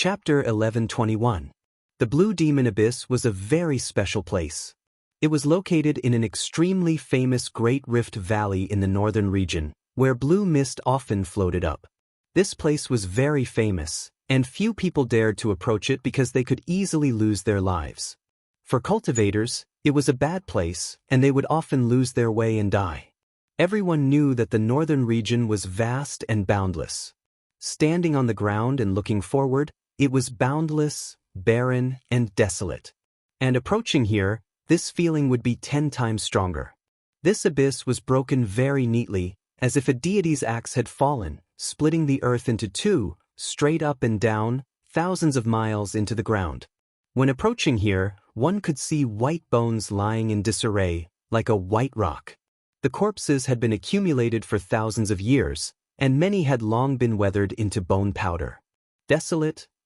Chapter 1121. The Blue Demon Abyss was a very special place. It was located in an extremely famous Great Rift Valley in the northern region, where blue mist often floated up. This place was very famous, and few people dared to approach it because they could easily lose their lives. For cultivators, it was a bad place, and they would often lose their way and die. Everyone knew that the northern region was vast and boundless. Standing on the ground and looking forward, it was boundless, barren, and desolate. And approaching here, this feeling would be 10 times stronger. This abyss was broken very neatly, as if a deity's axe had fallen, splitting the earth into two, straight up and down, thousands of miles into the ground. When approaching here, one could see white bones lying in disarray, like a white rock. The corpses had been accumulated for thousands of years, and many had long been weathered into bone powder.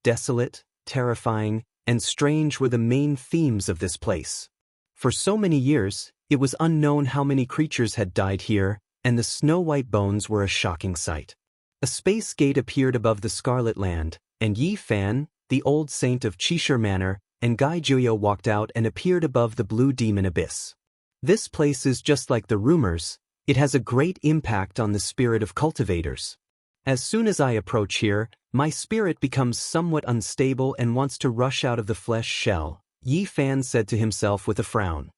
Desolate, terrifying, and strange were the main themes of this place. For so many years, it was unknown how many creatures had died here, and the snow-white bones were a shocking sight. A space gate appeared above the Scarlet Land, and Yi Fan, the old saint of Cheshire Manor, and Gai Juyo walked out and appeared above the Blue Demon Abyss. This place is just like the rumors. It has a great impact on the spirit of cultivators. As soon as I approach here, my spirit becomes somewhat unstable and wants to rush out of the flesh shell, Yi Fan said to himself with a frown.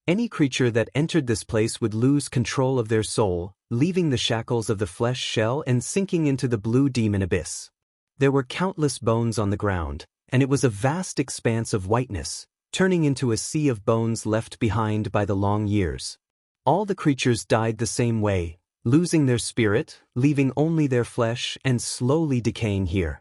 Any creature that entered this place would lose control of their soul, leaving the shackles of the flesh shell and sinking into the Blue Demon Abyss. There were countless bones on the ground, and it was a vast expanse of whiteness, turning into a sea of bones left behind by the long years. All the creatures died the same way, losing their spirit, leaving only their flesh and slowly decaying here.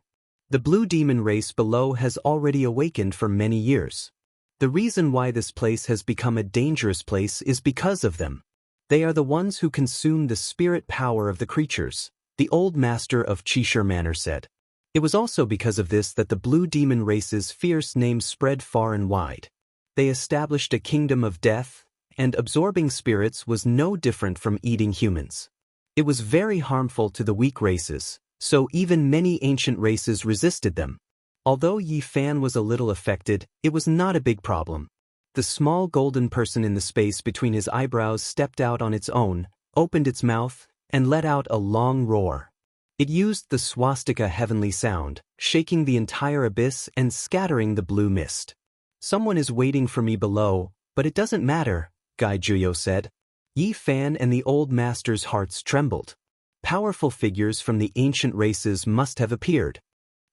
The blue demon race below has already awakened for many years. The reason why this place has become a dangerous place is because of them. They are the ones who consume the spirit power of the creatures, the old master of Cheshire Manor said. It was also because of this that the blue demon race's fierce name spread far and wide. They established a kingdom of death, and absorbing spirits was no different from eating humans. It was very harmful to the weak races, so even many ancient races resisted them. Although Yi Fan was a little affected, it was not a big problem. The small golden person in the space between his eyebrows stepped out on its own, opened its mouth, and let out a long roar. It used the swastika heavenly sound, shaking the entire abyss and scattering the blue mist. Someone is waiting for me below, but it doesn't matter, Gai Juyo said. Yi Fan and the old master's hearts trembled. Powerful figures from the ancient races must have appeared.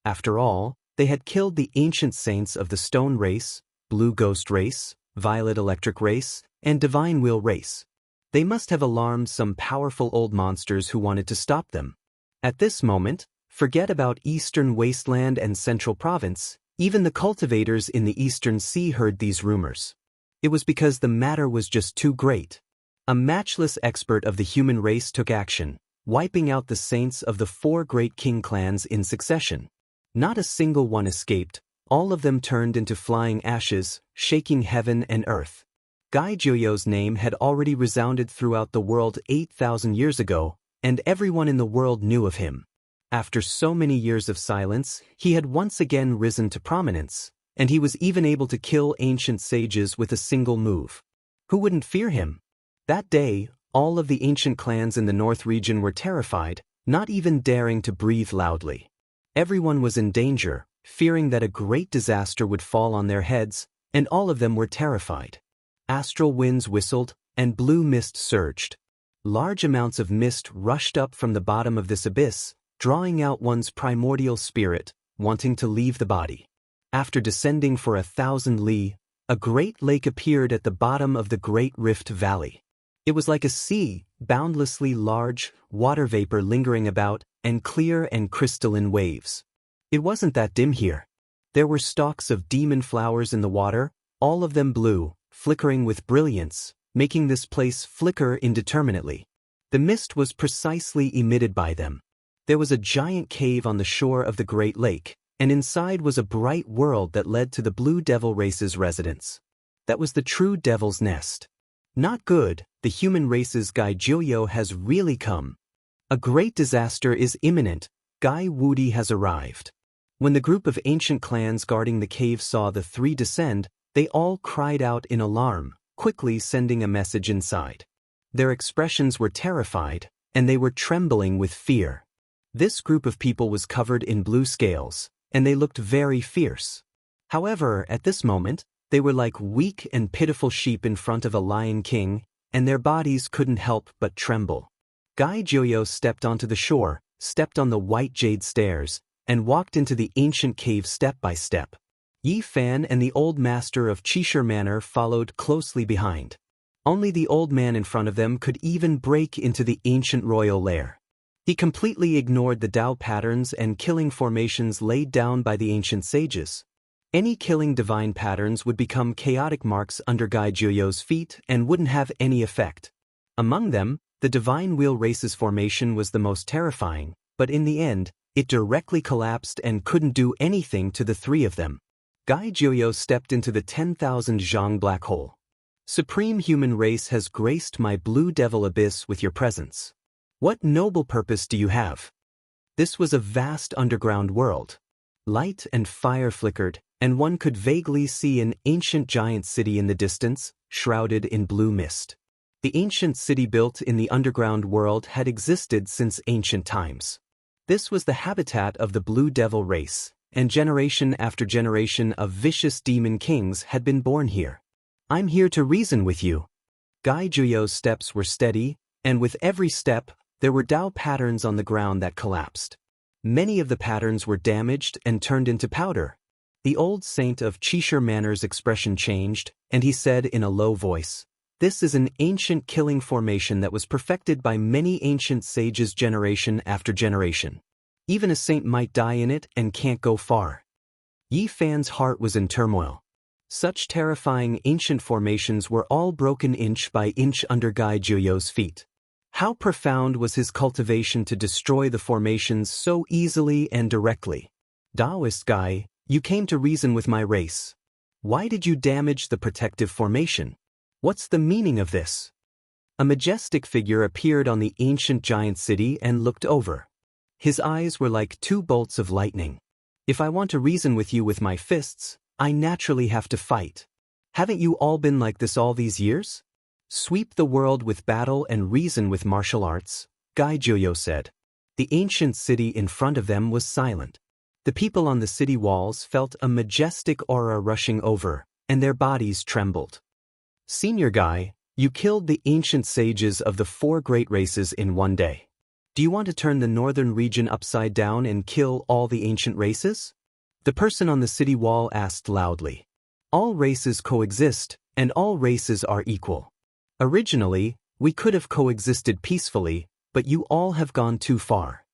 After all, they had killed the ancient saints of the Stone Race, Blue Ghost Race, Violet Electric Race, and Divine Will Race. They must have alarmed some powerful old monsters who wanted to stop them. At this moment, forget about Eastern Wasteland and Central Province, even the cultivators in the Eastern Sea heard these rumors. It was because the matter was just too great. A matchless expert of the human race took action, wiping out the saints of the 4 great king clans in succession. Not a single one escaped, all of them turned into flying ashes, shaking heaven and earth. Gai Juyo's name had already resounded throughout the world 8,000 years ago, and everyone in the world knew of him. After so many years of silence, he had once again risen to prominence, and he was even able to kill ancient sages with a single move. Who wouldn't fear him? That day, all of the ancient clans in the North region were terrified, not even daring to breathe loudly. Everyone was in danger, fearing that a great disaster would fall on their heads, and all of them were terrified. Astral winds whistled, and blue mist surged. Large amounts of mist rushed up from the bottom of this abyss, drawing out one's primordial spirit, wanting to leave the body. After descending for 1,000 li, a great lake appeared at the bottom of the Great Rift Valley. It was like a sea, boundlessly large, water vapor lingering about, and clear and crystalline waves. It wasn't that dim here. There were stalks of demon flowers in the water, all of them blue, flickering with brilliance, making this place flicker indeterminately. The mist was precisely emitted by them. There was a giant cave on the shore of the Great Lake, and inside was a bright world that led to the Blue Devil race's residence. That was the true Devil's Nest. Not good, the human race's Gai Juyo has really come. A great disaster is imminent, Gai Wudi has arrived. When the group of ancient clans guarding the cave saw the three descend, they all cried out in alarm, quickly sending a message inside. Their expressions were terrified, and they were trembling with fear. This group of people was covered in blue scales, and they looked very fierce. However, at this moment, they were like weak and pitiful sheep in front of a lion king, and their bodies couldn't help but tremble. Gai Joyo stepped onto the shore, stepped on the white jade stairs, and walked into the ancient cave step by step. Yi Fan and the old master of Chishire Manor followed closely behind. Only the old man in front of them could even break into the ancient royal lair. He completely ignored the Tao patterns and killing formations laid down by the ancient sages. Any killing divine patterns would become chaotic marks under Gai Joyo's feet and wouldn't have any effect. Among them, the divine wheel race's formation was the most terrifying, but in the end, it directly collapsed and couldn't do anything to the three of them. Gai Joyo stepped into the 10,000 zhang black hole. Supreme human race has graced my blue devil abyss with your presence. What noble purpose do you have? This was a vast underground world. Light and fire flickered, and one could vaguely see an ancient giant city in the distance, shrouded in blue mist. The ancient city built in the underground world had existed since ancient times. This was the habitat of the Blue Devil race, and generation after generation of vicious demon kings had been born here. I'm here to reason with you. Gai Joyo's steps were steady, and with every step, there were Tao patterns on the ground that collapsed. Many of the patterns were damaged and turned into powder. The old saint of Chishire Manor's expression changed, and he said in a low voice, "This is an ancient killing formation that was perfected by many ancient sages generation after generation. Even a saint might die in it and can't go far." Yi Fan's heart was in turmoil. Such terrifying ancient formations were all broken inch by inch under Gai Joyo's feet. How profound was his cultivation to destroy the formations so easily and directly? Taoist Gai, you came to reason with my race. Why did you damage the protective formation? What's the meaning of this? A majestic figure appeared on the ancient giant city and looked over. His eyes were like two bolts of lightning. If I want to reason with you with my fists, I naturally have to fight. Haven't you all been like this all these years? Sweep the world with battle and reason with martial arts, Gai Joyo said. The ancient city in front of them was silent. The people on the city walls felt a majestic aura rushing over, and their bodies trembled. Senior Gai, you killed the ancient sages of the 4 great races in one day. Do you want to turn the northern region upside down and kill all the ancient races? The person on the city wall asked loudly. All races coexist, and all races are equal. Originally, we could have coexisted peacefully, but you all have gone too far.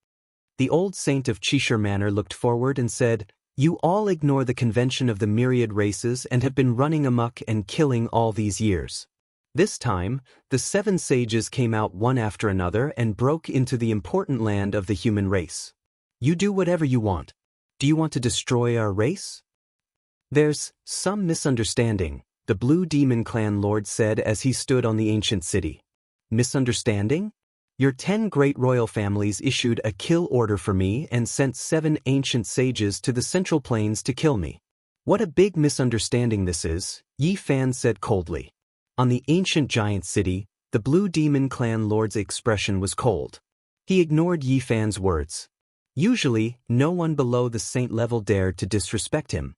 The old saint of Chishire Manor looked forward and said, "You all ignore the convention of the myriad races and have been running amok and killing all these years." This time, the 7 sages came out one after another and broke into the important land of the human race. You do whatever you want. Do you want to destroy our race? There's some misunderstanding, the Blue Demon Clan Lord said as he stood on the ancient city. Misunderstanding? Your 10 great royal families issued a kill order for me and sent 7 ancient sages to the Central Plains to kill me. What a big misunderstanding this is, Yi Fan said coldly. On the ancient giant city, the Blue Demon Clan Lord's expression was cold. He ignored Yi Fan's words. Usually, no one below the saint level dared to disrespect him.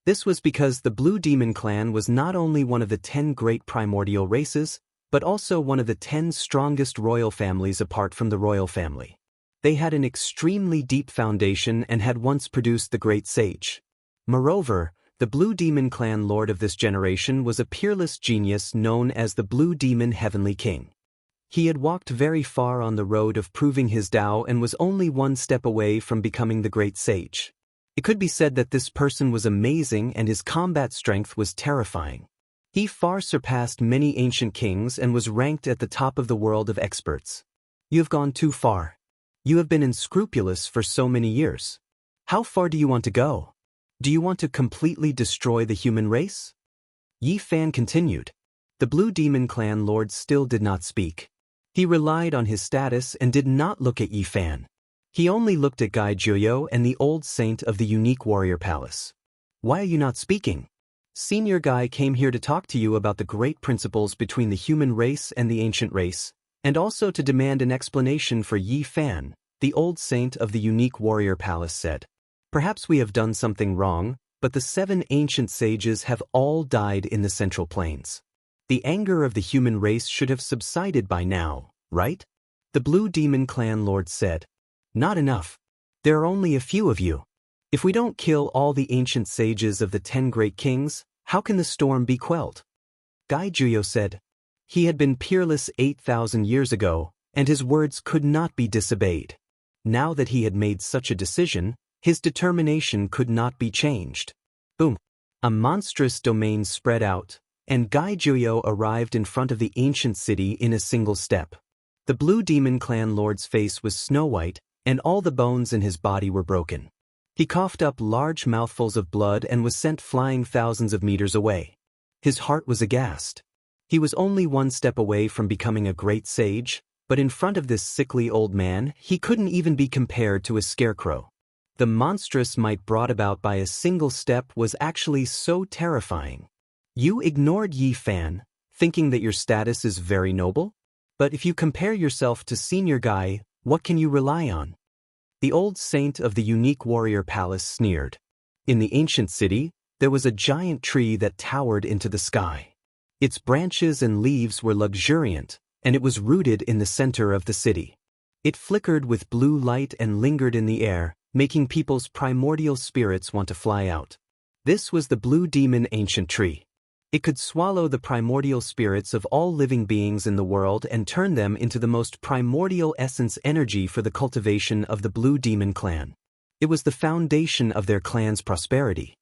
This was because the Blue Demon Clan was not only one of the 10 great primordial races, but also one of the 10 strongest royal families apart from the royal family. They had an extremely deep foundation and had once produced the great sage. Moreover, the Blue Demon Clan Lord of this generation was a peerless genius known as the Blue Demon Heavenly King. He had walked very far on the road of proving his Tao and was only one step away from becoming the great sage. It could be said that this person was amazing and his combat strength was terrifying. He far surpassed many ancient kings and was ranked at the top of the world of experts. You have gone too far. You have been unscrupulous for so many years. How far do you want to go? Do you want to completely destroy the human race? Yi Fan continued. The Blue Demon Clan Lord still did not speak. He relied on his status and did not look at Yi Fan. He only looked at Guy Juyo and the old saint of the unique warrior palace. Why are you not speaking? Senior Guy came here to talk to you about the great principles between the human race and the ancient race, and also to demand an explanation for Yi Fan, the old saint of the unique warrior palace said. Perhaps we have done something wrong, but the 7 ancient sages have all died in the Central Plains. The anger of the human race should have subsided by now, right? The Blue Demon Clan Lord said. Not enough. There are only a few of you. If we don't kill all the ancient sages of the 10 great kings, how can the storm be quelled? Guy Juyo said. He had been peerless 8,000 years ago, and his words could not be disobeyed. Now that he had made such a decision, his determination could not be changed. Boom! A monstrous domain spread out, and Guy Juyo arrived in front of the ancient city in a single step. The Blue Demon Clan Lord's face was snow-white, and all the bones in his body were broken. He coughed up large mouthfuls of blood and was sent flying thousands of meters away. His heart was aghast. He was only one step away from becoming a great sage, but in front of this sickly old man, he couldn't even be compared to a scarecrow. The monstrous might brought about by a single step was actually so terrifying. You ignored Yi Fan, thinking that your status is very noble? But if you compare yourself to Senior Guy, what can you rely on? The old saint of the unique warrior palace sneered. In the ancient city, there was a giant tree that towered into the sky. Its branches and leaves were luxuriant, and it was rooted in the center of the city. It flickered with blue light and lingered in the air, making people's primordial spirits want to fly out. This was the Blue Demon Ancient Tree. It could swallow the primordial spirits of all living beings in the world and turn them into the most primordial essence energy for the cultivation of the Blue Demon Clan. It was the foundation of their clan's prosperity.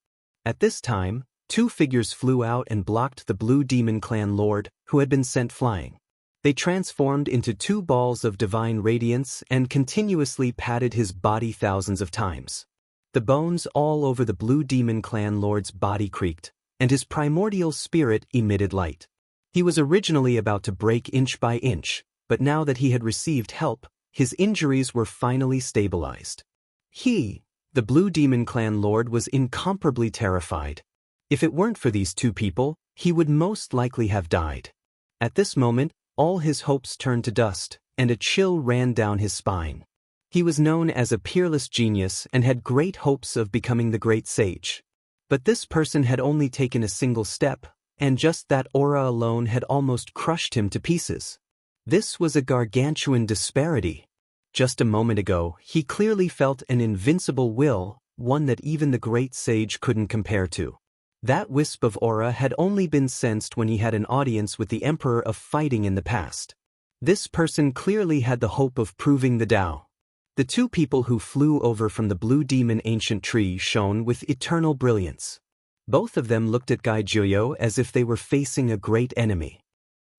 At this time, 2 figures flew out and blocked the Blue Demon Clan Lord, who had been sent flying. They transformed into 2 balls of divine radiance and continuously patted his body thousands of times. The bones all over the Blue Demon Clan Lord's body creaked, and his primordial spirit emitted light. He was originally about to break inch by inch, but now that he had received help, his injuries were finally stabilized. He, the Blue Demon Clan Lord, was incomparably terrified. If it weren't for these 2 people, he would most likely have died. At this moment, all his hopes turned to dust, and a chill ran down his spine. He was known as a peerless genius and had great hopes of becoming the great sage. But this person had only taken a single step, and just that aura alone had almost crushed him to pieces. This was a gargantuan disparity. Just a moment ago, he clearly felt an invincible will, one that even the great sage couldn't compare to. That wisp of aura had only been sensed when he had an audience with the Emperor of Fighting in the past. This person clearly had the hope of proving the Tao. The 2 people who flew over from the Blue Demon Ancient Tree shone with eternal brilliance. Both of them looked at Guy Juyo as if they were facing a great enemy.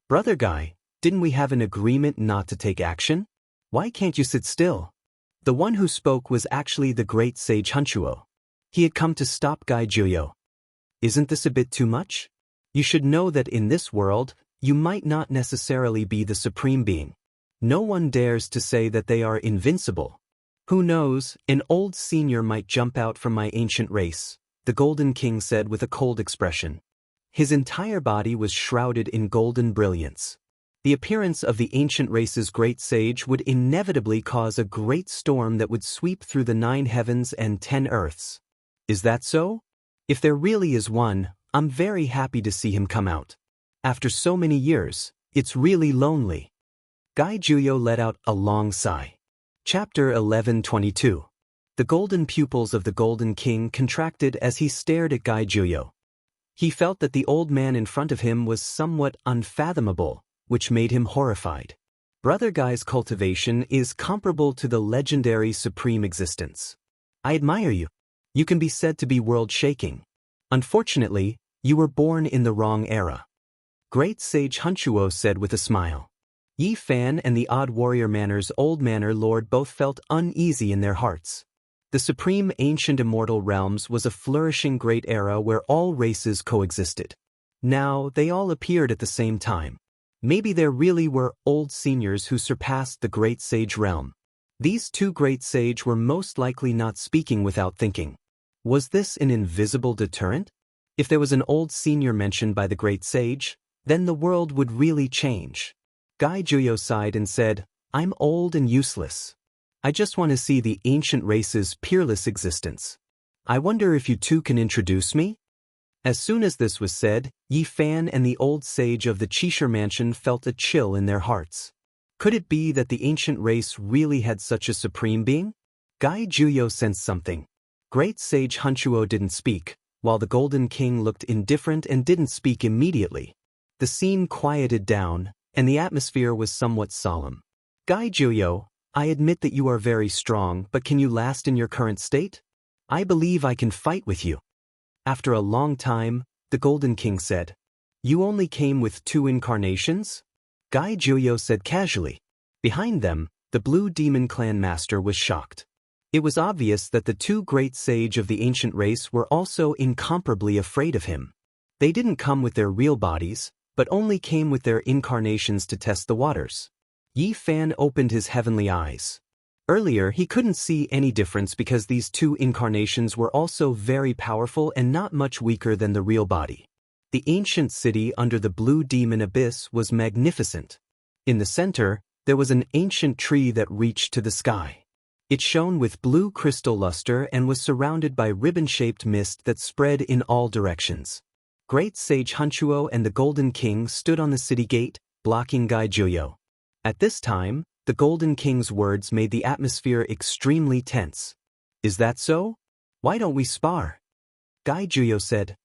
Brother Guy, didn't we have an agreement not to take action? Why can't you sit still? The one who spoke was actually the great sage Hunchuo. He had come to stop Guy Juyo. Isn't this a bit too much? You should know that in this world, you might not necessarily be the supreme being. No one dares to say that they are invincible. Who knows, an old senior might jump out from my ancient race, the Golden King said with a cold expression. His entire body was shrouded in golden brilliance. The appearance of the ancient race's great sage would inevitably cause a great storm that would sweep through the 9 heavens and 10 earths. Is that so? If there really is one, I'm very happy to see him come out. After so many years, it's really lonely. Guy Juyo let out a long sigh. Chapter 11:22. The golden pupils of the Golden King contracted as he stared at Guy Juyo. He felt that the old man in front of him was somewhat unfathomable, which made him horrified. Brother Guy's cultivation is comparable to the legendary supreme existence. I admire you. You can be said to be world-shaking. Unfortunately, you were born in the wrong era. Great Sage Hunchuo said with a smile. Yi Fan and the Odd Warrior Manor's Old Manor Lord both felt uneasy in their hearts. The supreme ancient immortal realms was a flourishing great era where all races coexisted. Now, they all appeared at the same time. Maybe there really were old seniors who surpassed the great sage realm. These two great sage were most likely not speaking without thinking. Was this an invisible deterrent? If there was an old senior mentioned by the great sage, then the world would really change. Gai Juyo sighed and said, "I'm old and useless. I just want to see the ancient race's peerless existence. I wonder if you two can introduce me?" As soon as this was said, Yi Fan and the old sage of the Cheshire mansion felt a chill in their hearts. Could it be that the ancient race really had such a supreme being? Gai Juyo sensed something. Great sage Hunchuo didn't speak, while the Golden King looked indifferent and didn't speak immediately. The scene quieted down, and the atmosphere was somewhat solemn. Gai Juyo, I admit that you are very strong, but can you last in your current state? I believe I can fight with you. After a long time, the Golden King said, You only came with 2 incarnations? Gai Juyo said casually. Behind them, the Blue Demon Clan Master was shocked. It was obvious that the 2 great sage of the ancient race were also incomparably afraid of him. They didn't come with their real bodies, but only came with their incarnations to test the waters. Yi Fan opened his heavenly eyes. Earlier, he couldn't see any difference because these 2 incarnations were also very powerful and not much weaker than the real body. The ancient city under the Blue Demon Abyss was magnificent. In the center, there was an ancient tree that reached to the sky. It shone with blue crystal luster and was surrounded by ribbon-shaped mist that spread in all directions. Great Sage Hunchuo and the Golden King stood on the city gate, blocking Gai Juyo. At this time, the Golden King's words made the atmosphere extremely tense. Is that so? Why don't we spar? Gai Juyo said.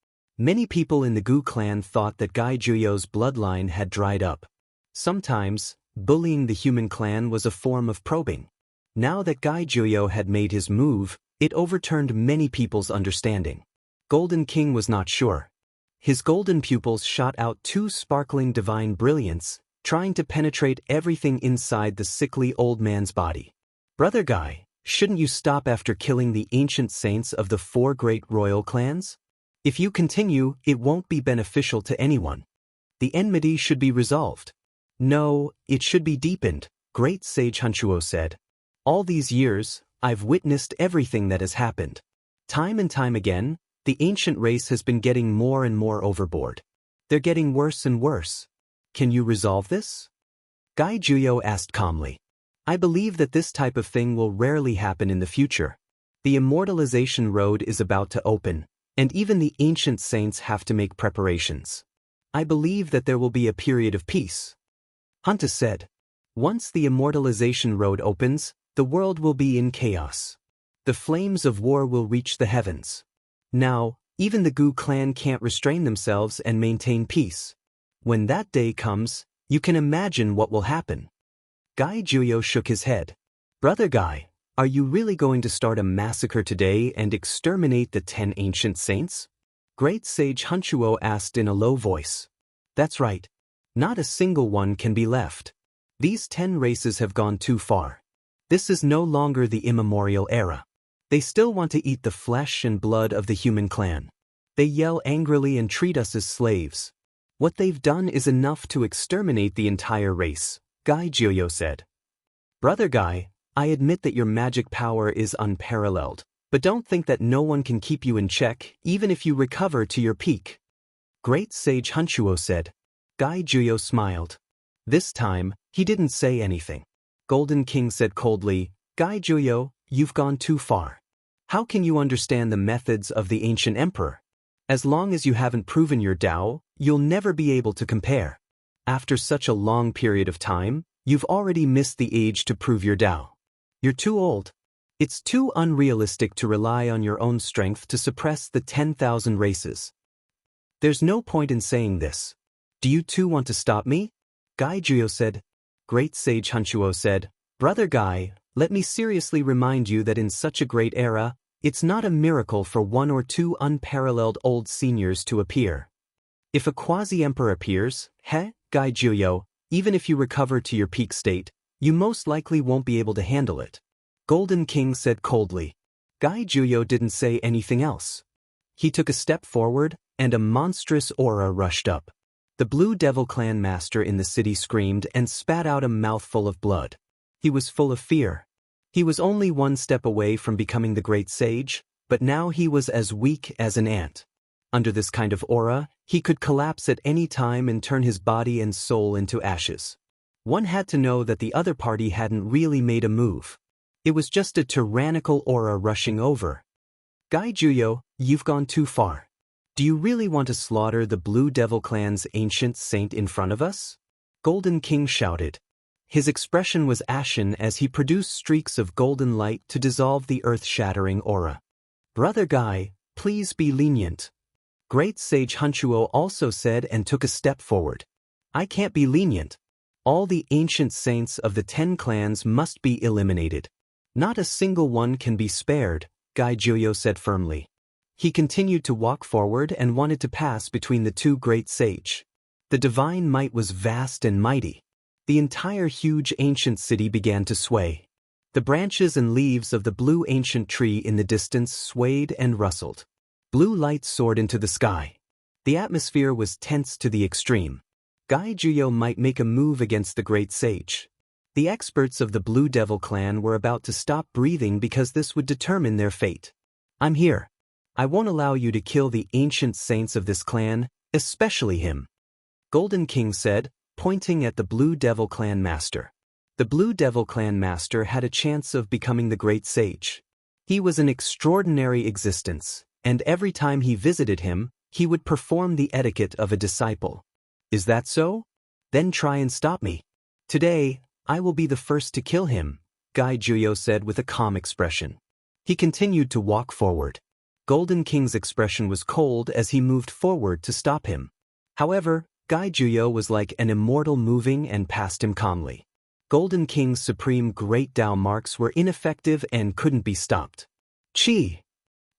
Many people in the Gu clan thought that Gai Juyo's bloodline had dried up. Sometimes, bullying the human clan was a form of probing. Now that Gai Juyo had made his move, it overturned many people's understanding. Golden King was not sure. His golden pupils shot out 2 sparkling divine brilliance, trying to penetrate everything inside the sickly old man's body. Brother Gai, shouldn't you stop after killing the ancient saints of the 4 great royal clans? If you continue, it won't be beneficial to anyone. The enmity should be resolved. No, it should be deepened, Great Sage Hunchuo said. All these years, I've witnessed everything that has happened. Time and time again, the ancient race has been getting more and more overboard. They're getting worse and worse. Can you resolve this? Gai Juyo asked calmly. I believe that this type of thing will rarely happen in the future. The immortalization road is about to open, and even the ancient saints have to make preparations. I believe that there will be a period of peace. Hunta said. Once the immortalization road opens, the world will be in chaos. The flames of war will reach the heavens. Now, even the Gu clan can't restrain themselves and maintain peace. When that day comes, you can imagine what will happen. Gai Juyo shook his head. Brother Gai, are you really going to start a massacre today and exterminate the 10 ancient saints? Great Sage Hunchuo asked in a low voice. That's right. Not a single one can be left. These 10 races have gone too far. This is no longer the immemorial era. They still want to eat the flesh and blood of the human clan. They yell angrily and treat us as slaves. What they've done is enough to exterminate the entire race, Gai Juyo said. Brother Gai, I admit that your magic power is unparalleled, but don't think that no one can keep you in check even if you recover to your peak. Great Sage Hunchuo said. Gai Juyo smiled. This time, he didn't say anything. Golden King said coldly, Gai Juyo, you've gone too far. How can you understand the methods of the ancient emperor? As long as you haven't proven your Tao, you'll never be able to compare. After such a long period of time, you've already missed the age to prove your Tao. You're too old. It's too unrealistic to rely on your own strength to suppress the 10,000 races. There's no point in saying this. Do you two want to stop me? Gai Juyo said. Great Sage Hunchuo said, Brother Gai, let me seriously remind you that in such a great era, it's not a miracle for 1 or 2 unparalleled old seniors to appear. If a quasi-emperor appears, Gai Juyo, even if you recover to your peak state, you most likely won't be able to handle it. Golden King said coldly. Gai Juyo didn't say anything else. He took a step forward, and a monstrous aura rushed up. The Blue Devil Clan Master in the city screamed and spat out a mouthful of blood. He was full of fear. He was only one step away from becoming the great sage, but now he was as weak as an ant. Under this kind of aura, he could collapse at any time and turn his body and soul into ashes. One had to know that the other party hadn't really made a move. It was just a tyrannical aura rushing over. Guy Juyo, you've gone too far. Do you really want to slaughter the Blue Devil Clan's ancient saint in front of us? Golden King shouted. His expression was ashen as he produced streaks of golden light to dissolve the earth-shattering aura. Brother Guy, please be lenient. Great Sage Hunchuo also said and took a step forward. I can't be lenient. All the ancient saints of the 10 clans must be eliminated. Not a single one can be spared, Guy Juyo said firmly. He continued to walk forward and wanted to pass between the two great sage. The divine might was vast and mighty. The entire huge ancient city began to sway. The branches and leaves of the blue ancient tree in the distance swayed and rustled. Blue light soared into the sky. The atmosphere was tense to the extreme. Guy Juyo might make a move against the great sage. The experts of the Blue Devil clan were about to stop breathing because this would determine their fate. I'm here. I won't allow you to kill the ancient saints of this clan, especially him. Golden King said, pointing at the Blue Devil clan master. The Blue Devil clan master had a chance of becoming the great sage. He was an extraordinary existence, and every time he visited him, he would perform the etiquette of a disciple. Is that so? Then try and stop me. Today, I will be the first to kill him, Guy Juyo said with a calm expression. He continued to walk forward. Golden King's expression was cold as he moved forward to stop him. However, Guy Juyo was like an immortal moving and passed him calmly. Golden King's supreme great Tao marks were ineffective and couldn't be stopped. Chi!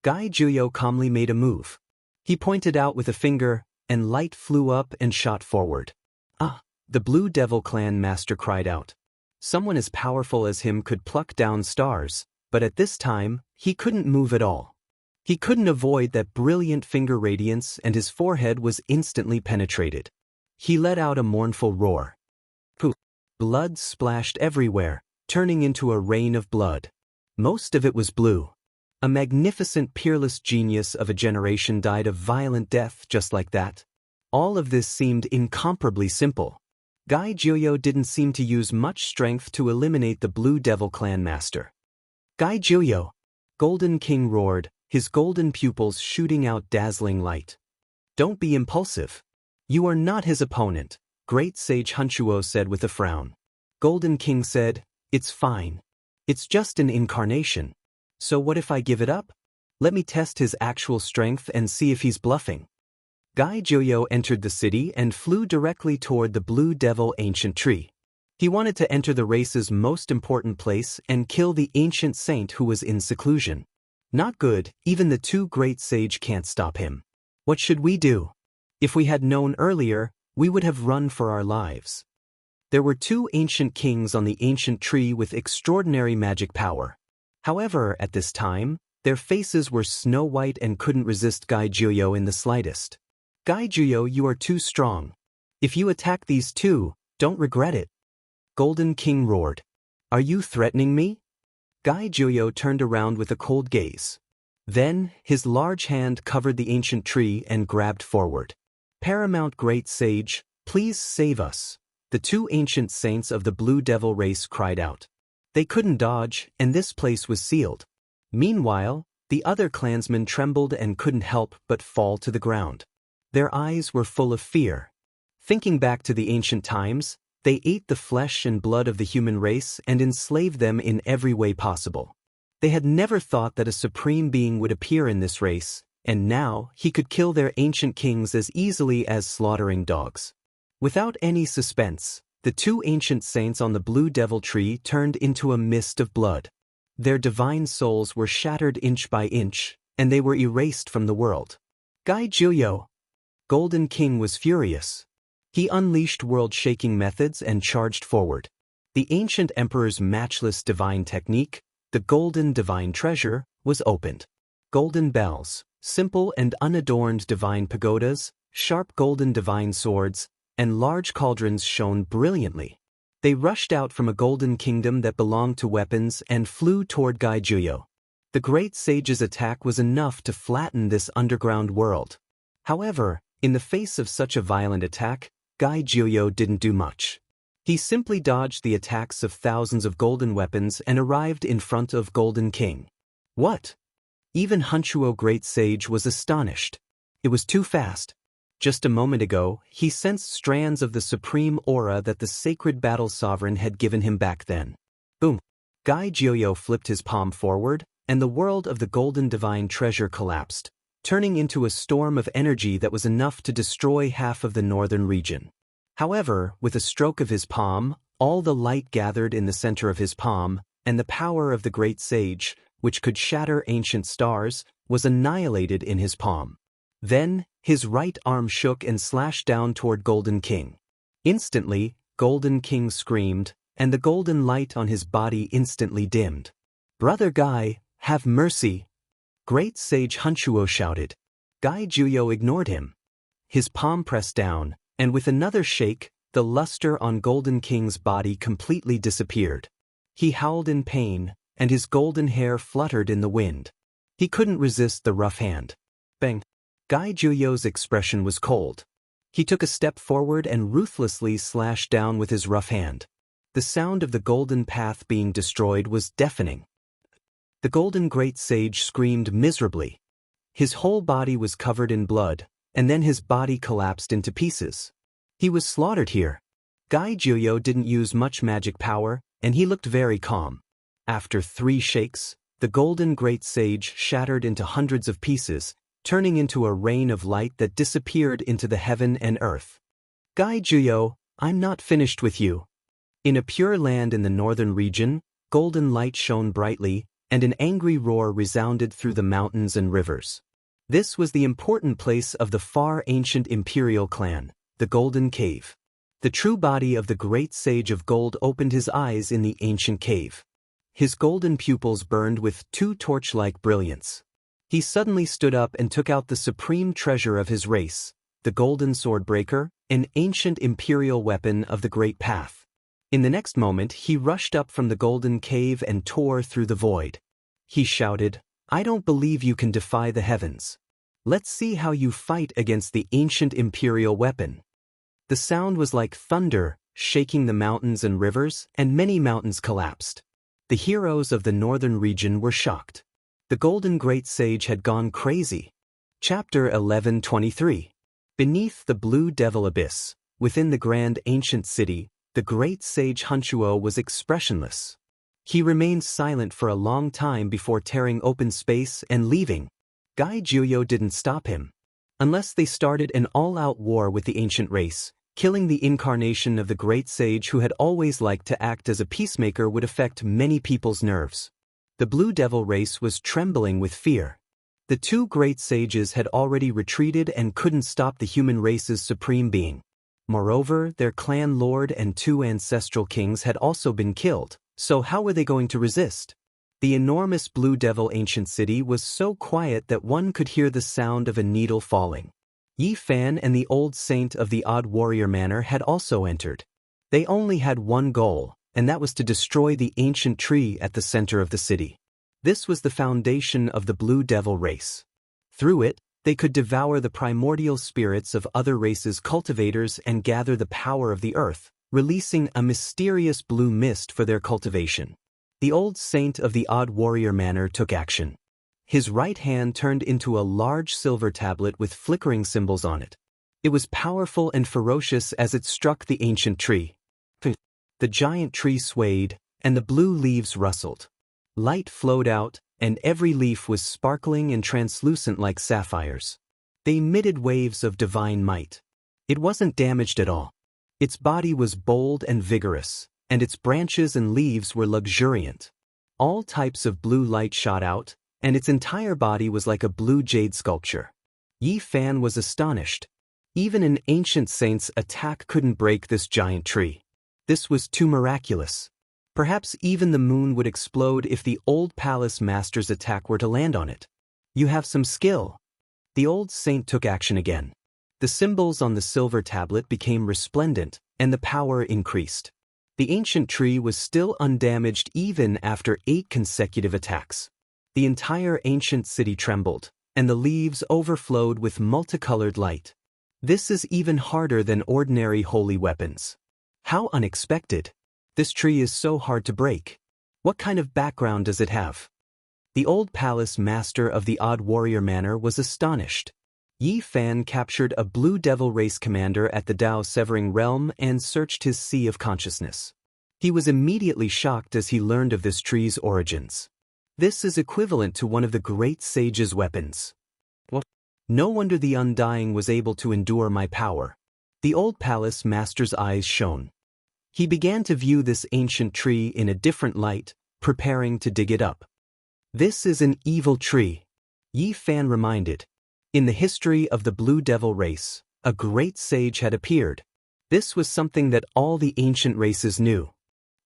Guy Juyo calmly made a move. He pointed out with a finger, and light flew up and shot forward. Ah! The Blue Devil clan master cried out. Someone as powerful as him could pluck down stars, but at this time, he couldn't move at all. He couldn't avoid that brilliant finger radiance and his forehead was instantly penetrated. He let out a mournful roar. Poof! Blood splashed everywhere, turning into a rain of blood. Most of it was blue. A magnificent peerless genius of a generation died a violent death just like that. All of this seemed incomparably simple. Guy Juyo didn't seem to use much strength to eliminate the Blue Devil clan master. Guy Juyo! Golden King roared, his golden pupils shooting out dazzling light. Don't be impulsive. You are not his opponent, Great Sage Hunchuo said with a frown. Golden King said, it's fine. It's just an incarnation. So what if I give it up? Let me test his actual strength and see if he's bluffing. Guy Juyo entered the city and flew directly toward the Blue Devil ancient tree. He wanted to enter the race's most important place and kill the ancient saint who was in seclusion. Not good, even the two great sage can't stop him. What should we do? If we had known earlier, we would have run for our lives. There were two ancient kings on the ancient tree with extraordinary magic power. However, at this time, their faces were snow white and couldn't resist Guy Juyo in the slightest. Guy Juyo, you are too strong. If you attack these two, don't regret it. Golden King roared. Are you threatening me? Guy Juyo turned around with a cold gaze. Then, his large hand covered the ancient tree and grabbed forward. Paramount Great Sage, please save us. The two ancient saints of the Blue Devil race cried out. They couldn't dodge, and this place was sealed. Meanwhile, the other clansmen trembled and couldn't help but fall to the ground. Their eyes were full of fear. Thinking back to the ancient times, they ate the flesh and blood of the human race and enslaved them in every way possible. They had never thought that a supreme being would appear in this race, and now he could kill their ancient kings as easily as slaughtering dogs. Without any suspense, the two ancient saints on the Blue Devil tree turned into a mist of blood. Their divine souls were shattered inch by inch, and they were erased from the world. Guy Juyo! Golden King was furious. He unleashed world-shaking methods and charged forward. The ancient emperor's matchless divine technique, the Golden Divine Treasure, was opened. Golden bells, simple and unadorned divine pagodas, sharp golden divine swords, and large cauldrons shone brilliantly. They rushed out from a golden kingdom that belonged to weapons and flew toward Gaijuyo. The great sage's attack was enough to flatten this underground world. However, in the face of such a violent attack, Gaijuyo didn't do much. He simply dodged the attacks of thousands of golden weapons and arrived in front of Golden King. What? Even Hunchuo Great Sage was astonished. It was too fast. Just a moment ago, he sensed strands of the supreme aura that the sacred battle sovereign had given him back then. Boom! Gaijuyo flipped his palm forward, and the world of the golden divine treasure collapsed, turning into a storm of energy that was enough to destroy half of the northern region. However, with a stroke of his palm, all the light gathered in the center of his palm, and the power of the great sage, which could shatter ancient stars, was annihilated in his palm. Then, his right arm shook and slashed down toward Golden King. Instantly, Golden King screamed, and the golden light on his body instantly dimmed. "Brother Guy, have mercy!" Great Sage Hunchuo shouted. Gaijuyo ignored him. His palm pressed down, and with another shake, the luster on Golden King's body completely disappeared. He howled in pain, and his golden hair fluttered in the wind. He couldn't resist the rough hand. Bang! Gaijuyo's expression was cold. He took a step forward and ruthlessly slashed down with his rough hand. The sound of the golden path being destroyed was deafening. The Golden Great Sage screamed miserably. His whole body was covered in blood, and then his body collapsed into pieces. He was slaughtered here. Gaijuyo didn't use much magic power, and he looked very calm. After 3 shakes, the Golden Great Sage shattered into hundreds of pieces, turning into a rain of light that disappeared into the heaven and earth. Gaijuyo, I'm not finished with you. In a pure land in the northern region, golden light shone brightly, and an angry roar resounded through the mountains and rivers. This was the important place of the far ancient imperial clan, the Golden Cave. The true body of the great sage of gold opened his eyes in the ancient cave. His golden pupils burned with 2 torch-like brilliance. He suddenly stood up and took out the supreme treasure of his race, the Golden Swordbreaker, an ancient imperial weapon of the Great Path. In the next moment, he rushed up from the golden cave and tore through the void. He shouted, "I don't believe you can defy the heavens. Let's see how you fight against the ancient imperial weapon." The sound was like thunder, shaking the mountains and rivers, and many mountains collapsed. The heroes of the northern region were shocked. The Golden Great Sage had gone crazy. Chapter 11:23. Beneath the Blue Devil Abyss, within the grand ancient city, the great sage Hunchuo was expressionless. He remained silent for a long time before tearing open space and leaving. Gaijuyo didn't stop him. Unless they started an all-out war with the ancient race, killing the incarnation of the great sage who had always liked to act as a peacemaker would affect many people's nerves. The Blue Devil race was trembling with fear. The 2 great sages had already retreated and couldn't stop the human race's supreme being. Moreover, their clan lord and 2 ancestral kings had also been killed, so how were they going to resist? The enormous Blue Devil ancient city was so quiet that one could hear the sound of a needle falling. Yi Fan and the old saint of the Odd Warrior Manor had also entered. They only had one goal, and that was to destroy the ancient tree at the center of the city. This was the foundation of the Blue Devil race. Through it, they could devour the primordial spirits of other races' cultivators and gather the power of the earth, releasing a mysterious blue mist for their cultivation. The old saint of the Odd Warrior Manor took action. His right hand turned into a large silver tablet with flickering symbols on it. It was powerful and ferocious as it struck the ancient tree. The giant tree swayed, and the blue leaves rustled. Light flowed out, and every leaf was sparkling and translucent like sapphires. They emitted waves of divine might. It wasn't damaged at all. Its body was bold and vigorous, and its branches and leaves were luxuriant. All types of blue light shot out, and its entire body was like a blue jade sculpture. Yi Fan was astonished. Even an ancient saint's attack couldn't break this giant tree. This was too miraculous. Perhaps even the moon would explode if the old palace master's attack were to land on it. You have some skill. The old saint took action again. The symbols on the silver tablet became resplendent, and the power increased. The ancient tree was still undamaged even after 8 consecutive attacks. The entire ancient city trembled, and the leaves overflowed with multicolored light. This is even harder than ordinary holy weapons. How unexpected! This tree is so hard to break. What kind of background does it have? The old palace master of the Odd Warrior Manor was astonished. Yi Fan captured a Blue Devil race commander at the Dao Severing Realm and searched his sea of consciousness. He was immediately shocked as he learned of this tree's origins. This is equivalent to one of the great sage's weapons. What? No wonder the Undying was able to endure my power. The old palace master's eyes shone. He began to view this ancient tree in a different light, preparing to dig it up. This is an evil tree, Yi Fan reminded. In the history of the Blue Devil race, a great sage had appeared. This was something that all the ancient races knew.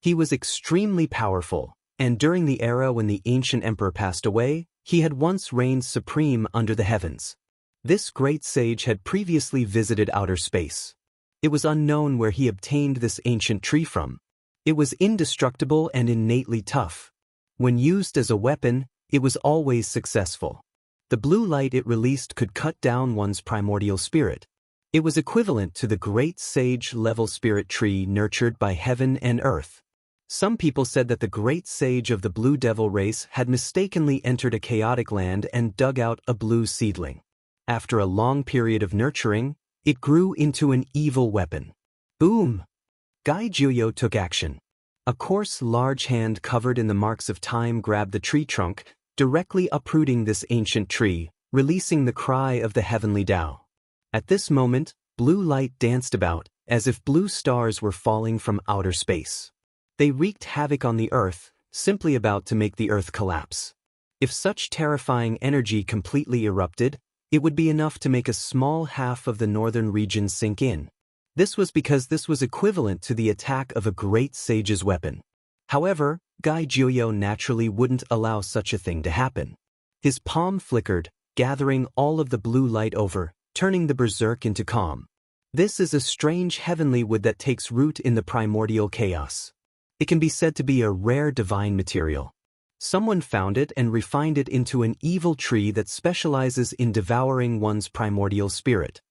He was extremely powerful, and during the era when the ancient emperor passed away, he had once reigned supreme under the heavens. This great sage had previously visited outer space. It was unknown where he obtained this ancient tree from. It was indestructible and innately tough. When used as a weapon, it was always successful. The blue light it released could cut down one's primordial spirit. It was equivalent to the great sage-level spirit tree nurtured by heaven and earth. Some people said that the great sage of the Blue Devil race had mistakenly entered a chaotic land and dug out a blue seedling. After a long period of nurturing, it grew into an evil weapon. Boom! Gai Juyo took action. A coarse, large hand covered in the marks of time grabbed the tree trunk, directly uprooting this ancient tree, releasing the cry of the heavenly Tao. At this moment, blue light danced about, as if blue stars were falling from outer space. They wreaked havoc on the earth, simply about to make the earth collapse. If such terrifying energy completely erupted, it would be enough to make a small half of the northern region sink in. This was because this was equivalent to the attack of a great sage's weapon. However, Gai Juyo naturally wouldn't allow such a thing to happen. His palm flickered, gathering all of the blue light over, turning the berserk into calm. This is a strange heavenly wood that takes root in the primordial chaos. It can be said to be a rare divine material. Someone found it and refined it into an evil tree that specializes in devouring one's primordial spirit.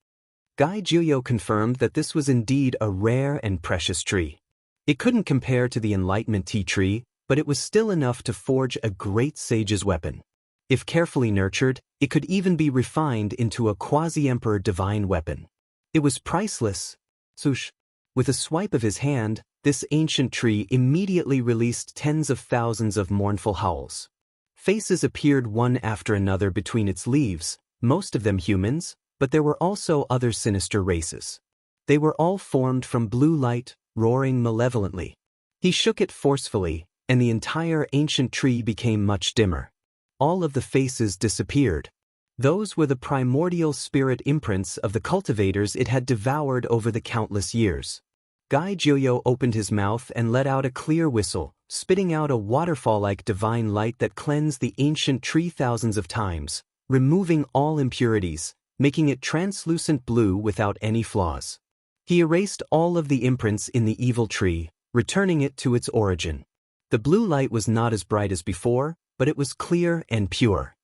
Gai Juyo confirmed that this was indeed a rare and precious tree. It couldn't compare to the Enlightenment tea tree, but it was still enough to forge a great sage's weapon. If carefully nurtured, it could even be refined into a quasi-emperor divine weapon. It was priceless. Swoosh! With a swipe of his hand, this ancient tree immediately released tens of thousands of mournful howls. Faces appeared one after another between its leaves, most of them humans, but there were also other sinister races. They were all formed from blue light, roaring malevolently. He shook it forcefully, and the entire ancient tree became much dimmer. All of the faces disappeared. Those were the primordial spirit imprints of the cultivators it had devoured over the countless years. Gai Juyo opened his mouth and let out a clear whistle, spitting out a waterfall-like divine light that cleansed the ancient tree thousands of times, removing all impurities, making it translucent blue without any flaws. He erased all of the imprints in the evil tree, returning it to its origin. The blue light was not as bright as before, but it was clear and pure.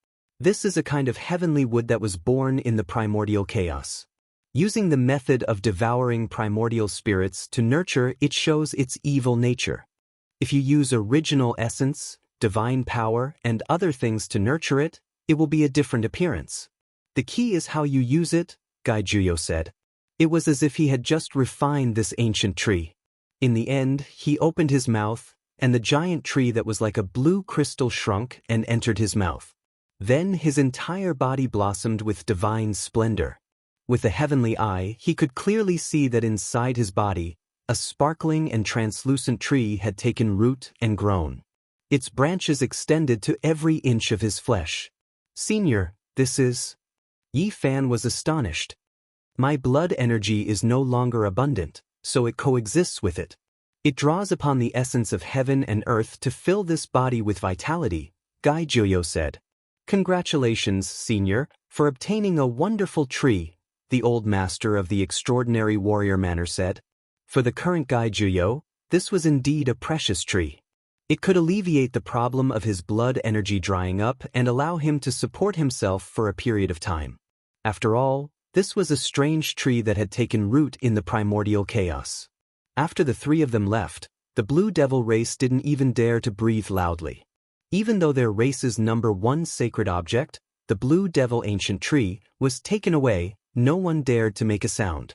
This is a kind of heavenly wood that was born in the primordial chaos. Using the method of devouring primordial spirits to nurture, it shows its evil nature. If you use original essence, divine power, and other things to nurture it, it will be a different appearance. The key is how you use it, Gai Juyo said. It was as if he had just refined this ancient tree. In the end, he opened his mouth, and the giant tree that was like a blue crystal shrunk and entered his mouth. Then his entire body blossomed with divine splendor. With a heavenly eye, he could clearly see that inside his body, a sparkling and translucent tree had taken root and grown. Its branches extended to every inch of his flesh. "Senior, this is..." Yi Fan was astonished. "My blood energy is no longer abundant, so it coexists with it. It draws upon the essence of heaven and earth to fill this body with vitality," Gai Juyo said. "Congratulations, Senior, for obtaining a wonderful tree," the old master of the extraordinary warrior manor said. For the current Gai Juyo, This was indeed a precious tree. It could alleviate the problem of his blood energy drying up and allow him to support himself for a period of time. After all, this was a strange tree that had taken root in the primordial chaos. After the three of them left, the Blue Devil race didn't even dare to breathe loudly. Even though their race's number one sacred object, the Blue Devil ancient tree, was taken away, no one dared to make a sound.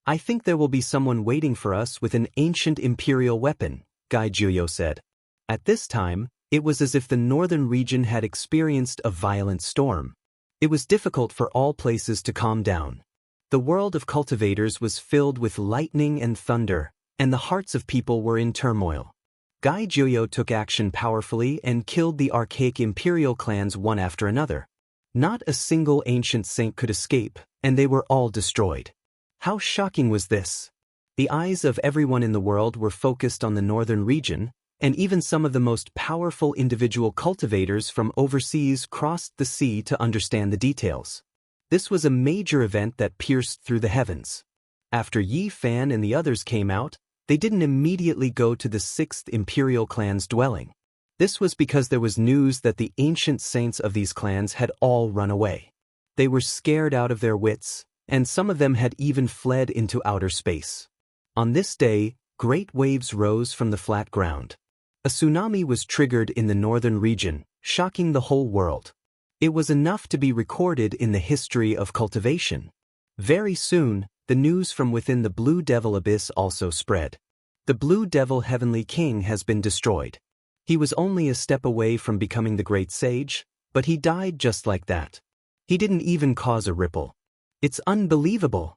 "I think there will be someone waiting for us with an ancient imperial weapon," Guy Juyo said. At this time, it was as if the northern region had experienced a violent storm. It was difficult for all places to calm down. The world of cultivators was filled with lightning and thunder, and the hearts of people were in turmoil. Guy Juyo took action powerfully and killed the archaic imperial clans one after another. Not a single ancient saint could escape, and they were all destroyed. How shocking was this? The eyes of everyone in the world were focused on the northern region, and even some of the most powerful individual cultivators from overseas crossed the sea to understand the details. This was a major event that pierced through the heavens. After Yi Fan and the others came out, they didn't immediately go to the 6th Imperial clan's dwelling. This was because there was news that the ancient saints of these clans had all run away. They were scared out of their wits, and some of them had even fled into outer space. On this day, great waves rose from the flat ground. A tsunami was triggered in the northern region, shocking the whole world. It was enough to be recorded in the history of cultivation. Very soon, the news from within the Blue Devil abyss also spread. The Blue Devil Heavenly King has been destroyed. He was only a step away from becoming the great sage, but he died just like that. He didn't even cause a ripple. It's unbelievable.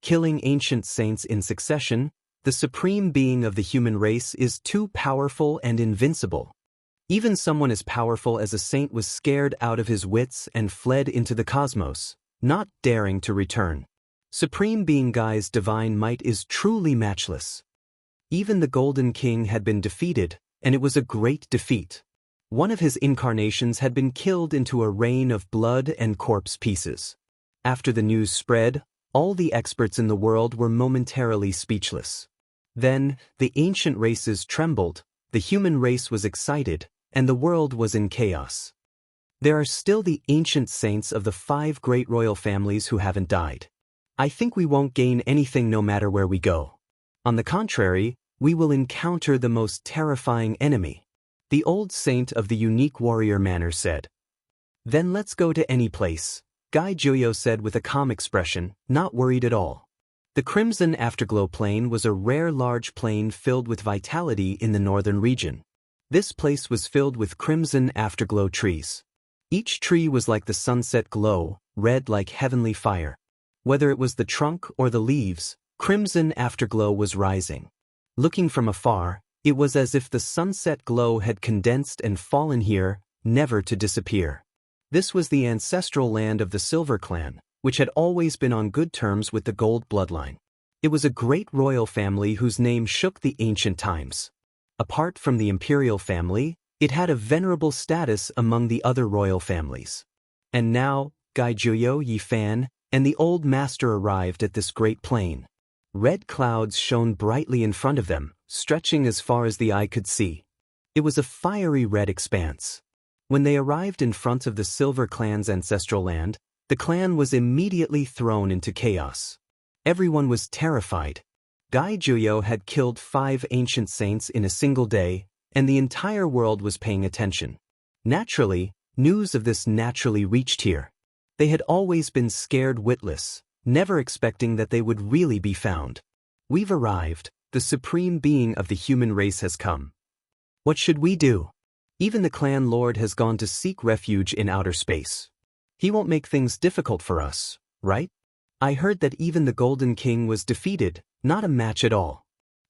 Killing ancient saints in succession, the supreme being of the human race is too powerful and invincible. Even someone as powerful as a saint was scared out of his wits and fled into the cosmos, not daring to return. Supreme Being Guy's divine might is truly matchless. Even the Golden King had been defeated, and it was a great defeat. One of his incarnations had been killed into a rain of blood and corpse pieces. After the news spread, all the experts in the world were momentarily speechless. Then, the ancient races trembled, the human race was excited, and the world was in chaos. There are still the ancient saints of the 5 great royal families who haven't died. I think we won't gain anything no matter where we go. On the contrary, we will encounter the most terrifying enemy. The old saint of the unique warrior manner said. Then let's go to any place, Guy Juyo said with a calm expression, not worried at all. The Crimson Afterglow Plain was a rare large plain filled with vitality in the northern region. This place was filled with crimson afterglow trees. Each tree was like the sunset glow, red like heavenly fire. Whether it was the trunk or the leaves, crimson afterglow was rising. Looking from afar, it was as if the sunset glow had condensed and fallen here, never to disappear. This was the ancestral land of the Silver Clan, which had always been on good terms with the Gold bloodline. It was a great royal family whose name shook the ancient times. Apart from the imperial family, it had a venerable status among the other royal families. And now, Guy Juyo, Yi Fan, and the old master arrived at this great plain. Red clouds shone brightly in front of them, stretching as far as the eye could see. It was a fiery red expanse. When they arrived in front of the Silver Clan's ancestral land, the clan was immediately thrown into chaos. Everyone was terrified. Guy Juyo had killed 5 ancient saints in a single day, and the entire world was paying attention. Naturally, news of this naturally reached here. They had always been scared witless, never expecting that they would really be found. We've arrived, the supreme being of the human race has come. What should we do? Even the clan lord has gone to seek refuge in outer space. He won't make things difficult for us, right? I heard that even the Golden King was defeated, not a match at all.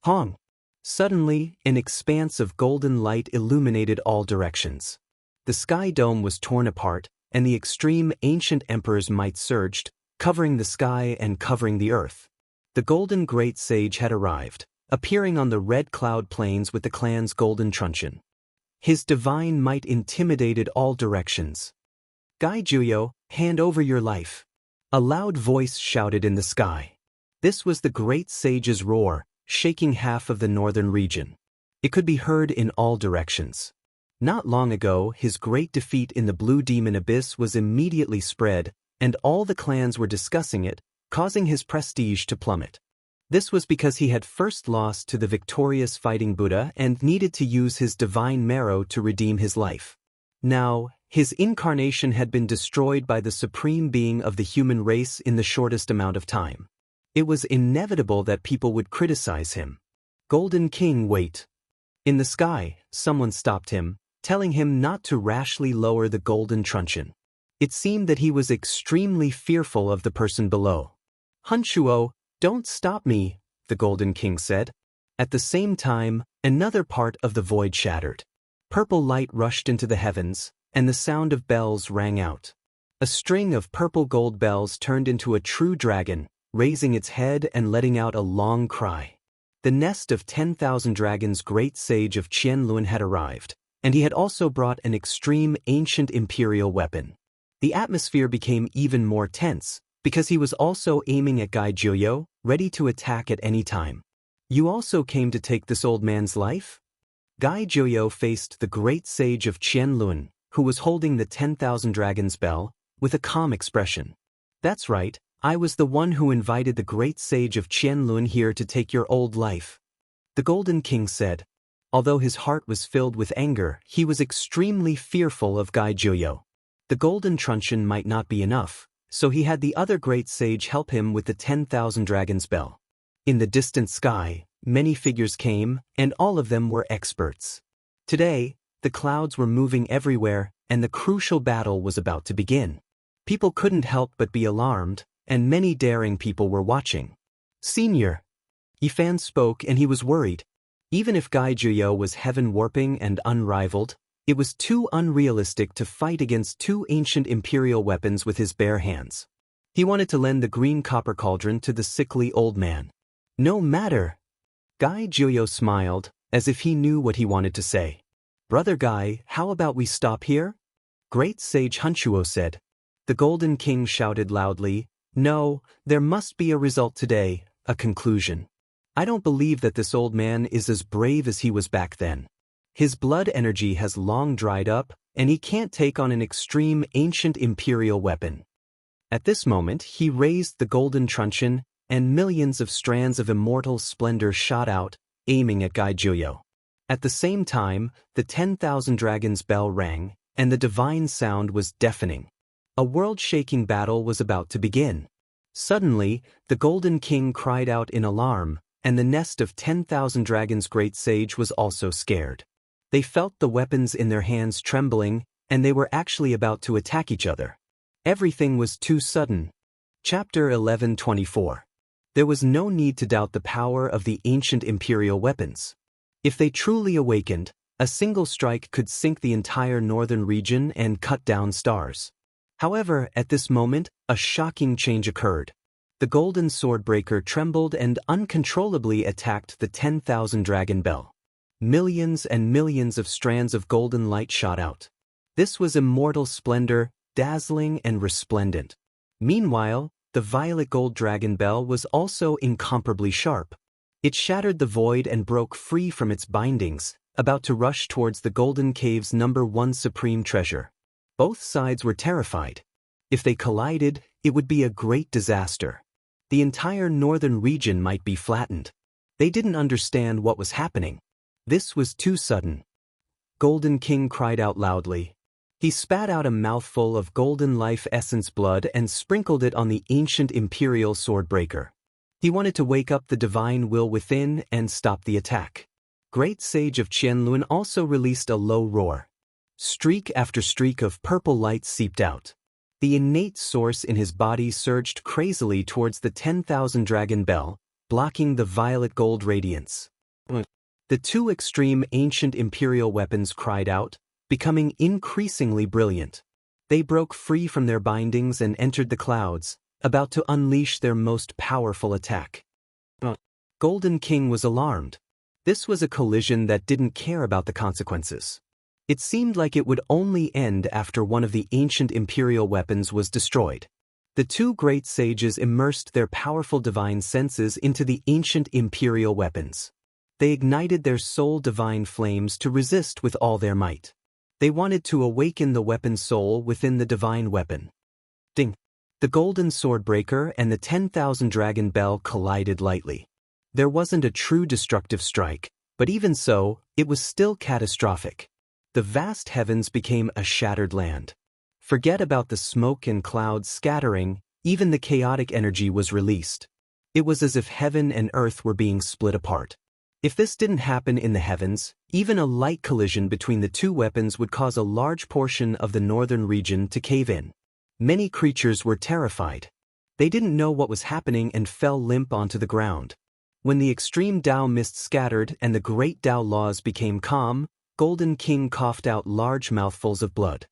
Hong! Suddenly, an expanse of golden light illuminated all directions. The sky dome was torn apart, and the extreme ancient emperor's might surged, covering the sky and covering the earth. The golden great sage had arrived, appearing on the red cloud plains with the clan's golden truncheon. His divine might intimidated all directions. Guy Juyo, hand over your life. A loud voice shouted in the sky. This was the great sage's roar, shaking half of the northern region. It could be heard in all directions. Not long ago, his great defeat in the Blue Demon Abyss was immediately spread, and all the clans were discussing it, causing his prestige to plummet. This was because he had first lost to the victorious Fighting Buddha and needed to use his divine marrow to redeem his life. Now, his incarnation had been destroyed by the supreme being of the human race in the shortest amount of time. It was inevitable that people would criticize him. Golden King, wait. In the sky, someone stopped him, telling him not to rashly lower the golden truncheon. It seemed that he was extremely fearful of the person below. Hanchuo, don't stop me, the Golden King said. At the same time, another part of the void shattered. Purple light rushed into the heavens, and the sound of bells rang out. A string of purple gold bells turned into a true dragon, raising its head and letting out a long cry. The nest of 10,000 dragons' great sage of Qianlun had arrived, and he had also brought an extreme ancient imperial weapon. The atmosphere became even more tense, because he was also aiming at Gai Jiuyo, ready to attack at any time. You also came to take this old man's life? Gai Jiuyo faced the great sage of Qianlun, who was holding the 10,000 dragons bell, with a calm expression. That's right, I was the one who invited the great sage of Qianlun here to take your old life. The Golden King said. Although his heart was filled with anger, he was extremely fearful of Gai Jiuyo. The golden truncheon might not be enough, so he had the other great sage help him with the 10,000 dragons bell. In the distant sky, many figures came, and all of them were experts. Today, the clouds were moving everywhere, and the crucial battle was about to begin. People couldn't help but be alarmed, and many daring people were watching. Senior. Yifan spoke, and he was worried. Even if Gai Jiuyo was heaven-warping and unrivaled, it was too unrealistic to fight against two ancient imperial weapons with his bare hands. He wanted to lend the green copper cauldron to the sickly old man. No matter. Gai Jiuyo smiled, as if he knew what he wanted to say. Brother Gai, how about we stop here? Great Sage Hanchuo said. The Golden King shouted loudly, No, there must be a result today, a conclusion. I don't believe that this old man is as brave as he was back then. His blood energy has long dried up, and he can't take on an extreme ancient imperial weapon. At this moment, he raised the golden truncheon, and millions of strands of immortal splendor shot out, aiming at Gai Jiuyo. At the same time, the 10,000 dragons bell rang, and the divine sound was deafening. A world-shaking battle was about to begin. Suddenly, the Golden King cried out in alarm, and the nest of 10,000 dragons' great sage was also scared. They felt the weapons in their hands trembling, and they were actually about to attack each other. Everything was too sudden. Chapter 11:24. There was no need to doubt the power of the ancient imperial weapons. If they truly awakened, a single strike could sink the entire northern region and cut down stars. However, at this moment, a shocking change occurred. The golden swordbreaker trembled and uncontrollably attacked the 10,000 dragon bell. Millions and millions of strands of golden light shot out. This was immortal splendor, dazzling and resplendent. Meanwhile, the violet gold dragon bell was also incomparably sharp. It shattered the void and broke free from its bindings, about to rush towards the Golden Cave's #1 supreme treasure. Both sides were terrified. If they collided, it would be a great disaster. The entire northern region might be flattened. They didn't understand what was happening. This was too sudden. Golden King cried out loudly. He spat out a mouthful of golden life essence blood and sprinkled it on the ancient imperial swordbreaker. He wanted to wake up the divine will within and stop the attack. Great Sage of Qianlun also released a low roar. Streak after streak of purple light seeped out. The innate source in his body surged crazily towards the 10,000 dragon bell, blocking the violet gold radiance. The two extreme ancient imperial weapons cried out, becoming increasingly brilliant. They broke free from their bindings and entered the clouds, about to unleash their most powerful attack. Golden King was alarmed. This was a collision that didn't care about the consequences. It seemed like it would only end after one of the ancient imperial weapons was destroyed. The two great sages immersed their powerful divine senses into the ancient imperial weapons. They ignited their soul divine flames to resist with all their might. They wanted to awaken the weapon's soul within the divine weapon. Ding! The golden swordbreaker and the 10,000 dragon bell collided lightly. There wasn't a true destructive strike, but even so, it was still catastrophic. The vast heavens became a shattered land. Forget about the smoke and clouds scattering, even the chaotic energy was released. It was as if heaven and earth were being split apart. If this didn't happen in the heavens, even a light collision between the two weapons would cause a large portion of the northern region to cave in. Many creatures were terrified. They didn't know what was happening and fell limp onto the ground. When the extreme Tao mist scattered and the great Tao laws became calm, Golden King coughed out large mouthfuls of blood.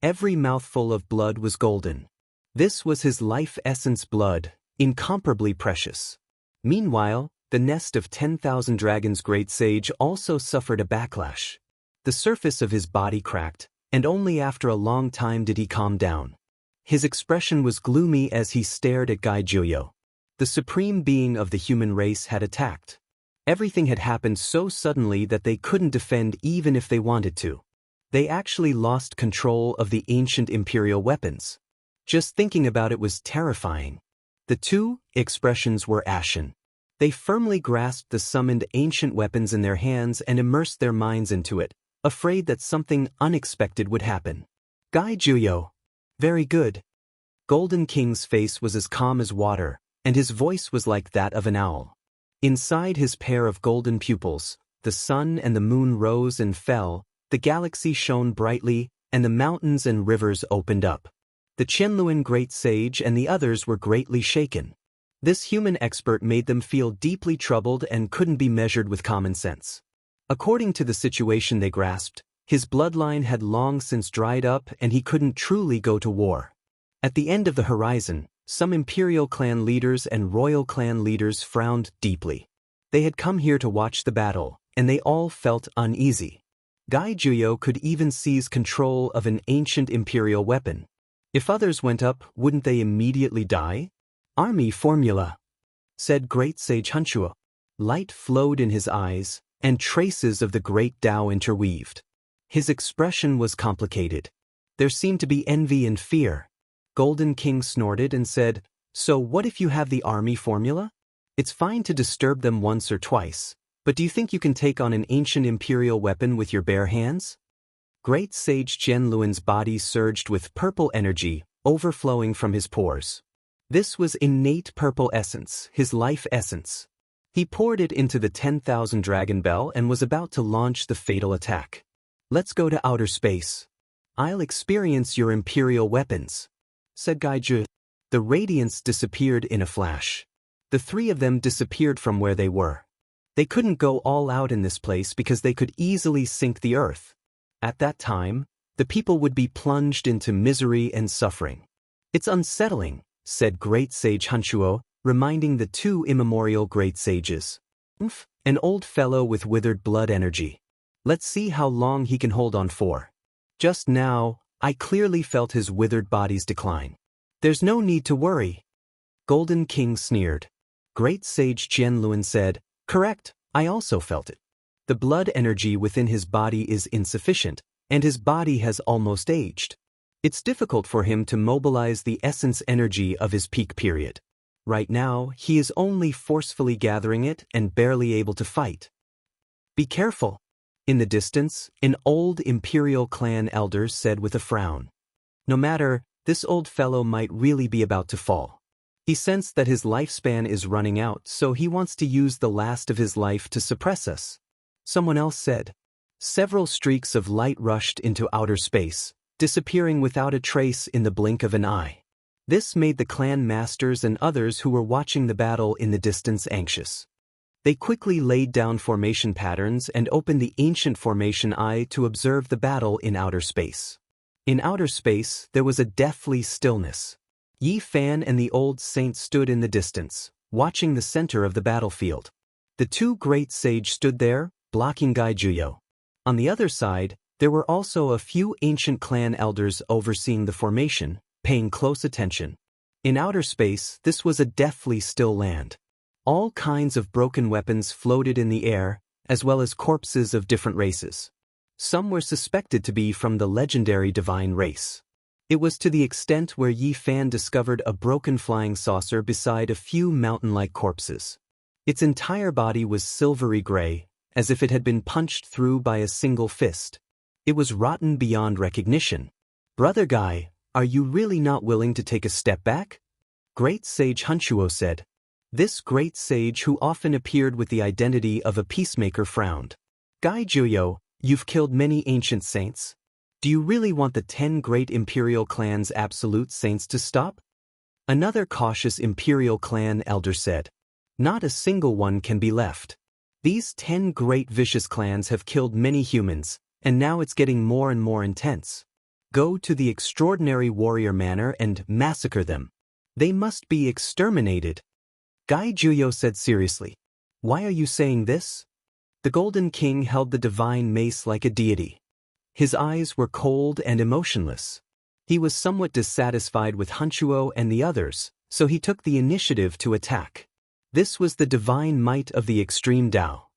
Every mouthful of blood was golden. This was his life essence blood, incomparably precious. Meanwhile, the nest of 10,000 dragons great sage also suffered a backlash. The surface of his body cracked, and only after a long time did he calm down. His expression was gloomy as he stared at Gai Juyo. The supreme being of the human race had attacked. Everything had happened so suddenly that they couldn't defend even if they wanted to. They actually lost control of the ancient imperial weapons. Just thinking about it was terrifying. The two expressions were ashen. They firmly grasped the summoned ancient weapons in their hands and immersed their minds into it, afraid that something unexpected would happen. Gai Juyo. Very good. Golden King's face was as calm as water, and his voice was like that of an owl. Inside his pair of golden pupils, the sun and the moon rose and fell, the galaxy shone brightly, and the mountains and rivers opened up. The Qianluan great sage and the others were greatly shaken. This human expert made them feel deeply troubled and couldn't be measured with common sense. According to the situation they grasped, his bloodline had long since dried up and he couldn't truly go to war. At the end of the horizon, some imperial clan leaders and royal clan leaders frowned deeply. They had come here to watch the battle, and they all felt uneasy. Gai Juyo could even seize control of an ancient imperial weapon. If others went up, wouldn't they immediately die? Army formula, said Great Sage Hunchuo. Light flowed in his eyes, and traces of the great Tao interweaved. His expression was complicated. There seemed to be envy and fear. Golden King snorted and said, "So what if you have the army formula? It's fine to disturb them once or twice, but do you think you can take on an ancient imperial weapon with your bare hands?" Great Sage Qianluan's body surged with purple energy, overflowing from his pores. This was innate purple essence, his life essence. He poured it into the 10,000 dragon bell and was about to launch the fatal attack. "Let's go to outer space. I'll experience your imperial weapons," said Gaiju. The radiance disappeared in a flash. The three of them disappeared from where they were. They couldn't go all out in this place because they could easily sink the earth. At that time, the people would be plunged into misery and suffering. "It's unsettling," said Great Sage Hunchuo, reminding the two immemorial great sages. An old fellow with withered blood energy. Let's see how long he can hold on for. Just now, I clearly felt his withered body's decline. There's no need to worry. Golden King sneered. Great Sage Qianluan said, "Correct, I also felt it. The blood energy within his body is insufficient, and his body has almost aged. It's difficult for him to mobilize the essence energy of his peak period. Right now, he is only forcefully gathering it and barely able to fight. Be careful." In the distance, an old imperial clan elder said with a frown. "No matter, this old fellow might really be about to fall. He sensed that his lifespan is running out, so he wants to use the last of his life to suppress us." Someone else said. Several streaks of light rushed into outer space, disappearing without a trace in the blink of an eye. This made the clan masters and others who were watching the battle in the distance anxious. They quickly laid down formation patterns and opened the ancient formation eye to observe the battle in outer space. In outer space, there was a deathly stillness. Yi Fan and the old saint stood in the distance, watching the center of the battlefield. The two great sage stood there, blocking Gai Juyo. On the other side, there were also a few ancient clan elders overseeing the formation, paying close attention. In outer space, this was a deathly still land. All kinds of broken weapons floated in the air, as well as corpses of different races. Some were suspected to be from the legendary divine race. It was to the extent where Yi Fan discovered a broken flying saucer beside a few mountain-like corpses. Its entire body was silvery gray, as if it had been punched through by a single fist. It was rotten beyond recognition. "Brother Guy, are you really not willing to take a step back?" Great Sage Hunchuo said. This great sage, who often appeared with the identity of a peacemaker, frowned. "Guy Juyo, you've killed many ancient saints. Do you really want the 10 great imperial clan's absolute saints to stop?" Another cautious imperial clan elder said. "Not a single one can be left. These 10 great vicious clans have killed many humans, and now it's getting more and more intense. Go to the extraordinary warrior manor and massacre them. They must be exterminated." Guy Juyo said seriously. "Why are you saying this?" The Golden King held the divine mace like a deity. His eyes were cold and emotionless. He was somewhat dissatisfied with Hunchuo and the others, so he took the initiative to attack. This was the divine might of the extreme Tao.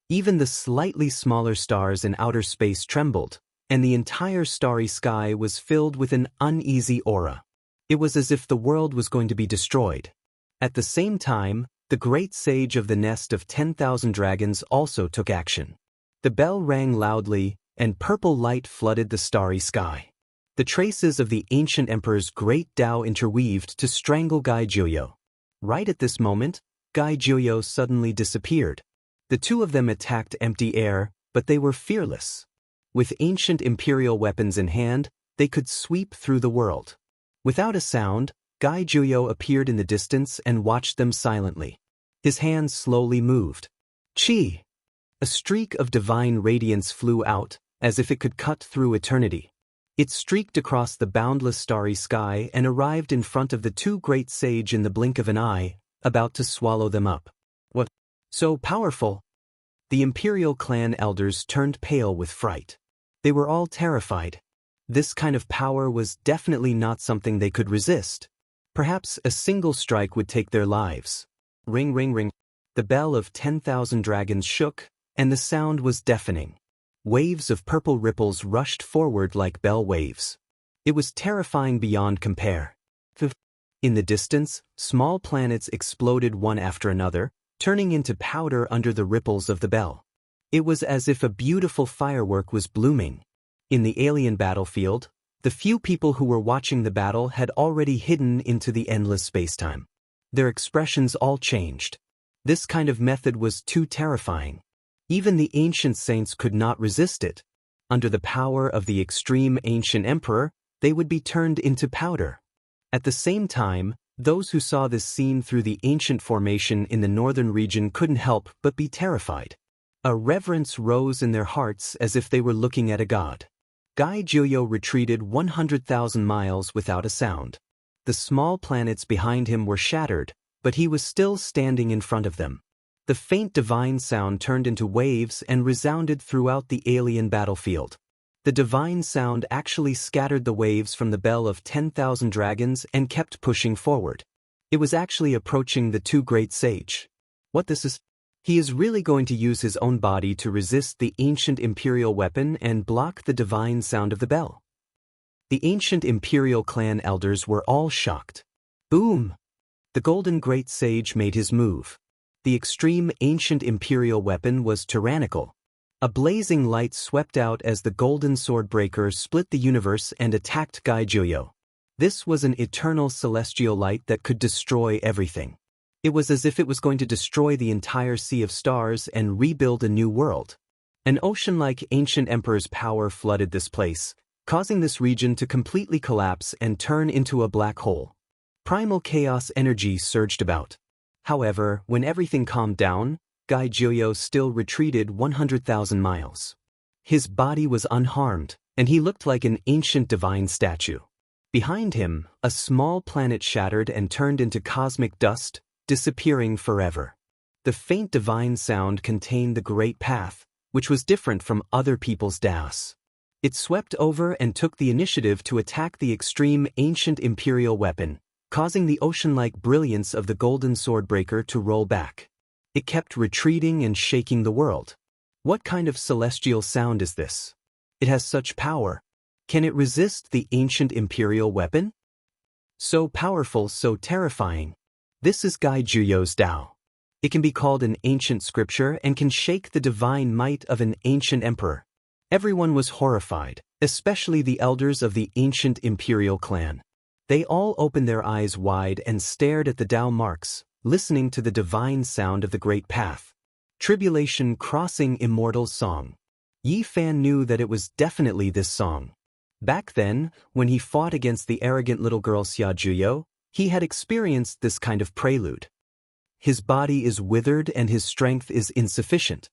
Even the slightly smaller stars in outer space trembled, and the entire starry sky was filled with an uneasy aura. It was as if the world was going to be destroyed. At the same time, the great sage of the nest of 10,000 dragons also took action. The bell rang loudly, and purple light flooded the starry sky. The traces of the ancient emperor's great Tao interweaved to strangle Guy Juyo. Right at this moment, Guy Juyo suddenly disappeared. The two of them attacked empty air, but they were fearless. With ancient imperial weapons in hand, they could sweep through the world. Without a sound, Guy Juyo appeared in the distance and watched them silently. His hands slowly moved. Chi! A streak of divine radiance flew out, as if it could cut through eternity. It streaked across the boundless starry sky and arrived in front of the two great sage in the blink of an eye, about to swallow them up. What? So powerful? The imperial clan elders turned pale with fright. They were all terrified. This kind of power was definitely not something they could resist. Perhaps a single strike would take their lives. Ring, ring, ring. The bell of 10,000 dragons shook, and the sound was deafening. Waves of purple ripples rushed forward like bell waves. It was terrifying beyond compare. In the distance, small planets exploded one after another, turning into powder under the ripples of the bell. It was as if a beautiful firework was blooming. In the alien battlefield, the few people who were watching the battle had already hidden into the endless spacetime. Their expressions all changed. This kind of method was too terrifying. Even the ancient saints could not resist it. Under the power of the extreme ancient emperor, they would be turned into powder. At the same time, those who saw this scene through the ancient formation in the northern region couldn't help but be terrified. A reverence rose in their hearts as if they were looking at a god. Guy Juyo retreated 100,000 miles without a sound. The small planets behind him were shattered, but he was still standing in front of them. The faint divine sound turned into waves and resounded throughout the alien battlefield. The divine sound actually scattered the waves from the bell of 10,000 dragons and kept pushing forward. It was actually approaching the two great sage. What this is? He is really going to use his own body to resist the ancient imperial weapon and block the divine sound of the bell. The ancient imperial clan elders were all shocked. Boom! The golden great sage made his move. The extreme ancient imperial weapon was tyrannical. A blazing light swept out as the golden sword breaker split the universe and attacked Guy Juyo. This was an eternal celestial light that could destroy everything. It was as if it was going to destroy the entire sea of stars and rebuild a new world. An ocean-like ancient emperor's power flooded this place, causing this region to completely collapse and turn into a black hole. Primal chaos energy surged about. However, when everything calmed down, Guy Juyo still retreated 100,000 miles. His body was unharmed, and he looked like an ancient divine statue. Behind him, a small planet shattered and turned into cosmic dust, disappearing forever. The faint divine sound contained the Great Path, which was different from other people's Daos. It swept over and took the initiative to attack the extreme ancient imperial weapon, causing the ocean-like brilliance of the golden swordbreaker to roll back. It kept retreating and shaking the world. What kind of celestial sound is this? It has such power. Can it resist the ancient imperial weapon? So powerful, so terrifying. This is Gai Juyo's Tao. It can be called an ancient scripture and can shake the divine might of an ancient emperor. Everyone was horrified, especially the elders of the ancient imperial clan. They all opened their eyes wide and stared at the Tao marks, listening to the divine sound of the great path. Tribulation Crossing Immortal Song. Yi Fan knew that it was definitely this song. Back then, when he fought against the arrogant little girl Xia Juyo, he had experienced this kind of prelude. His body is withered and his strength is insufficient.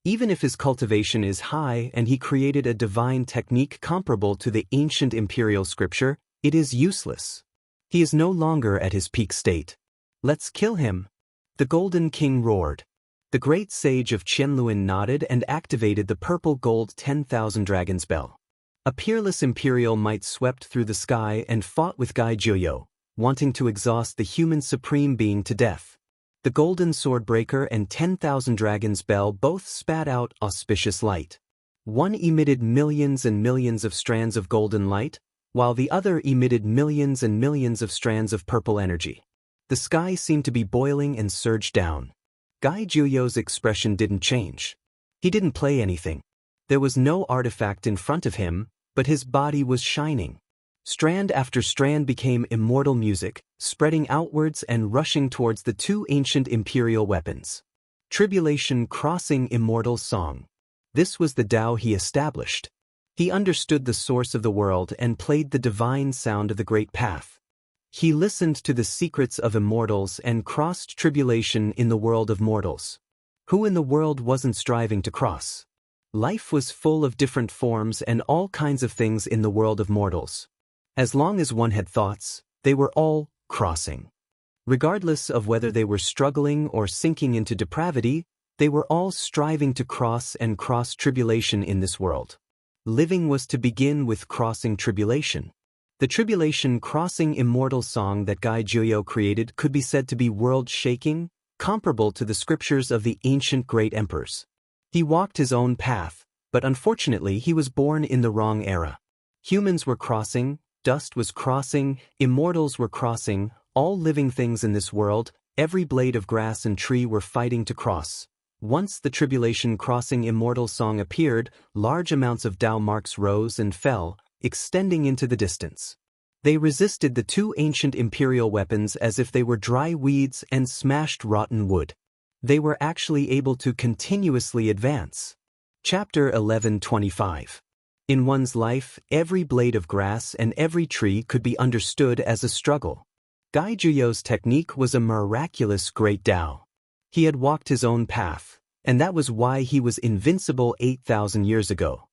Even if his cultivation is high and he created a divine technique comparable to the ancient imperial scripture, it is useless. He is no longer at his peak state. Let's kill him. The Golden King roared. The great sage of Qianluan nodded and activated the purple gold 10,000 dragons bell. A peerless imperial might swept through the sky and fought with Gai Juyo, wanting to exhaust the human supreme being to death. The golden swordbreaker and 10,000 dragons bell both spat out auspicious light. One emitted millions and millions of strands of golden light, while the other emitted millions and millions of strands of purple energy. The sky seemed to be boiling and surged down. Gai Juyo's expression didn't change. He didn't play anything. There was no artifact in front of him, but his body was shining. Strand after strand became immortal music, spreading outwards and rushing towards the two ancient imperial weapons. Tribulation Crossing Immortal Song. This was the Tao he established. He understood the source of the world and played the divine sound of the great path. He listened to the secrets of immortals and crossed tribulation in the world of mortals. Who in the world wasn't striving to cross? Life was full of different forms and all kinds of things in the world of mortals. As long as one had thoughts, they were all crossing. Regardless of whether they were struggling or sinking into depravity, they were all striving to cross and cross tribulation in this world. Living was to begin with crossing tribulation. The Tribulation Crossing Immortal Song that Gai Juyo created could be said to be world-shaking, comparable to the scriptures of the ancient great emperors. He walked his own path, but unfortunately he was born in the wrong era. Humans were crossing, dust was crossing, immortals were crossing, all living things in this world, every blade of grass and tree were fighting to cross. Once the Tribulation Crossing Immortal Song appeared, large amounts of Tao marks rose and fell, extending into the distance. They resisted the two ancient imperial weapons as if they were dry weeds and smashed rotten wood. They were actually able to continuously advance. Chapter 11:25. In one's life, every blade of grass and every tree could be understood as a struggle. Gai Juyo's technique was a miraculous great Tao. He had walked his own path, and that was why he was invincible 8,000 years ago.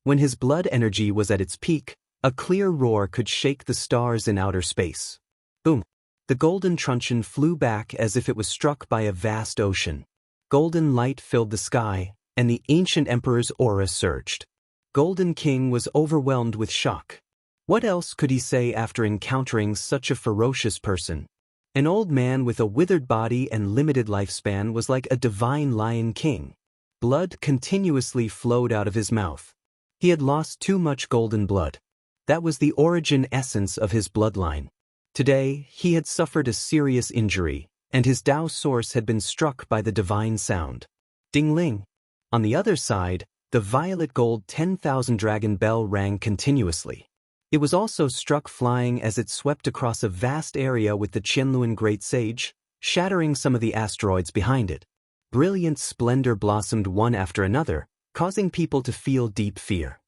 When his blood energy was at its peak, a clear roar could shake the stars in outer space. Boom! The golden truncheon flew back as if it was struck by a vast ocean. Golden light filled the sky, and the ancient emperor's aura surged. Golden King was overwhelmed with shock. What else could he say after encountering such a ferocious person? An old man with a withered body and limited lifespan was like a divine lion king. Blood continuously flowed out of his mouth. He had lost too much golden blood. That was the origin essence of his bloodline. Today, he had suffered a serious injury, and his Tao source had been struck by the divine sound. Ding-ling. On the other side, the violet gold 10,000 dragon bell rang continuously. It was also struck flying as it swept across a vast area with the Qianluan Great Sage, shattering some of the asteroids behind it. Brilliant splendor blossomed one after another, causing people to feel deep fear.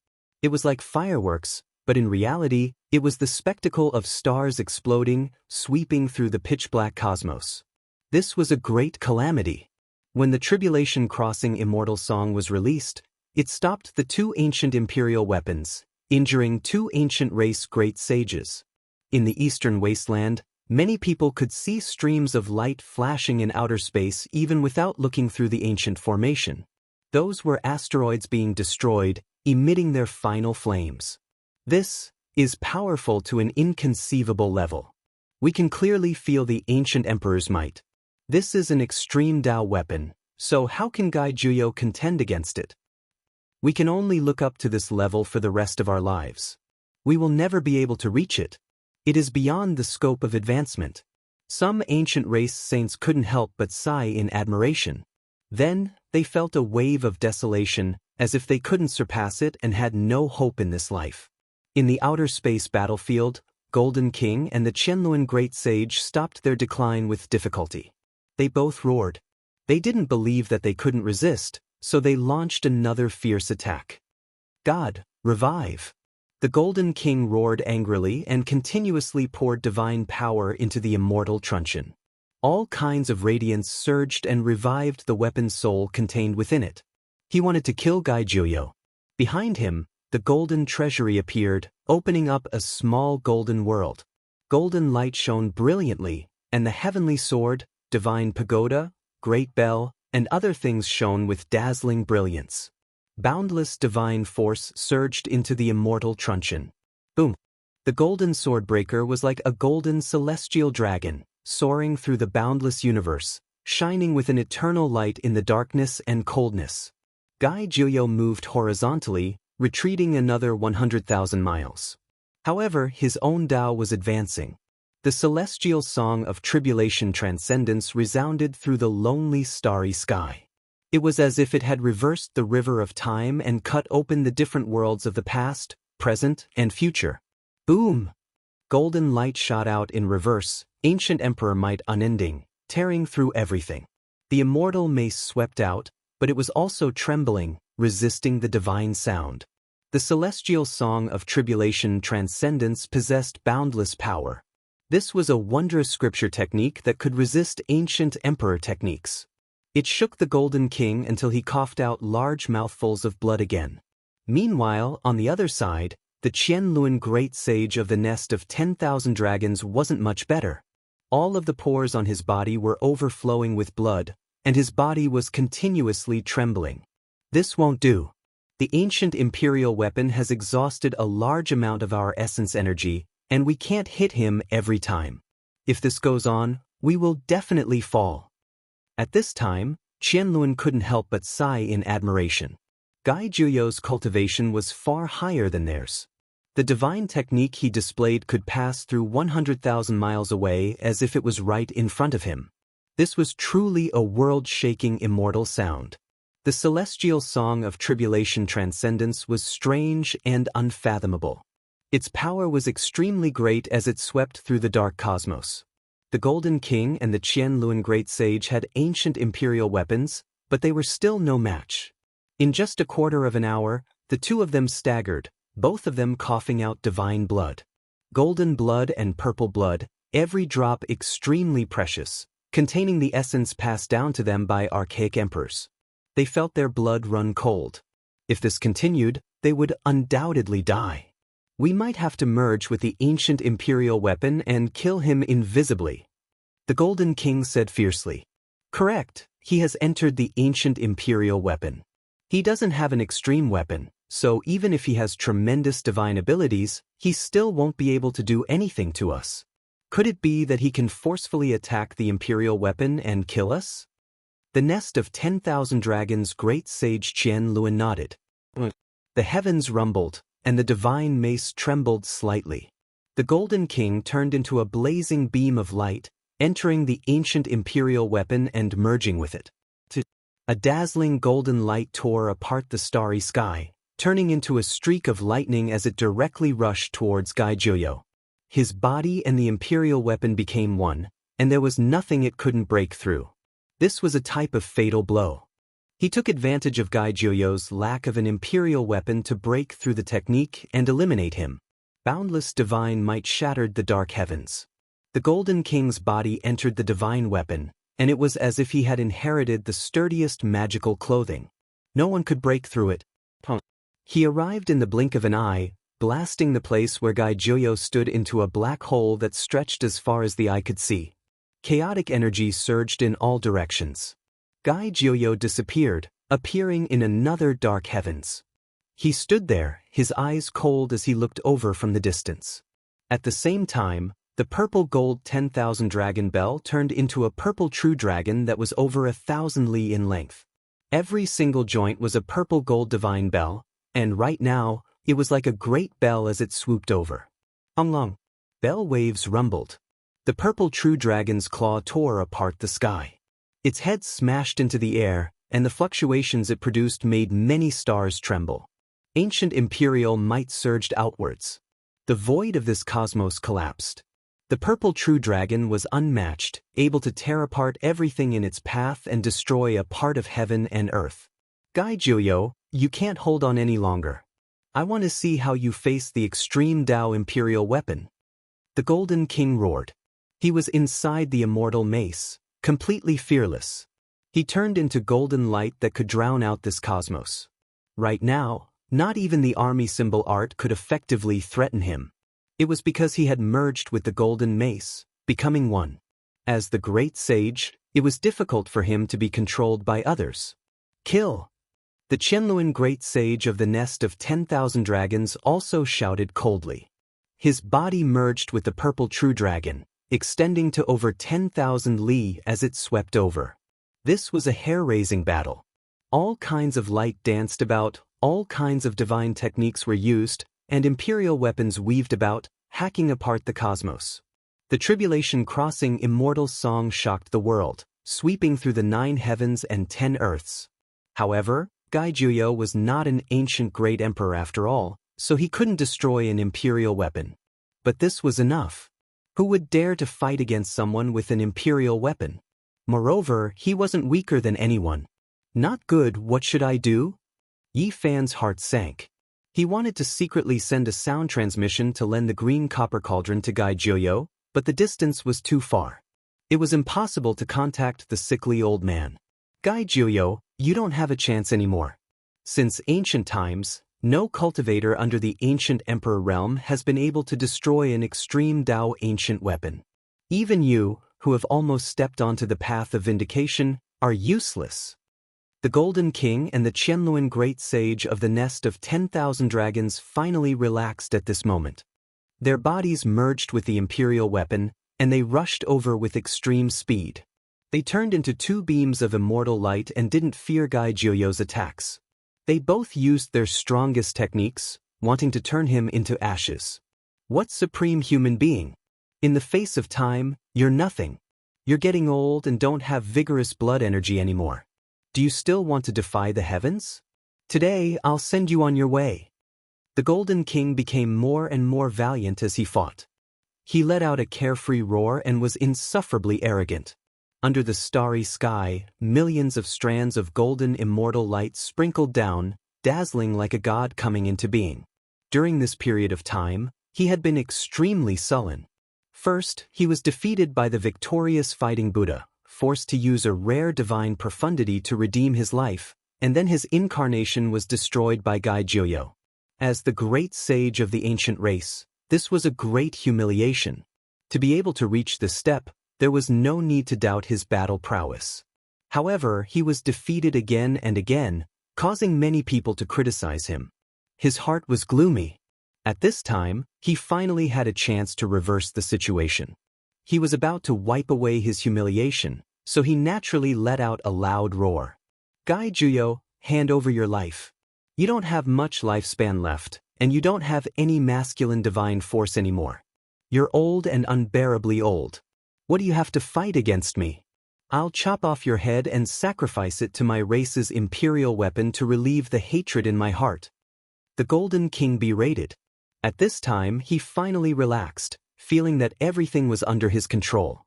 It was like fireworks, but in reality, it was the spectacle of stars exploding, sweeping through the pitch-black cosmos. This was a great calamity. When the Tribulation Crossing Immortal Song was released, it stopped the two ancient imperial weapons, injuring two ancient race great sages. In the eastern wasteland, many people could see streams of light flashing in outer space even without looking through the ancient formation. Those were asteroids being destroyed, emitting their final flames. This is powerful to an inconceivable level. We can clearly feel the ancient emperor's might. This is an extreme Dao weapon, so how can Gai Juyo contend against it? We can only look up to this level for the rest of our lives. We will never be able to reach it. It is beyond the scope of advancement. Some ancient race saints couldn't help but sigh in admiration. Then, they felt a wave of desolation, as if they couldn't surpass it and had no hope in this life. In the outer space battlefield, Golden King and the Qianluan Great Sage stopped their decline with difficulty. They both roared. They didn't believe that they couldn't resist, so they launched another fierce attack. God, revive! The Golden King roared angrily and continuously poured divine power into the immortal truncheon. All kinds of radiance surged and revived the weapon's soul contained within it. He wanted to kill Gai Juyo. Behind him, the golden treasury appeared, opening up a small golden world. Golden light shone brilliantly, and the heavenly sword, divine pagoda, great bell, and other things shone with dazzling brilliance. Boundless divine force surged into the immortal truncheon. Boom! The golden swordbreaker was like a golden celestial dragon, soaring through the boundless universe, shining with an eternal light in the darkness and coldness. Gai Juyo moved horizontally, retreating another 100,000 miles. However, his own Tao was advancing. The celestial song of tribulation transcendence resounded through the lonely starry sky. It was as if it had reversed the river of time and cut open the different worlds of the past, present, and future. Boom! Golden light shot out in reverse, ancient emperor might unending, tearing through everything. The immortal mace swept out, but it was also trembling, resisting the divine sound. The celestial song of tribulation transcendence possessed boundless power. This was a wondrous scripture technique that could resist ancient emperor techniques. It shook the Golden King until he coughed out large mouthfuls of blood again. Meanwhile, on the other side, the Qianluan Great Sage of the Nest of 10,000 Dragons wasn't much better. All of the pores on his body were overflowing with blood, and his body was continuously trembling. This won't do. The ancient imperial weapon has exhausted a large amount of our essence energy, and we can't hit him every time. If this goes on, we will definitely fall. At this time, Qianluan couldn't help but sigh in admiration. Gai Juyo's cultivation was far higher than theirs. The divine technique he displayed could pass through 100,000 miles away as if it was right in front of him. This was truly a world-shaking immortal sound. The celestial song of tribulation transcendence was strange and unfathomable. Its power was extremely great as it swept through the dark cosmos. The Golden King and the Qianluan Great Sage had ancient imperial weapons, but they were still no match. In just a quarter of an hour, the two of them staggered, both of them coughing out divine blood. Golden blood and purple blood, every drop extremely precious, containing the essence passed down to them by archaic emperors. They felt their blood run cold. If this continued, they would undoubtedly die. We might have to merge with the ancient imperial weapon and kill him invisibly. The Golden King said fiercely. Correct, he has entered the ancient imperial weapon. He doesn't have an extreme weapon, so even if he has tremendous divine abilities, he still won't be able to do anything to us. Could it be that he can forcefully attack the imperial weapon and kill us? The Nest of 10,000 Dragons Great Sage Qianluan nodded. The heavens rumbled, and the divine mace trembled slightly. The Golden King turned into a blazing beam of light, entering the ancient imperial weapon and merging with it. A dazzling golden light tore apart the starry sky, turning into a streak of lightning as it directly rushed towards Gai Juyo. His body and the imperial weapon became one, and there was nothing it couldn't break through. This was a type of fatal blow. He took advantage of Gai Juyo's lack of an imperial weapon to break through the technique and eliminate him. Boundless divine might shattered the dark heavens. The Golden King's body entered the divine weapon, and it was as if he had inherited the sturdiest magical clothing. No one could break through it. He arrived in the blink of an eye, blasting the place where Gai Juyo stood into a black hole that stretched as far as the eye could see. Chaotic energy surged in all directions. Gai Juyo disappeared, appearing in another dark heavens. He stood there, his eyes cold as he looked over from the distance. At the same time, The purple gold 10,000 dragon bell turned into a purple true dragon that was over 1,000 li in length. Every single joint was a purple gold divine bell, and right now, it was like a great bell as it swooped over. Long. Bell waves rumbled. The purple true dragon's claw tore apart the sky. Its head smashed into the air, and the fluctuations it produced made many stars tremble. Ancient imperial might surged outwards. The void of this cosmos collapsed. The purple true dragon was unmatched, able to tear apart everything in its path and destroy a part of heaven and earth. Gai Jiuyo, you can't hold on any longer. I want to see how you face the extreme Dao imperial weapon. The Golden King roared. He was inside the immortal mace, completely fearless. He turned into golden light that could drown out this cosmos. Right now, not even the army symbol art could effectively threaten him. It was because he had merged with the golden mace, becoming one. As the great sage, it was difficult for him to be controlled by others. Kill! The Qianluan great sage of the nest of 10,000 dragons also shouted coldly. His body merged with the purple true dragon, extending to over 10,000 li as it swept over. This was a hair-raising battle. All kinds of light danced about, all kinds of divine techniques were used, and imperial weapons weaved about, hacking apart the cosmos. The tribulation crossing immortal song shocked the world, sweeping through the 9 heavens and 10 earths. However, Gai Jiuyo was not an ancient great emperor after all, so he couldn't destroy an imperial weapon. But this was enough. Who would dare to fight against someone with an imperial weapon? Moreover, he wasn't weaker than anyone. Not good, what should I do? Yi Fan's heart sank. He wanted to secretly send a sound transmission to lend the green copper cauldron to Gai Jiuyo, but the distance was too far. It was impossible to contact the sickly old man. Gai Jiuyo, you don't have a chance anymore. Since ancient times, no cultivator under the ancient emperor realm has been able to destroy an extreme Dao ancient weapon. Even you, who have almost stepped onto the path of vindication, are useless. The Golden King and the Qianluan great sage of the nest of 10,000 dragons finally relaxed at this moment. Their bodies merged with the imperial weapon, and they rushed over with extreme speed. They turned into 2 beams of immortal light and didn't fear Gai Jiuyo's attacks. They both used their strongest techniques, wanting to turn him into ashes. What supreme human being? In the face of time, you're nothing. You're getting old and don't have vigorous blood energy anymore. Do you still want to defy the heavens? Today, I'll send you on your way. The Golden King became more and more valiant as he fought. He let out a carefree roar and was insufferably arrogant. Under the starry sky, millions of strands of golden immortal light sprinkled down, dazzling like a god coming into being. During this period of time, he had been extremely sullen. First, he was defeated by the victorious fighting Buddha, forced to use a rare divine profundity to redeem his life, and then his incarnation was destroyed by Gai Jiuyo. As the great sage of the ancient race, this was a great humiliation. To be able to reach this step, there was no need to doubt his battle prowess. However, he was defeated again and again, causing many people to criticize him. His heart was gloomy. At this time, he finally had a chance to reverse the situation. He was about to wipe away his humiliation, so he naturally let out a loud roar. Gai Jiuyo, hand over your life. You don't have much lifespan left, and you don't have any masculine divine force anymore. You're old and unbearably old. What do you have to fight against me? I'll chop off your head and sacrifice it to my race's imperial weapon to relieve the hatred in my heart. The Golden King berated. At this time, he finally relaxed, feeling that everything was under his control.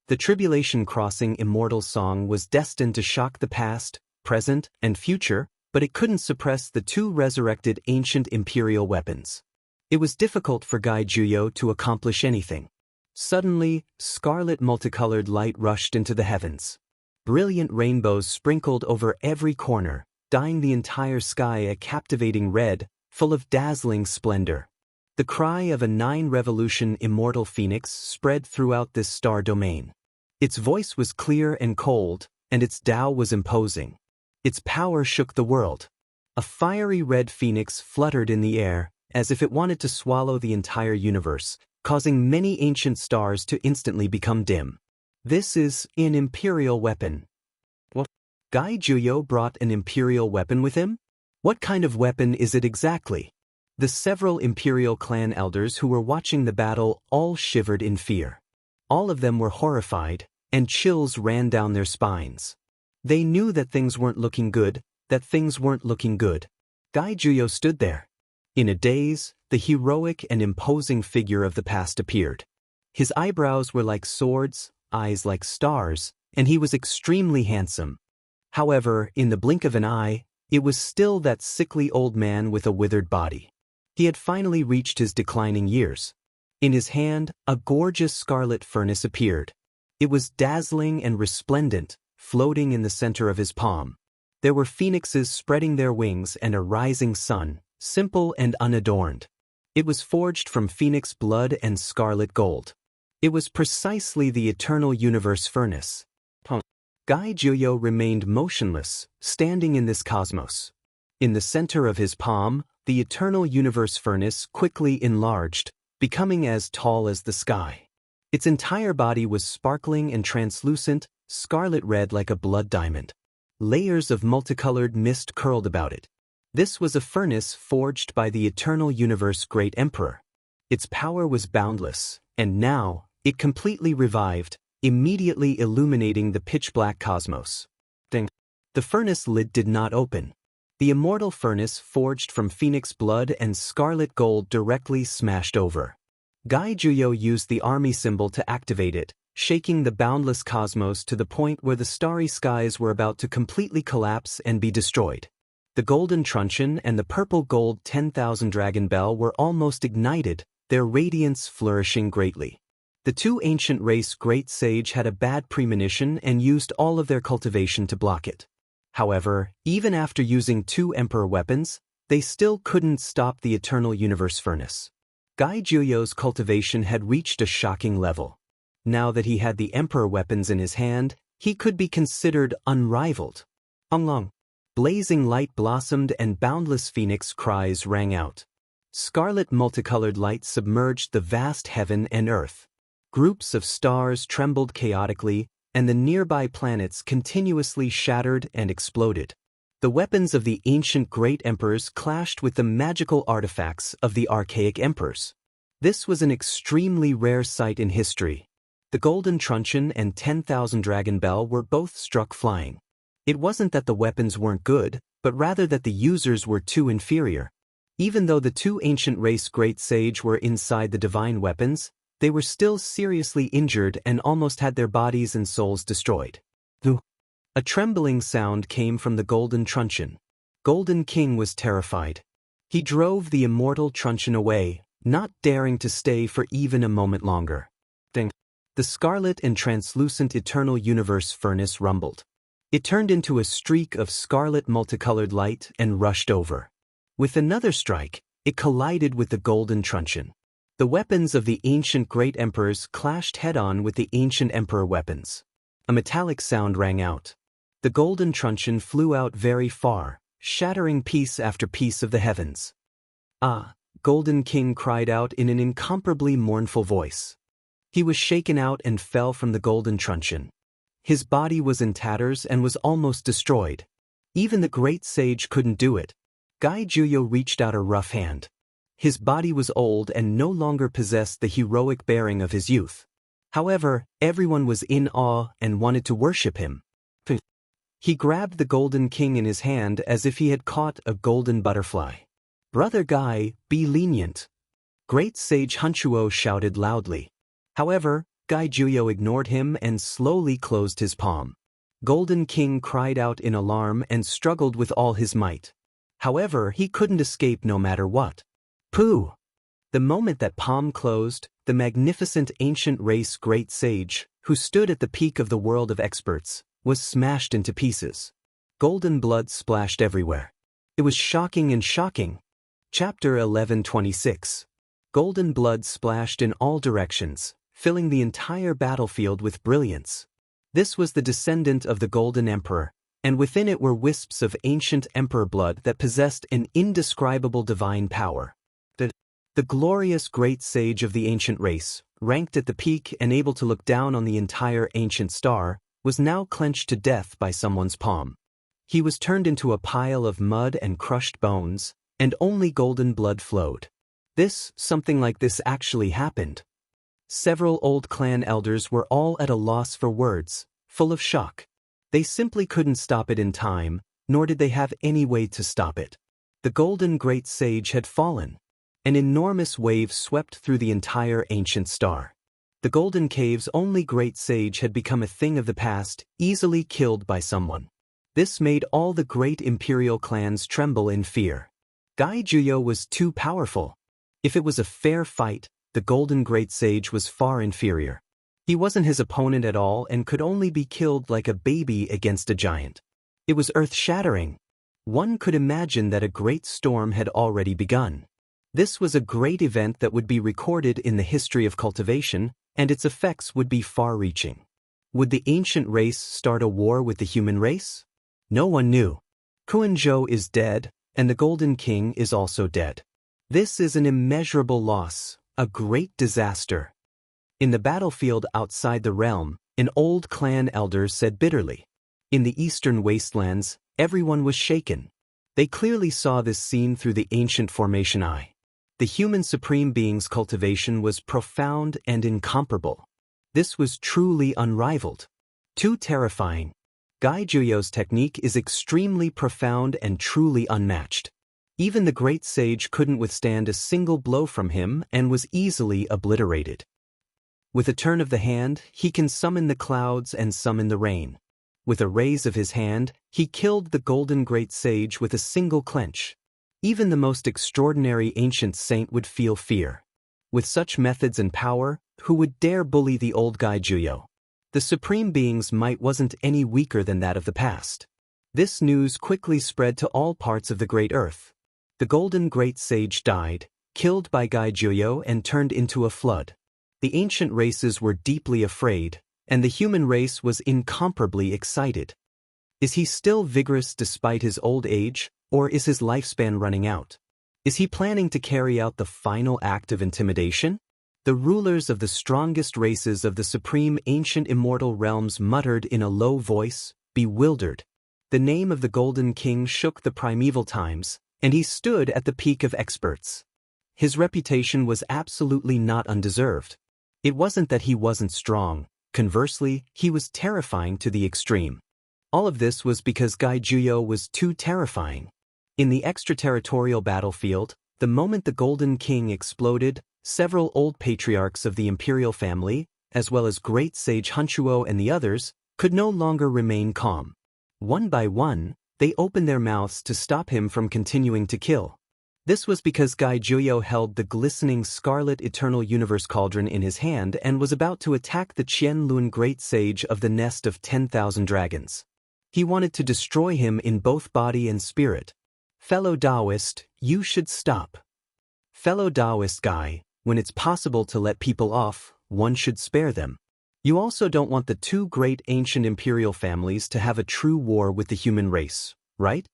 The tribulation crossing immortal song was destined to shock the past, present, and future, but it couldn't suppress the 2 resurrected ancient imperial weapons. It was difficult for Gai Jiuyo to accomplish anything. Suddenly, scarlet multicolored light rushed into the heavens. Brilliant rainbows sprinkled over every corner, dyeing the entire sky a captivating red, full of dazzling splendor. The cry of a 9-revolution immortal phoenix spread throughout this star domain. Its voice was clear and cold, and its Tao was imposing. Its power shook the world. A fiery red phoenix fluttered in the air, as if it wanted to swallow the entire universe, causing many ancient stars to instantly become dim. This is an imperial weapon. What? Guy Juyo brought an imperial weapon with him? What kind of weapon is it exactly? The several imperial clan elders who were watching the battle all shivered in fear. All of them were horrified, and chills ran down their spines. They knew that things weren't looking good, Guy Juyo stood there. In a daze, the heroic and imposing figure of the past appeared. His eyebrows were like swords, eyes like stars, and he was extremely handsome. However, in the blink of an eye, it was still that sickly old man with a withered body. He had finally reached his declining years. In his hand, a gorgeous scarlet furnace appeared. It was dazzling and resplendent, floating in the center of his palm. There were phoenixes spreading their wings and a rising sun, simple and unadorned. It was forged from phoenix blood and scarlet gold. It was precisely the eternal universe furnace. Guy Juyo remained motionless, standing in this cosmos. In the center of his palm, the eternal universe furnace quickly enlarged, becoming as tall as the sky. Its entire body was sparkling and translucent, scarlet red like a blood diamond. Layers of multicolored mist curled about it. This was a furnace forged by the eternal universe great emperor. Its power was boundless, and now, it completely revived, immediately illuminating the pitch-black cosmos. Ding. The furnace lid did not open. The immortal furnace forged from phoenix blood and scarlet gold directly smashed over. Guy Juyo used the army symbol to activate it, shaking the boundless cosmos to the point where the starry skies were about to completely collapse and be destroyed. The golden truncheon and the purple gold 10,000 dragon bell were almost ignited, their radiance flourishing greatly. The two ancient race great sage had a bad premonition and used all of their cultivation to block it. However, even after using two emperor weapons, they still couldn't stop the eternal universe furnace. Guy Juyo's cultivation had reached a shocking level. Now that he had the emperor weapons in his hand, he could be considered unrivaled. Onglong. Blazing light blossomed and boundless phoenix cries rang out. Scarlet multicolored light submerged the vast heaven and earth. Groups of stars trembled chaotically, and the nearby planets continuously shattered and exploded. The weapons of the ancient great emperors clashed with the magical artifacts of the archaic emperors. This was an extremely rare sight in history. The golden truncheon and 10,000 dragon bell were both struck flying. It wasn't that the weapons weren't good, but rather that the users were too inferior. Even though the two ancient race great sage were inside the divine weapons, they were still seriously injured and almost had their bodies and souls destroyed. A trembling sound came from the golden truncheon. Golden King was terrified. He drove the immortal truncheon away, not daring to stay for even a moment longer. Ding. The scarlet and translucent eternal universe furnace rumbled. It turned into a streak of scarlet multicolored light and rushed over. With another strike, it collided with the golden truncheon. The weapons of the ancient great emperors clashed head-on with the ancient emperor weapons. A metallic sound rang out. The golden truncheon flew out very far, shattering piece after piece of the heavens. Ah! Golden King cried out in an incomparably mournful voice. He was shaken out and fell from the golden truncheon. His body was in tatters and was almost destroyed. Even the great sage couldn't do it. Guy Juyo reached out a rough hand. His body was old and no longer possessed the heroic bearing of his youth. However, everyone was in awe and wanted to worship him. He grabbed the Golden King in his hand as if he had caught a golden butterfly. "Brother Guy, be lenient." Great Sage Hunchuo shouted loudly. However, Guy Juyo ignored him and slowly closed his palm. Golden King cried out in alarm and struggled with all his might. However, he couldn't escape no matter what. Pooh! The moment that palm closed, the magnificent ancient race great sage, who stood at the peak of the world of experts, was smashed into pieces. Golden blood splashed everywhere. It was shocking and shocking. Chapter 11:26. Golden blood splashed in all directions, filling the entire battlefield with brilliance. This was the descendant of the Golden Emperor, and within it were wisps of ancient emperor blood that possessed an indescribable divine power. The glorious great sage of the ancient race, ranked at the peak and able to look down on the entire ancient star, was now clenched to death by someone's palm. He was turned into a pile of mud and crushed bones, and only golden blood flowed. Something like this actually happened. Several old clan elders were all at a loss for words, full of shock. They simply couldn't stop it in time, nor did they have any way to stop it. The golden great sage had fallen. An enormous wave swept through the entire ancient star. The Golden Cave's only great sage had become a thing of the past, easily killed by someone. This made all the great imperial clans tremble in fear. Guy was too powerful. If it was a fair fight, the Golden Great Sage was far inferior. He wasn't his opponent at all and could only be killed like a baby against a giant. It was earth-shattering. One could imagine that a great storm had already begun. This was a great event that would be recorded in the history of cultivation, and its effects would be far-reaching. Would the ancient race start a war with the human race? No one knew. Kuan-zhou is dead, and the Golden King is also dead. This is an immeasurable loss, a great disaster. In the battlefield outside the realm, an old clan elder said bitterly. In the eastern wastelands, everyone was shaken. They clearly saw this scene through the ancient formation eye. The human supreme being's cultivation was profound and incomparable. This was truly unrivaled. Too terrifying. Guy Juyo's technique is extremely profound and truly unmatched. Even the great sage couldn't withstand a single blow from him and was easily obliterated. With a turn of the hand, he can summon the clouds and summon the rain. With a raise of his hand, he killed the golden great sage with a single clench. Even the most extraordinary ancient saint would feel fear. With such methods and power, who would dare bully the old Guy Juyo? The supreme being's might wasn't any weaker than that of the past. This news quickly spread to all parts of the great earth. The golden great sage died, killed by Guy Juyo and turned into a flood. The ancient races were deeply afraid, and the human race was incomparably excited. Is he still vigorous despite his old age, or is his lifespan running out? Is he planning to carry out the final act of intimidation? The rulers of the strongest races of the supreme ancient immortal realms muttered in a low voice, bewildered. The name of the Golden King shook the primeval times, and he stood at the peak of experts. His reputation was absolutely not undeserved. It wasn't that he wasn't strong. Conversely, he was terrifying to the extreme. All of this was because Guy Juyo was too terrifying. In the extraterritorial battlefield, the moment the Golden King exploded, several old patriarchs of the imperial family, as well as great sage Hunchuo and the others, could no longer remain calm. One by one, they opened their mouths to stop him from continuing to kill. This was because Guy Juyo held the glistening scarlet eternal universe cauldron in his hand and was about to attack the Qianlun great sage of the nest of 10,000 dragons. He wanted to destroy him in both body and spirit. Fellow Taoist, you should stop. Fellow Taoist Guy, when it's possible to let people off, one should spare them. You also don't want the two great ancient imperial families to have a true war with the human race, right?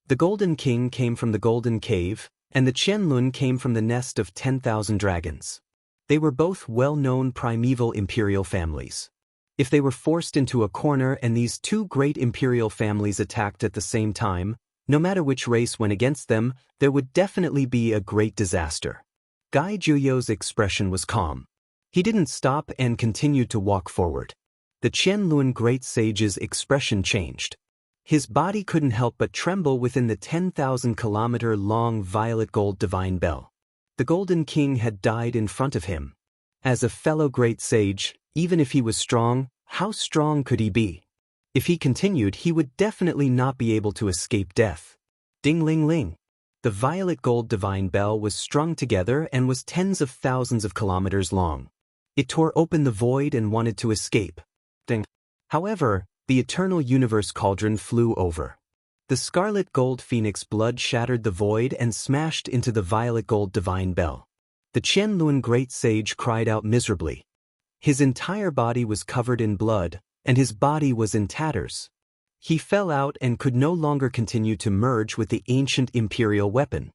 The Golden King came from the Golden Cave, and the Qianlun came from the nest of 10,000 dragons. They were both well-known primeval imperial families. If they were forced into a corner and these two great imperial families attacked at the same time, no matter which race went against them, there would definitely be a great disaster. Guy Juyo's expression was calm. He didn't stop and continued to walk forward. The Qianlun great sage's expression changed. His body couldn't help but tremble within the 10,000-kilometer-long violet gold divine bell. The Golden King had died in front of him. As a fellow great sage, even if he was strong, how strong could he be? If he continued, he would definitely not be able to escape death. Ding-ling-ling. The violet gold divine bell was strung together and was tens of thousands of kilometers long. It tore open the void and wanted to escape. Ding. However, the eternal universe cauldron flew over. The scarlet gold phoenix blood shattered the void and smashed into the violet gold divine bell. The Qianlun great sage cried out miserably. His entire body was covered in blood, and his body was in tatters. He fell out and could no longer continue to merge with the ancient imperial weapon.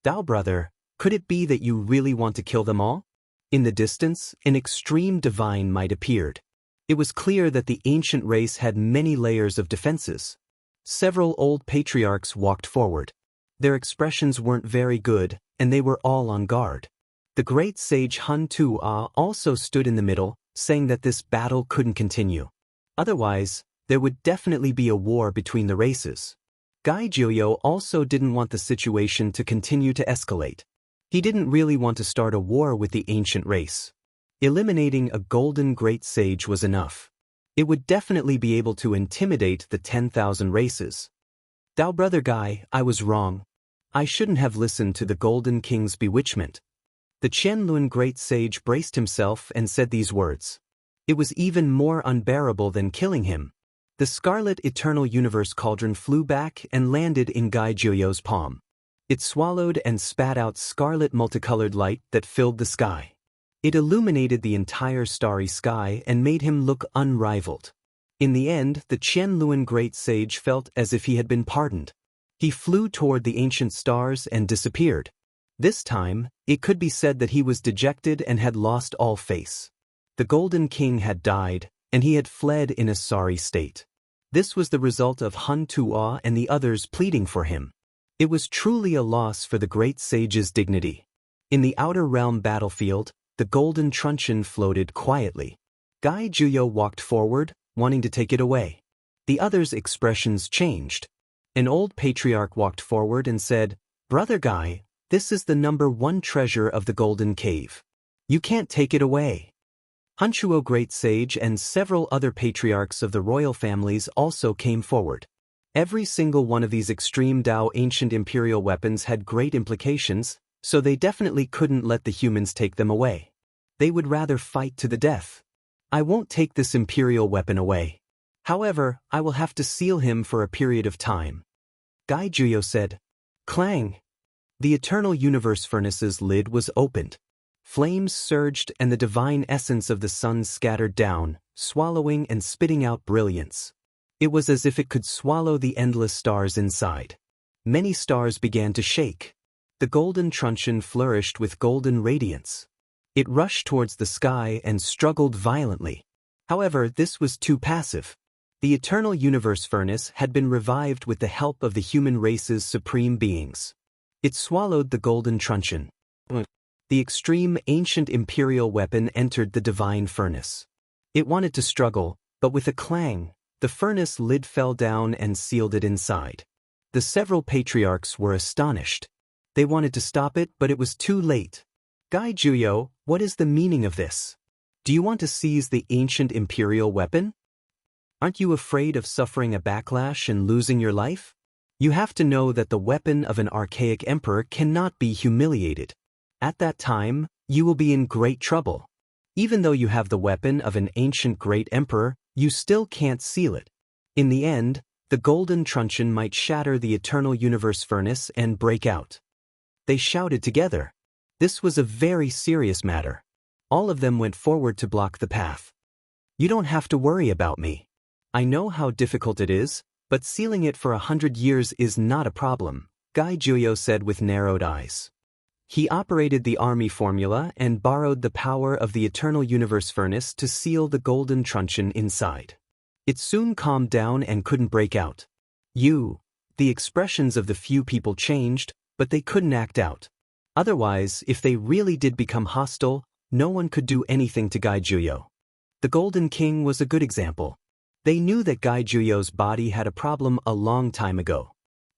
Thou brother, Could it be that you really want to kill them all? In the distance, an extreme divine might appeared. It was clear that the ancient race had many layers of defenses. Several old patriarchs walked forward. Their expressions weren't very good, and they were all on guard. The great sage Hun Tu-Ah also stood in the middle, saying that this battle couldn't continue. Otherwise, there would definitely be a war between the races. Gai Jiuyo also didn't want the situation to continue to escalate. He didn't really want to start a war with the ancient race. Eliminating a golden great sage was enough. It would definitely be able to intimidate the 10,000 races. Dao brother Gai, I was wrong. I shouldn't have listened to the Golden King's bewitchment. The Qianlun great sage braced himself and said these words. It was even more unbearable than killing him. The scarlet eternal universe cauldron flew back and landed in Gai Jiuyo's palm. It swallowed and spat out scarlet multicolored light that filled the sky. It illuminated the entire starry sky and made him look unrivaled. In the end, the Qianlun great sage felt as if he had been pardoned. He flew toward the ancient stars and disappeared. This time, it could be said that he was dejected and had lost all face. The Golden King had died, and he had fled in a sorry state. This was the result of Hun Tu-Ah and the others pleading for him. It was truly a loss for the great sage's dignity. In the outer realm battlefield, the golden truncheon floated quietly. Gai Jiuyo walked forward, wanting to take it away. The others' expressions changed. An old patriarch walked forward and said, Brother Gai, this is the #1 treasure of the Golden Cave. You can't take it away. Hunchuo Great Sage and several other patriarchs of the royal families also came forward. Every single one of these extreme Dao ancient imperial weapons had great implications, so they definitely couldn't let the humans take them away. They would rather fight to the death. I won't take this imperial weapon away. However, I will have to seal him for a period of time. Gai Jiuyo said. Clang! The eternal universe furnace's lid was opened. Flames surged and the divine essence of the sun scattered down, swallowing and spitting out brilliance. It was as if it could swallow the endless stars inside. Many stars began to shake. The golden truncheon flourished with golden radiance. It rushed towards the sky and struggled violently. However, this was too passive. The eternal universe furnace had been revived with the help of the human race's supreme beings. It swallowed the golden truncheon. The extreme ancient imperial weapon entered the divine furnace. It wanted to struggle, but with a clang, the furnace lid fell down and sealed it inside. The several patriarchs were astonished. They wanted to stop it, but it was too late. Gai Jiuyo, what is the meaning of this? Do you want to seize the ancient imperial weapon? Aren't you afraid of suffering a backlash and losing your life? You have to know that the weapon of an archaic emperor cannot be humiliated. At that time, you will be in great trouble. Even though you have the weapon of an ancient great emperor, you still can't seal it. In the end, the golden truncheon might shatter the eternal universe furnace and break out. They shouted together. This was a very serious matter. All of them went forward to block the path. You don't have to worry about me. I know how difficult it is, but sealing it for 100 years is not a problem, Gai Jiuyo said with narrowed eyes. He operated the army formula and borrowed the power of the eternal universe furnace to seal the golden truncheon inside. It soon calmed down and couldn't break out. The expressions of the few people changed, but they couldn't act out. Otherwise, if they really did become hostile, no one could do anything to Gai Jiuyo. The Golden King was a good example. They knew that Gai Jiuyo's body had a problem a long time ago.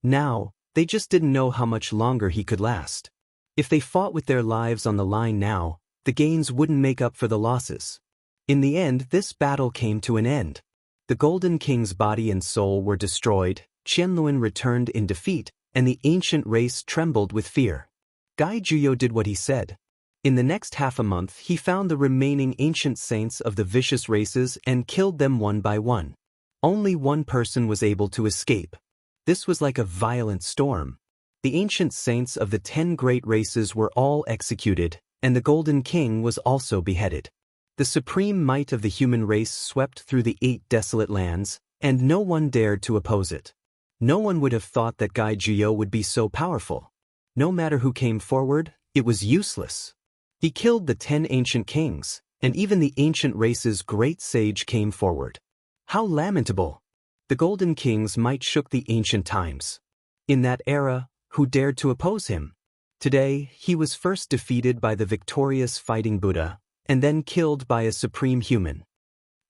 Now, they just didn't know how much longer he could last. If they fought with their lives on the line now, the gains wouldn't make up for the losses. In the end, this battle came to an end. The Golden King's body and soul were destroyed, Qianlun returned in defeat, and the ancient race trembled with fear. Gai Jiuyo did what he said. In the next half a month, he found the remaining ancient saints of the vicious races and killed them one by one. Only one person was able to escape. This was like a violent storm. The ancient saints of the 10 great races were all executed, and the Golden King was also beheaded. The supreme might of the human race swept through the 8 desolate lands, and no one dared to oppose it. No one would have thought that Gai Jiuyo would be so powerful. No matter who came forward, It was useless. He killed the 10 ancient kings, and even the ancient race's great sage came forward. How lamentable! The Golden Kings might shook the ancient times. In that era, who dared to oppose him? Today, he was first defeated by the victorious fighting Buddha, and then killed by a supreme human.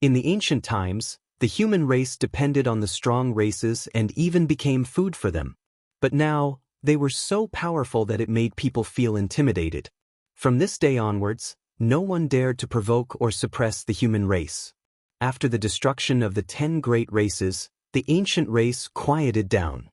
In the ancient times, the human race depended on the strong races and even became food for them. But now, they were so powerful that it made people feel intimidated. From this day onwards, no one dared to provoke or suppress the human race. After the destruction of the 10 great races, the ancient race quieted down.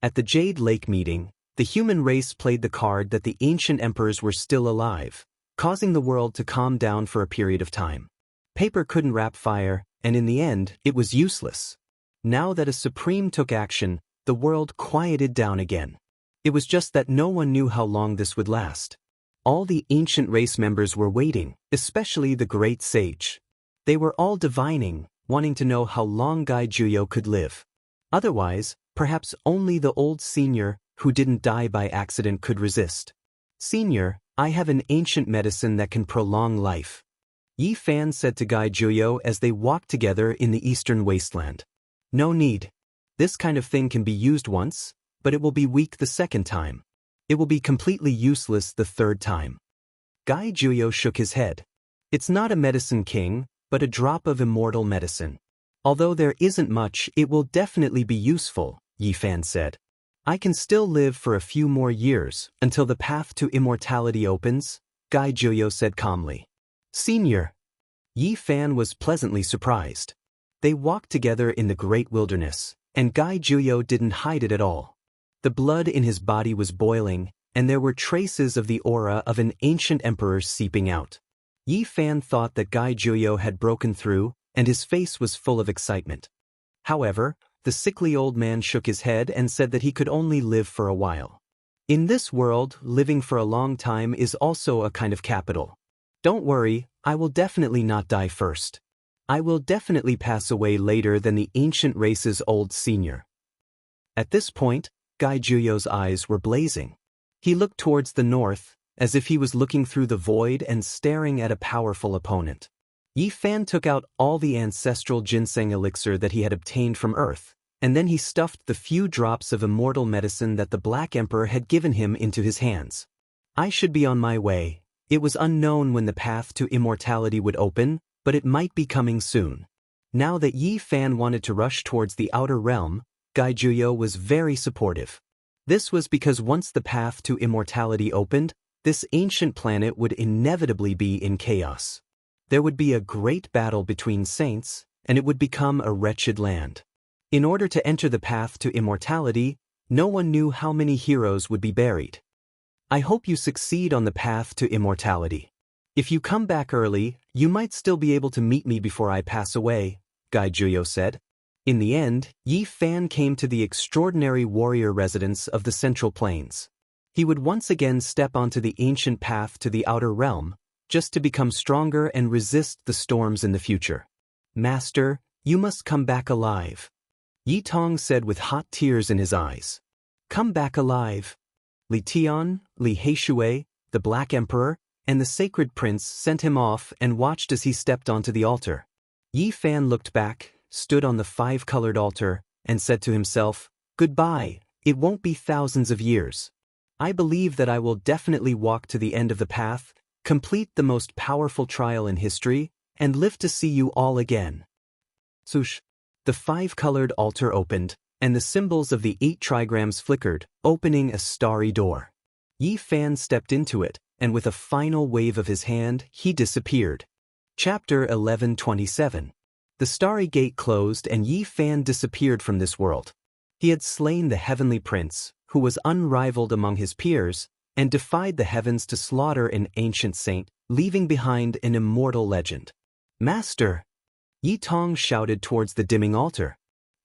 At the Jade Lake meeting, the human race played the card that the ancient emperors were still alive, causing the world to calm down for a period of time. Paper couldn't wrap fire, and in the end, it was useless. Now that a supreme took action, the world quieted down again. It was just that no one knew how long this would last. All the ancient race members were waiting, especially the great sage. They were all divining, wanting to know how long Gai Juyo could live. Otherwise, perhaps only the old senior, who didn't die by accident, could resist. Senior, I have an ancient medicine that can prolong life. Yi Fan said to Gai Juyo as they walked together in the eastern wasteland. No need. This kind of thing can be used once, but it will be weak the second time. It will be completely useless the third time. Gai Juyo shook his head. It's not a medicine king, but a drop of immortal medicine. Although there isn't much, it will definitely be useful, Yi Fan said. I can still live for a few more years, until the path to immortality opens, Gai Juyo said calmly. Senior. Yi Fan was pleasantly surprised. They walked together in the great wilderness, and Gai Juyo didn't hide it at all. The blood in his body was boiling, and there were traces of the aura of an ancient emperor seeping out. Yi Fan thought that Gai Juyo had broken through, and his face was full of excitement. However, the sickly old man shook his head and said that he could only live for a while. In this world, living for a long time is also a kind of capital. Don't worry, I will definitely not die first. I will definitely pass away later than the ancient race's old senior. At this point, Gai Juyo's eyes were blazing. He looked towards the north, as if he was looking through the void and staring at a powerful opponent. Yi Fan took out all the ancestral ginseng elixir that he had obtained from Earth, and then he stuffed the few drops of immortal medicine that the Black Emperor had given him into his hands. I should be on my way. It was unknown when the path to immortality would open, but it might be coming soon. Now that Yi Fan wanted to rush towards the outer realm, Gai Juyo was very supportive. This was because once the path to immortality opened, this ancient planet would inevitably be in chaos. There would be a great battle between saints, and it would become a wretched land. In order to enter the path to immortality, no one knew how many heroes would be buried. I hope you succeed on the path to immortality. If you come back early, you might still be able to meet me before I pass away, Gai Juyo said. In the end, Yi Fan came to the extraordinary warrior residence of the Central Plains. He would once again step onto the ancient path to the outer realm, just to become stronger and resist the storms in the future. Master, you must come back alive. Yi Tong said with hot tears in his eyes. Come back alive. Li Tian, Li Heishui, the Black Emperor, and the Sacred Prince sent him off and watched as he stepped onto the altar. Yi Fan looked back, stood on the 5-colored altar, and said to himself, Goodbye, it won't be thousands of years. I believe that I will definitely walk to the end of the path, complete the most powerful trial in history, and live to see you all again. Swoosh! The 5-colored altar opened, and the symbols of the 8 trigrams flickered, opening a starry door. Yi Fan stepped into it, and with a final wave of his hand, he disappeared. Chapter 1127. The starry gate closed and Yi Fan disappeared from this world. He had slain the heavenly prince, who was unrivaled among his peers, and defied the heavens to slaughter an ancient saint, leaving behind an immortal legend. Master! Yi Tong shouted towards the dimming altar.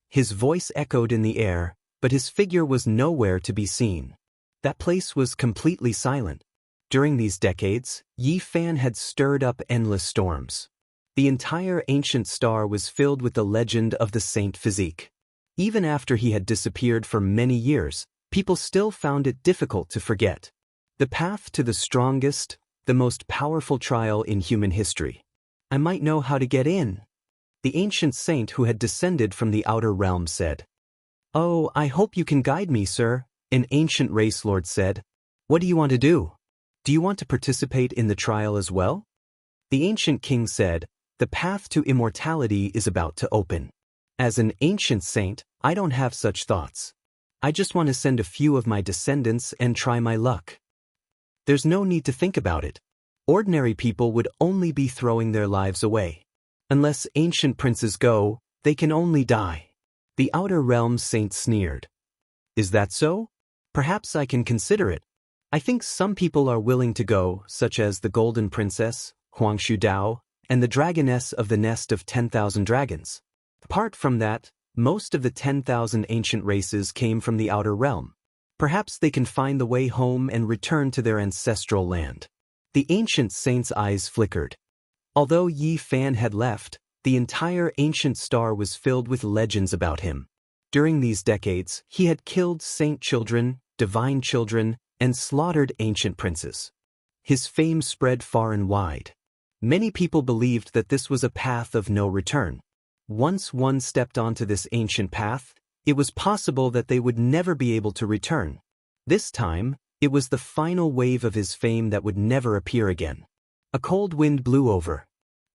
His voice echoed in the air, but his figure was nowhere to be seen. That place was completely silent. During these decades, Yi Fan had stirred up endless storms. The entire ancient star was filled with the legend of the Saint Physique. Even after he had disappeared for many years, people still found it difficult to forget. The path to the strongest, the most powerful trial in human history. I might know how to get in. The ancient saint who had descended from the outer realm said. Oh, I hope you can guide me, sir, an ancient race lord said. What do you want to do? Do you want to participate in the trial as well? The ancient king said, the path to immortality is about to open. As an ancient saint, I don't have such thoughts. I just want to send a few of my descendants and try my luck. There's no need to think about it. Ordinary people would only be throwing their lives away. Unless ancient princes go, they can only die. The outer realm saint sneered. Is that so? Perhaps I can consider it. I think some people are willing to go, such as the Golden Princess, Huangshu Dao, and the Dragoness of the Nest of 10,000 Dragons. Apart from that, most of the 10,000 ancient races came from the outer realm. Perhaps they can find the way home and return to their ancestral land. The ancient saint's eyes flickered. Although Yi Fan had left, the entire ancient star was filled with legends about him. During these decades, he had killed saint children, divine children, and slaughtered ancient princes. His fame spread far and wide. Many people believed that this was a path of no return. Once one stepped onto this ancient path, it was possible that they would never be able to return. This time, it was the final wave of his fame that would never appear again. A cold wind blew over.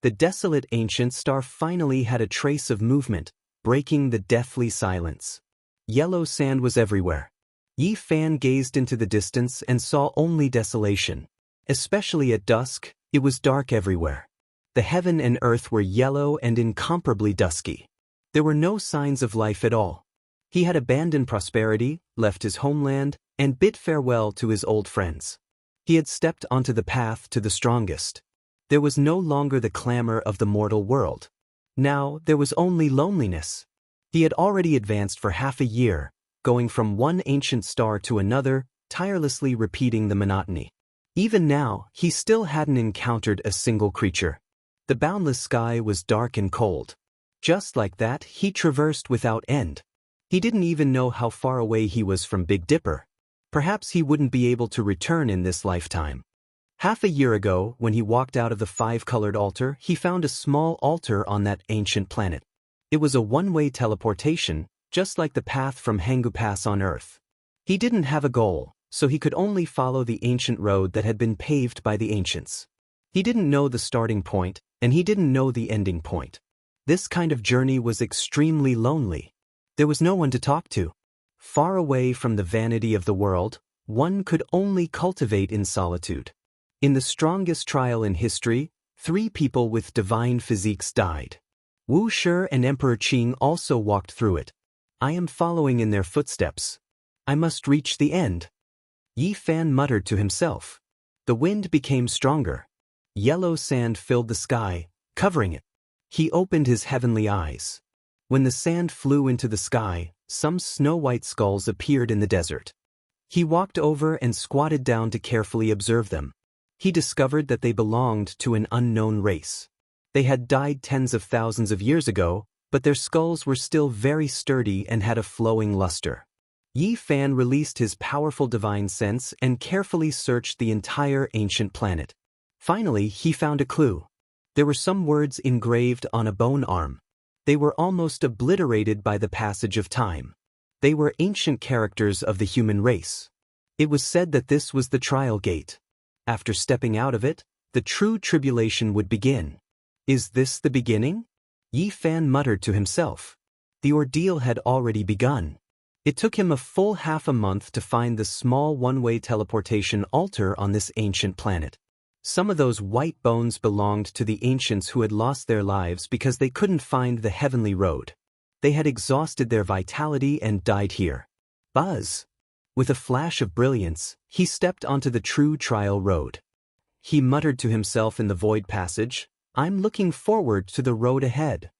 The desolate ancient star finally had a trace of movement, breaking the deathly silence. Yellow sand was everywhere. Yi Fan gazed into the distance and saw only desolation. Especially at dusk, it was dark everywhere. The heaven and earth were yellow and incomparably dusky. There were no signs of life at all. He had abandoned prosperity, left his homeland, and bid farewell to his old friends. He had stepped onto the path to the strongest. There was no longer the clamor of the mortal world. Now there was only loneliness. He had already advanced for half a year, going from one ancient star to another, tirelessly repeating the monotony. Even now, he still hadn't encountered a single creature. The boundless sky was dark and cold. Just like that, he traversed without end. He didn't even know how far away he was from Big Dipper. Perhaps he wouldn't be able to return in this lifetime. Half a year ago, when he walked out of the five-colored altar, he found a small altar on that ancient planet. It was a one-way teleportation, just like the path from Hangu Pass on Earth. He didn't have a goal, so he could only follow the ancient road that had been paved by the ancients. He didn't know the starting point, and he didn't know the ending point. This kind of journey was extremely lonely. There was no one to talk to. Far away from the vanity of the world, one could only cultivate in solitude. In the strongest trial in history, 3 people with divine physiques died. Wu Shi and Emperor Qing also walked through it. I am following in their footsteps. I must reach the end. Yi Fan muttered to himself. The wind became stronger. Yellow sand filled the sky, covering it. He opened his heavenly eyes. When the sand flew into the sky, some snow-white skulls appeared in the desert. He walked over and squatted down to carefully observe them. He discovered that they belonged to an unknown race. They had died tens of thousands of years ago, but their skulls were still very sturdy and had a flowing luster. Yi Fan released his powerful divine sense and carefully searched the entire ancient planet. Finally, he found a clue. There were some words engraved on a bone arm. They were almost obliterated by the passage of time. They were ancient characters of the human race. It was said that this was the trial gate. After stepping out of it, the true tribulation would begin. Is this the beginning? Yi Fan muttered to himself. The ordeal had already begun. It took him a full half a month to find the small one-way teleportation altar on this ancient planet. Some of those white bones belonged to the ancients who had lost their lives because they couldn't find the heavenly road. They had exhausted their vitality and died here. Buzz! With a flash of brilliance, he stepped onto the true trial road. He muttered to himself in the void passage, I'm looking forward to the road ahead.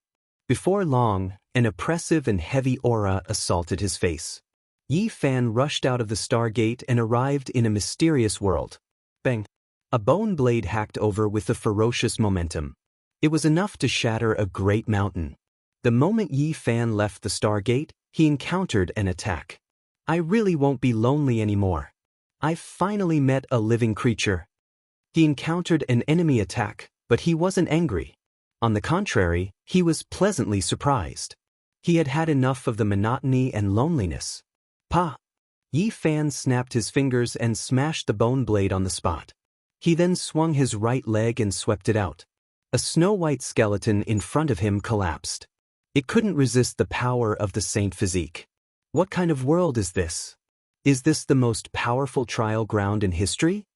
Before long, an oppressive and heavy aura assaulted his face. Yi Fan rushed out of the stargate and arrived in a mysterious world. Bang! A bone blade hacked over with a ferocious momentum. It was enough to shatter a great mountain. The moment Yi Fan left the stargate, he encountered an attack. I really won't be lonely anymore. "I've finally met a living creature." He encountered an enemy attack, but he wasn't angry. On the contrary, he was pleasantly surprised. He had had enough of the monotony and loneliness. "Pa!" Yi Fan snapped his fingers and smashed the bone blade on the spot. He then swung his right leg and swept it out. A snow-white skeleton in front of him collapsed. It couldn't resist the power of the saint physique. What kind of world is this? Is this the most powerful trial ground in history?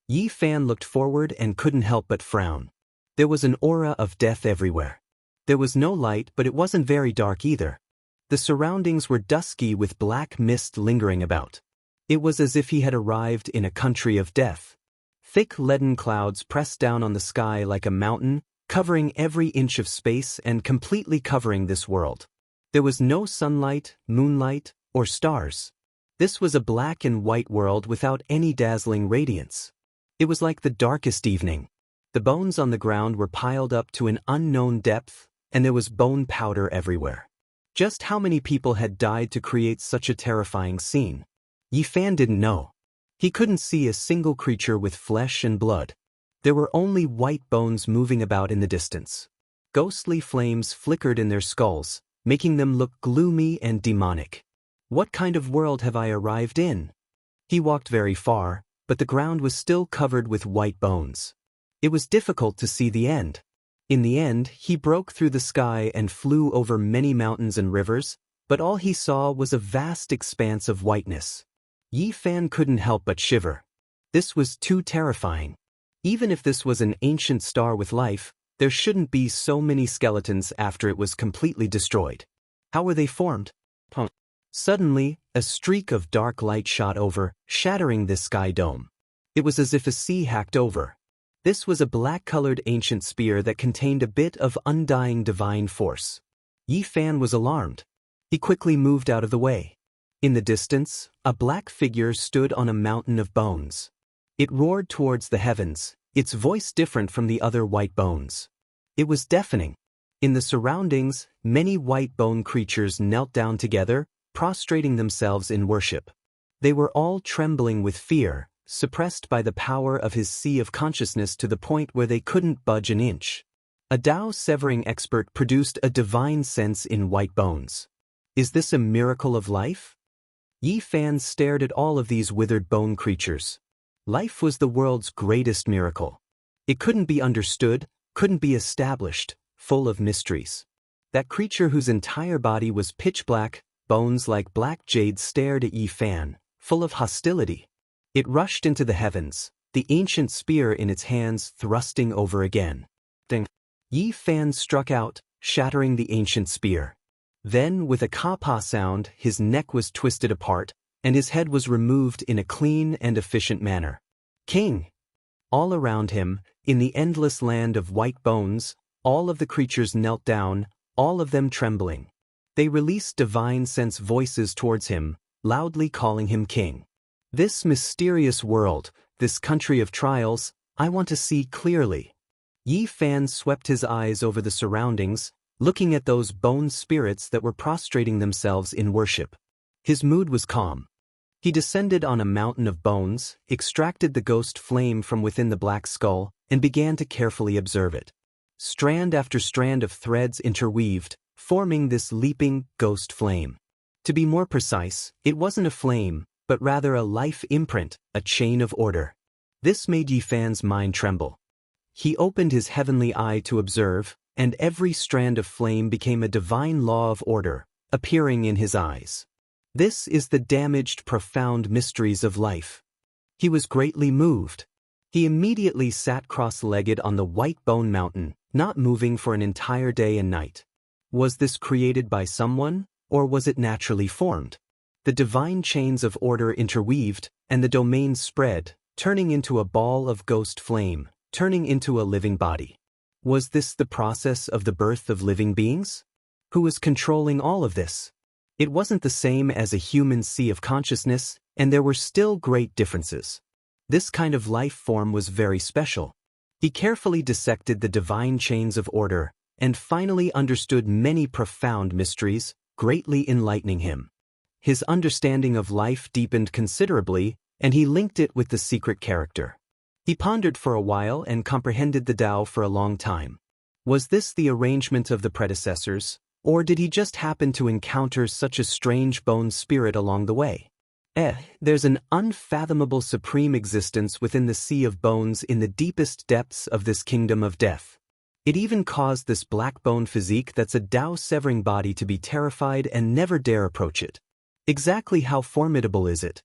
Yi Fan looked forward and couldn't help but frown. There was an aura of death everywhere. There was no light, but it wasn't very dark either. The surroundings were dusky with black mist lingering about. It was as if he had arrived in a country of death. Thick leaden clouds pressed down on the sky like a mountain, covering every inch of space and completely covering this world. There was no sunlight, moonlight, or stars. This was a black and white world without any dazzling radiance. It was like the darkest evening. The bones on the ground were piled up to an unknown depth, and there was bone powder everywhere. Just how many people had died to create such a terrifying scene? Yi Fan didn't know. He couldn't see a single creature with flesh and blood. There were only white bones moving about in the distance. Ghostly flames flickered in their skulls, making them look gloomy and demonic. What kind of world have I arrived in? He walked very far, but the ground was still covered with white bones. It was difficult to see the end. In the end, he broke through the sky and flew over many mountains and rivers, but all he saw was a vast expanse of whiteness. Yi Fan couldn't help but shiver. This was too terrifying. Even if this was an ancient star with life, there shouldn't be so many skeletons after it was completely destroyed. How were they formed? Suddenly, a streak of dark light shot over, shattering this sky dome. It was as if a sea hacked over. This was a black-colored ancient spear that contained a bit of undying divine force. Yi Fan was alarmed. He quickly moved out of the way. In the distance, a black figure stood on a mountain of bones. It roared towards the heavens, its voice different from the other white bones. It was deafening. In the surroundings, many white bone creatures knelt down together, prostrating themselves in worship. They were all trembling with fear, suppressed by the power of his sea of consciousness to the point where they couldn't budge an inch. A Tao-severing expert produced a divine sense in white bones. Is this a miracle of life? Yi Fan stared at all of these withered bone creatures. Life was the world's greatest miracle. It couldn't be understood, couldn't be established, full of mysteries. That creature whose entire body was pitch black, bones like black jade stared at Yi Fan, full of hostility. It rushed into the heavens, the ancient spear in its hands thrusting over again. Ding! Yi Fan struck out, shattering the ancient spear. Then, with a ka-pa sound, his neck was twisted apart, and his head was removed in a clean and efficient manner. King! All around him, in the endless land of white bones, all of the creatures knelt down, all of them trembling. They released divine sense voices towards him, loudly calling him king. This mysterious world, this country of trials, I want to see clearly. Yi Fan swept his eyes over the surroundings, looking at those bone spirits that were prostrating themselves in worship. His mood was calm. He descended on a mountain of bones, extracted the ghost flame from within the black skull, and began to carefully observe it. Strand after strand of threads interweaved, forming this leaping ghost flame. To be more precise, it wasn't a flame, but rather a life imprint, a chain of order. This made Yi Fan's mind tremble. He opened his heavenly eye to observe, and every strand of flame became a divine law of order, appearing in his eyes. This is the damaged, profound mysteries of life. He was greatly moved. He immediately sat cross-legged on the white bone mountain, not moving for an entire day and night. Was this created by someone, or was it naturally formed? The divine chains of order interweaved, and the domain spread, turning into a ball of ghost flame, turning into a living body. Was this the process of the birth of living beings? Who was controlling all of this? It wasn't the same as a human sea of consciousness, and there were still great differences. This kind of life form was very special. He carefully dissected the divine chains of order, and finally understood many profound mysteries, greatly enlightening him. His understanding of life deepened considerably, and he linked it with the secret character. He pondered for a while and comprehended the Tao for a long time. Was this the arrangement of the predecessors, or did he just happen to encounter such a strange bone spirit along the way? There's an unfathomable supreme existence within the sea of bones in the deepest depths of this kingdom of death. It even caused this black bone physique that's a Tao-severing body to be terrified and never dare approach it. Exactly how formidable is it?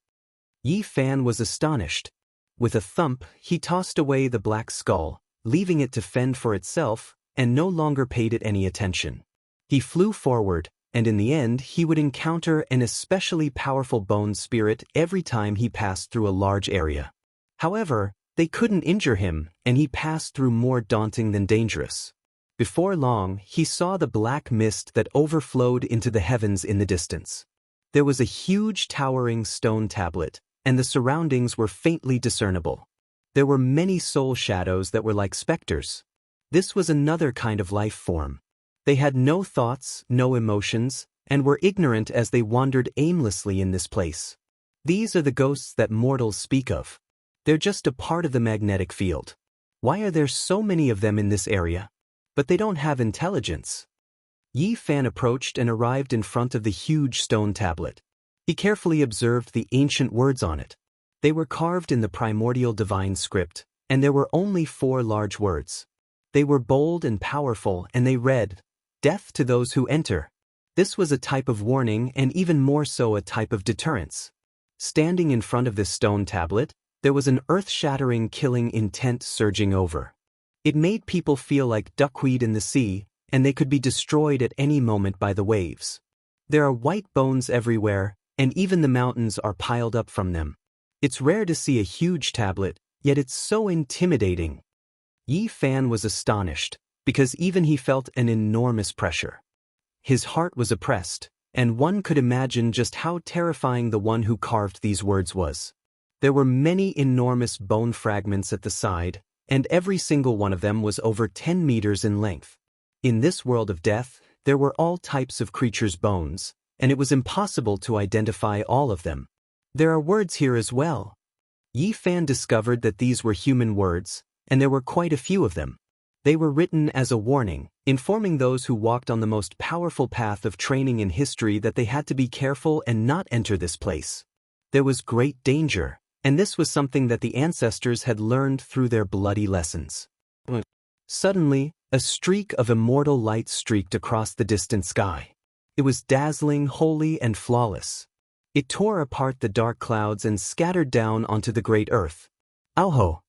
Yi Fan was astonished. With a thump, he tossed away the black skull, leaving it to fend for itself, and no longer paid it any attention. He flew forward, and in the end he would encounter an especially powerful bone spirit every time he passed through a large area. However, they couldn't injure him, and he passed through more daunting than dangerous. Before long, he saw the black mist that overflowed into the heavens in the distance. There was a huge towering stone tablet, and the surroundings were faintly discernible. There were many soul shadows that were like specters. This was another kind of life form. They had no thoughts, no emotions, and were ignorant as they wandered aimlessly in this place. These are the ghosts that mortals speak of. They're just a part of the magnetic field. Why are there so many of them in this area? But they don't have intelligence. Yi Fan approached and arrived in front of the huge stone tablet. He carefully observed the ancient words on it. They were carved in the primordial divine script, and there were only 4 large words. They were bold and powerful, and they read, "Death to those who enter." This was a type of warning and even more so a type of deterrence. Standing in front of this stone tablet, there was an earth-shattering killing intent surging over. It made people feel like duckweed in the sea, and they could be destroyed at any moment by the waves. There are white bones everywhere, and even the mountains are piled up from them. It's rare to see a huge tablet, yet it's so intimidating. Yi Fan was astonished, because even he felt an enormous pressure. His heart was oppressed, and one could imagine just how terrifying the one who carved these words was. There were many enormous bone fragments at the side, and every single one of them was over 10 meters in length. In this world of death, there were all types of creatures' bones, and it was impossible to identify all of them. There are words here as well. Yi Fan discovered that these were human words, and there were quite a few of them. They were written as a warning, informing those who walked on the most powerful path of training in history that they had to be careful and not enter this place. There was great danger, and this was something that the ancestors had learned through their bloody lessons. Suddenly, a streak of immortal light streaked across the distant sky. It was dazzling, holy, and flawless. It tore apart the dark clouds and scattered down onto the great earth. Auho!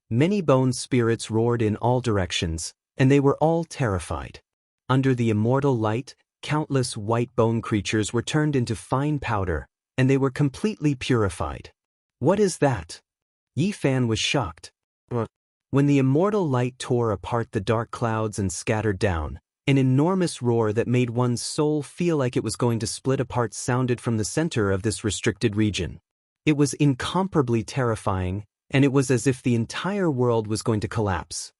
Many bone spirits roared in all directions, and they were all terrified. Under the immortal light, countless white bone creatures were turned into fine powder, and they were completely purified. What is that? Yi Fan was shocked. When the immortal light tore apart the dark clouds and scattered down, an enormous roar that made one's soul feel like it was going to split apart sounded from the center of this restricted region. It was incomparably terrifying, and it was as if the entire world was going to collapse.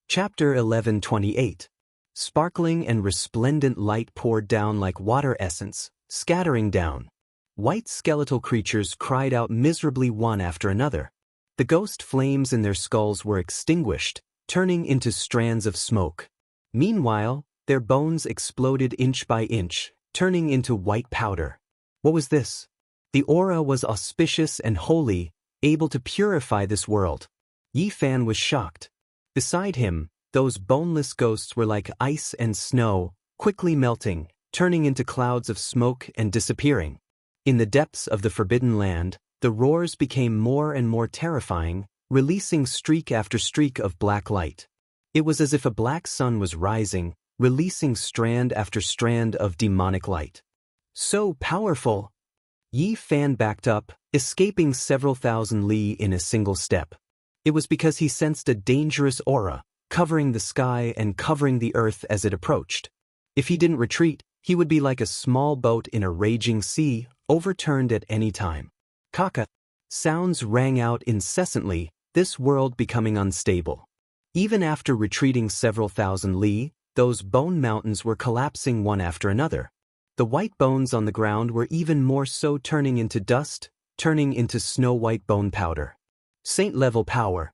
Chapter 11:28. Sparkling and resplendent light poured down like water essence, scattering down. White skeletal creatures cried out miserably one after another. The ghost flames in their skulls were extinguished, turning into strands of smoke. Meanwhile, their bones exploded inch by inch, turning into white powder. What was this? The aura was auspicious and holy, able to purify this world. Yi Fan was shocked. Beside him, those boneless ghosts were like ice and snow, quickly melting, turning into clouds of smoke and disappearing. In the depths of the Forbidden Land, the roars became more and more terrifying, releasing streak after streak of black light. It was as if a black sun was rising, releasing strand after strand of demonic light. So powerful! Yi Fan backed up, escaping several thousand li in a single step. It was because he sensed a dangerous aura, covering the sky and covering the earth as it approached. If he didn't retreat, he would be like a small boat in a raging sea, overturned at any time. Kaka! Sounds rang out incessantly, this world becoming unstable. Even after retreating several thousand li, those bone mountains were collapsing one after another. The white bones on the ground were even more so turning into dust, turning into snow-white bone powder. Saint-level power.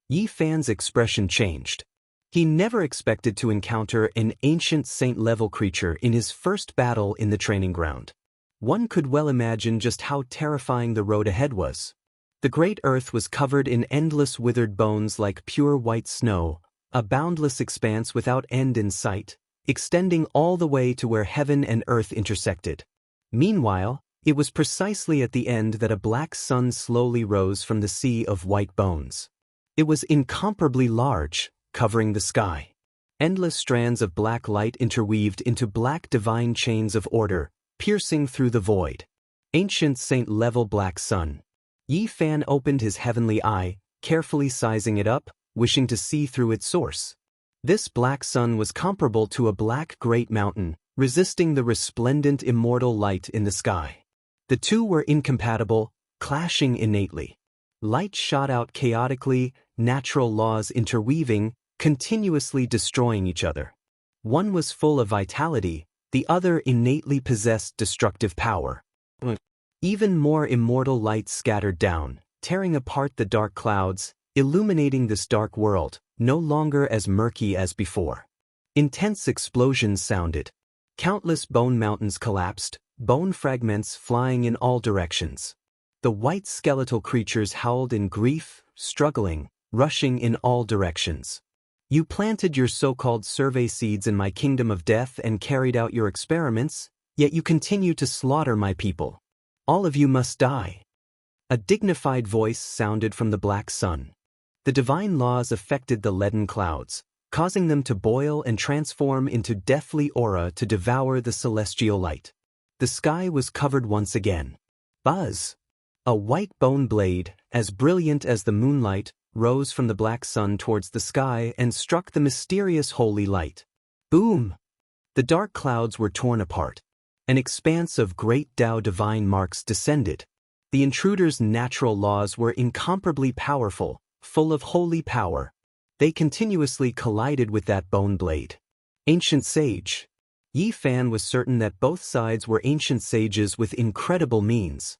Yi Fan's expression changed. He never expected to encounter an ancient saint-level creature in his first battle in the training ground. One could well imagine just how terrifying the road ahead was. The great earth was covered in endless withered bones like pure white snow, a boundless expanse without end in sight, extending all the way to where heaven and earth intersected. Meanwhile, it was precisely at the end that a black sun slowly rose from the sea of white bones. It was incomparably large, covering the sky. Endless strands of black light interweaved into black divine chains of order, piercing through the void. Ancient saint-level black sun. Yi Fan opened his heavenly eye, carefully sizing it up, wishing to see through its source. This black sun was comparable to a black great mountain, resisting the resplendent immortal light in the sky. The two were incompatible, clashing innately. Light shot out chaotically, natural laws interweaving, continuously destroying each other. One was full of vitality, the other innately possessed destructive power. Even more immortal light scattered down, tearing apart the dark clouds, illuminating this dark world, no longer as murky as before. Intense explosions sounded. Countless bone mountains collapsed, bone fragments flying in all directions. The white skeletal creatures howled in grief, struggling, rushing in all directions. You planted your so-called survey seeds in my kingdom of death and carried out your experiments, yet you continue to slaughter my people. All of you must die. A dignified voice sounded from the black sun. The divine laws affected the leaden clouds, causing them to boil and transform into deathly aura to devour the celestial light. The sky was covered once again. Buzz! A white bone blade, as brilliant as the moonlight, rose from the black sun towards the sky and struck the mysterious holy light. Boom! The dark clouds were torn apart. An expanse of great Tao divine marks descended. The intruder's natural laws were incomparably powerful, full of holy power. They continuously collided with that bone blade. Ancient sage. Yi Fan was certain that both sides were ancient sages with incredible means.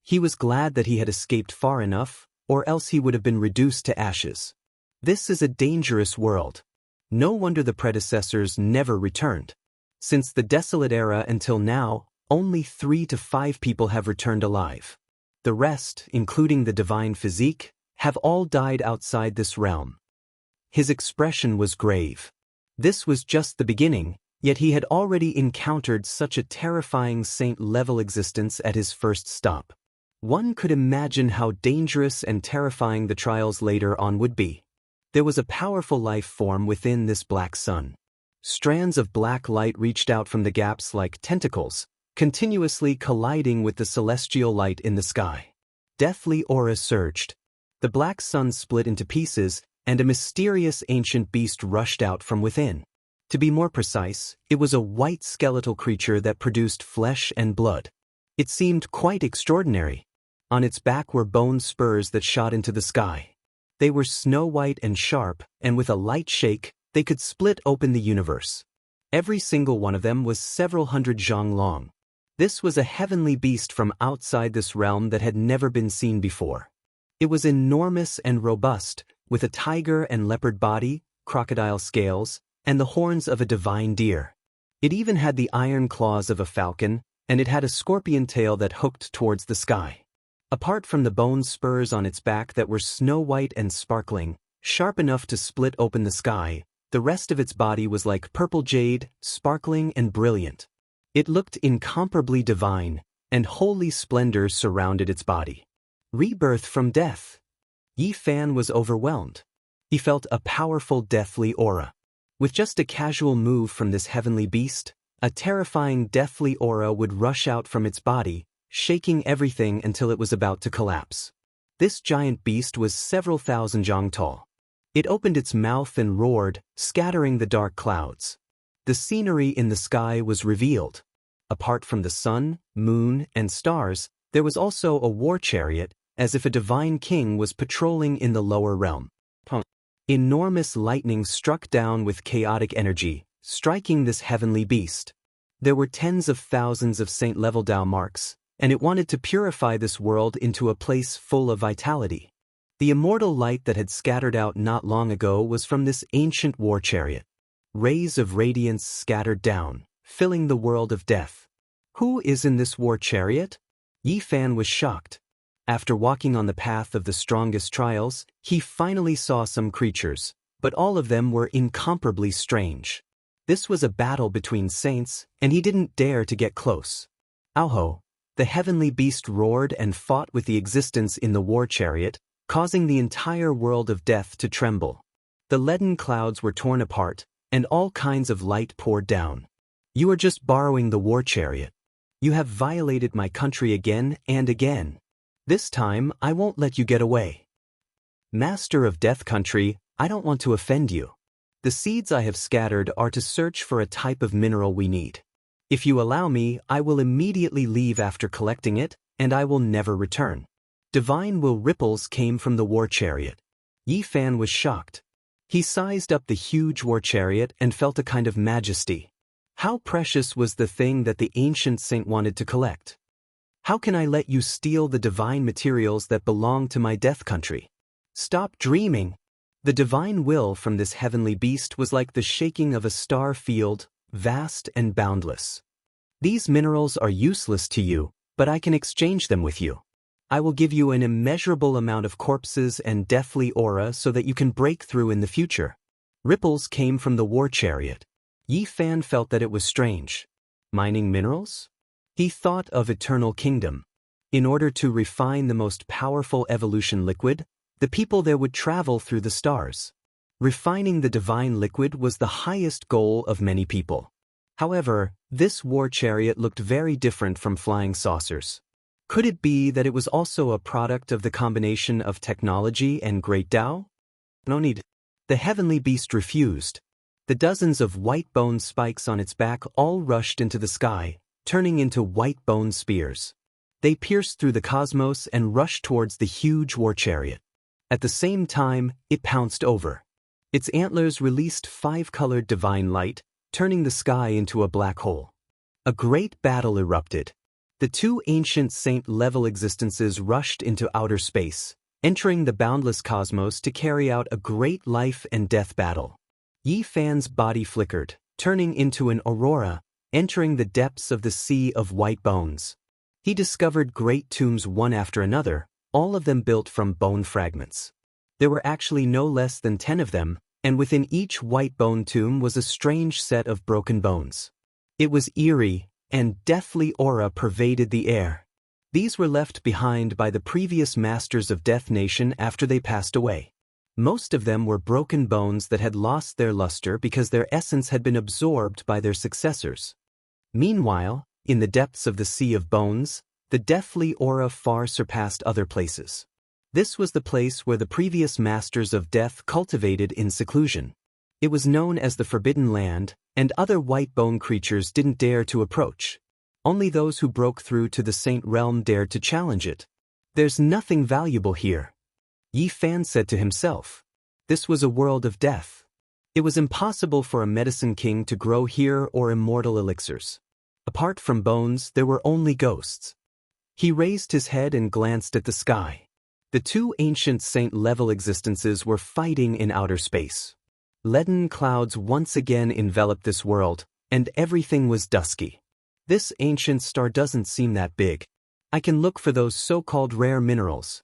He was glad that he had escaped far enough, or else he would have been reduced to ashes. This is a dangerous world. No wonder the predecessors never returned. Since the desolate era until now, only 3 to 5 people have returned alive. The rest, including the divine physique, have all died outside this realm. His expression was grave. This was just the beginning, yet he had already encountered such a terrifying saint-level existence at his first stop. One could imagine how dangerous and terrifying the trials later on would be. There was a powerful life form within this black sun. Strands of black light reached out from the gaps like tentacles, continuously colliding with the celestial light in the sky. Deathly aura surged. The black sun split into pieces, and a mysterious ancient beast rushed out from within. To be more precise, it was a white skeletal creature that produced flesh and blood. It seemed quite extraordinary. On its back were bone spurs that shot into the sky. They were snow-white and sharp, and with a light shake, they could split open the universe. Every single one of them was several hundred zhang long. This was a heavenly beast from outside this realm that had never been seen before. It was enormous and robust, with a tiger and leopard body, crocodile scales, and the horns of a divine deer. It even had the iron claws of a falcon, and it had a scorpion tail that hooked towards the sky. Apart from the bone spurs on its back that were snow-white and sparkling, sharp enough to split open the sky, the rest of its body was like purple jade, sparkling and brilliant. It looked incomparably divine, and holy splendor surrounded its body. Rebirth from death. Yi Fan was overwhelmed. He felt a powerful deathly aura. With just a casual move from this heavenly beast, a terrifying deathly aura would rush out from its body, shaking everything until it was about to collapse. This giant beast was several thousand zhang tall. It opened its mouth and roared, scattering the dark clouds. The scenery in the sky was revealed. Apart from the sun, moon, and stars, there was also a war chariot, as if a divine king was patrolling in the lower realm. Enormous lightning struck down with chaotic energy, striking this heavenly beast. There were tens of thousands of saint-level Tao marks, and it wanted to purify this world into a place full of vitality. The immortal light that had scattered out not long ago was from this ancient war chariot. Rays of radiance scattered down, filling the world of death. Who is in this war chariot? Yi Fan was shocked. After walking on the path of the strongest trials, he finally saw some creatures, but all of them were incomparably strange. This was a battle between saints, and he didn't dare to get close. Auho! The heavenly beast roared and fought with the existence in the war chariot, causing the entire world of death to tremble. The leaden clouds were torn apart, and all kinds of light poured down. You are just borrowing the war chariot. You have violated my country again and again. This time, I won't let you get away. Master of Death Country, I don't want to offend you. The seeds I have scattered are to search for a type of mineral we need. If you allow me, I will immediately leave after collecting it, and I will never return. Divine will ripples came from the war chariot. Yi Fan was shocked. He sized up the huge war chariot and felt a kind of majesty. How precious was the thing that the ancient saint wanted to collect? How can I let you steal the divine materials that belong to my death country? Stop dreaming. The divine will from this heavenly beast was like the shaking of a star field, vast and boundless. These minerals are useless to you, but I can exchange them with you. I will give you an immeasurable amount of corpses and deathly aura so that you can break through in the future. Ripples came from the war chariot. Yi Fan felt that it was strange. Mining minerals? He thought of Eternal Kingdom. In order to refine the most powerful evolution liquid, the people there would travel through the stars. Refining the divine liquid was the highest goal of many people. However, this war chariot looked very different from flying saucers. Could it be that it was also a product of the combination of technology and great Tao? No need. The heavenly beast refused. The dozens of white bone spikes on its back all rushed into the sky, turning into white bone spears. They pierced through the cosmos and rushed towards the huge war chariot. At the same time, it pounced over. Its antlers released five-colored divine light, turning the sky into a black hole. A great battle erupted. The two ancient saint-level existences rushed into outer space, entering the boundless cosmos to carry out a great life and death battle. Yi Fan's body flickered, turning into an aurora, entering the depths of the sea of white bones. He discovered great tombs one after another, all of them built from bone fragments. There were actually no less than 10 of them, and within each white bone tomb was a strange set of broken bones. It was eerie, and deathly aura pervaded the air. These were left behind by the previous masters of Death Nation after they passed away. Most of them were broken bones that had lost their luster because their essence had been absorbed by their successors. Meanwhile, in the depths of the sea of bones, the deathly aura far surpassed other places. This was the place where the previous masters of death cultivated in seclusion. It was known as the Forbidden Land, and other white bone creatures didn't dare to approach. Only those who broke through to the Saint Realm dared to challenge it. There's nothing valuable here. Yi Fan said to himself. This was a world of death. It was impossible for a medicine king to grow here or immortal elixirs. Apart from bones, there were only ghosts. He raised his head and glanced at the sky. The two ancient saint-level existences were fighting in outer space. Leaden clouds once again enveloped this world, and everything was dusky. This ancient star doesn't seem that big. I can look for those so-called rare minerals.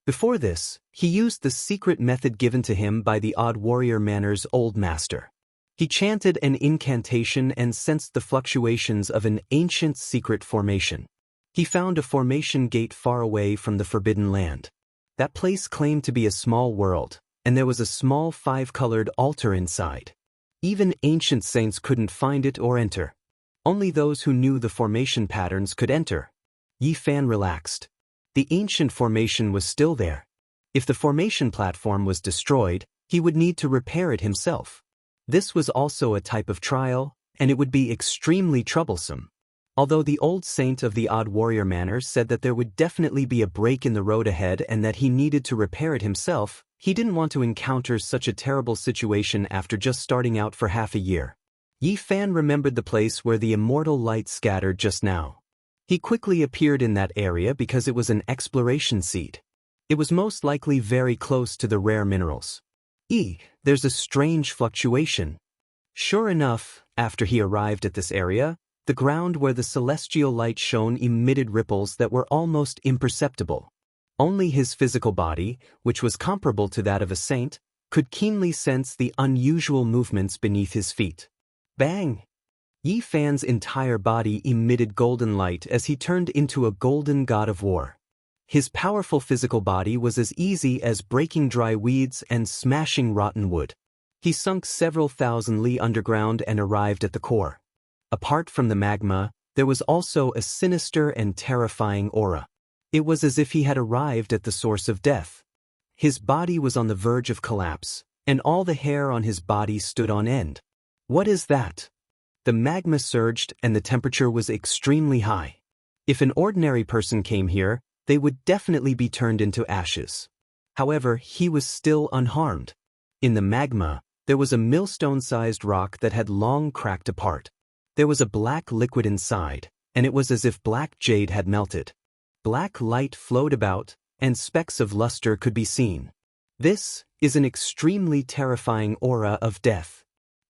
Before this, he used the secret method given to him by the Odd Warrior Manor's old master. He chanted an incantation and sensed the fluctuations of an ancient secret formation. He found a formation gate far away from the Forbidden Land. That place claimed to be a small world, and there was a small five-colored altar inside. Even ancient saints couldn't find it or enter. Only those who knew the formation patterns could enter. Yi Fan relaxed. The ancient formation was still there. If the formation platform was destroyed, he would need to repair it himself. This was also a type of trial, and it would be extremely troublesome. Although the old saint of the Odd Warrior Manor said that there would definitely be a break in the road ahead and that he needed to repair it himself, he didn't want to encounter such a terrible situation after just starting out for half a year. Yi Fan remembered the place where the immortal light scattered just now. He quickly appeared in that area because it was an exploration seed. It was most likely very close to the rare minerals. There's a strange fluctuation. Sure enough, after he arrived at this area, the ground where the celestial light shone emitted ripples that were almost imperceptible. Only his physical body, which was comparable to that of a saint, could keenly sense the unusual movements beneath his feet. Bang! Yi Fan's entire body emitted golden light as he turned into a golden god of war. His powerful physical body was as easy as breaking dry weeds and smashing rotten wood. He sunk several thousand li underground and arrived at the core. Apart from the magma, there was also a sinister and terrifying aura. It was as if he had arrived at the source of death. His body was on the verge of collapse, and all the hair on his body stood on end. What is that? The magma surged and the temperature was extremely high. If an ordinary person came here, they would definitely be turned into ashes. However, he was still unharmed. In the magma, there was a millstone-sized rock that had long cracked apart. There was a black liquid inside, and it was as if black jade had melted. Black light flowed about, and specks of luster could be seen. This is an extremely terrifying aura of death.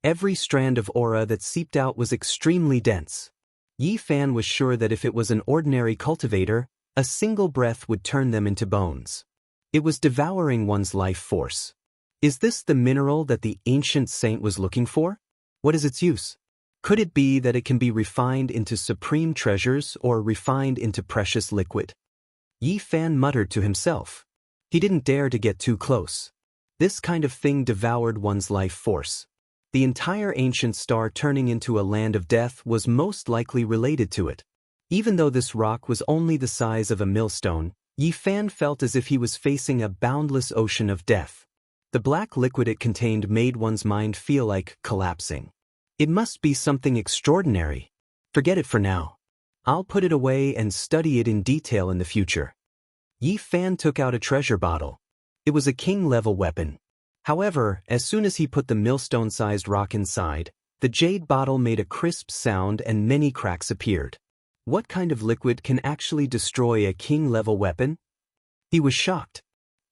Every strand of aura that seeped out was extremely dense. Yi Fan was sure that if it was an ordinary cultivator, a single breath would turn them into bones. It was devouring one's life force. Is this the mineral that the ancient saint was looking for? What is its use? Could it be that it can be refined into supreme treasures or refined into precious liquid? Yi Fan muttered to himself. He didn't dare to get too close. This kind of thing devoured one's life force. The entire ancient star turning into a land of death was most likely related to it. Even though this rock was only the size of a millstone, Yi Fan felt as if he was facing a boundless ocean of death. The black liquid it contained made one's mind feel like collapsing. It must be something extraordinary. Forget it for now. I'll put it away and study it in detail in the future. Yi Fan took out a treasure bottle. It was a king-level weapon. However, as soon as he put the millstone-sized rock inside, the jade bottle made a crisp sound and many cracks appeared. What kind of liquid can actually destroy a king-level weapon? He was shocked.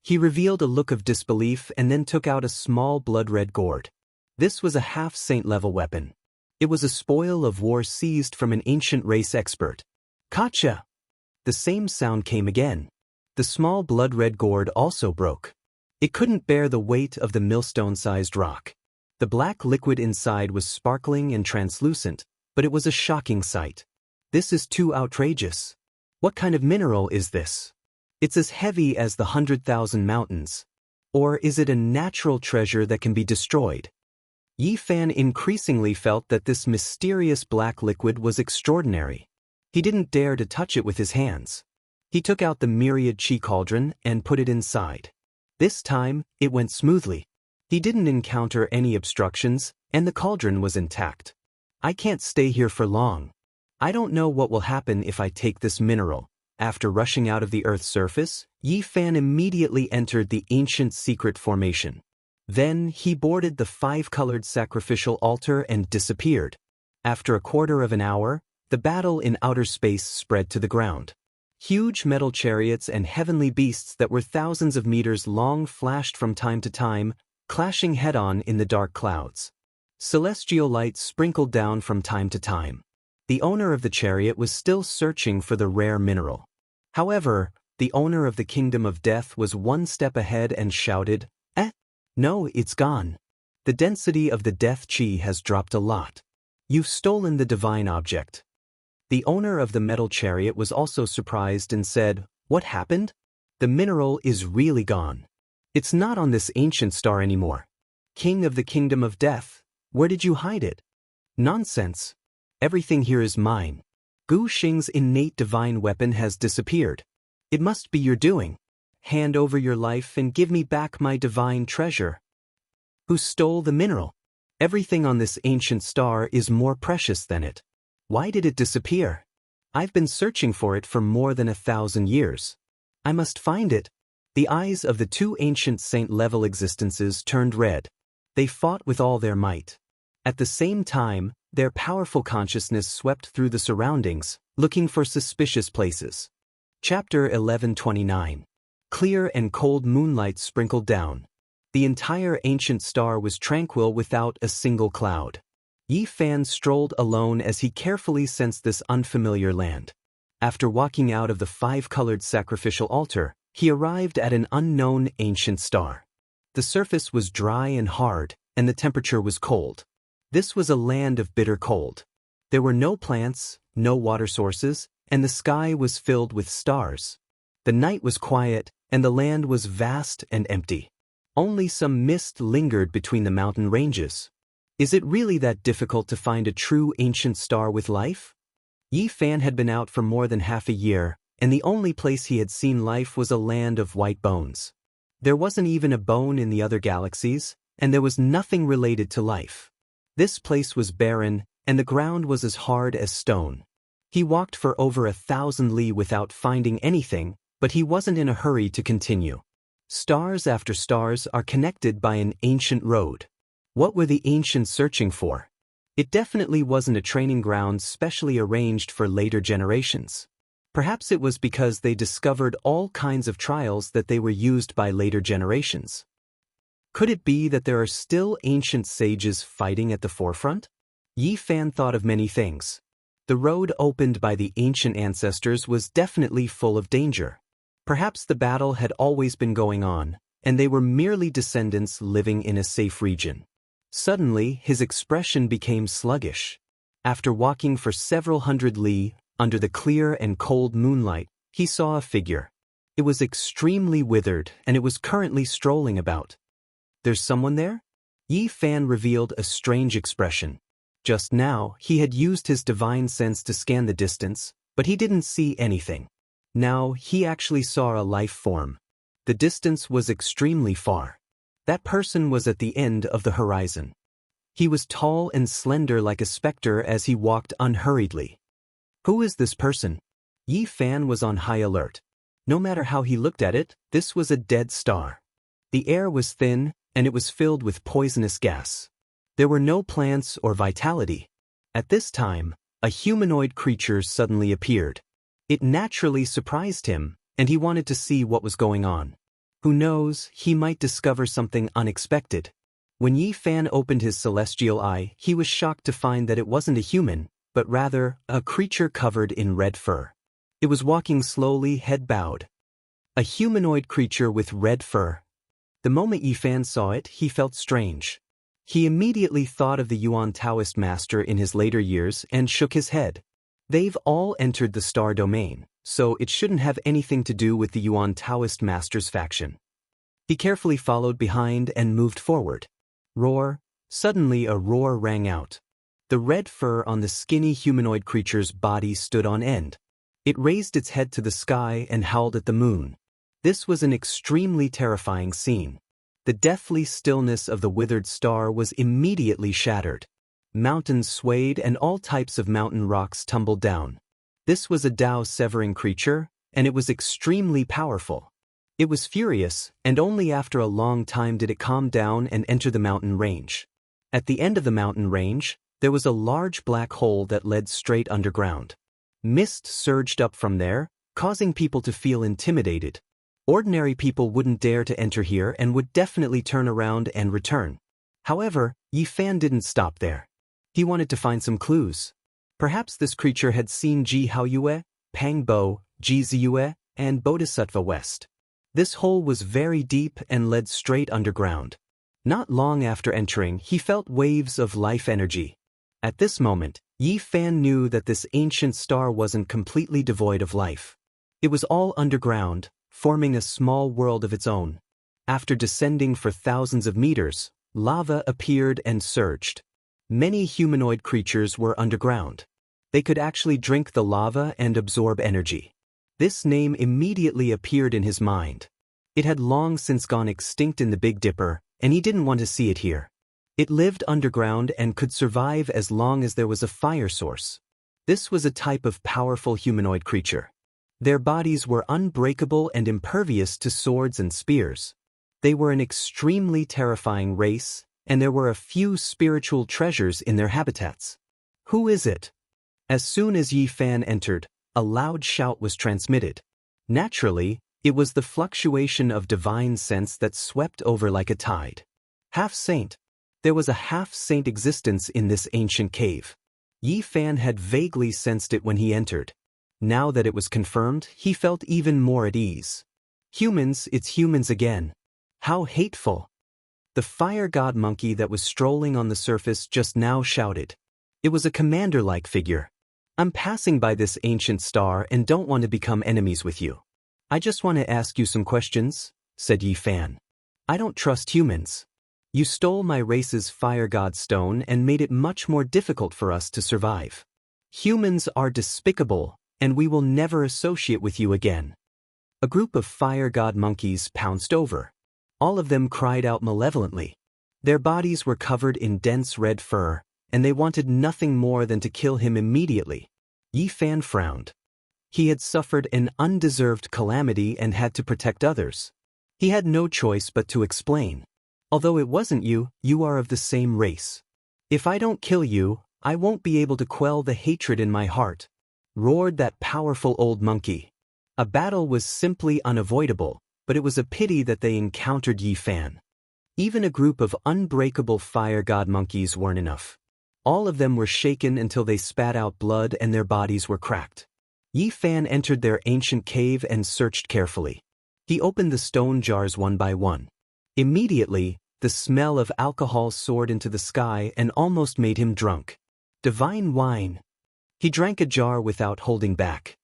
He revealed a look of disbelief and then took out a small blood-red gourd. This was a half-saint-level weapon. It was a spoil of war seized from an ancient race expert. Gotcha! The same sound came again. The small blood-red gourd also broke. It couldn't bear the weight of the millstone-sized rock. The black liquid inside was sparkling and translucent, but it was a shocking sight. This is too outrageous. What kind of mineral is this? It's as heavy as the 100,000 mountains. Or is it a natural treasure that can be destroyed? Yi Fan increasingly felt that this mysterious black liquid was extraordinary. He didn't dare to touch it with his hands. He took out the myriad chi cauldron and put it inside. This time, it went smoothly. He didn't encounter any obstructions, and the cauldron was intact. I can't stay here for long. I don't know what will happen if I take this mineral. After rushing out of the Earth's surface, Yi Fan immediately entered the ancient secret formation. Then he boarded the 5-colored sacrificial altar and disappeared. After a quarter of an hour, the battle in outer space spread to the ground. Huge metal chariots and heavenly beasts that were thousands of meters long flashed from time to time, clashing head-on in the dark clouds. Celestial light sprinkled down from time to time. The owner of the chariot was still searching for the rare mineral. However, the owner of the kingdom of death was one step ahead and shouted, No, it's gone. The density of the death chi has dropped a lot. You've stolen the divine object. The owner of the metal chariot was also surprised and said, What happened? The mineral is really gone. It's not on this ancient star anymore. King of the kingdom of death, where did you hide it? Nonsense. Everything here is mine. Gu Xing's innate divine weapon has disappeared. It must be your doing. Hand over your life and give me back my divine treasure. Who stole the mineral? Everything on this ancient star is more precious than it. Why did it disappear? I've been searching for it for more than 1,000 years. I must find it. The eyes of the two ancient saint-level existences turned red. They fought with all their might. At the same time, Their powerful consciousness swept through the surroundings, looking for suspicious places. Chapter 1129. Clear and cold moonlight sprinkled down. The entire ancient star was tranquil without a single cloud. Yi Fan strolled alone as he carefully sensed this unfamiliar land. After walking out of the five-colored sacrificial altar, he arrived at an unknown ancient star. The surface was dry and hard, and the temperature was cold. This was a land of bitter cold. There were no plants, no water sources, and the sky was filled with stars. The night was quiet, and the land was vast and empty. Only some mist lingered between the mountain ranges. Is it really that difficult to find a true ancient star with life? Yi Fan had been out for more than half a year, and the only place he had seen life was a land of white bones. There wasn't even a bone in the other galaxies, and there was nothing related to life. This place was barren, and the ground was as hard as stone. He walked for over 1,000 li without finding anything, but he wasn't in a hurry to continue. Stars after stars are connected by an ancient road. What were the ancients searching for? It definitely wasn't a training ground specially arranged for later generations. Perhaps it was because they discovered all kinds of trials that they were used by later generations. Could it be that there are still ancient sages fighting at the forefront? Yi Fan thought of many things. The road opened by the ancient ancestors was definitely full of danger. Perhaps the battle had always been going on, and they were merely descendants living in a safe region. Suddenly, his expression became sluggish. After walking for several hundred li, under the clear and cold moonlight, he saw a figure. It was extremely withered, and it was currently strolling about. There's someone there? Yi Fan revealed a strange expression. Just now, he had used his divine sense to scan the distance, but he didn't see anything. Now, he actually saw a life form. The distance was extremely far. That person was at the end of the horizon. He was tall and slender like a specter as he walked unhurriedly. Who is this person? Yi Fan was on high alert. No matter how he looked at it, this was a dead star. The air was thin, and it was filled with poisonous gas. There were no plants or vitality. At this time, a humanoid creature suddenly appeared. It naturally surprised him, and he wanted to see what was going on. Who knows, he might discover something unexpected. When Yi Fan opened his celestial eye, he was shocked to find that it wasn't a human, but rather a creature covered in red fur. It was walking slowly, head bowed. A humanoid creature with red fur. The moment Yi Fan saw it, he felt strange. He immediately thought of the Yuan Taoist master in his later years and shook his head. They've all entered the star domain, so it shouldn't have anything to do with the Yuan Taoist master's faction. He carefully followed behind and moved forward. Roar! Suddenly a roar rang out. The red fur on the skinny humanoid creature's body stood on end. It raised its head to the sky and howled at the moon. This was an extremely terrifying scene. The deathly stillness of the withered star was immediately shattered. Mountains swayed and all types of mountain rocks tumbled down. This was a Tao-severing creature, and it was extremely powerful. It was furious, and only after a long time did it calm down and enter the mountain range. At the end of the mountain range, there was a large black hole that led straight underground. Mist surged up from there, causing people to feel intimidated. Ordinary people wouldn't dare to enter here and would definitely turn around and return. However, Yi Fan didn't stop there. He wanted to find some clues. Perhaps this creature had seen Ji Haoyue, Pang Bo, Ji Ziyue, and Bodhisattva West. This hole was very deep and led straight underground. Not long after entering, he felt waves of life energy. At this moment, Yi Fan knew that this ancient star wasn't completely devoid of life. It was all underground, forming a small world of its own. After descending for thousands of meters, lava appeared and surged. Many humanoid creatures were underground. They could actually drink the lava and absorb energy. This name immediately appeared in his mind. It had long since gone extinct in the Big Dipper, and he didn't want to see it here. It lived underground and could survive as long as there was a fire source. This was a type of powerful humanoid creature. Their bodies were unbreakable and impervious to swords and spears. They were an extremely terrifying race, and there were a few spiritual treasures in their habitats. Who is it? As soon as Yi Fan entered, a loud shout was transmitted. Naturally, it was the fluctuation of divine sense that swept over like a tide. Half-saint. There was a half-saint existence in this ancient cave. Yi Fan had vaguely sensed it when he entered. Now that it was confirmed, he felt even more at ease. Humans, it's humans again. How hateful. The fire god monkey that was strolling on the surface just now shouted. It was a commander-like figure. I'm passing by this ancient star and don't want to become enemies with you. I just want to ask you some questions, said Yi Fan. I don't trust humans. You stole my race's fire god stone and made it much more difficult for us to survive. Humans are despicable, and we will never associate with you again. A group of fire god monkeys pounced over. All of them cried out malevolently. Their bodies were covered in dense red fur, and they wanted nothing more than to kill him immediately. Yi Fan frowned. He had suffered an undeserved calamity and had to protect others. He had no choice but to explain. Although it wasn't you, you are of the same race. If I don't kill you, I won't be able to quell the hatred in my heart, roared that powerful old monkey. A battle was simply unavoidable, but it was a pity that they encountered Yi Fan. Even a group of unbreakable fire god monkeys weren't enough. All of them were shaken until they spat out blood and their bodies were cracked. Yi Fan entered their ancient cave and searched carefully. He opened the stone jars one by one. Immediately, the smell of alcohol soared into the sky and almost made him drunk. Divine wine. He drank a jar without holding back.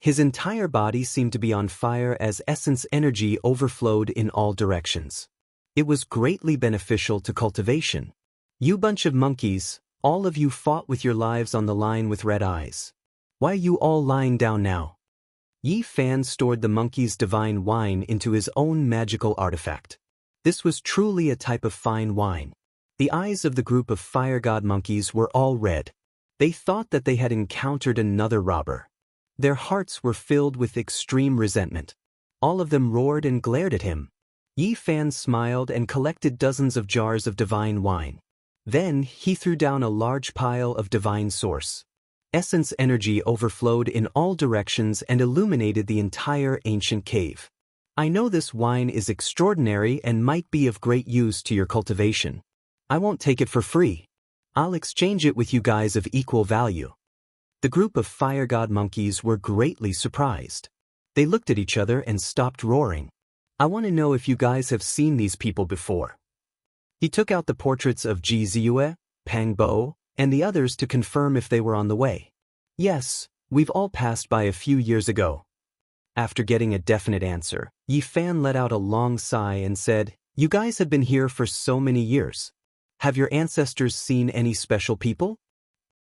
His entire body seemed to be on fire as essence energy overflowed in all directions. It was greatly beneficial to cultivation. You bunch of monkeys, all of you fought with your lives on the line with red eyes. Why are you all lying down now? Yi Fan stored the monkey's divine wine into his own magical artifact. This was truly a type of fine wine. The eyes of the group of fire god monkeys were all red. They thought that they had encountered another robber. Their hearts were filled with extreme resentment. All of them roared and glared at him. Yi Fan smiled and collected dozens of jars of divine wine. Then he threw down a large pile of divine source. Essence energy overflowed in all directions and illuminated the entire ancient cave. I know this wine is extraordinary and might be of great use to your cultivation. I won't take it for free. I'll exchange it with you guys of equal value. The group of fire god monkeys were greatly surprised. They looked at each other and stopped roaring. I want to know if you guys have seen these people before. He took out the portraits of Ji Ziyue, Pang Bo, and the others to confirm if they were on the way. Yes, we've all passed by a few years ago. After getting a definite answer, Yi Fan let out a long sigh and said, You guys have been here for so many years. Have your ancestors seen any special people?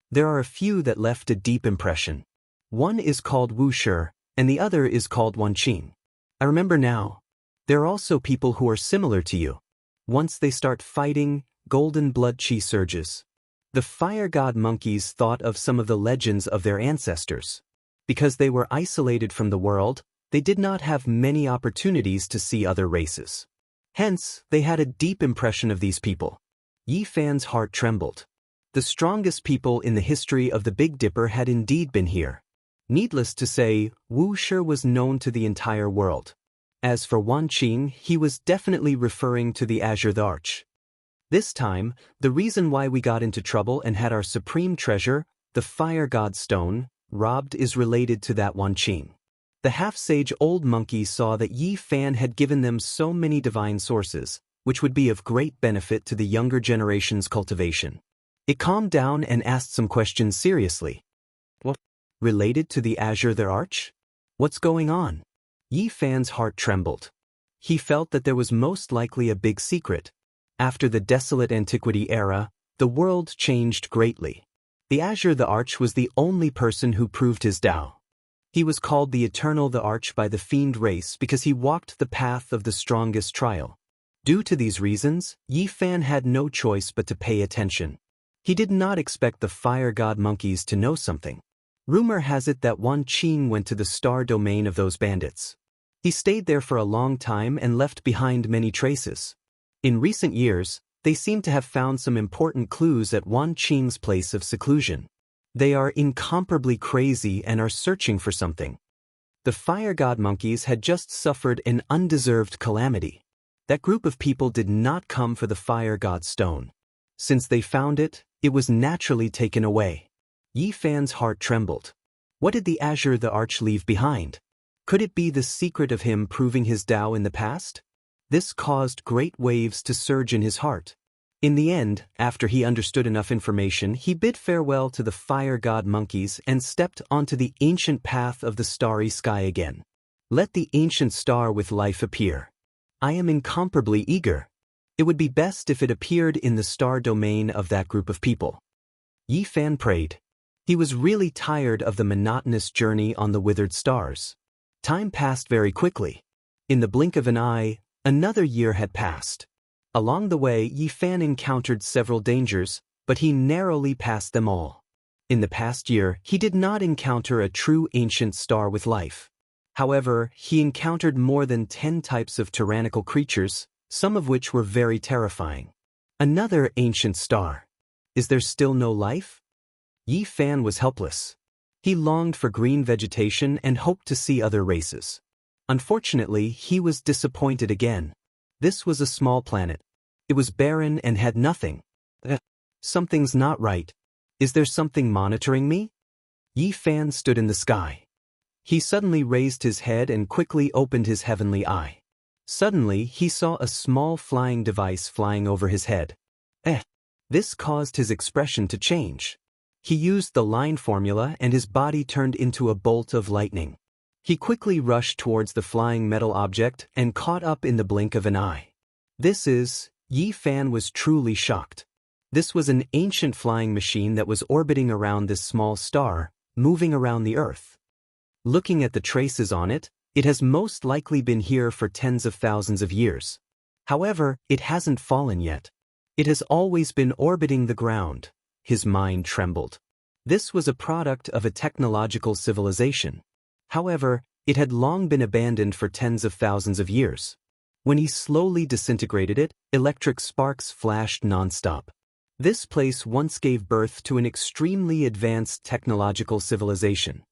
There are a few that left a deep impression. One is called Wu Shi, and the other is called Wan Qing. I remember now. There are also people who are similar to you. Once they start fighting, golden blood qi surges. The fire god monkeys thought of some of the legends of their ancestors. Because they were isolated from the world, they did not have many opportunities to see other races. Hence, they had a deep impression of these people. Yi Fan's heart trembled. The strongest people in the history of the Big Dipper had indeed been here. Needless to say, Wu Shi was known to the entire world. As for Wan Qing, he was definitely referring to the Azure the Arch. This time, the reason why we got into trouble and had our supreme treasure, the fire god stone, robbed is related to that Wan Qing. The half-sage old monkey saw that Yi Fan had given them so many divine sources, which would be of great benefit to the younger generation's cultivation. It calmed down and asked some questions seriously. What? Related to the Azure the Arch? What's going on? Yi Fan's heart trembled. He felt that there was most likely a big secret. After the desolate antiquity era, the world changed greatly. The Azure the Arch was the only person who proved his Tao. He was called the Eternal the Arch by the fiend race because he walked the path of the strongest trial. Due to these reasons, Yi Fan had no choice but to pay attention. He did not expect the fire god monkeys to know something. Rumor has it that Wan Qing went to the star domain of those bandits. He stayed there for a long time and left behind many traces. In recent years, they seem to have found some important clues at Wan Qing's place of seclusion. They are incomparably crazy and are searching for something. The fire god monkeys had just suffered an undeserved calamity. That group of people did not come for the fire god stone. Since they found it, it was naturally taken away. Yi Fan's heart trembled. What did the Azure the Arch leave behind? Could it be the secret of him proving his Tao in the past? This caused great waves to surge in his heart. In the end, after he understood enough information, he bid farewell to the fire god monkeys and stepped onto the ancient path of the starry sky again. Let the ancient star with life appear. I am incomparably eager. It would be best if it appeared in the star domain of that group of people. Yi Fan prayed. He was really tired of the monotonous journey on the withered stars. Time passed very quickly. In the blink of an eye, another year had passed. Along the way, Yi Fan encountered several dangers, but he narrowly passed them all. In the past year, he did not encounter a true ancient star with life. However, he encountered more than 10 types of tyrannical creatures, some of which were very terrifying. Another ancient star. Is there still no life? Yi Fan was helpless. He longed for green vegetation and hoped to see other races. Unfortunately, he was disappointed again. This was a small planet. It was barren and had nothing. Something's not right. Is there something monitoring me? Yi Fan stood in the sky. He suddenly raised his head and quickly opened his heavenly eye. Suddenly, he saw a small flying device flying over his head. This caused his expression to change. He used the line formula and his body turned into a bolt of lightning. He quickly rushed towards the flying metal object and caught up in the blink of an eye. Yi Fan was truly shocked. This was an ancient flying machine that was orbiting around this small star, moving around the Earth. Looking at the traces on it, it has most likely been here for tens of thousands of years. However, it hasn't fallen yet. It has always been orbiting the ground. His mind trembled. This was a product of a technological civilization. However, it had long been abandoned for tens of thousands of years. When he slowly disintegrated it, electric sparks flashed nonstop. This place once gave birth to an extremely advanced technological civilization.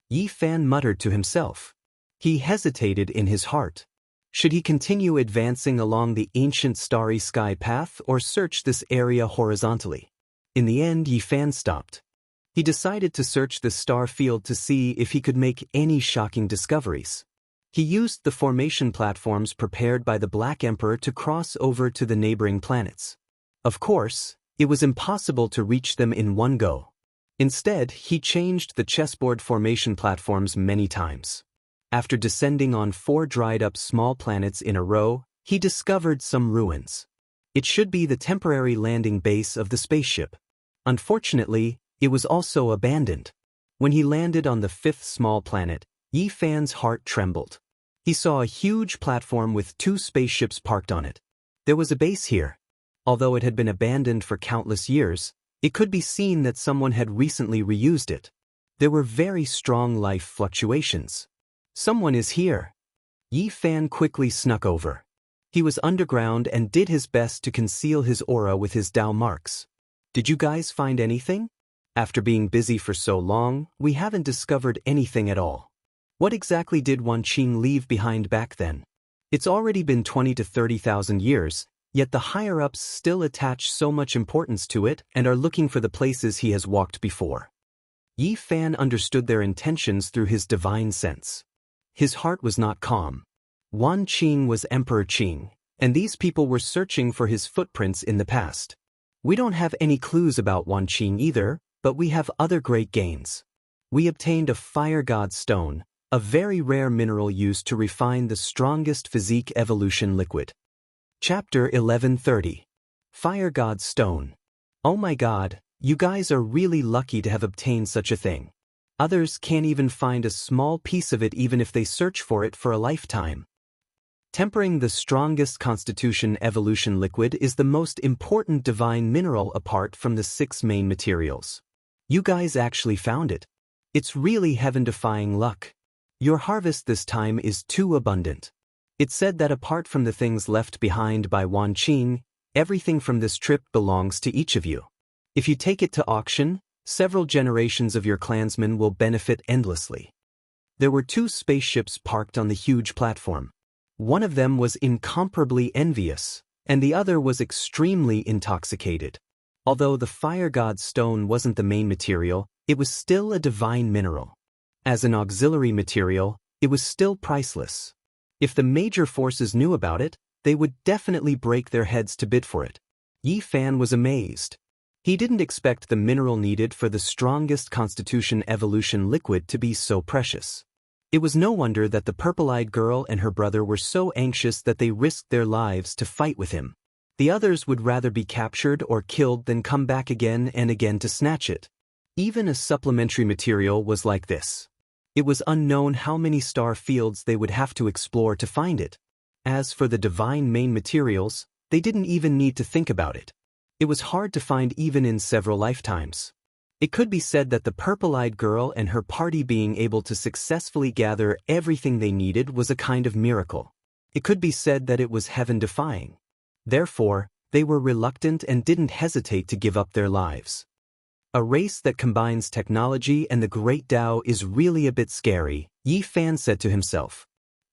Yi Fan muttered to himself. He hesitated in his heart. Should he continue advancing along the ancient starry sky path or search this area horizontally? In the end, Yi Fan stopped. He decided to search the star field to see if he could make any shocking discoveries. He used the formation platforms prepared by the Black Emperor to cross over to the neighboring planets. Of course, it was impossible to reach them in one go. Instead, he changed the chessboard formation platforms many times. After descending on 4 dried-up small planets in a row, he discovered some ruins. It should be the temporary landing base of the spaceship. Unfortunately, it was also abandoned. When he landed on the 5th small planet, Yi Fan's heart trembled. He saw a huge platform with 2 spaceships parked on it. There was a base here. Although it had been abandoned for countless years, it could be seen that someone had recently reused it. There were very strong life fluctuations. Someone is here. Yi Fan quickly snuck over. He was underground and did his best to conceal his aura with his Tao marks. Did you guys find anything? After being busy for so long, we haven't discovered anything at all. What exactly did Wan Qing leave behind back then? It's already been 20 to 30,000 years, yet the higher-ups still attach so much importance to it and are looking for the places he has walked before. Yi Fan understood their intentions through his divine sense. His heart was not calm. Wan Qing was Emperor Qing, and these people were searching for his footprints in the past. We don't have any clues about Wan Qing either, but we have other great gains. We obtained a fire god stone, a very rare mineral used to refine the strongest physique evolution liquid. Chapter 1130. Fire God Stone. Oh my god, you guys are really lucky to have obtained such a thing. Others can't even find a small piece of it even if they search for it for a lifetime. Tempering the strongest constitution evolution liquid is the most important divine mineral apart from the 6 main materials. You guys actually found it. It's really heaven-defying luck. Your harvest this time is too abundant. It's said that apart from the things left behind by Wan Qing, everything from this trip belongs to each of you. If you take it to auction, Several generations of your clansmen will benefit endlessly. There were 2 spaceships parked on the huge platform. One of them was incomparably envious, and the other was extremely intoxicated. Although the fire god's stone wasn't the main material, it was still a divine mineral. As an auxiliary material, it was still priceless. If the major forces knew about it, they would definitely break their heads to bid for it. Yi Fan was amazed. He didn't expect the mineral needed for the strongest constitution evolution liquid to be so precious. It was no wonder that the purple-eyed girl and her brother were so anxious that they risked their lives to fight with him. The others would rather be captured or killed than come back again and again to snatch it. Even a supplementary material was like this. It was unknown how many star fields they would have to explore to find it. As for the divine main materials, they didn't even need to think about it. It was hard to find even in several lifetimes. It could be said that the purple-eyed girl and her party being able to successfully gather everything they needed was a kind of miracle. It could be said that it was heaven-defying. Therefore, they were reluctant and didn't hesitate to give up their lives. A race that combines technology and the great Tao is really a bit scary, Yi Fan said to himself.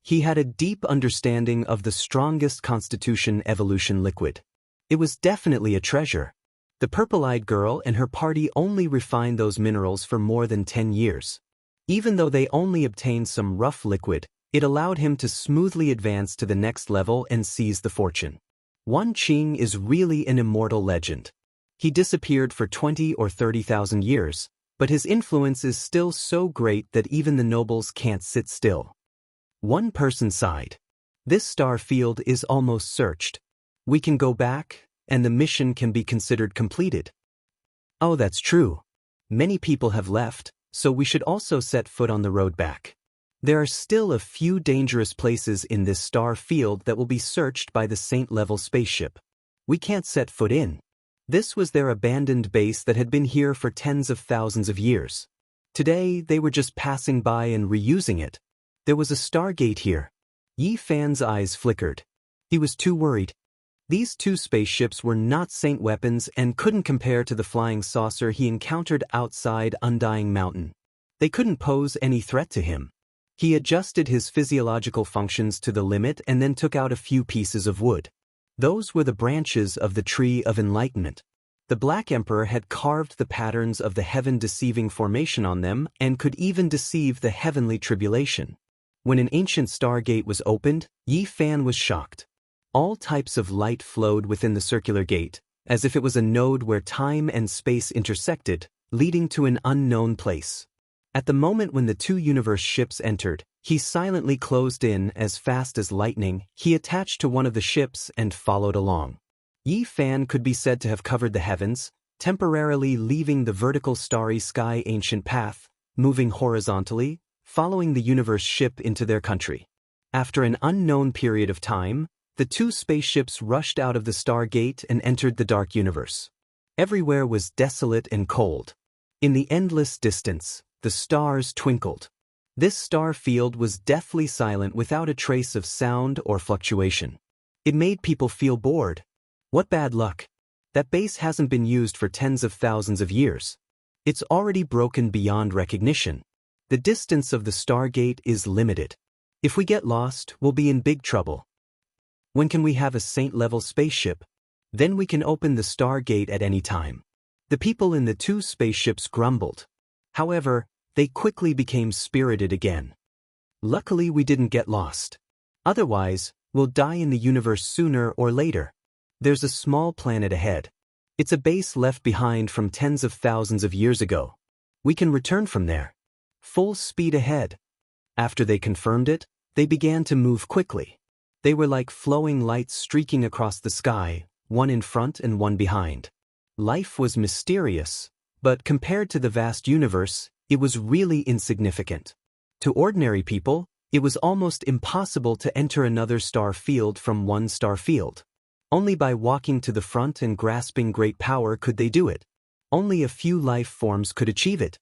He had a deep understanding of the strongest constitution evolution liquid. It was definitely a treasure. The purple-eyed girl and her party only refined those minerals for more than 10 years. Even though they only obtained some rough liquid, it allowed him to smoothly advance to the next level and seize the fortune. Wan Qing is really an immortal legend. He disappeared for 20 or 30,000 years, but his influence is still so great that even the nobles can't sit still. One person sighed. This star field is almost searched. We can go back, and the mission can be considered completed. Oh, that's true. Many people have left, so we should also set foot on the road back. There are still a few dangerous places in this star field that will be searched by the Saint-level spaceship. We can't set foot in. This was their abandoned base that had been here for tens of thousands of years. Today, they were just passing by and reusing it. There was a stargate here. Yi Fan's eyes flickered. He was too worried. These 2 spaceships were not Saint weapons and couldn't compare to the flying saucer he encountered outside Undying Mountain. They couldn't pose any threat to him. He adjusted his physiological functions to the limit and then took out a few pieces of wood. Those were the branches of the Tree of Enlightenment. The Black Emperor had carved the patterns of the heaven-deceiving formation on them and could even deceive the heavenly tribulation. When an ancient stargate was opened, Yi Fan was shocked. All types of light flowed within the circular gate, as if it was a node where time and space intersected, leading to an unknown place. At the moment when the 2 universe ships entered, he silently closed in as fast as lightning. He attached to one of the ships and followed along. Yi Fan could be said to have covered the heavens, temporarily leaving the vertical starry sky ancient path, moving horizontally, following the universe ship into their country. After an unknown period of time, the 2 spaceships rushed out of the stargate and entered the dark universe. Everywhere was desolate and cold. In the endless distance, the stars twinkled. This star field was deathly silent without a trace of sound or fluctuation. It made people feel bored. What bad luck. That base hasn't been used for tens of thousands of years. It's already broken beyond recognition. The distance of the stargate is limited. If we get lost, we'll be in big trouble. When can we have a Saint-level spaceship? Then we can open the stargate at any time. The people in the 2 spaceships grumbled. However, they quickly became spirited again. Luckily we didn't get lost. Otherwise, we'll die in the universe sooner or later. There's a small planet ahead. It's a base left behind from tens of thousands of years ago. We can return from there. Full speed ahead. After they confirmed it, they began to move quickly. They were like flowing lights streaking across the sky, one in front and one behind. Life was mysterious, but compared to the vast universe, it was really insignificant. To ordinary people, it was almost impossible to enter another star field from one star field. Only by walking to the front and grasping great power could they do it. Only a few life forms could achieve it.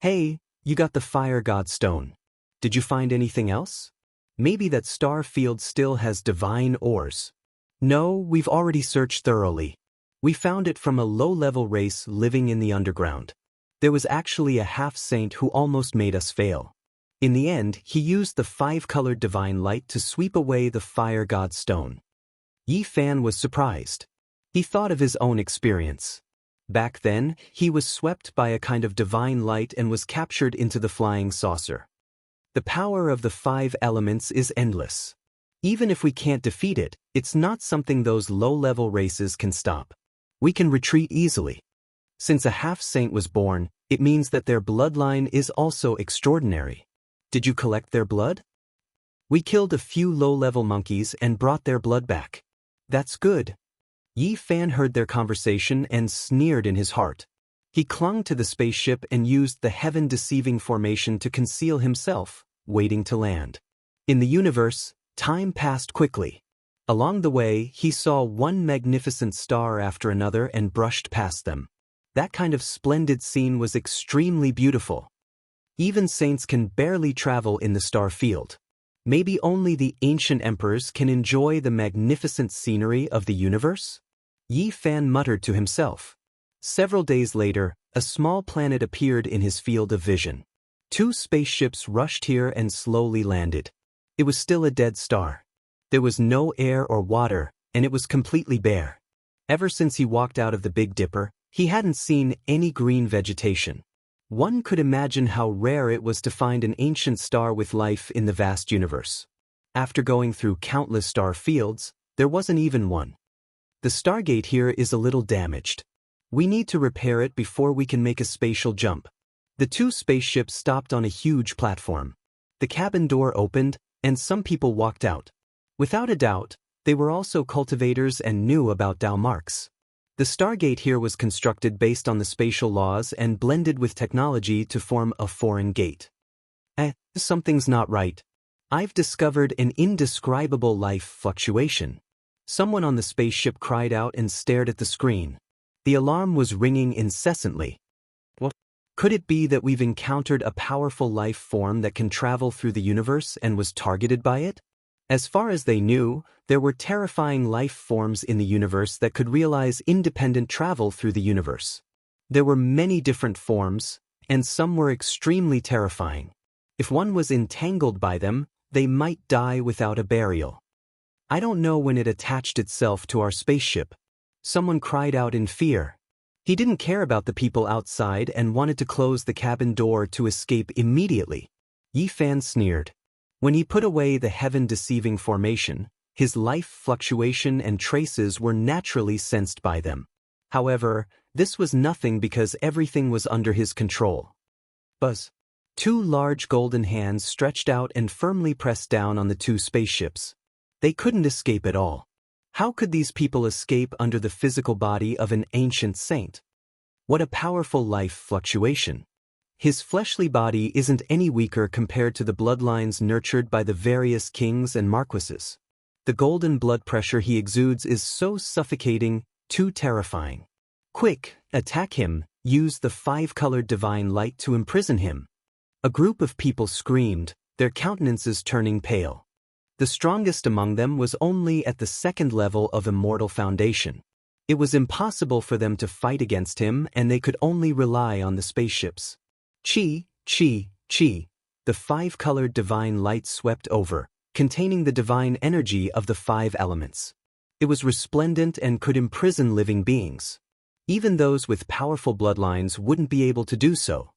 Hey, you got the Fire God Stone. Did you find anything else? Maybe that star field still has divine ores. No, we've already searched thoroughly. We found it from a low-level race living in the underground. There was actually a half-saint who almost made us fail. In the end, he used the 5-colored divine light to sweep away the fire god stone. Yi Fan was surprised. He thought of his own experience. Back then, he was swept by a kind of divine light and was captured into the flying saucer. The power of the 5 elements is endless. Even if we can't defeat it, it's not something those low-level races can stop. We can retreat easily. Since a half-saint was born, it means that their bloodline is also extraordinary. Did you collect their blood? We killed a few low-level monkeys and brought their blood back. That's good. Yi Fan heard their conversation and sneered in his heart. He clung to the spaceship and used the heaven-deceiving formation to conceal himself, waiting to land. In the universe, time passed quickly. Along the way, he saw one magnificent star after another and brushed past them. That kind of splendid scene was extremely beautiful. Even saints can barely travel in the star field. Maybe only the ancient emperors can enjoy the magnificent scenery of the universe? Yi Fan muttered to himself. Several days later, a small planet appeared in his field of vision. 2 spaceships rushed here and slowly landed. It was still a dead star. There was no air or water, and it was completely bare. Ever since he walked out of the Big Dipper, he hadn't seen any green vegetation. One could imagine how rare it was to find an ancient star with life in the vast universe. After going through countless star fields, there wasn't even one. The Stargate here is a little damaged. We need to repair it before we can make a spatial jump. The 2 spaceships stopped on a huge platform. The cabin door opened, and some people walked out. Without a doubt, they were also cultivators and knew about Tao marks. The Stargate here was constructed based on the spatial laws and blended with technology to form a foreign gate. Something's not right. I've discovered an indescribable life fluctuation. Someone on the spaceship cried out and stared at the screen. The alarm was ringing incessantly. What? Could it be that we've encountered a powerful life form that can travel through the universe and was targeted by it? As far as they knew, there were terrifying life forms in the universe that could realize independent travel through the universe. There were many different forms, and some were extremely terrifying. If one was entangled by them, they might die without a burial. I don't know when it attached itself to our spaceship. Someone cried out in fear. He didn't care about the people outside and wanted to close the cabin door to escape immediately. Yi Fan sneered. When he put away the heaven-deceiving formation, his life fluctuation and traces were naturally sensed by them. However, this was nothing because everything was under his control. Buzz. 2 large golden hands stretched out and firmly pressed down on the 2 spaceships. They couldn't escape at all. How could these people escape under the physical body of an ancient saint? What a powerful life fluctuation. His fleshly body isn't any weaker compared to the bloodlines nurtured by the various kings and marquises. The golden blood pressure he exudes is so suffocating, too terrifying. Quick, attack him, use the 5-colored divine light to imprison him. A group of people screamed, their countenances turning pale. The strongest among them was only at the 2nd level of immortal foundation. It was impossible for them to fight against him, and they could only rely on the spaceships. Chi, Chi, Chi. The 5-colored divine light swept over, containing the divine energy of the 5 elements. It was resplendent and could imprison living beings. Even those with powerful bloodlines wouldn't be able to do so.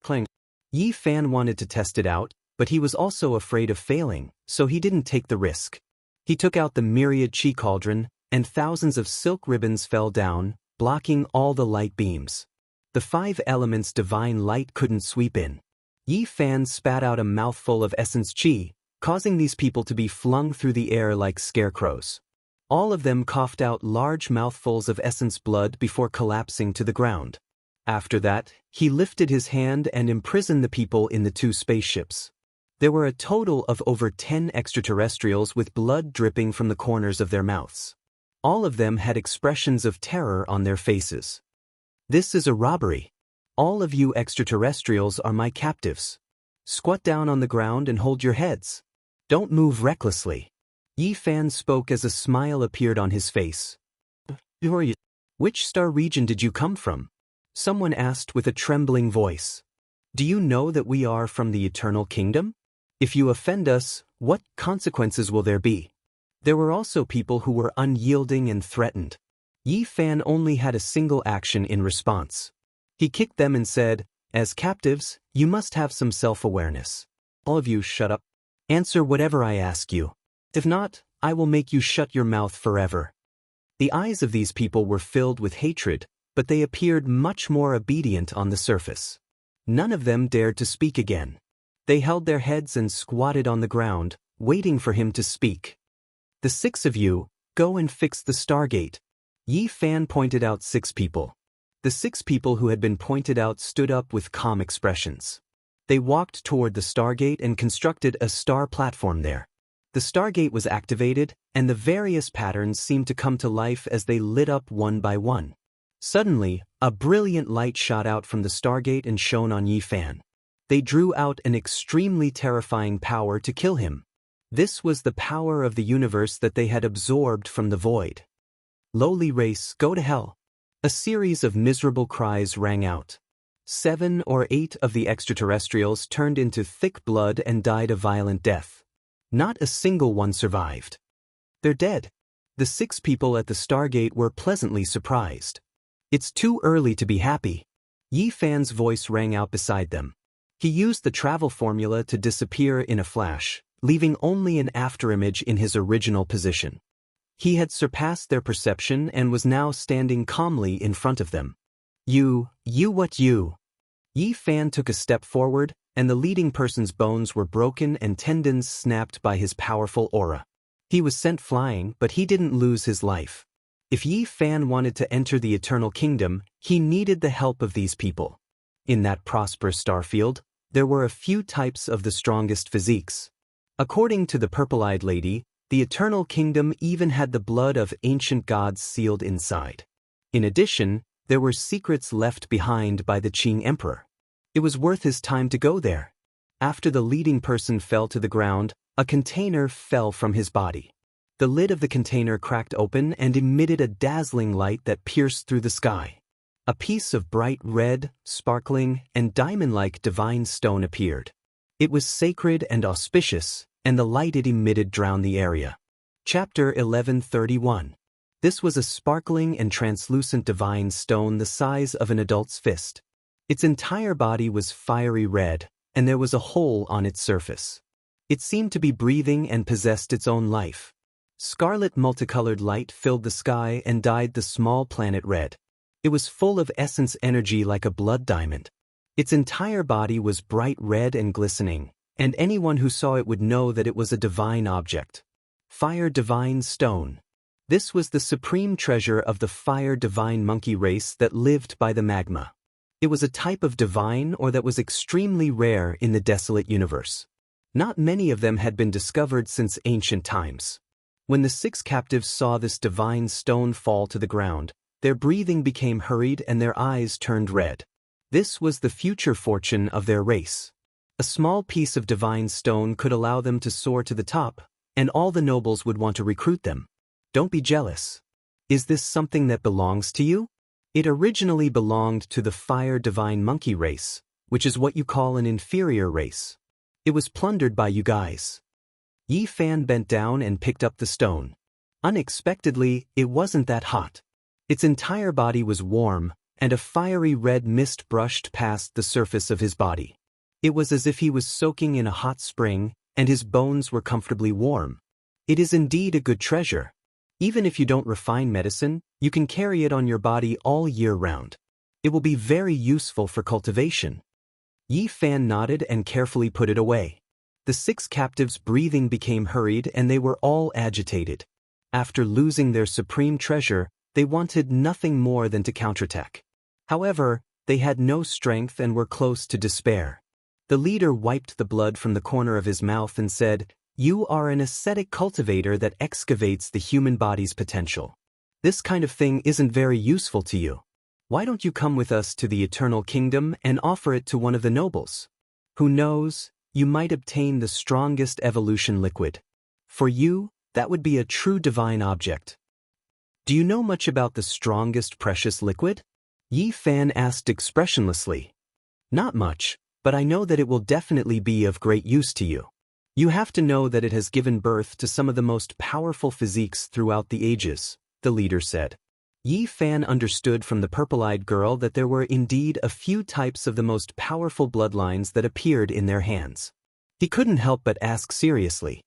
Clang. Yi Fan wanted to test it out, but he was also afraid of failing, so he didn't take the risk. He took out the myriad Chi cauldron, and thousands of silk ribbons fell down, blocking all the light beams. The 5 elements' divine light couldn't sweep in. Yi Fan spat out a mouthful of essence Chi, causing these people to be flung through the air like scarecrows. All of them coughed out large mouthfuls of essence blood before collapsing to the ground. After that, he lifted his hand and imprisoned the people in the 2 spaceships. There were a total of over 10 extraterrestrials with blood dripping from the corners of their mouths. All of them had expressions of terror on their faces. This is a robbery. All of you extraterrestrials are my captives. Squat down on the ground and hold your heads. Don't move recklessly. Yi Fan spoke as a smile appeared on his face. Who are you? Which star region did you come from? Someone asked with a trembling voice. Do you know that we are from the eternal kingdom? If you offend us, what consequences will there be? There were also people who were unyielding and threatened. Yi Fan only had a single action in response. He kicked them and said, as captives, you must have some self-awareness. All of you shut up. Answer whatever I ask you. If not, I will make you shut your mouth forever. The eyes of these people were filled with hatred, but they appeared much more obedient on the surface. None of them dared to speak again. They held their heads and squatted on the ground, waiting for him to speak. The 6 of you, go and fix the Stargate. Yi Fan pointed out 6 people. The 6 people who had been pointed out stood up with calm expressions. They walked toward the Stargate and constructed a star platform there. The Stargate was activated, and the various patterns seemed to come to life as they lit up one by one. Suddenly, a brilliant light shot out from the Stargate and shone on Yi Fan. They drew out an extremely terrifying power to kill him. This was the power of the universe that they had absorbed from the void. Lowly race, go to hell. A series of miserable cries rang out. 7 or 8 of the extraterrestrials turned into thick blood and died a violent death. Not a single one survived. They're dead. The 6 people at the Stargate were pleasantly surprised. It's too early to be happy. Yi Fan's voice rang out beside them. He used the travel formula to disappear in a flash, leaving only an afterimage in his original position. He had surpassed their perception and was now standing calmly in front of them. You. Yi Fan took a step forward, and the leading person's bones were broken and tendons snapped by his powerful aura. He was sent flying, but he didn't lose his life. If Yi Fan wanted to enter the Eternal Kingdom, he needed the help of these people. In that prosperous starfield, there were a few types of the strongest physiques. According to the purple-eyed lady, the Eternal Kingdom even had the blood of ancient gods sealed inside. In addition, there were secrets left behind by the Qing Emperor. It was worth his time to go there. After the leading person fell to the ground, a container fell from his body. The lid of the container cracked open and emitted a dazzling light that pierced through the sky. A piece of bright red, sparkling, and diamond-like divine stone appeared. It was sacred and auspicious, and the light it emitted drowned the area. Chapter 1131. This was a sparkling and translucent divine stone the size of an adult's fist. Its entire body was fiery red, and there was a hole on its surface. It seemed to be breathing and possessed its own life. Scarlet multicolored light filled the sky and dyed the small planet red. It was full of essence energy like a blood diamond. Its entire body was bright red and glistening, and anyone who saw it would know that it was a divine object. Fire Divine Stone. This was the supreme treasure of the Fire Divine monkey race that lived by the magma. It was a type of divine or that was extremely rare in the desolate universe. Not many of them had been discovered since ancient times. When the 6 captives saw this divine stone fall to the ground, their breathing became hurried and their eyes turned red. This was the future fortune of their race. A small piece of divine stone could allow them to soar to the top, and all the nobles would want to recruit them. Don't be jealous. Is this something that belongs to you? It originally belonged to the Fire Divine monkey race, which is what you call an inferior race. It was plundered by you guys. Yi Fan bent down and picked up the stone. Unexpectedly, it wasn't that hot. Its entire body was warm, and a fiery red mist brushed past the surface of his body. It was as if he was soaking in a hot spring, and his bones were comfortably warm. It is indeed a good treasure. Even if you don't refine medicine, you can carry it on your body all year round. It will be very useful for cultivation. Yi Fan nodded and carefully put it away. The 6 captives' breathing became hurried and they were all agitated. After losing their supreme treasure, they wanted nothing more than to counterattack. However, they had no strength and were close to despair. The leader wiped the blood from the corner of his mouth and said, "You are an ascetic cultivator that excavates the human body's potential. This kind of thing isn't very useful to you. Why don't you come with us to the Eternal Kingdom and offer it to one of the nobles? Who knows, you might obtain the strongest evolution liquid. For you, that would be a true divine object." Do you know much about the strongest precious liquid? Yi Fan asked expressionlessly. Not much, but I know that it will definitely be of great use to you. You have to know that it has given birth to some of the most powerful physiques throughout the ages, the leader said. Yi Fan understood from the purple-eyed girl that there were indeed a few types of the most powerful bloodlines that appeared in their hands. He couldn't help but ask seriously.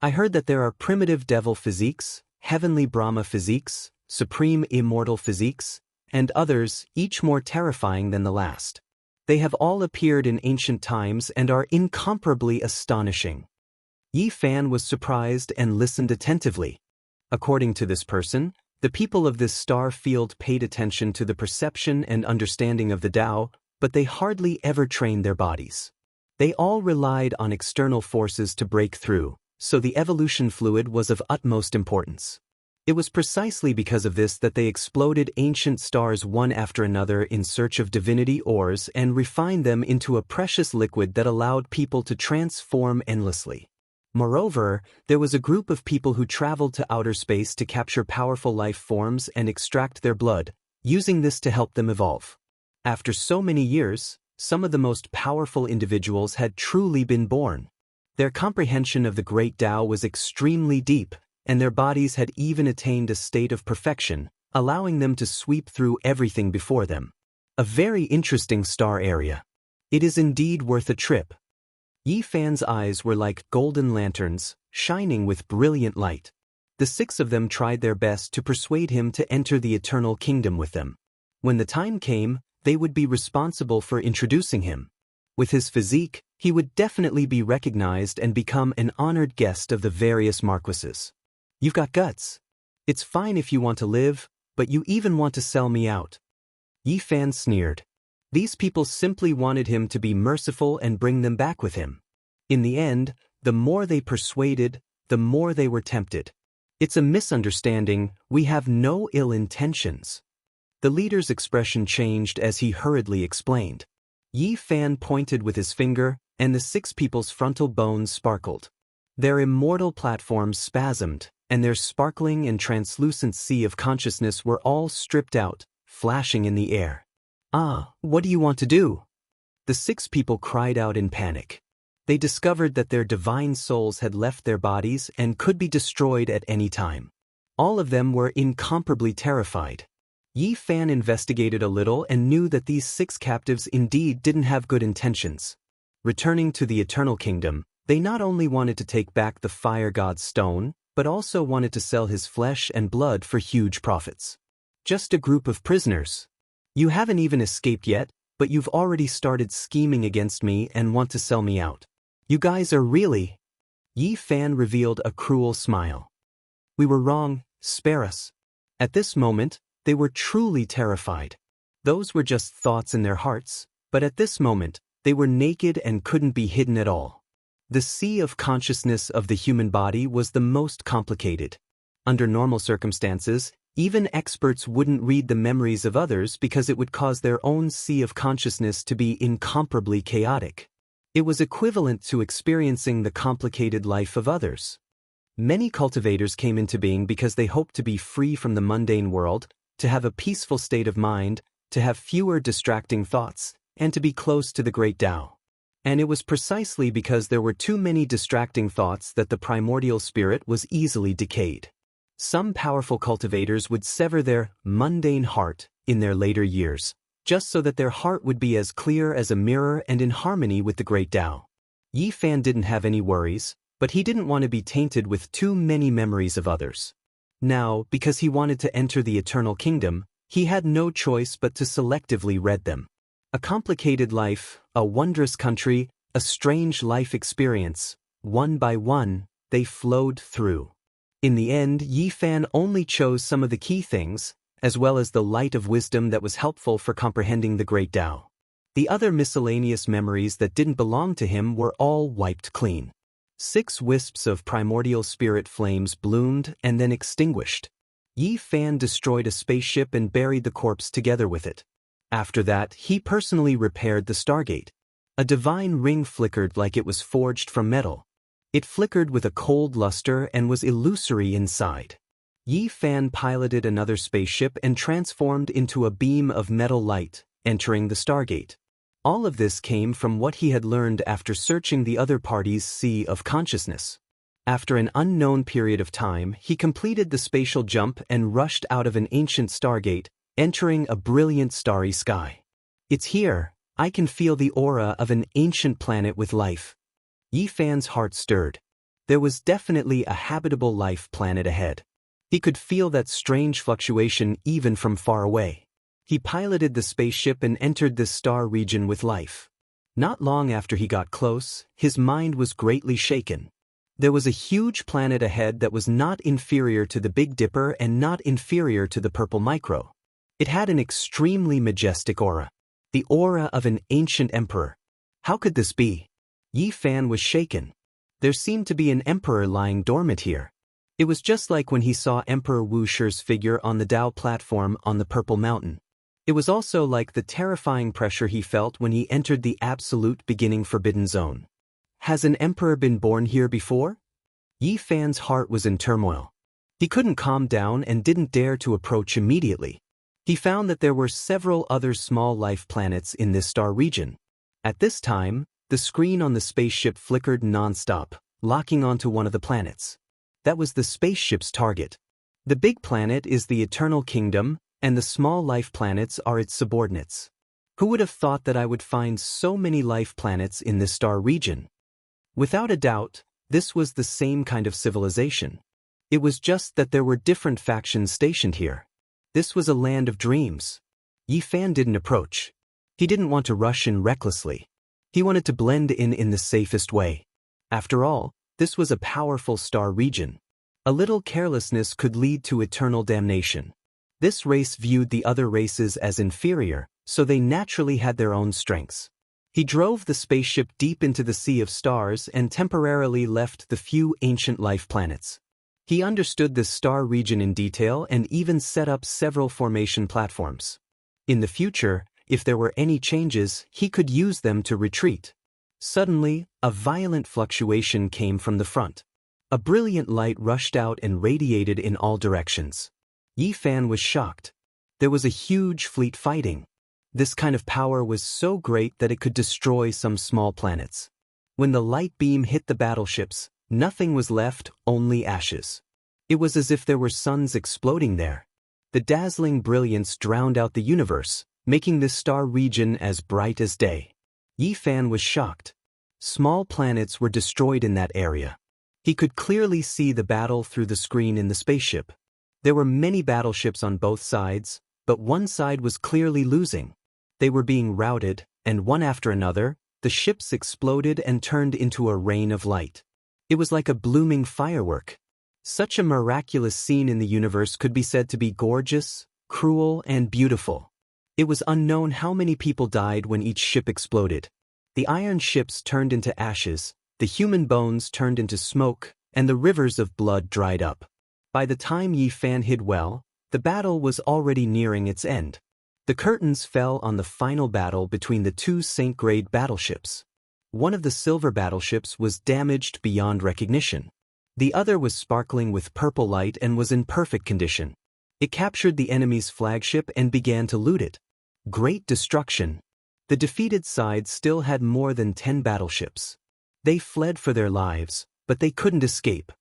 I heard that there are primitive devil physiques, heavenly Brahma physiques, supreme immortal physiques, and others, each more terrifying than the last. They have all appeared in ancient times and are incomparably astonishing. Yi Fan was surprised and listened attentively. According to this person, the people of this star field paid attention to the perception and understanding of the Tao, but they hardly ever trained their bodies. They all relied on external forces to break through, so the evolution fluid was of utmost importance. It was precisely because of this that they exploded ancient stars one after another in search of divinity ores and refined them into a precious liquid that allowed people to transform endlessly. Moreover, there was a group of people who traveled to outer space to capture powerful life forms and extract their blood, using this to help them evolve. After so many years, some of the most powerful individuals had truly been born. Their comprehension of the great Tao was extremely deep, and their bodies had even attained a state of perfection, allowing them to sweep through everything before them. A very interesting star area. It is indeed worth a trip. Yi Fan's eyes were like golden lanterns, shining with brilliant light. The 6 of them tried their best to persuade him to enter the eternal kingdom with them. When the time came, they would be responsible for introducing him. With his physique, he would definitely be recognized and become an honored guest of the various marquises. You've got guts. It's fine if you want to live, but you even want to sell me out. Yi Fan sneered. These people simply wanted him to be merciful and bring them back with him. In the end, the more they persuaded, the more they were tempted. It's a misunderstanding, we have no ill intentions. The leader's expression changed as he hurriedly explained. Yi Fan pointed with his finger, and the 6 people's frontal bones sparkled. Their immortal platforms spasmed, and their sparkling and translucent sea of consciousness were all stripped out, flashing in the air. Ah, what do you want to do? The 6 people cried out in panic. They discovered that their divine souls had left their bodies and could be destroyed at any time. All of them were incomparably terrified. Yi Fan investigated a little and knew that these 6 captives indeed didn't have good intentions. Returning to the Eternal Kingdom, they not only wanted to take back the Fire God's stone, but also wanted to sell his flesh and blood for huge profits. Just a group of prisoners. You haven't even escaped yet, but you've already started scheming against me and want to sell me out. You guys are really... Yi Fan revealed a cruel smile. We were wrong, spare us. At this moment, they were truly terrified. Those were just thoughts in their hearts, but at this moment, they were naked and couldn't be hidden at all. The sea of consciousness of the human body was the most complicated. Under normal circumstances, even experts wouldn't read the memories of others because it would cause their own sea of consciousness to be incomparably chaotic. It was equivalent to experiencing the complicated life of others. Many cultivators came into being because they hoped to be free from the mundane world, to have a peaceful state of mind, to have fewer distracting thoughts, and to be close to the great Tao. And it was precisely because there were too many distracting thoughts that the primordial spirit was easily decayed. Some powerful cultivators would sever their mundane heart in their later years, just so that their heart would be as clear as a mirror and in harmony with the great Tao. Yi Fan didn't have any worries, but he didn't want to be tainted with too many memories of others. Now, because he wanted to enter the Eternal Kingdom, he had no choice but to selectively read them. A complicated life, a wondrous country, a strange life experience, one by one, they flowed through. In the end, Yi Fan only chose some of the key things, as well as the light of wisdom that was helpful for comprehending the great Tao. The other miscellaneous memories that didn't belong to him were all wiped clean. 6 wisps of primordial spirit flames bloomed and then extinguished. Yi Fan destroyed a spaceship and buried the corpse together with it. After that, he personally repaired the Stargate. A divine ring flickered like it was forged from metal. It flickered with a cold luster and was illusory inside. Yi Fan piloted another spaceship and transformed into a beam of metal light, entering the Stargate. All of this came from what he had learned after searching the other party's sea of consciousness. After an unknown period of time, he completed the spatial jump and rushed out of an ancient Stargate, entering a brilliant starry sky. It's here, I can feel the aura of an ancient planet with life. Yi Fan's heart stirred. There was definitely a habitable life planet ahead. He could feel that strange fluctuation even from far away. He piloted the spaceship and entered this star region with life. Not long after he got close, his mind was greatly shaken. There was a huge planet ahead that was not inferior to the Big Dipper and not inferior to the Purple Micro. It had an extremely majestic aura. The aura of an ancient emperor. How could this be? Yi Fan was shaken. There seemed to be an emperor lying dormant here. It was just like when he saw Emperor Wu Shi's figure on the Dao platform on the Purple Mountain. It was also like the terrifying pressure he felt when he entered the absolute beginning forbidden zone. Has an emperor been born here before? Yi Fan's heart was in turmoil. He couldn't calm down and didn't dare to approach immediately. He found that there were several other small life planets in this star region. At this time, the screen on the spaceship flickered non-stop, locking onto one of the planets. That was the spaceship's target. The big planet is the Eternal Kingdom, and the small life planets are its subordinates. Who would have thought that I would find so many life planets in this star region? Without a doubt, this was the same kind of civilization. It was just that there were different factions stationed here. This was a land of dreams. Yi Fan didn't approach. He didn't want to rush in recklessly. He wanted to blend in the safest way. After all, this was a powerful star region. A little carelessness could lead to eternal damnation. This race viewed the other races as inferior, so they naturally had their own strengths. He drove the spaceship deep into the sea of stars and temporarily left the few ancient life planets. He understood this star region in detail and even set up several formation platforms. In the future, if there were any changes, he could use them to retreat. Suddenly, a violent fluctuation came from the front. A brilliant light rushed out and radiated in all directions. Yi Fan was shocked. There was a huge fleet fighting. This kind of power was so great that it could destroy some small planets. When the light beam hit the battleships, nothing was left, only ashes. It was as if there were suns exploding there. The dazzling brilliance drowned out the universe, making this star region as bright as day. Yi Fan was shocked. Small planets were destroyed in that area. He could clearly see the battle through the screen in the spaceship. There were many battleships on both sides, but one side was clearly losing. They were being routed, and one after another, the ships exploded and turned into a rain of light. It was like a blooming firework. Such a miraculous scene in the universe could be said to be gorgeous, cruel, and beautiful. It was unknown how many people died when each ship exploded. The iron ships turned into ashes, the human bones turned into smoke, and the rivers of blood dried up. By the time Yi Fan hid well, the battle was already nearing its end. The curtains fell on the final battle between the two Saint-grade battleships. One of the silver battleships was damaged beyond recognition. The other was sparkling with purple light and was in perfect condition. It captured the enemy's flagship and began to loot it. Great destruction. The defeated side still had more than 10 battleships. They fled for their lives, but they couldn't escape.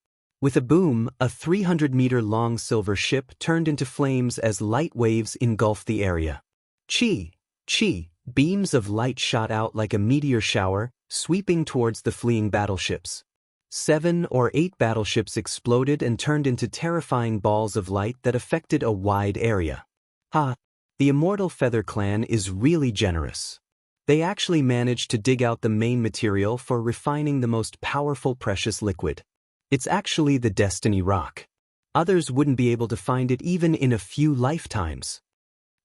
With a boom, a 300-meter-long silver ship turned into flames as light waves engulfed the area. Chi! Beams of light shot out like a meteor shower, sweeping towards the fleeing battleships. 7 or 8 battleships exploded and turned into terrifying balls of light that affected a wide area. The Immortal Feather Clan is really generous. They actually managed to dig out the main material for refining the most powerful precious liquid. It's actually the Destiny Rock. Others wouldn't be able to find it even in a few lifetimes.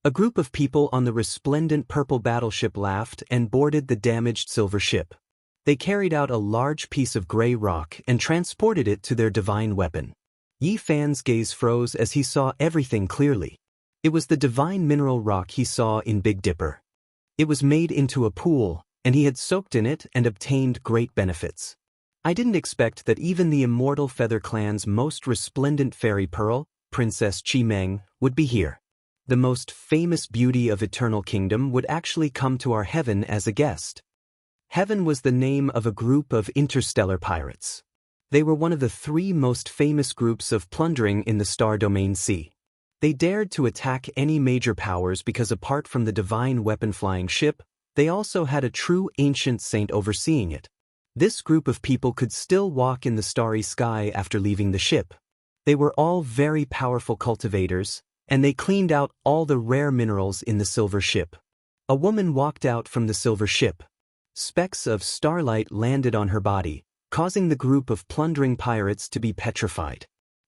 A group of people on the resplendent purple battleship laughed and boarded the damaged silver ship. They carried out a large piece of gray rock and transported it to their divine weapon. Yi Fan's gaze froze as he saw everything clearly. It was the divine mineral rock he saw in Big Dipper. It was made into a pool, and he had soaked in it and obtained great benefits. I didn't expect that even the Immortal Feather Clan's most resplendent fairy pearl, Princess Chi-Meng, would be here. The most famous beauty of Eternal Kingdom would actually come to our heaven as a guest. Heaven was the name of a group of interstellar pirates. They were one of the 3 most famous groups of plundering in the Star Domain Sea. They dared to attack any major powers because apart from the divine weapon-flying ship, they also had a true ancient saint overseeing it. This group of people could still walk in the starry sky after leaving the ship. They were all very powerful cultivators, and they cleaned out all the rare minerals in the silver ship. A woman walked out from the silver ship. Specks of starlight landed on her body, causing the group of plundering pirates to be petrified.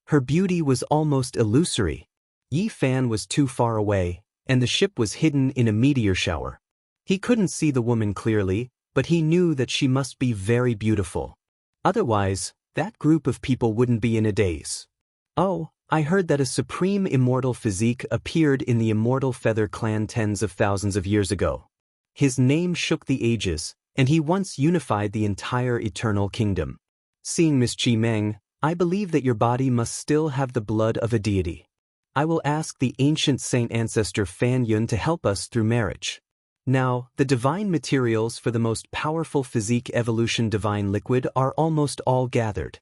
Her beauty was almost illusory. Yi Fan was too far away, and the ship was hidden in a meteor shower. He couldn't see the woman clearly, but he knew that she must be very beautiful. Otherwise, that group of people wouldn't be in a daze. Oh, I heard that a supreme immortal physique appeared in the Immortal Feather Clan tens of thousands of years ago. His name shook the ages, and he once unified the entire Eternal Kingdom. Seeing Miss Chi-Meng, I believe that your body must still have the blood of a deity. I will ask the ancient saint ancestor Fan Yun to help us through marriage. Now, the divine materials for the most powerful physique evolution divine liquid are almost all gathered.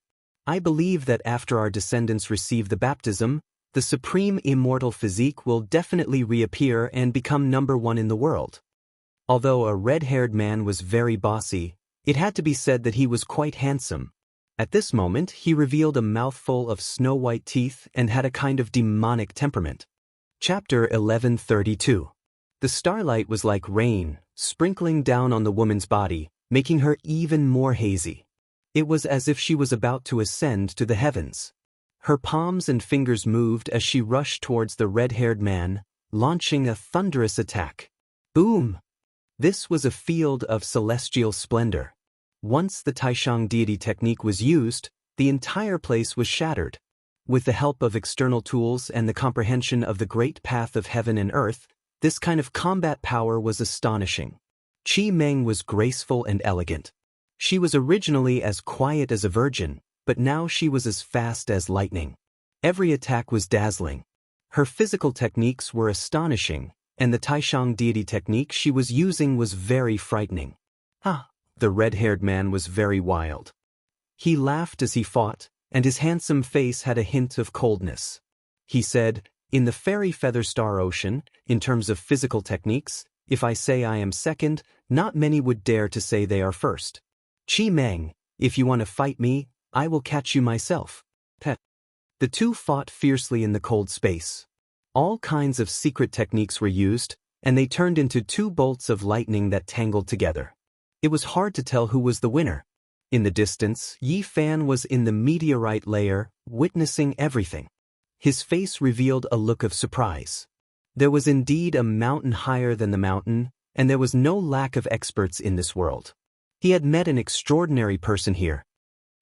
I believe that after our descendants receive the baptism, the supreme immortal physique will definitely reappear and become #1 in the world. Although a red-haired man was very bossy, it had to be said that he was quite handsome. At this moment, he revealed a mouthful of snow-white teeth and had a kind of demonic temperament. Chapter 1132. The starlight was like rain, sprinkling down on the woman's body, making her even more hazy. It was as if she was about to ascend to the heavens. Her palms and fingers moved as she rushed towards the red-haired man, launching a thunderous attack. Boom! This was a field of celestial splendor. Once the Taishang deity technique was used, the entire place was shattered. With the help of external tools and the comprehension of the great path of heaven and earth, this kind of combat power was astonishing. Chi-Meng was graceful and elegant. She was originally as quiet as a virgin, but now she was as fast as lightning. Every attack was dazzling. Her physical techniques were astonishing, and the Taishang deity technique she was using was very frightening. The red-haired man was very wild. He laughed as he fought, and his handsome face had a hint of coldness. He said, "In the Fairy Feather Star Ocean, in terms of physical techniques, if I say I am second, not many would dare to say they are first. Chi-Meng, if you want to fight me, I will catch you myself." The two fought fiercely in the cold space. All kinds of secret techniques were used, and they turned into 2 bolts of lightning that tangled together. It was hard to tell who was the winner. In the distance, Yi Fan was in the meteorite layer, witnessing everything. His face revealed a look of surprise. There was indeed a mountain higher than the mountain, and there was no lack of experts in this world. He had met an extraordinary person here.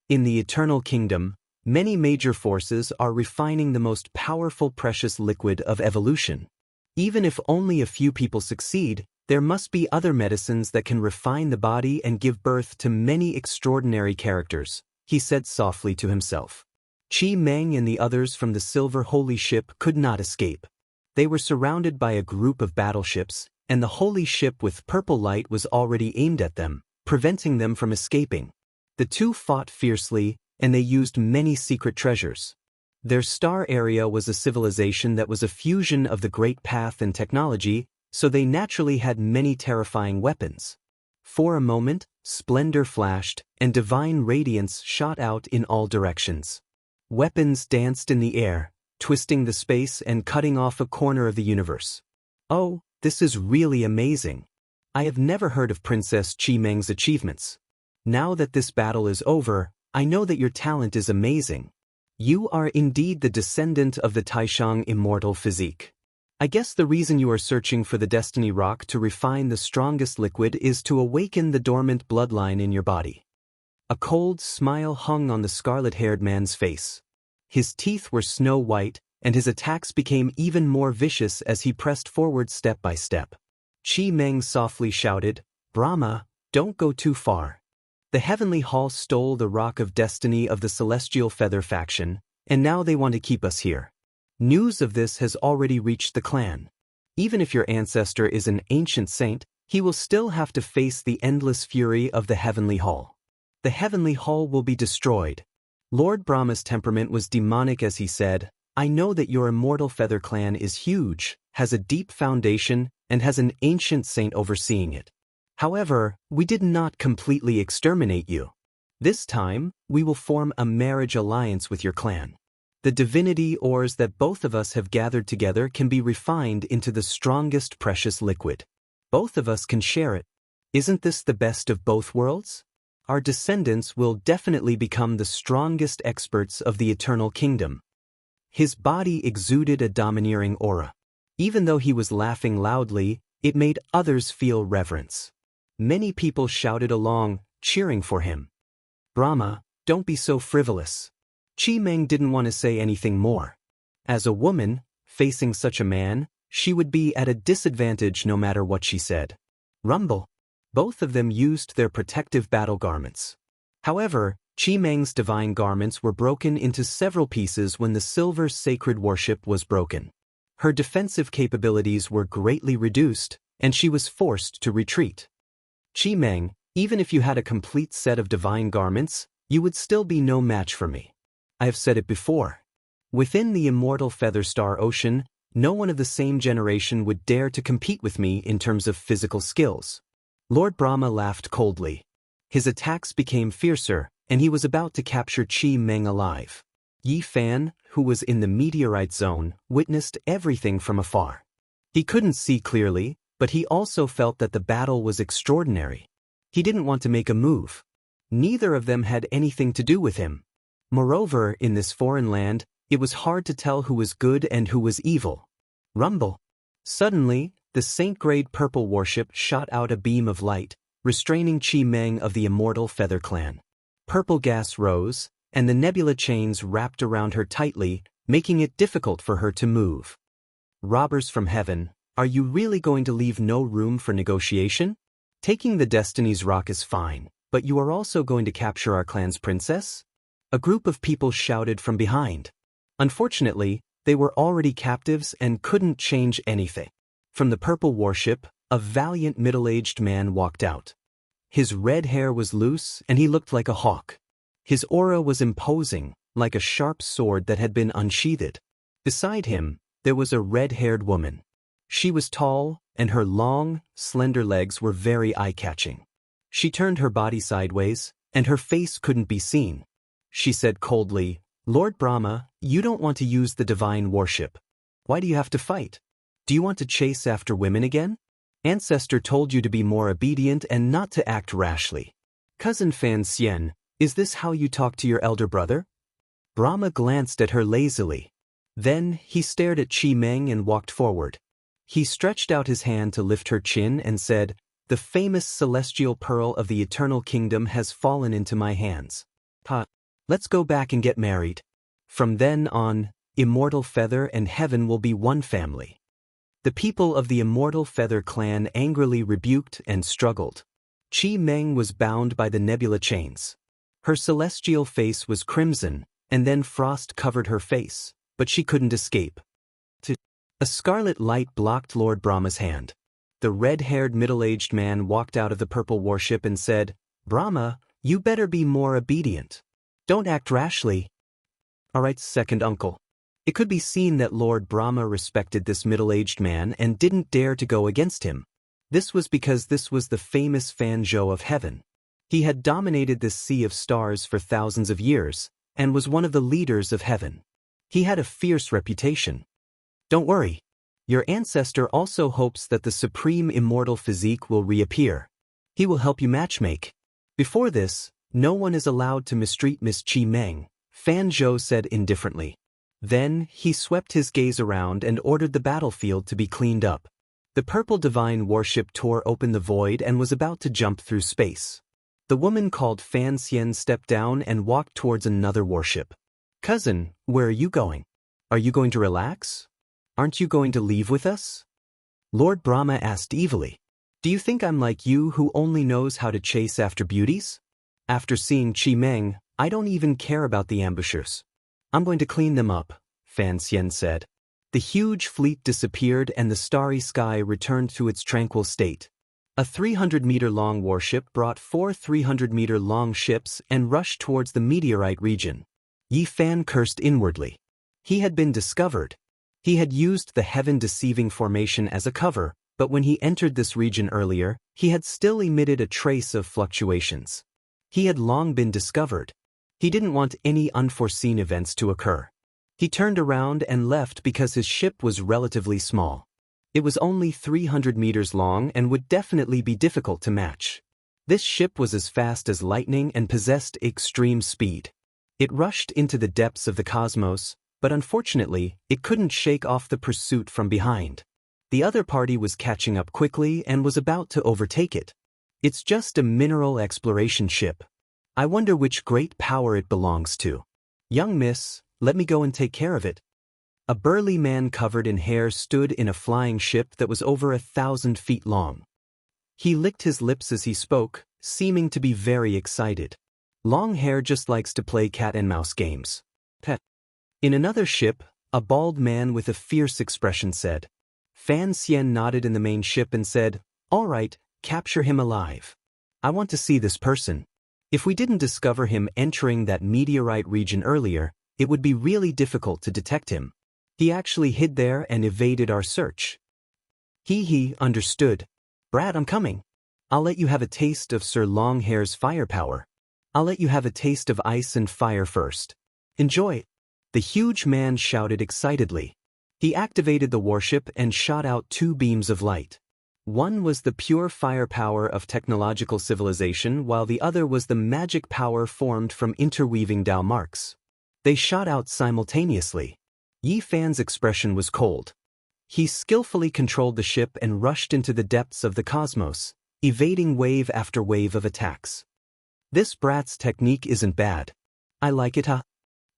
In the Eternal Kingdom, many major forces are refining the most powerful precious liquid of evolution. Even if only a few people succeed, there must be other medicines that can refine the body and give birth to many extraordinary characters, he said softly to himself. Chi-Meng and the others from the Silver Holy Ship could not escape. They were surrounded by a group of battleships, and the Holy Ship with purple light was already aimed at them, preventing them from escaping. The two fought fiercely, and they used many secret treasures. Their star area was a civilization that was a fusion of the Great Path and technology, so they naturally had many terrifying weapons. For a moment, splendor flashed, and divine radiance shot out in all directions. Weapons danced in the air, twisting the space and cutting off a corner of the universe. Oh, this is really amazing. I have never heard of Princess Chi-Meng's achievements. Now that this battle is over, I know that your talent is amazing. You are indeed the descendant of the Taishang immortal physique. I guess the reason you are searching for the Destiny Rock to refine the strongest liquid is to awaken the dormant bloodline in your body. A cold smile hung on the scarlet-haired man's face. His teeth were snow-white, and his attacks became even more vicious as he pressed forward step by step. Chi-Meng softly shouted, "Brahma, don't go too far." The Heavenly Hall stole the Rock of Destiny of the Celestial Feather faction, and now they want to keep us here. News of this has already reached the clan. Even if your ancestor is an ancient saint, he will still have to face the endless fury of the Heavenly Hall. The Heavenly Hall will be destroyed. Lord Brahma's temperament was demonic as he said, I know that your immortal feather clan is huge, has a deep foundation, and has an ancient saint overseeing it. However, we did not completely exterminate you. This time, we will form a marriage alliance with your clan. The divinity ores that both of us have gathered together can be refined into the strongest precious liquid. Both of us can share it. Isn't this the best of both worlds? Our descendants will definitely become the strongest experts of the eternal kingdom. His body exuded a domineering aura. Even though he was laughing loudly, it made others feel reverence. Many people shouted along, cheering for him. Brahma, don't be so frivolous. Chi Meng didn't want to say anything more. As a woman, facing such a man, she would be at a disadvantage no matter what she said. Rumble. Both of them used their protective battle garments. However, Chi Meng's divine garments were broken into several pieces when the silver sacred worship was broken. Her defensive capabilities were greatly reduced, and she was forced to retreat. Chi Meng, even if you had a complete set of divine garments, you would still be no match for me. I have said it before. Within the immortal Feather Star Ocean, no one of the same generation would dare to compete with me in terms of physical skills. Lord Brahma laughed coldly. His attacks became fiercer, and he was about to capture Chi Meng alive. Yi Fan, who was in the meteorite zone, witnessed everything from afar. He couldn't see clearly, but he also felt that the battle was extraordinary. He didn't want to make a move. Neither of them had anything to do with him. Moreover, in this foreign land, it was hard to tell who was good and who was evil. Rumble. Suddenly, the saint-grade purple warship shot out a beam of light, restraining Chi Meng of the immortal Feather Clan. Purple gas rose, and the nebula chains wrapped around her tightly, making it difficult for her to move. Robbers from heaven, are you really going to leave no room for negotiation? Taking the Destiny's Rock is fine, but you are also going to capture our clan's princess? A group of people shouted from behind. Unfortunately, they were already captives and couldn't change anything. From the purple warship, a valiant middle-aged man walked out. His red hair was loose and he looked like a hawk. His aura was imposing, like a sharp sword that had been unsheathed. Beside him, there was a red-haired woman. She was tall, and her long, slender legs were very eye-catching. She turned her body sideways, and her face couldn't be seen. She said coldly, Lord Brahma, you don't want to use the divine warship. Why do you have to fight? Do you want to chase after women again? Ancestor told you to be more obedient and not to act rashly. Cousin Fan Xian, is this how you talk to your elder brother? Brahma glanced at her lazily. Then he stared at Chi Meng and walked forward. He stretched out his hand to lift her chin and said, The famous celestial pearl of the eternal kingdom has fallen into my hands. Let's go back and get married. From then on, Immortal Feather and Heaven will be one family. The people of the Immortal Feather clan angrily rebuked and struggled. Chi Meng was bound by the nebula chains. Her celestial face was crimson, and then frost covered her face, but she couldn't escape. A scarlet light blocked Lord Brahma's hand. The red-haired middle-aged man walked out of the purple warship and said, Brahma, you better be more obedient. Don't act rashly. All right, second uncle. It could be seen that Lord Brahma respected this middle-aged man and didn't dare to go against him. This was because this was the famous Fan Zhou of heaven. He had dominated this sea of stars for thousands of years, and was one of the leaders of heaven. He had a fierce reputation. Don't worry. Your ancestor also hopes that the supreme immortal physique will reappear. He will help you matchmake. Before this, no one is allowed to mistreat Miss Chi Meng, Fan Zhou said indifferently. Then, he swept his gaze around and ordered the battlefield to be cleaned up. The purple divine warship tore open the void and was about to jump through space. The woman called Fan Xian stepped down and walked towards another warship. Cousin, where are you going? Are you going to relax? Aren't you going to leave with us? Lord Brahma asked evilly. Do you think I'm like you who only knows how to chase after beauties? After seeing Chi Meng, I don't even care about the ambushers. I'm going to clean them up, Fan Xian said. The huge fleet disappeared and the starry sky returned to its tranquil state. A 300-meter-long warship brought 4 300-meter-long ships and rushed towards the meteorite region. Yi Fan cursed inwardly. He had been discovered. He had used the heaven-deceiving formation as a cover, but when he entered this region earlier, he had still emitted a trace of fluctuations. He had long been discovered. He didn't want any unforeseen events to occur. He turned around and left because his ship was relatively small. It was only 300 meters long and would definitely be difficult to match. This ship was as fast as lightning and possessed extreme speed. It rushed into the depths of the cosmos, but unfortunately, it couldn't shake off the pursuit from behind. The other party was catching up quickly and was about to overtake it. It's just a mineral exploration ship. I wonder which great power it belongs to. Young miss, let me go and take care of it. A burly man covered in hair stood in a flying ship that was over 1,000 feet long. He licked his lips as he spoke, seeming to be very excited. Long hair just likes to play cat and mouse games. Pet. In another ship, a bald man with a fierce expression said. Fan Xian nodded in the main ship and said, "All right, capture him alive. I want to see this person. If we didn't discover him entering that meteorite region earlier, it would be really difficult to detect him. He actually hid there and evaded our search." He understood. "Brad, I'm coming. I'll let you have a taste of Sir Longhair's firepower. I'll let you have a taste of ice and fire first. Enjoy." The huge man shouted excitedly. He activated the warship and shot out 2 beams of light. One was the pure firepower of technological civilization, while the other was the magic power formed from interweaving Dao marks. They shot out simultaneously. Yi Fan's expression was cold. He skillfully controlled the ship and rushed into the depths of the cosmos, evading wave after wave of attacks. "This brat's technique isn't bad. I like it, huh?"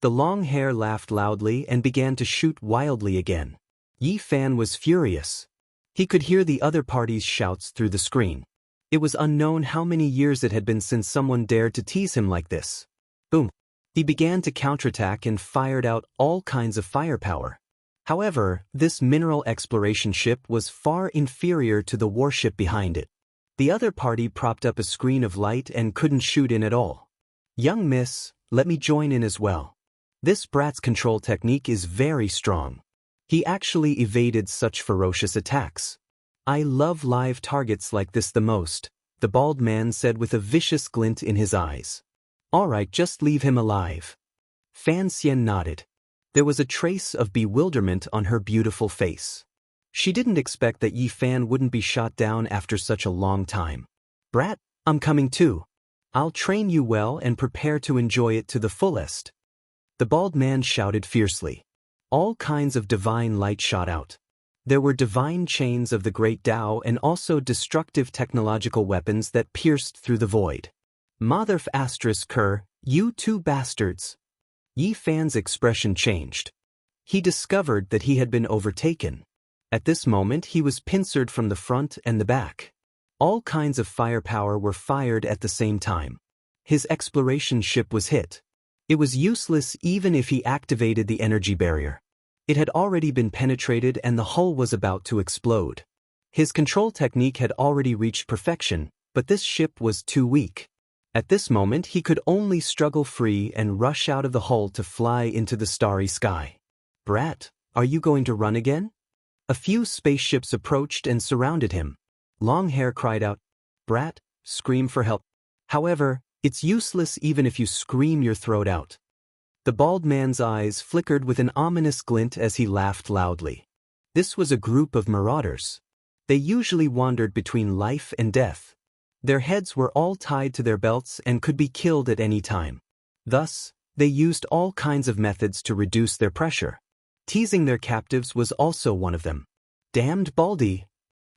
The long hair laughed loudly and began to shoot wildly again. Yi Fan was furious. He could hear the other party's shouts through the screen. It was unknown how many years it had been since someone dared to tease him like this. Boom. He began to counterattack and fired out all kinds of firepower. However, this mineral exploration ship was far inferior to the warship behind it. The other party propped up a screen of light and couldn't shoot in at all. "Young miss, let me join in as well. This brat's control technique is very strong. He actually evaded such ferocious attacks. I love live targets like this the most," the bald man said with a vicious glint in his eyes. "All right, just leave him alive." Fan Xian nodded. There was a trace of bewilderment on her beautiful face. She didn't expect that Yi Fan wouldn't be shot down after such a long time. "Brat, I'm coming too. I'll train you well and prepare to enjoy it to the fullest." The bald man shouted fiercely. All kinds of divine light shot out. There were divine chains of the great Tao and also destructive technological weapons that pierced through the void. "Mother f***, you 2 bastards." Yi Fan's expression changed. He discovered that he had been overtaken. At this moment he was pincered from the front and the back. All kinds of firepower were fired at the same time. His exploration ship was hit. It was useless even if he activated the energy barrier. It had already been penetrated and the hull was about to explode. His control technique had already reached perfection, but this ship was too weak. At this moment he could only struggle free and rush out of the hull to fly into the starry sky. "Brat, are you going to run again?" A few spaceships approached and surrounded him. Longhair cried out, "Brat, scream for help." However, it's useless even if you scream your throat out. The bald man's eyes flickered with an ominous glint as he laughed loudly. This was a group of marauders. They usually wandered between life and death. Their heads were all tied to their belts and could be killed at any time. Thus, they used all kinds of methods to reduce their pressure. Teasing their captives was also one of them. "Damned Baldy!"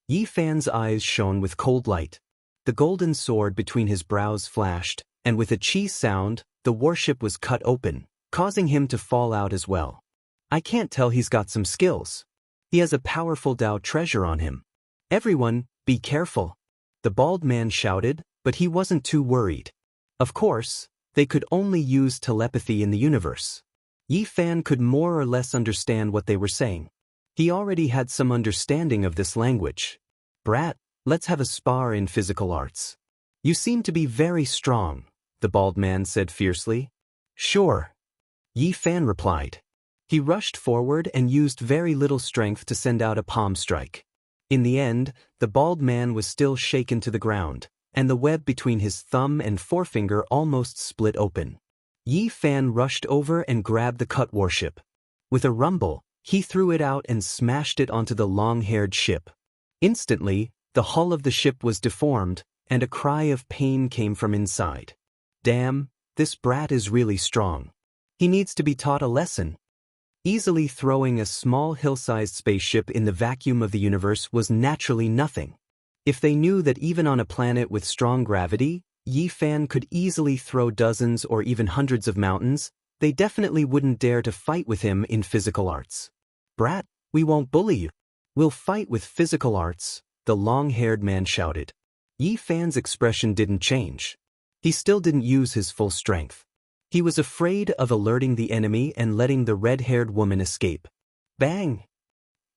Yi Fan's eyes shone with cold light. The golden sword between his brows flashed, and with a cheese sound, the warship was cut open, causing him to fall out as well. "I can't tell, he's got some skills. He has a powerful Tao treasure on him. Everyone, be careful." The bald man shouted, but he wasn't too worried. Of course, they could only use telepathy in the universe. Yi Fan could more or less understand what they were saying. He already had some understanding of this language. "Brat, let's have a spar in physical arts. You seem to be very strong," the bald man said fiercely. "Sure," Yi Fan replied. He rushed forward and used very little strength to send out a palm strike. In the end, the bald man was still shaken to the ground, and the web between his thumb and forefinger almost split open. Yi Fan rushed over and grabbed the cut warship. With a rumble, he threw it out and smashed it onto the long-haired ship. Instantly, the hull of the ship was deformed, and a cry of pain came from inside. "Damn, this brat is really strong. He needs to be taught a lesson." Easily throwing a small hill-sized spaceship in the vacuum of the universe was naturally nothing. If they knew that even on a planet with strong gravity, Yi Fan could easily throw dozens or even hundreds of mountains, they definitely wouldn't dare to fight with him in physical arts. "Brat, we won't bully you. We'll fight with physical arts," the long-haired man shouted. Yi Fan's expression didn't change. He still didn't use his full strength. He was afraid of alerting the enemy and letting the red-haired woman escape. Bang!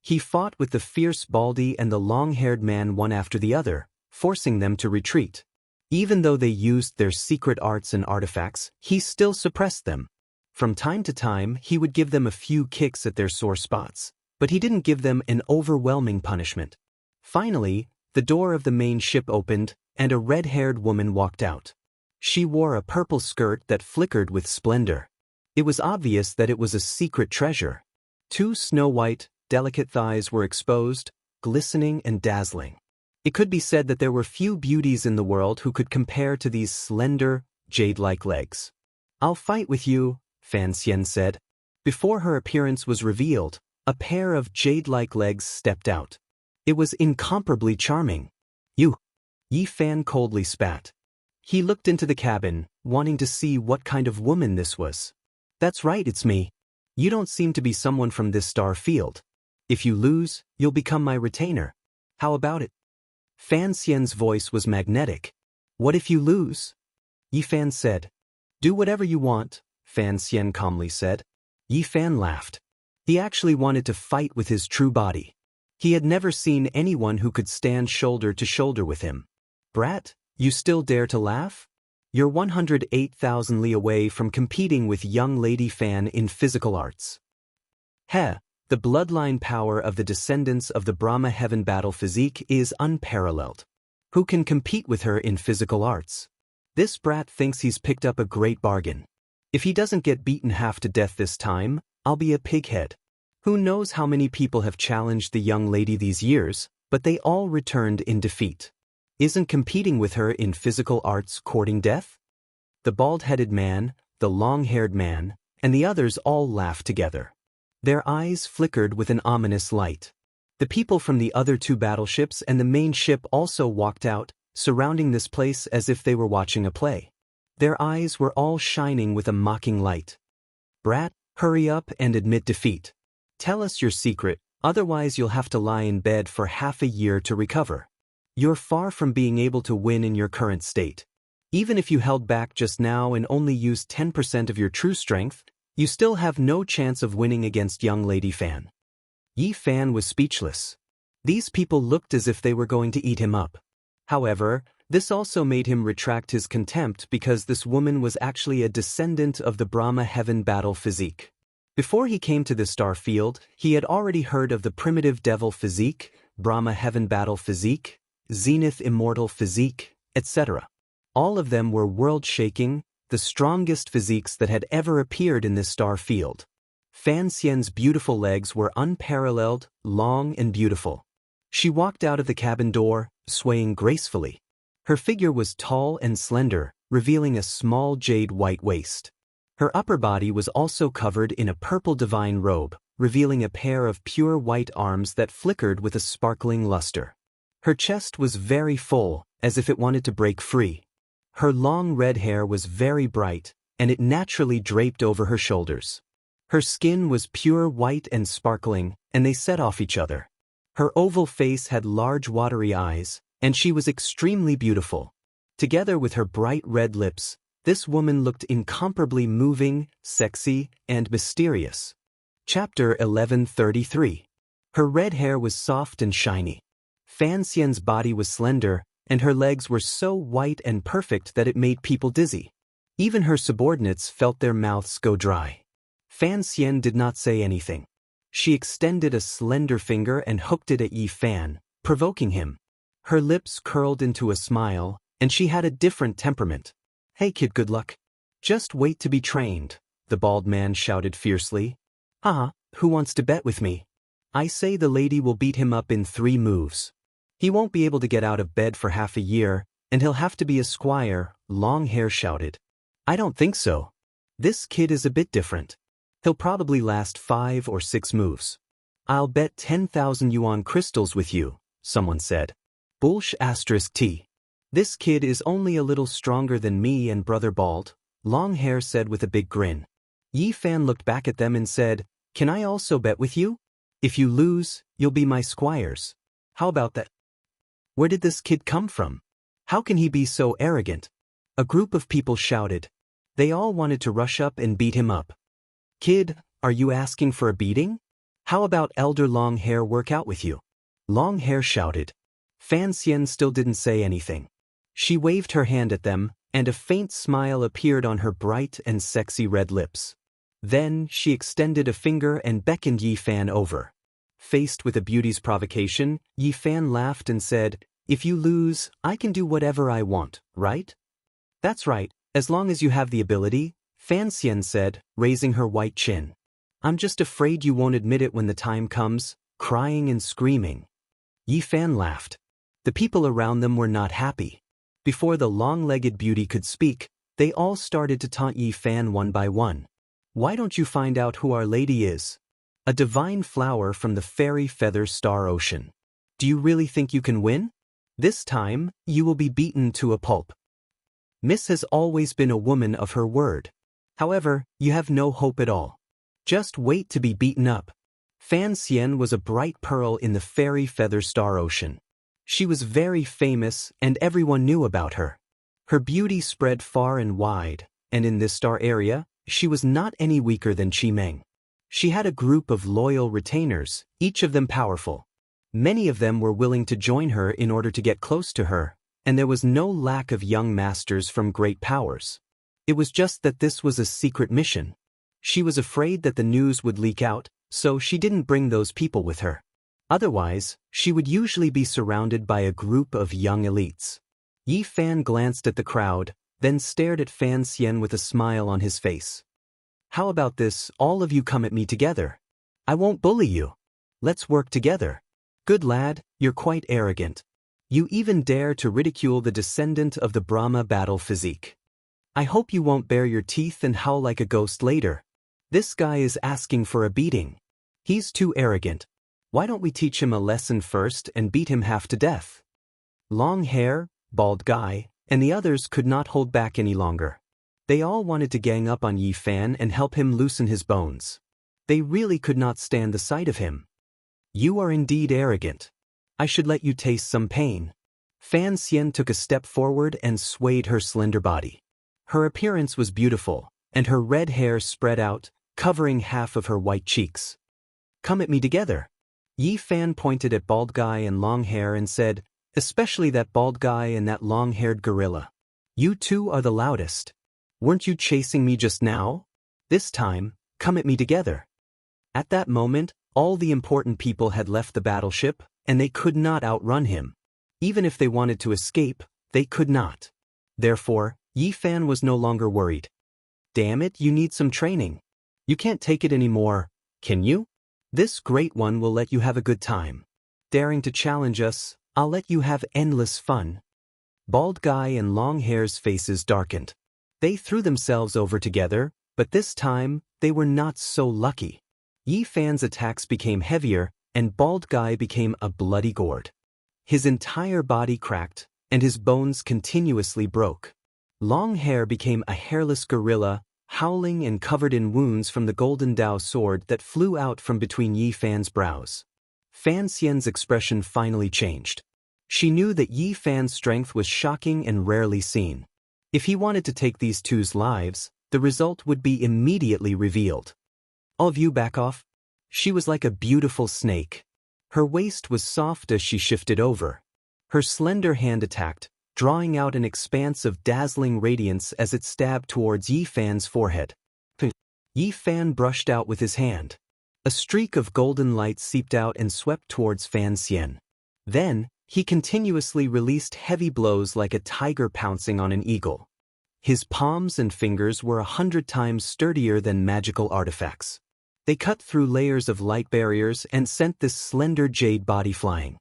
He fought with the fierce Baldy and the long-haired man one after the other, forcing them to retreat. Even though they used their secret arts and artifacts, he still suppressed them. From time to time, he would give them a few kicks at their sore spots, but he didn't give them an overwhelming punishment. Finally, the door of the main ship opened, and a red-haired woman walked out. She wore a purple skirt that flickered with splendor. It was obvious that it was a secret treasure. 2 snow-white, delicate thighs were exposed, glistening and dazzling. It could be said that there were few beauties in the world who could compare to these slender, jade-like legs. "I'll fight with you," Fan Xian said. Before her appearance was revealed, a pair of jade-like legs stepped out. It was incomparably charming. "You!" Yi Fan coldly spat. He looked into the cabin, wanting to see what kind of woman this was. "That's right, it's me. You don't seem to be someone from this star field. If you lose, you'll become my retainer. How about it?" Fan Xian's voice was magnetic. "What if you lose?" Yi Fan said. "Do whatever you want," Fan Xian calmly said. Yi Fan laughed. He actually wanted to fight with his true body. He had never seen anyone who could stand shoulder to shoulder with him. "Brat, you still dare to laugh? You're 108,000 li away from competing with young Lady Fan in physical arts." Heh, the bloodline power of the descendants of the Brahma Heaven battle physique is unparalleled. Who can compete with her in physical arts? This brat thinks he's picked up a great bargain. If he doesn't get beaten half to death this time, I'll be a pighead. Who knows how many people have challenged the young lady these years, but they all returned in defeat. Isn't competing with her in physical arts courting death? The bald-headed man, the long-haired man, and the others all laughed together. Their eyes flickered with an ominous light. The people from the other 2 battleships and the main ship also walked out, surrounding this place as if they were watching a play. Their eyes were all shining with a mocking light. "Brat, hurry up and admit defeat. Tell us your secret, otherwise you'll have to lie in bed for half a year to recover. You're far from being able to win in your current state. Even if you held back just now and only used 10% of your true strength, you still have no chance of winning against young Lady Fan." Yi Fan was speechless. These people looked as if they were going to eat him up. However, this also made him retract his contempt because this woman was actually a descendant of the Brahma Heaven battle physique. Before he came to the star field, he had already heard of the primitive devil physique, Brahma Heaven battle physique, Zenith immortal physique, etc. All of them were world-shaking, the strongest physiques that had ever appeared in this star field. Fan Xian's beautiful legs were unparalleled, long and beautiful. She walked out of the cabin door, swaying gracefully. Her figure was tall and slender, revealing a small jade white waist. Her upper body was also covered in a purple divine robe, revealing a pair of pure white arms that flickered with a sparkling luster. Her chest was very full, as if it wanted to break free. Her long red hair was very bright, and it naturally draped over her shoulders. Her skin was pure white and sparkling, and they set off each other. Her oval face had large watery eyes, and she was extremely beautiful. Together with her bright red lips, this woman looked incomparably moving, sexy, and mysterious. Chapter 1133. Her red hair was soft and shiny. Fan Xian's body was slender, and her legs were so white and perfect that it made people dizzy. Even her subordinates felt their mouths go dry. Fan Xian did not say anything. She extended a slender finger and hooked it at Yi Fan, provoking him. Her lips curled into a smile, and she had a different temperament. "Hey kid, good luck. Just wait to be trained," the bald man shouted fiercely. Who wants to bet with me? I say the lady will beat him up in 3 moves. He won't be able to get out of bed for half a year, and he'll have to be a squire, Long Hair shouted. I don't think so. This kid is a bit different. He'll probably last 5 or 6 moves. I'll bet 10,000 yuan crystals with you, someone said. Bullsh *T. This kid is only a little stronger than me and Brother Bald, Long Hair said with a big grin. Yi Fan looked back at them and said, "Can I also bet with you? If you lose, you'll be my squires. How about that?" Where did this kid come from? How can he be so arrogant? A group of people shouted. They all wanted to rush up and beat him up. Kid, are you asking for a beating? How about Elder Long Hair work out with you? Long Hair shouted. Fan Xian still didn't say anything. She waved her hand at them, and a faint smile appeared on her bright and sexy red lips. Then she extended a finger and beckoned Yi Fan over. Faced with a beauty's provocation, Yi Fan laughed and said, "If you lose, I can do whatever I want, right?" "That's right, as long as you have the ability," Fan Xian said, raising her white chin. "I'm just afraid you won't admit it when the time comes," crying and screaming. Yi Fan laughed. The people around them were not happy. Before the long-legged beauty could speak, they all started to taunt Yi Fan one by one. "Why don't you find out who Our Lady is? A divine flower from the fairy feather star ocean. Do you really think you can win? This time, you will be beaten to a pulp. Miss has always been a woman of her word. However, you have no hope at all. Just wait to be beaten up." Fan Xian was a bright pearl in the fairy feather star ocean. She was very famous and everyone knew about her. Her beauty spread far and wide, and in this star area, she was not any weaker than Qi Meng. She had a group of loyal retainers, each of them powerful. Many of them were willing to join her in order to get close to her, and there was no lack of young masters from great powers. It was just that this was a secret mission. She was afraid that the news would leak out, so she didn't bring those people with her. Otherwise, she would usually be surrounded by a group of young elites. Yi Fan glanced at the crowd, then stared at Fan Xian with a smile on his face. "How about this, all of you come at me together? I won't bully you. Let's work together. Good lad, you're quite arrogant. You even dare to ridicule the descendant of the Brahma battle physique. I hope you won't bare your teeth and howl like a ghost later. This guy is asking for a beating. He's too arrogant. Why don't we teach him a lesson first and beat him half to death?" Long Hair, Bald Guy, and the others could not hold back any longer. They all wanted to gang up on Yi Fan and help him loosen his bones. They really could not stand the sight of him. "You are indeed arrogant. I should let you taste some pain." Fan Xian took a step forward and swayed her slender body. Her appearance was beautiful, and her red hair spread out, covering half of her white cheeks. "Come at me together." Yi Fan pointed at Bald Guy and Long Hair and said, "Especially that bald guy and that long-haired gorilla. You two are the loudest. Weren't you chasing me just now? This time, come at me together." At that moment, all the important people had left the battleship, and they could not outrun him. Even if they wanted to escape, they could not. Therefore, Yi Fan was no longer worried. "Damn it, you need some training. You can't take it anymore, can you? This great one will let you have a good time. Daring to challenge us, I'll let you have endless fun." Bald Guy and Long Hair's faces darkened. They threw themselves over together, but this time, they were not so lucky. Yi Fan's attacks became heavier, and Bald Guy became a bloody gourd. His entire body cracked, and his bones continuously broke. Long Hair became a hairless gorilla, howling and covered in wounds from the golden Dao sword that flew out from between Yi Fan's brows. Fan Xian's expression finally changed. She knew that Yi Fan's strength was shocking and rarely seen. If he wanted to take these two's lives, the result would be immediately revealed. "All of you back off." She was like a beautiful snake. Her waist was soft as she shifted over. Her slender hand attacked, drawing out an expanse of dazzling radiance as it stabbed towards Yi Fan's forehead. Yi Fan brushed out with his hand. A streak of golden light seeped out and swept towards Fan Xian. Then, he continuously released heavy blows like a tiger pouncing on an eagle. His palms and fingers were 100 times sturdier than magical artifacts. They cut through layers of light barriers and sent this slender jade body flying.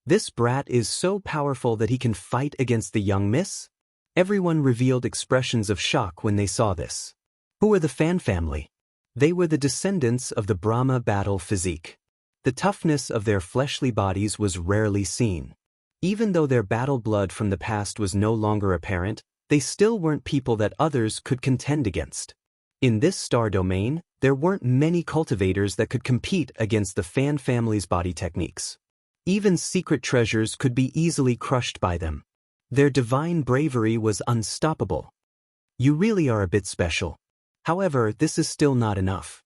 This brat is so powerful that he can fight against the young miss? Everyone revealed expressions of shock when they saw this. Who are the Fan family? They were the descendants of the Brahma battle physique. The toughness of their fleshly bodies was rarely seen. Even though their battle blood from the past was no longer apparent, they still weren't people that others could contend against. In this star domain, there weren't many cultivators that could compete against the Fan family's body techniques. Even secret treasures could be easily crushed by them. Their divine bravery was unstoppable. You really are a bit special. However, this is still not enough.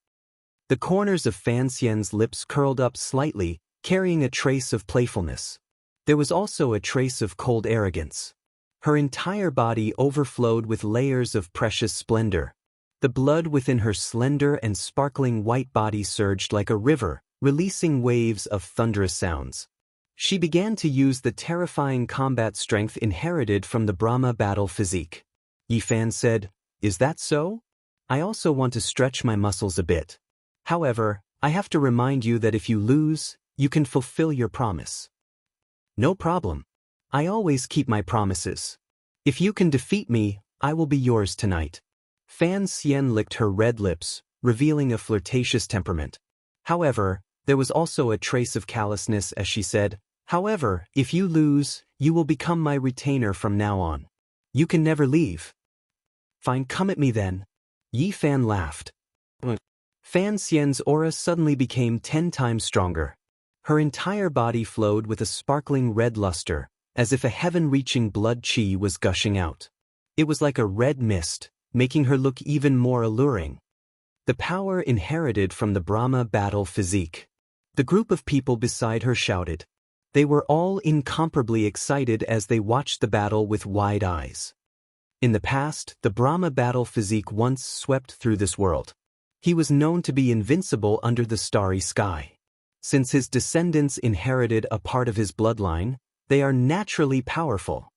The corners of Fan Xian's lips curled up slightly, carrying a trace of playfulness. There was also a trace of cold arrogance. Her entire body overflowed with layers of precious splendor. The blood within her slender and sparkling white body surged like a river, releasing waves of thunderous sounds. She began to use the terrifying combat strength inherited from the Brahma battle physique. Yi Fan said, "Is that so? I also want to stretch my muscles a bit. However, I have to remind you that if you lose, you can fulfill your promise." "No problem. I always keep my promises. If you can defeat me, I will be yours tonight." Fan Xian licked her red lips, revealing a flirtatious temperament. However, there was also a trace of callousness as she said, "However, if you lose, you will become my retainer from now on. You can never leave." "Fine, come at me then." Yi Fan laughed. Fan Xian's aura suddenly became 10 times stronger. Her entire body flowed with a sparkling red luster, as if a heaven-reaching blood qi was gushing out. It was like a red mist, making her look even more alluring. The power inherited from the Brahma battle physique. The group of people beside her shouted. They were all incomparably excited as they watched the battle with wide eyes. In the past, the Brahma battle physique once swept through this world. He was known to be invincible under the starry sky. Since his descendants inherited a part of his bloodline, they are naturally powerful.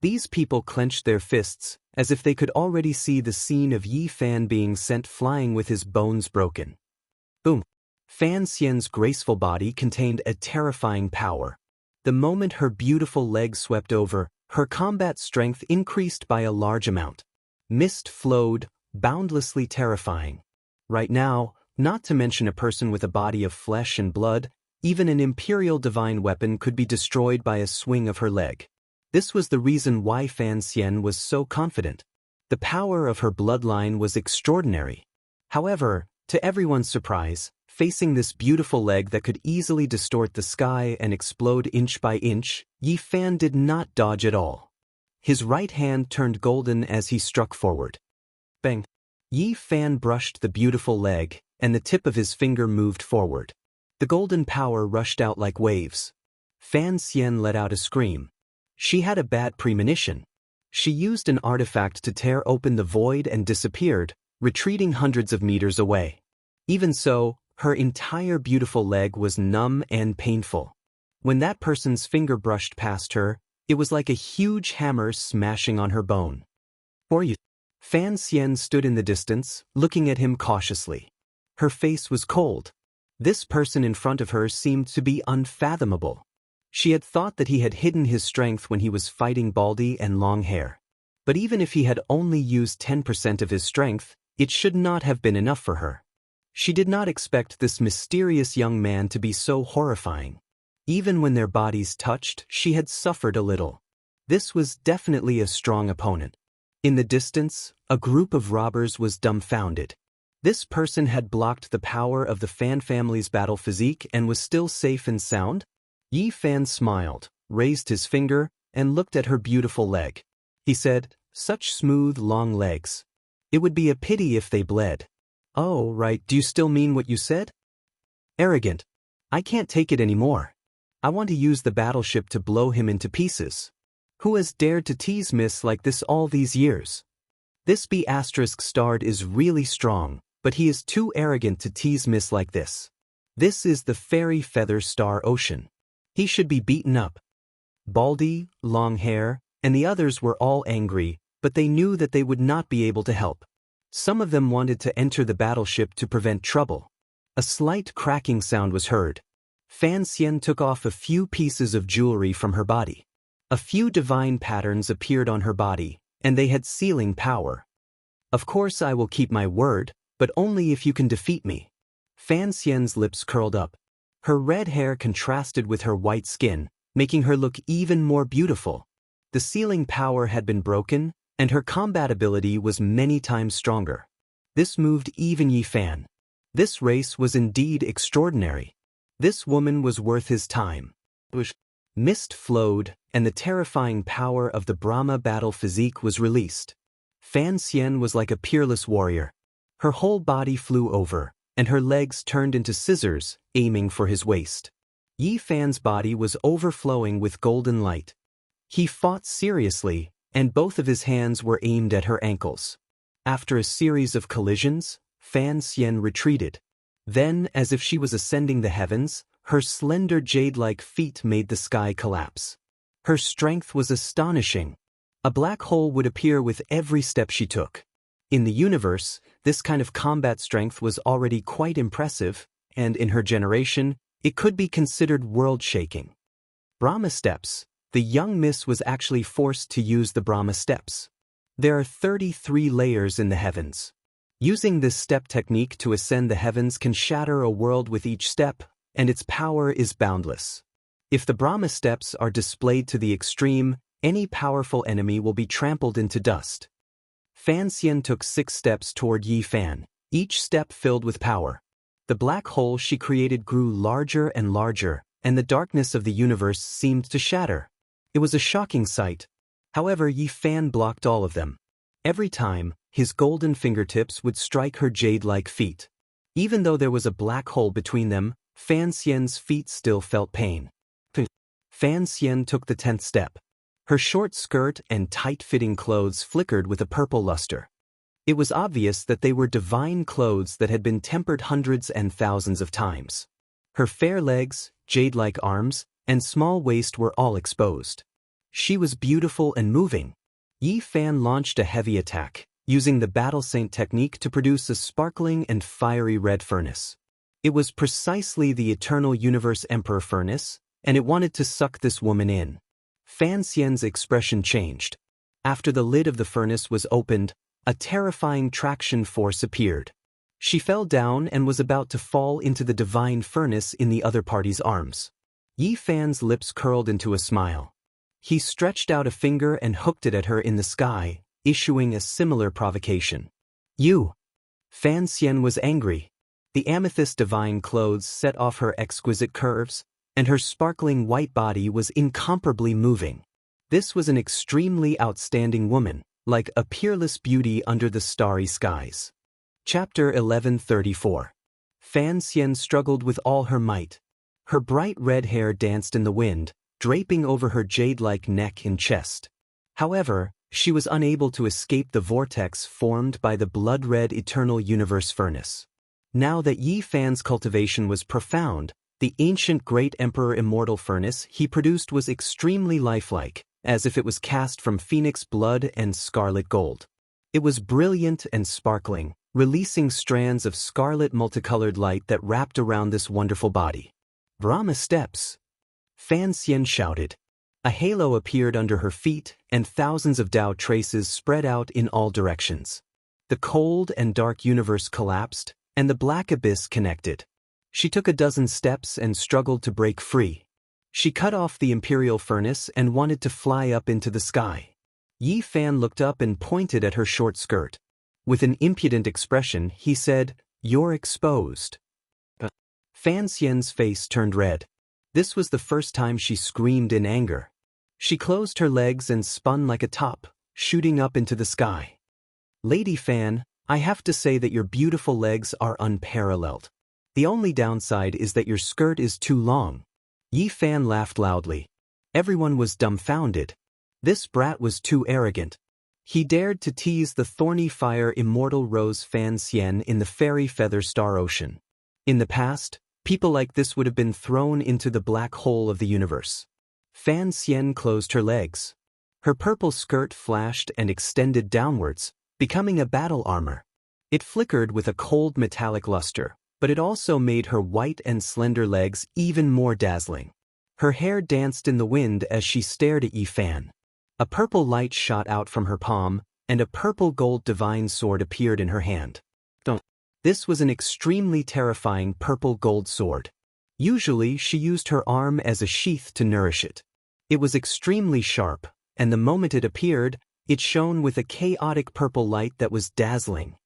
These people clenched their fists, as if they could already see the scene of Yi Fan being sent flying with his bones broken. Boom! Fan Xian's graceful body contained a terrifying power. The moment her beautiful legs swept over, her combat strength increased by a large amount. Mist flowed, boundlessly terrifying. Right now, not to mention a person with a body of flesh and blood, even an imperial divine weapon could be destroyed by a swing of her leg. This was the reason why Fan Xian was so confident. The power of her bloodline was extraordinary. However, to everyone's surprise, facing this beautiful leg that could easily distort the sky and explode inch by inch, Yi Fan did not dodge at all. His right hand turned golden as he struck forward. Bang! Yi Fan brushed the beautiful leg, and the tip of his finger moved forward. The golden power rushed out like waves. Fan Xian let out a scream. She had a bad premonition. She used an artifact to tear open the void and disappeared, retreating hundreds of meters away. Even so, her entire beautiful leg was numb and painful. When that person's finger brushed past her, it was like a huge hammer smashing on her bone. "For you." Fan Xian stood in the distance, looking at him cautiously. Her face was cold. This person in front of her seemed to be unfathomable. She had thought that he had hidden his strength when he was fighting Baldy and Long Hair. But even if he had only used 10% of his strength, it should not have been enough for her. She did not expect this mysterious young man to be so horrifying. Even when their bodies touched, she had suffered a little. This was definitely a strong opponent. In the distance, a group of robbers was dumbfounded. This person had blocked the power of the Fan family's battle physique and was still safe and sound? Yi Fan smiled, raised his finger, and looked at her beautiful leg. He said, "Such smooth, long legs. It would be a pity if they bled." "Oh, right, do you still mean what you said?" "Arrogant." I can't take it anymore. I want to use the battleship to blow him into pieces. Who has dared to tease Miss like this all these years? This B** starred is really strong, but he is too arrogant to tease Miss like this. This is the fairy feather star Ocean. He should be beaten up. Baldy, Long Hair, and the others were all angry, but they knew that they would not be able to help. Some of them wanted to enter the battleship to prevent trouble. A slight cracking sound was heard. Fan Xian took off a few pieces of jewelry from her body. A few divine patterns appeared on her body, and they had sealing power. Of course I will keep my word, but only if you can defeat me. Fan Xian's lips curled up. Her red hair contrasted with her white skin, making her look even more beautiful. The sealing power had been broken, and her combat ability was many times stronger. This moved even Yi Fan. This race was indeed extraordinary. This woman was worth his time. Mist flowed, and the terrifying power of the Brahma battle physique was released. Fan Xian was like a peerless warrior. Her whole body flew over, and her legs turned into scissors, aiming for his waist. Yi Fan's body was overflowing with golden light. He fought seriously, and both of his hands were aimed at her ankles. After a series of collisions, Fan Xian retreated. Then, as if she was ascending the heavens, her slender jade-like feet made the sky collapse. Her strength was astonishing. A black hole would appear with every step she took. In the universe, this kind of combat strength was already quite impressive, and in her generation, it could be considered world-shaking. Brahma Steps. The young Miss was actually forced to use the Brahma Steps. There are 33 layers in the heavens. Using this step technique to ascend the heavens can shatter a world with each step, and its power is boundless. If the Brahma Steps are displayed to the extreme, any powerful enemy will be trampled into dust. Fan Xian took 6 steps toward Yi Fan, each step filled with power. The black hole she created grew larger and larger, and the darkness of the universe seemed to shatter. It was a shocking sight. However, Yi Fan blocked all of them. Every time, his golden fingertips would strike her jade-like feet. Even though there was a black hole between them, Fan Xian's feet still felt pain. Fan Xian took the 10th step. Her short skirt and tight-fitting clothes flickered with a purple luster. It was obvious that they were divine clothes that had been tempered hundreds and thousands of times. Her fair legs, jade-like arms, and small waist were all exposed. She was beautiful and moving. Yi Fan launched a heavy attack, using the Battle Saint technique to produce a sparkling and fiery red furnace. It was precisely the Eternal Universe Emperor furnace, and it wanted to suck this woman in. Fan Xian's expression changed. After the lid of the furnace was opened, a terrifying traction force appeared. She fell down and was about to fall into the divine furnace in the other party's arms. Yi Fan's lips curled into a smile. He stretched out a finger and hooked it at her in the sky, issuing a similar provocation. You! Fan Xian was angry. The amethyst divine clothes set off her exquisite curves, and her sparkling white body was incomparably moving. This was an extremely outstanding woman, like a peerless beauty under the starry skies. Chapter 1134. Fan Xian struggled with all her might. Her bright red hair danced in the wind, draping over her jade-like neck and chest. However, she was unable to escape the vortex formed by the blood-red Eternal Universe furnace. Now that Yi Fan's cultivation was profound, the ancient Great Emperor Immortal furnace he produced was extremely lifelike, as if it was cast from phoenix blood and scarlet gold. It was brilliant and sparkling, releasing strands of scarlet multicolored light that wrapped around this wonderful body. Brahma Steps! Fan Xian shouted. A halo appeared under her feet, and thousands of Tao traces spread out in all directions. The cold and dark universe collapsed, and the black abyss connected. She took a dozen steps and struggled to break free. She cut off the imperial furnace and wanted to fly up into the sky. Yi Fan looked up and pointed at her short skirt. With an impudent expression, he said, "You're exposed." Fan Xian's face turned red. This was the first time she screamed in anger. She closed her legs and spun like a top, shooting up into the sky. "Lady Fan, I have to say that your beautiful legs are unparalleled. The only downside is that your skirt is too long. Yi Fan laughed loudly. Everyone was dumbfounded. This brat was too arrogant. He dared to tease the thorny fire immortal Rose Fan Xian in the fairy feather star ocean. In the past, people like this would have been thrown into the black hole of the universe. Fan Xian closed her legs. Her purple skirt flashed and extended downwards, becoming a battle armor. It flickered with a cold metallic luster, but it also made her white and slender legs even more dazzling. Her hair danced in the wind as she stared at Yi Fan. A purple light shot out from her palm, and a purple gold divine sword appeared in her hand. This was an extremely terrifying purple gold sword. Usually she used her arm as a sheath to nourish it. It was extremely sharp, and the moment it appeared, it shone with a chaotic purple light that was dazzling.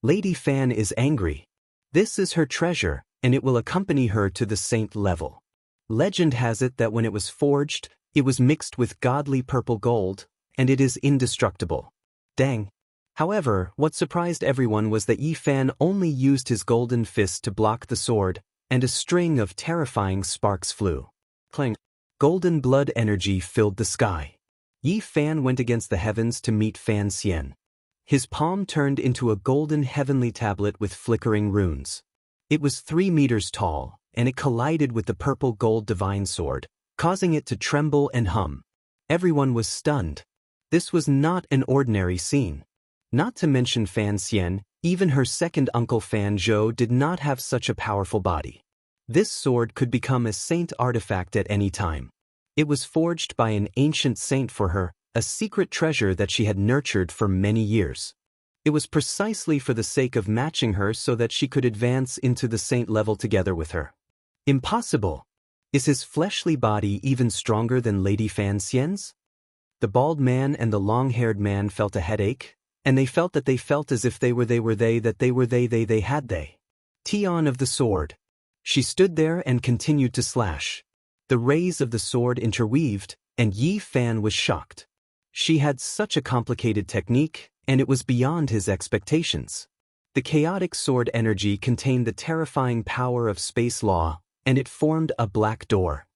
Lady Fan is angry. This is her treasure, and it will accompany her to the saint level. Legend has it that when it was forged, it was mixed with godly purple gold, and it is indestructible. Dang. However, what surprised everyone was that Yi Fan only used his golden fist to block the sword, and a string of terrifying sparks flew. Clang. Golden blood energy filled the sky. Yi Fan went against the heavens to meet Fan Xian. His palm turned into a golden heavenly tablet with flickering runes. It was 3 meters tall, and it collided with the purple gold divine sword, causing it to tremble and hum. Everyone was stunned. This was not an ordinary scene. Not to mention Fan Xian, even her second uncle Fan Zhou did not have such a powerful body. This sword could become a saint artifact at any time. It was forged by an ancient saint for her, a secret treasure that she had nurtured for many years. It was precisely for the sake of matching her so that she could advance into the saint level together with her. Impossible! Is his fleshly body even stronger than Lady Fan Xian's? The bald man and the long-haired man felt a headache, and they felt as if they had. Tian of the sword. She stood there and continued to slash. The rays of the sword interweaved, and Yi Fan was shocked. She had such a complicated technique, and it was beyond his expectations. The chaotic sword energy contained the terrifying power of space law, and it formed a black door.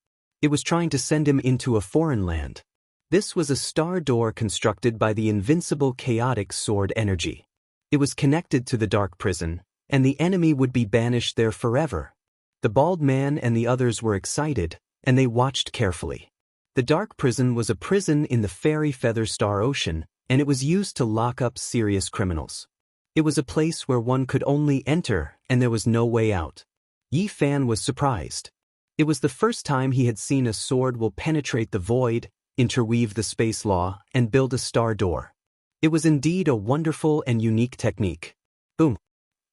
It was trying to send him into a foreign land. This was a star door constructed by the invincible chaotic sword energy. It was connected to the dark prison, and the enemy would be banished there forever. The bald man and the others were excited, and they watched carefully. The dark prison was a prison in the fairy feather star ocean, and it was used to lock up serious criminals. It was a place where one could only enter, and there was no way out. Yi Fan was surprised. It was the first time he had seen a sword will penetrate the void, interweave the space law, and build a star door. It was indeed a wonderful and unique technique. Boom!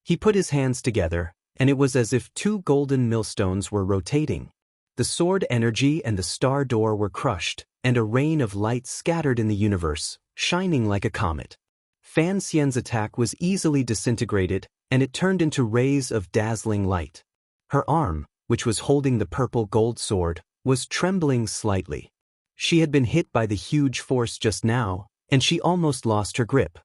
He put his hands together, and it was as if 2 golden millstones were rotating. The sword energy and the star door were crushed, and a rain of light scattered in the universe, shining like a comet. Fan Xian's attack was easily disintegrated, and it turned into rays of dazzling light. Her arm, which was holding the purple gold sword, was trembling slightly. She had been hit by the huge force just now, and she almost lost her grip.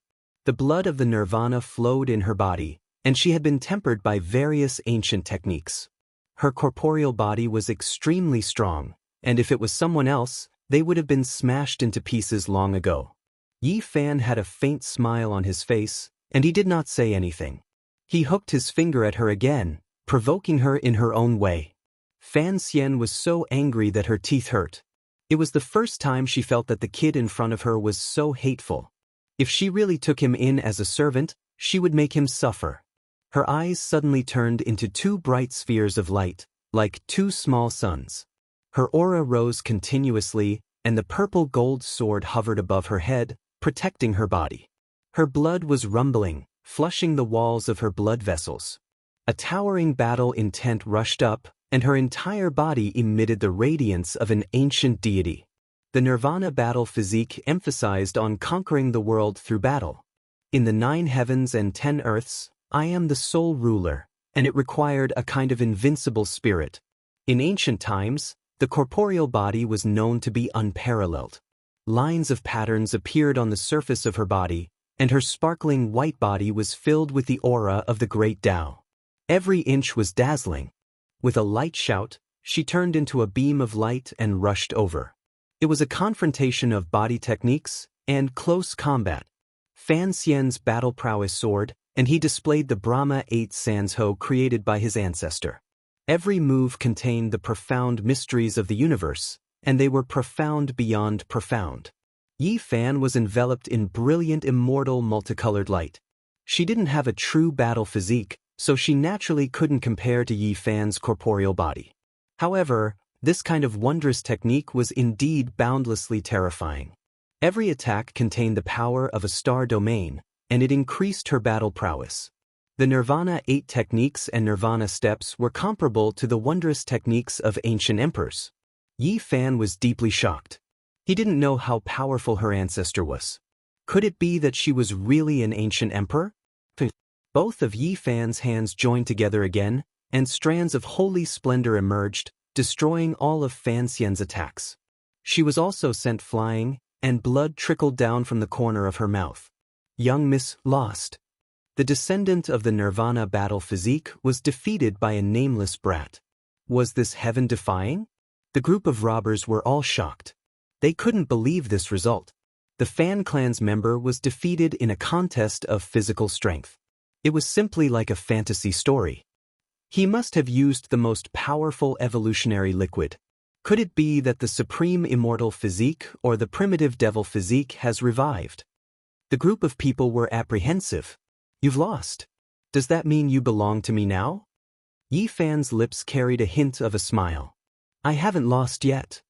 The blood of the nirvana flowed in her body, and she had been tempered by various ancient techniques. Her corporeal body was extremely strong, and if it was someone else, they would have been smashed into pieces long ago. Yi Fan had a faint smile on his face, and he did not say anything. He hooked his finger at her again, provoking her in her own way. Fan Xian was so angry that her teeth hurt. It was the first time she felt that the kid in front of her was so hateful. If she really took him in as a servant, she would make him suffer. Her eyes suddenly turned into 2 bright spheres of light, like 2 small suns. Her aura rose continuously, and the purple gold sword hovered above her head, protecting her body. Her blood was rumbling, flushing the walls of her blood vessels. A towering battle intent rushed up, and her entire body emitted the radiance of an ancient deity. The Nirvana battle physique emphasized on conquering the world through battle. In the 9 heavens and 10 earths, I am the sole ruler, and it required a kind of invincible spirit. In ancient times, the corporeal body was known to be unparalleled. Lines of patterns appeared on the surface of her body, and her sparkling white body was filled with the aura of the great Tao. Every inch was dazzling. With a light shout, she turned into a beam of light and rushed over. It was a confrontation of body techniques and close combat. Fan Xian's battle prowess soared, and he displayed the Brahma 8 Sanzho created by his ancestor. Every move contained the profound mysteries of the universe, and they were profound beyond profound. Yi Fan was enveloped in brilliant immortal multicolored light. She didn't have a true battle physique, so she naturally couldn't compare to Yi Fan's corporeal body. However, this kind of wondrous technique was indeed boundlessly terrifying. Every attack contained the power of a star domain, and it increased her battle prowess. The Nirvana 8 techniques and Nirvana steps were comparable to the wondrous techniques of ancient emperors. Yi Fan was deeply shocked. He didn't know how powerful her ancestor was. Could it be that she was really an ancient emperor? Both of Yi Fan's hands joined together again, and strands of holy splendor emerged, destroying all of Fan Xian's attacks. She was also sent flying, and blood trickled down from the corner of her mouth. Young Miss lost. The descendant of the Nirvana battle physique was defeated by a nameless brat. Was this heaven-defying? The group of robbers were all shocked. They couldn't believe this result. The Fan Clan's member was defeated in a contest of physical strength. It was simply like a fantasy story. He must have used the most powerful evolutionary liquid. Could it be that the supreme immortal physique or the primitive devil physique has revived? The group of people were apprehensive. You've lost. Does that mean you belong to me now? Yi Fan's lips carried a hint of a smile. I haven't lost yet.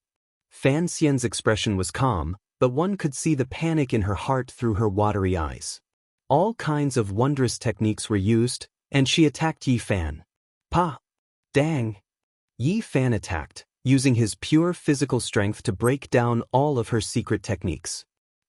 Fan Xian's expression was calm, but one could see the panic in her heart through her watery eyes. All kinds of wondrous techniques were used, and she attacked Yi Fan. Pa! Dang! Yi Fan attacked, using his pure physical strength to break down all of her secret techniques.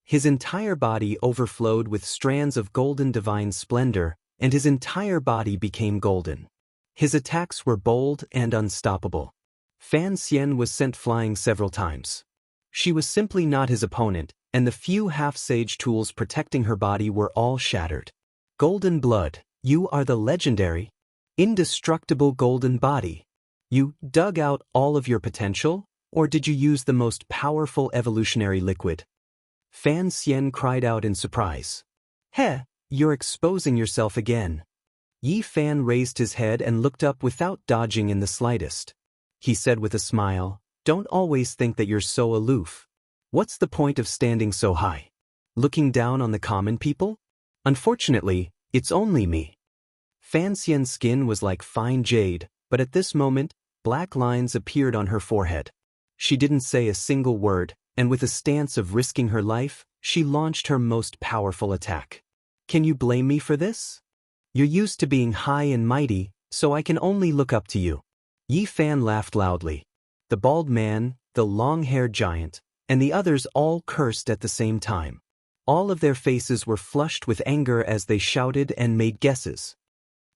His entire body overflowed with strands of golden divine splendor, and his entire body became golden. His attacks were bold and unstoppable. Fan Xian was sent flying several times. She was simply not his opponent, and the few half-sage tools protecting her body were all shattered. Golden blood, you are the legendary, indestructible golden body. You dug out all of your potential, or did you use the most powerful evolutionary liquid? Fan Xian cried out in surprise. Heh, you're exposing yourself again. Yi Fan raised his head and looked up without dodging in the slightest. He said with a smile, don't always think that you're so aloof. What's the point of standing so high? Looking down on the common people? Unfortunately, it's only me. Fan Xian's skin was like fine jade, but at this moment, black lines appeared on her forehead. She didn't say a single word, and with a stance of risking her life, she launched her most powerful attack. Can you blame me for this? You're used to being high and mighty, so I can only look up to you. Yi Fan laughed loudly. The bald man, the long-haired giant, and the others all cursed at the same time. All of their faces were flushed with anger as they shouted and made guesses.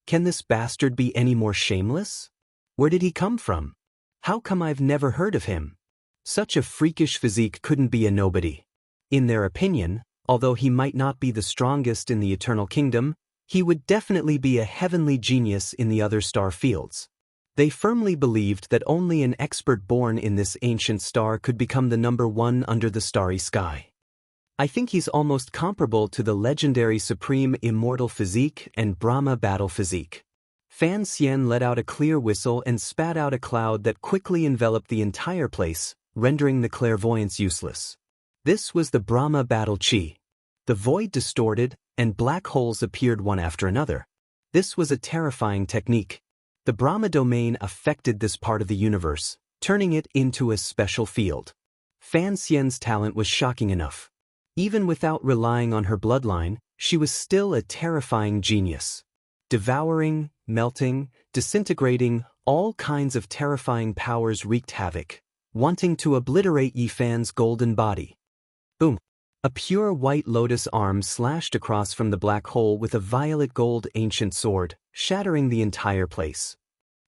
Can this bastard be any more shameless? Where did he come from? How come I've never heard of him? Such a freakish physique couldn't be a nobody. In their opinion, although he might not be the strongest in the Eternal Kingdom, he would definitely be a heavenly genius in the other star fields. They firmly believed that only an expert born in this ancient star could become the number one under the starry sky. I think he's almost comparable to the legendary Supreme Immortal Physique and Brahma Battle Physique. Fan Xian let out a clear whistle and spat out a cloud that quickly enveloped the entire place, rendering the clairvoyance useless. This was the Brahma Battle Chi. The void distorted, and black holes appeared one after another. This was a terrifying technique. The Brahma domain affected this part of the universe, turning it into a special field. Fan Xian's talent was shocking enough. Even without relying on her bloodline, she was still a terrifying genius. Devouring, melting, disintegrating, all kinds of terrifying powers wreaked havoc, wanting to obliterate Yi Fan's golden body. Boom! A pure white lotus arm slashed across from the black hole with a violet gold ancient sword, shattering the entire place.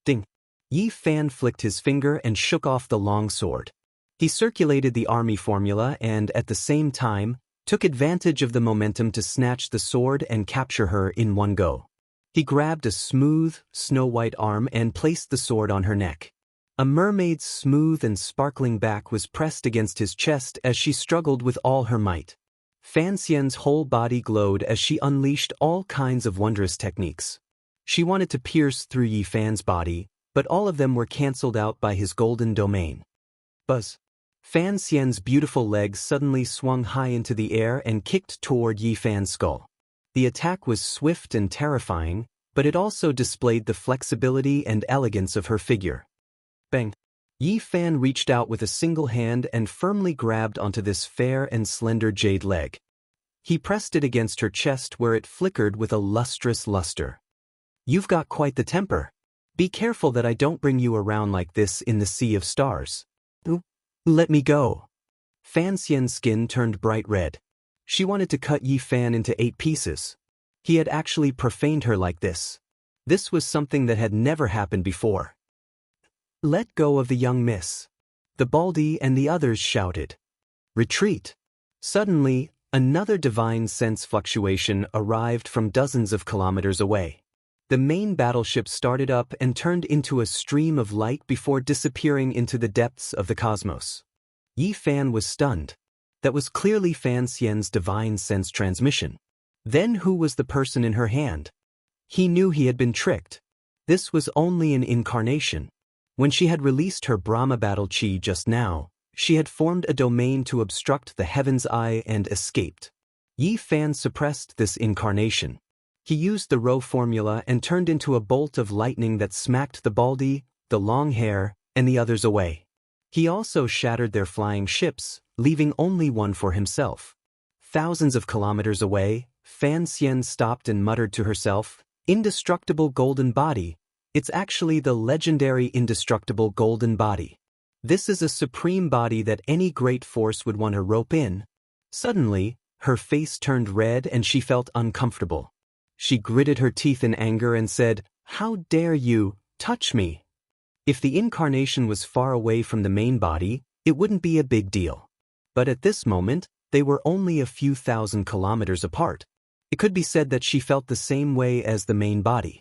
Ding! Yi Fan flicked his finger and shook off the long sword. He circulated the army formula and, at the same time, took advantage of the momentum to snatch the sword and capture her in one go. He grabbed a smooth, snow-white arm and placed the sword on her neck. A mermaid's smooth and sparkling back was pressed against his chest as she struggled with all her might. Fan Xian's whole body glowed as she unleashed all kinds of wondrous techniques. She wanted to pierce through Yi Fan's body, but all of them were cancelled out by his golden domain. Buzz! Fan Xian's beautiful legs suddenly swung high into the air and kicked toward Yi Fan's skull. The attack was swift and terrifying, but it also displayed the flexibility and elegance of her figure. Bang! Yi Fan reached out with a single hand and firmly grabbed onto this fair and slender jade leg. He pressed it against her chest where it flickered with a lustrous luster. "You've got quite the temper. Be careful that I don't bring you around like this in the sea of stars." "Let me go." Fan Xian's skin turned bright red. She wanted to cut Yi Fan into 8 pieces. He had actually profaned her like this. This was something that had never happened before. "Let go of the young miss." The Baldy and the others shouted. "Retreat." Suddenly, another divine sense fluctuation arrived from dozens of kilometers away. The main battleship started up and turned into a stream of light before disappearing into the depths of the cosmos. Yi Fan was stunned. That was clearly Fan Xian's divine sense transmission. Then who was the person in her hand? He knew he had been tricked. This was only an incarnation. When she had released her Brahma battle chi just now, she had formed a domain to obstruct the heaven's eye and escaped. Yi Fan suppressed this incarnation. He used the Rho formula and turned into a bolt of lightning that smacked the Baldy, the long hair, and the others away. He also shattered their flying ships, leaving only one for himself. Thousands of kilometers away, Fan Xian stopped and muttered to herself, "Indestructible golden body. It's actually the legendary indestructible golden body. This is a supreme body that any great force would want to rope in." Suddenly, her face turned red and she felt uncomfortable. She gritted her teeth in anger and said, "How dare you touch me?" If the incarnation was far away from the main body, it wouldn't be a big deal. But at this moment, they were only a few thousand kilometers apart. It could be said that she felt the same way as the main body.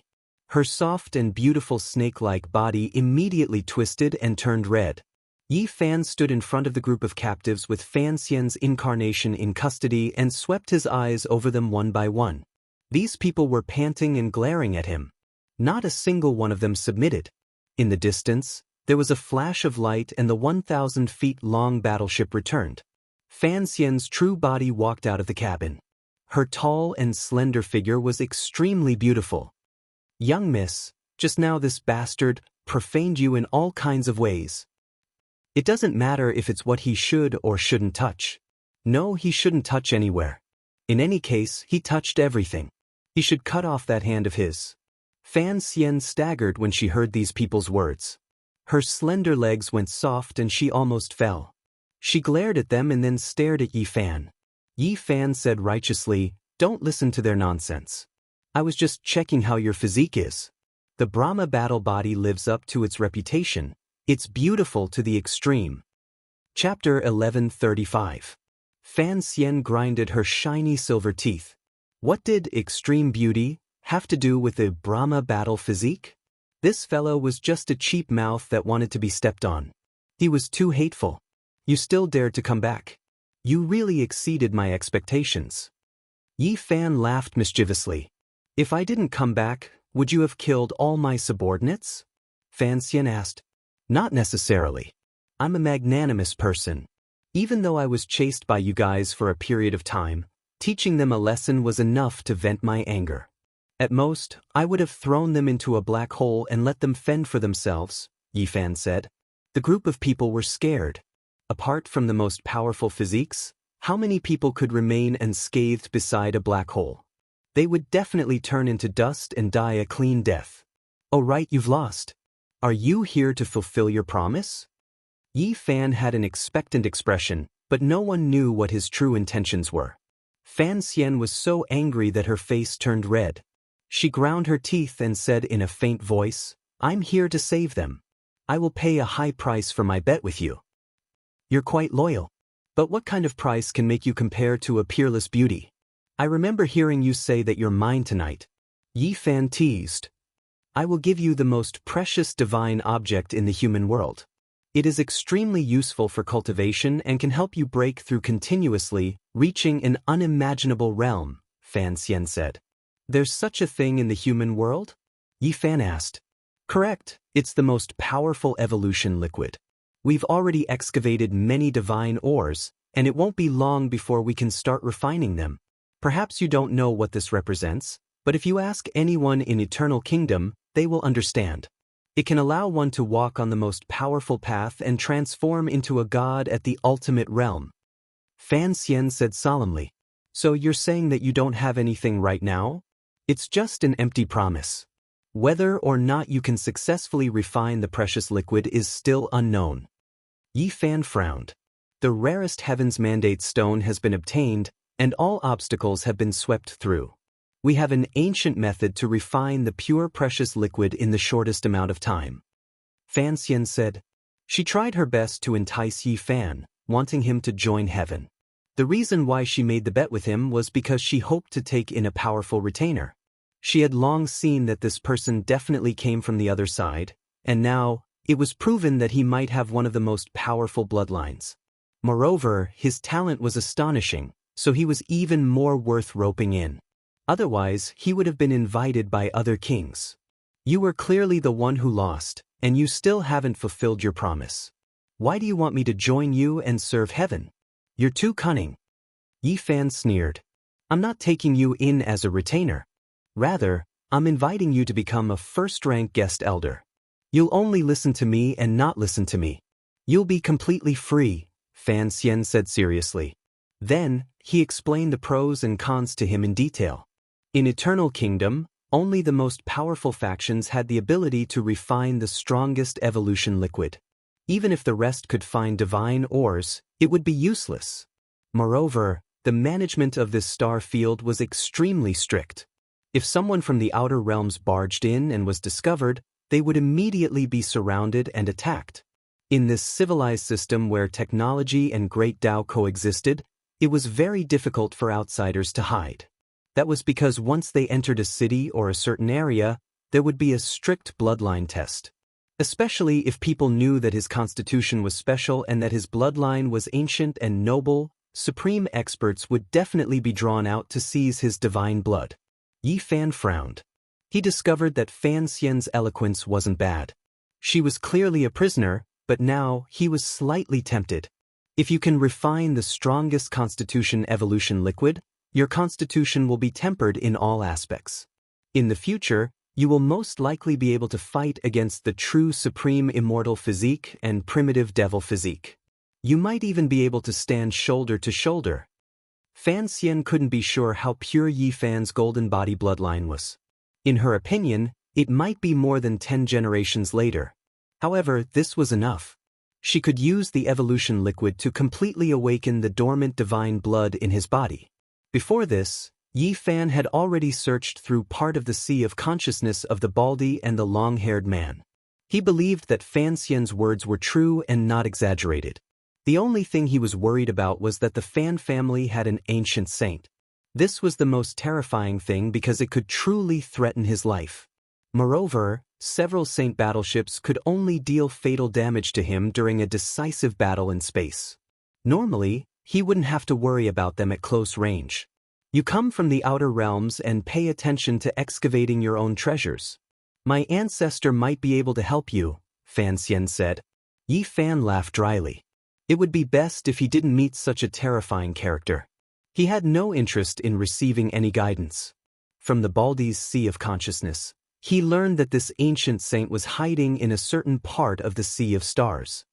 Her soft and beautiful snake-like body immediately twisted and turned red. Yi Fan stood in front of the group of captives with Fan Xian's incarnation in custody and swept his eyes over them one by one. These people were panting and glaring at him. Not a single one of them submitted. In the distance, there was a flash of light and the 1,000 feet long battleship returned. Fan Xian's true body walked out of the cabin. Her tall and slender figure was extremely beautiful. "Young miss, just now this bastard profaned you in all kinds of ways. It doesn't matter if it's what he should or shouldn't touch. No, he shouldn't touch anywhere. In any case, he touched everything. He should cut off that hand of his." Fan Xian staggered when she heard these people's words. Her slender legs went soft and she almost fell. She glared at them and then stared at Yi Fan. Yi Fan said righteously, "Don't listen to their nonsense. I was just checking how your physique is. The Brahma battle body lives up to its reputation. It's beautiful to the extreme." Chapter 1135. Fan Xian grinded her shiny silver teeth. What did extreme beauty have to do with the Brahma battle physique? This fellow was just a cheap mouth that wanted to be stepped on. He was too hateful. You still dared to come back. You really exceeded my expectations. Yi Fan laughed mischievously. "If I didn't come back, would you have killed all my subordinates?" Fan Xian asked. "Not necessarily. I'm a magnanimous person. Even though I was chased by you guys for a period of time, teaching them a lesson was enough to vent my anger. At most, I would have thrown them into a black hole and let them fend for themselves," Yi Fan said. The group of people were scared. Apart from the most powerful physiques, how many people could remain unscathed beside a black hole? They would definitely turn into dust and die a clean death. "Oh right, you've lost. Are you here to fulfill your promise?" Yi Fan had an expectant expression, but no one knew what his true intentions were. Fan Xian was so angry that her face turned red. She ground her teeth and said in a faint voice, "I'm here to save them. I will pay a high price for my bet with you." "You're quite loyal. But what kind of price can make you compare to a peerless beauty? I remember hearing you say that you're mine tonight. Yi Fan teased. I will give you the most precious divine object in the human world. It is extremely useful for cultivation and can help you break through continuously, reaching an unimaginable realm, Fan Xian said. There's such a thing in the human world? Yi Fan asked. Correct, it's the most powerful evolution liquid. We've already excavated many divine ores, and it won't be long before we can start refining them. Perhaps you don't know what this represents, but if you ask anyone in Eternal Kingdom, they will understand. It can allow one to walk on the most powerful path and transform into a god at the ultimate realm. Fan Xian said solemnly. So you're saying that you don't have anything right now? It's just an empty promise. Whether or not you can successfully refine the precious liquid is still unknown. Yi Fan frowned. The rarest Heaven's Mandate stone has been obtained, and all obstacles have been swept through. We have an ancient method to refine the pure precious liquid in the shortest amount of time. Fan Xian said. She tried her best to entice Yi Fan, wanting him to join heaven. The reason why she made the bet with him was because she hoped to take in a powerful retainer. She had long seen that this person definitely came from the other side, and now, it was proven that he might have one of the most powerful bloodlines. Moreover, his talent was astonishing, so he was even more worth roping in. Otherwise, he would have been invited by other kings. You were clearly the one who lost, and you still haven't fulfilled your promise. Why do you want me to join you and serve heaven? You're too cunning. Yi Fan sneered. I'm not taking you in as a retainer. Rather, I'm inviting you to become a first-rank guest elder. You'll only listen to me and not listen to me. You'll be completely free, Fan Xian said seriously. Then, he explained the pros and cons to him in detail. In Eternal Kingdom, only the most powerful factions had the ability to refine the strongest evolution liquid. Even if the rest could find divine ores, it would be useless. Moreover, the management of this star field was extremely strict. If someone from the outer realms barged in and was discovered, they would immediately be surrounded and attacked. In this civilized system where technology and great Tao coexisted, it was very difficult for outsiders to hide. That was because once they entered a city or a certain area, there would be a strict bloodline test. Especially if people knew that his constitution was special and that his bloodline was ancient and noble, supreme experts would definitely be drawn out to seize his divine blood. Yi Fan frowned. He discovered that Fan Xian's eloquence wasn't bad. She was clearly a prisoner, but now he was slightly tempted. If you can refine the strongest constitution evolution liquid, your constitution will be tempered in all aspects. In the future, you will most likely be able to fight against the true supreme immortal physique and primitive devil physique. You might even be able to stand shoulder to shoulder. Fan Xian couldn't be sure how pure Yi Fan's golden body bloodline was. In her opinion, it might be more than 10 generations later. However, this was enough. She could use the evolution liquid to completely awaken the dormant divine blood in his body. Before this, Yi Fan had already searched through part of the sea of consciousness of the baldy and the long-haired man. He believed that Fan Xian's words were true and not exaggerated. The only thing he was worried about was that the Fan family had an ancient saint. This was the most terrifying thing because it could truly threaten his life. Moreover, several saint battleships could only deal fatal damage to him during a decisive battle in space. Normally, he wouldn't have to worry about them at close range. You come from the outer realms and pay attention to excavating your own treasures. My ancestor might be able to help you, Fan Xian said. Yi Fan laughed dryly. It would be best if he didn't meet such a terrifying character. He had no interest in receiving any guidance. From the Baldy's Sea of Consciousness, he learned that this ancient saint was hiding in a certain part of the Sea of Stars.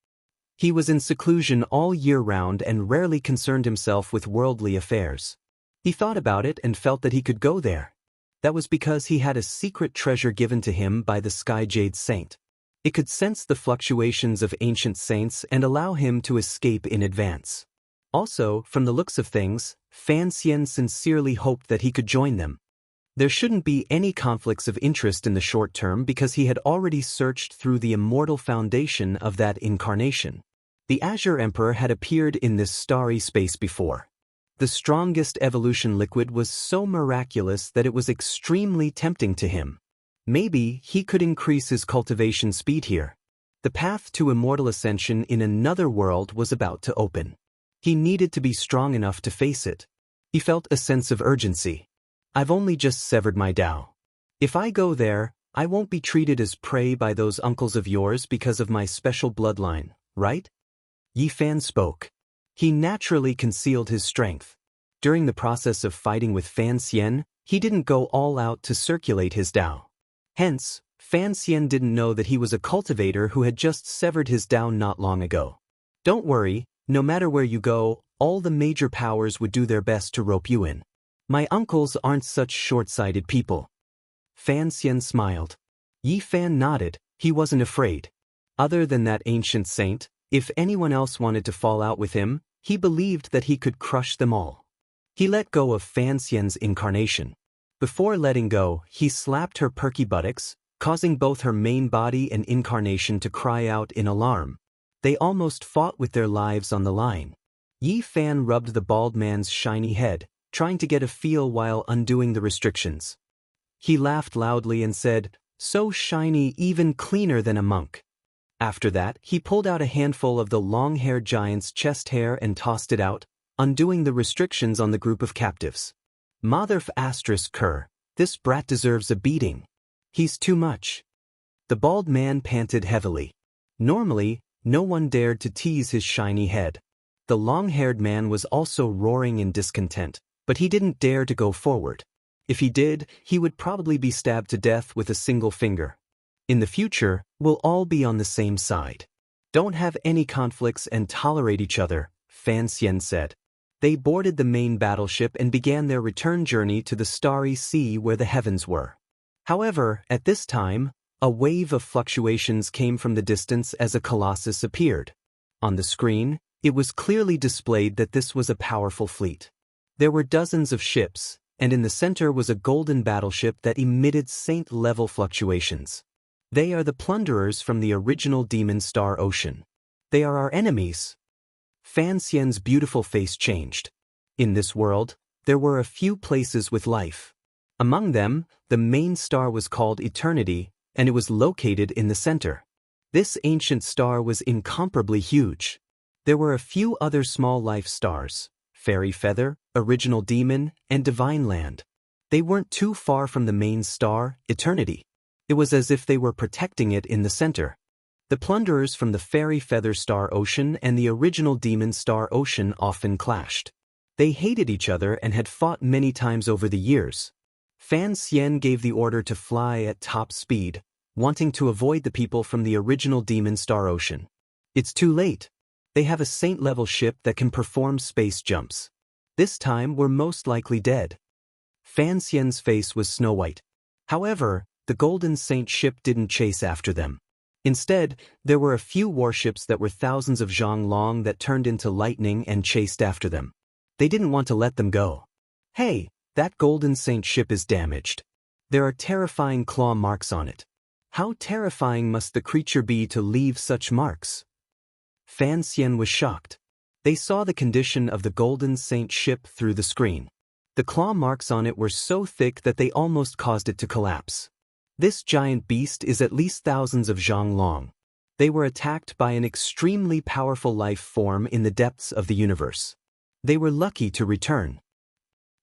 He was in seclusion all year round and rarely concerned himself with worldly affairs. He thought about it and felt that he could go there. That was because he had a secret treasure given to him by the Sky Jade Saint. It could sense the fluctuations of ancient saints and allow him to escape in advance. Also, from the looks of things, Fan Xian sincerely hoped that he could join them. There shouldn't be any conflicts of interest in the short term because he had already searched through the immortal foundation of that incarnation. The Azure Emperor had appeared in this starry space before. The strongest evolution liquid was so miraculous that it was extremely tempting to him. Maybe he could increase his cultivation speed here. The path to immortal ascension in another world was about to open. He needed to be strong enough to face it. He felt a sense of urgency. I've only just severed my Tao. If I go there, I won't be treated as prey by those uncles of yours because of my special bloodline, right? Yi Fan spoke. He naturally concealed his strength. During the process of fighting with Fan Xian, he didn't go all out to circulate his Tao. Hence, Fan Xian didn't know that he was a cultivator who had just severed his Tao not long ago. Don't worry, no matter where you go, all the major powers would do their best to rope you in. My uncles aren't such short-sighted people. Fan Xian smiled. Yi Fan nodded. He wasn't afraid. Other than that ancient saint, if anyone else wanted to fall out with him, he believed that he could crush them all. He let go of Fan Xian's incarnation. Before letting go, he slapped her perky buttocks, causing both her main body and incarnation to cry out in alarm. They almost fought with their lives on the line. Yi Fan rubbed the bald man's shiny head, trying to get a feel while undoing the restrictions. He laughed loudly and said, "So shiny, even cleaner than a monk." After that, he pulled out a handful of the long-haired giant's chest hair and tossed it out, undoing the restrictions on the group of captives. Motherf asterisk cur, this brat deserves a beating. He's too much. The bald man panted heavily. Normally, no one dared to tease his shiny head. The long-haired man was also roaring in discontent, but he didn't dare to go forward. If he did, he would probably be stabbed to death with a single finger. In the future, we'll all be on the same side. Don't have any conflicts and tolerate each other, Fan Xian said. They boarded the main battleship and began their return journey to the starry sea where the heavens were. However, at this time, a wave of fluctuations came from the distance as a colossus appeared. On the screen, it was clearly displayed that this was a powerful fleet. There were dozens of ships, and in the center was a golden battleship that emitted saint-level fluctuations. They are the plunderers from the original Demon Star Ocean. They are our enemies. Fan Xian's beautiful face changed. In this world, there were a few places with life. Among them, the main star was called Eternity, and it was located in the center. This ancient star was incomparably huge. There were a few other small life stars, Fairy Feather, Original Demon, and Divine Land. They weren't too far from the main star, Eternity. It was as if they were protecting it in the center. The plunderers from the Fairy Feather Star Ocean and the Original Demon Star Ocean often clashed. They hated each other and had fought many times over the years. Fan Xian gave the order to fly at top speed, wanting to avoid the people from the Original Demon Star Ocean. It's too late. They have a saint-level ship that can perform space jumps. This time we're most likely dead. Fan Xian's face was snow-white. However, the Golden Saint ship didn't chase after them. Instead, there were a few warships that were thousands of zhang long that turned into lightning and chased after them. They didn't want to let them go. Hey, that Golden Saint ship is damaged. There are terrifying claw marks on it. How terrifying must the creature be to leave such marks? Fan Xian was shocked. They saw the condition of the Golden Saint ship through the screen. The claw marks on it were so thick that they almost caused it to collapse. This giant beast is at least thousands of zhang long. They were attacked by an extremely powerful life form in the depths of the universe. They were lucky to return.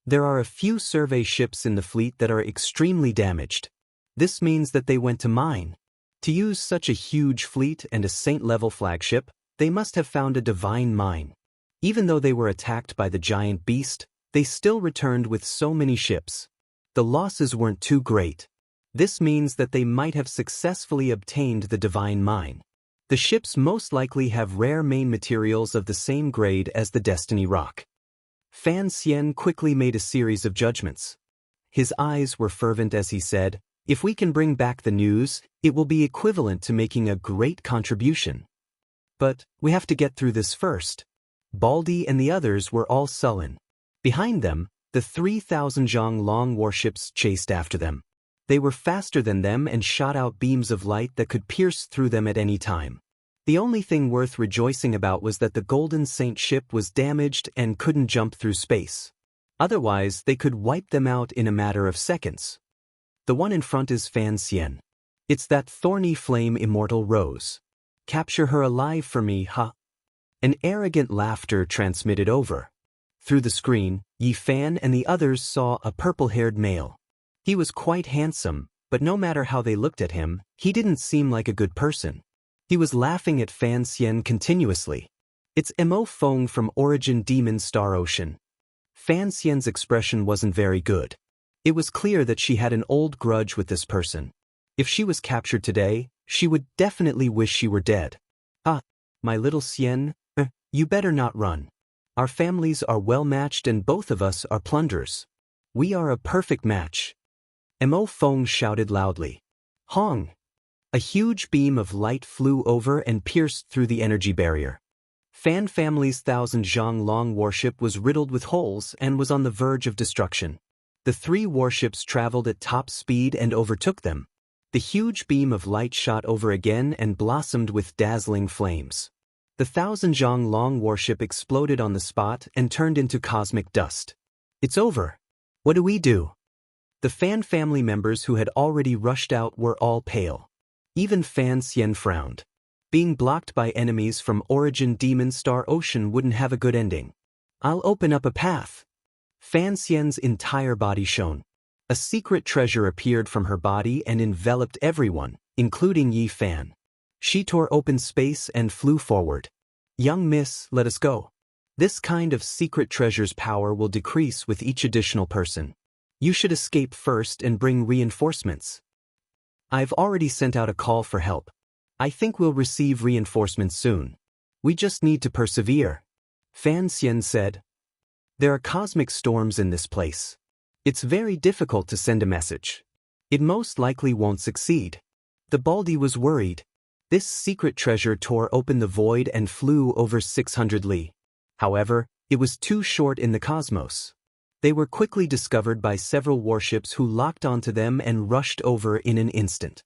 There are a few survey ships in the fleet that are extremely damaged. This means that they went to mine. To use such a huge fleet and a saint-level flagship, they must have found a divine mine. Even though they were attacked by the giant beast, they still returned with so many ships. The losses weren't too great. This means that they might have successfully obtained the divine mine. The ships most likely have rare main materials of the same grade as the Destiny Rock. Fan Xian quickly made a series of judgments. His eyes were fervent as he said, "If we can bring back the news, it will be equivalent to making a great contribution. But we have to get through this first." Baldy and the others were all sullen. Behind them, the 3,000 zhang long warships chased after them. They were faster than them and shot out beams of light that could pierce through them at any time. The only thing worth rejoicing about was that the Golden Saint ship was damaged and couldn't jump through space. Otherwise, they could wipe them out in a matter of seconds. The one in front is Fan Xian. It's that thorny flame immortal rose. Capture her alive for me, huh? An arrogant laughter transmitted over. Through the screen, Yi Fan and the others saw a purple-haired male. He was quite handsome, but no matter how they looked at him, he didn't seem like a good person. He was laughing at Fan Xian continuously. It's Mo Feng from Origin Demon Star Ocean. Fan Xian's expression wasn't very good. It was clear that she had an old grudge with this person. If she was captured today, she would definitely wish she were dead. Ah, my little Xian, you better not run. Our families are well matched and both of us are plunderers. We are a perfect match. Mo Feng shouted loudly. Hong! A huge beam of light flew over and pierced through the energy barrier. Fan family's Thousand Zhang Long warship was riddled with holes and was on the verge of destruction. The three warships traveled at top speed and overtook them. The huge beam of light shot over again and blossomed with dazzling flames. The Thousand Zhang Long warship exploded on the spot and turned into cosmic dust. It's over. What do we do? The Fan family members who had already rushed out were all pale. Even Fan Xian frowned. Being blocked by enemies from Origin Demon Star Ocean wouldn't have a good ending. I'll open up a path. Fan Xian's entire body shone. A secret treasure appeared from her body and enveloped everyone, including Yi Fan. She tore open space and flew forward. Young miss, let us go. This kind of secret treasure's power will decrease with each additional person. You should escape first and bring reinforcements. I've already sent out a call for help. I think we'll receive reinforcements soon. We just need to persevere. Fan Xian said. There are cosmic storms in this place. It's very difficult to send a message. It most likely won't succeed. The Baldy was worried. This secret treasure tore open the void and flew over 600 li. However, it was too short in the cosmos. They were quickly discovered by several warships who locked onto them and rushed over in an instant.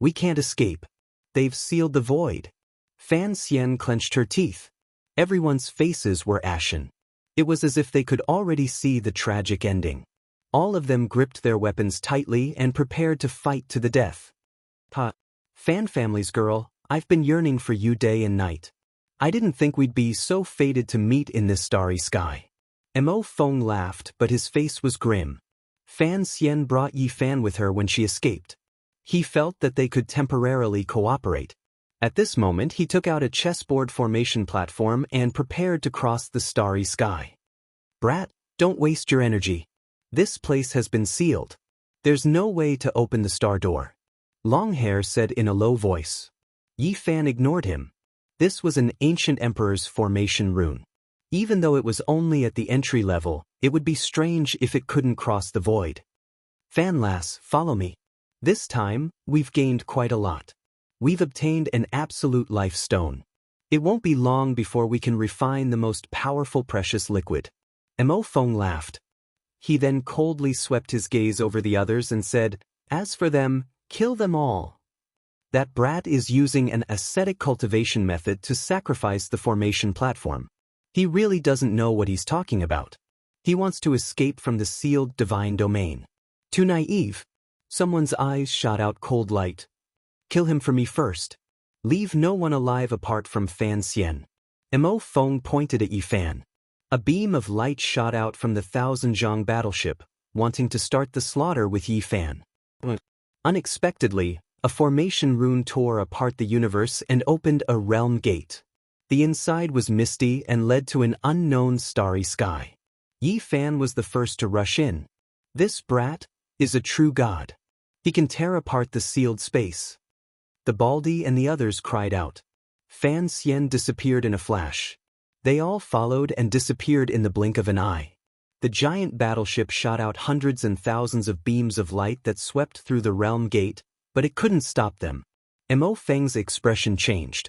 We can't escape. They've sealed the void. Fan Xian clenched her teeth. Everyone's faces were ashen. It was as if they could already see the tragic ending. All of them gripped their weapons tightly and prepared to fight to the death. Fan family's girl, I've been yearning for you day and night. I didn't think we'd be so fated to meet in this starry sky. Mo Feng laughed, but his face was grim. Fan Xian brought Yi Fan with her when she escaped. He felt that they could temporarily cooperate. At this moment he took out a chessboard formation platform and prepared to cross the starry sky. Brat, don't waste your energy. This place has been sealed. There's no way to open the star door. Longhair said in a low voice. Yi Fan ignored him. This was an ancient emperor's formation rune. Even though it was only at the entry level, it would be strange if it couldn't cross the void. Fan lass, follow me. This time, we've gained quite a lot. We've obtained an absolute life stone. It won't be long before we can refine the most powerful precious liquid. Mo Feng laughed. He then coldly swept his gaze over the others and said, as for them, kill them all. That brat is using an ascetic cultivation method to sacrifice the formation platform. He really doesn't know what he's talking about. He wants to escape from the sealed divine domain. Too naive. Someone's eyes shot out cold light. Kill him for me first. Leave no one alive apart from Fan Xian. Mo Feng pointed at Yi Fan. A beam of light shot out from the Thousand Zhang battleship, wanting to start the slaughter with Yi Fan. Unexpectedly, a formation rune tore apart the universe and opened a realm gate. The inside was misty and led to an unknown starry sky. Yi Fan was the first to rush in. This brat is a true god. He can tear apart the sealed space. The Baldy and the others cried out. Fan Xian disappeared in a flash. They all followed and disappeared in the blink of an eye. The giant battleship shot out hundreds and thousands of beams of light that swept through the realm gate, but it couldn't stop them. Mo Feng's expression changed.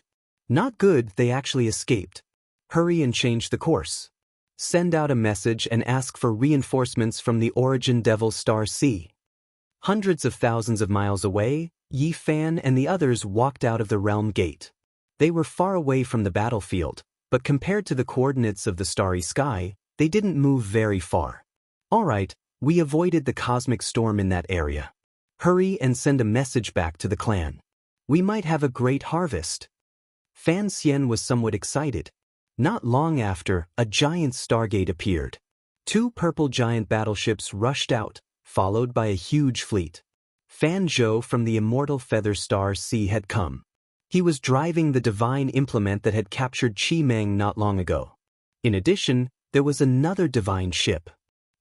Not good, they actually escaped. Hurry and change the course. Send out a message and ask for reinforcements from the Origin Devil Star Sea. Hundreds of thousands of miles away, Yi Fan and the others walked out of the realm gate. They were far away from the battlefield, but compared to the coordinates of the starry sky, they didn't move very far. Alright, we avoided the cosmic storm in that area. Hurry and send a message back to the clan. We might have a great harvest. Fan Xian was somewhat excited. Not long after, a giant stargate appeared. 2 purple giant battleships rushed out, followed by a huge fleet. Fan Zhou from the immortal Feather Star Sea had come. He was driving the divine implement that had captured Qi Meng not long ago. In addition, there was another divine ship.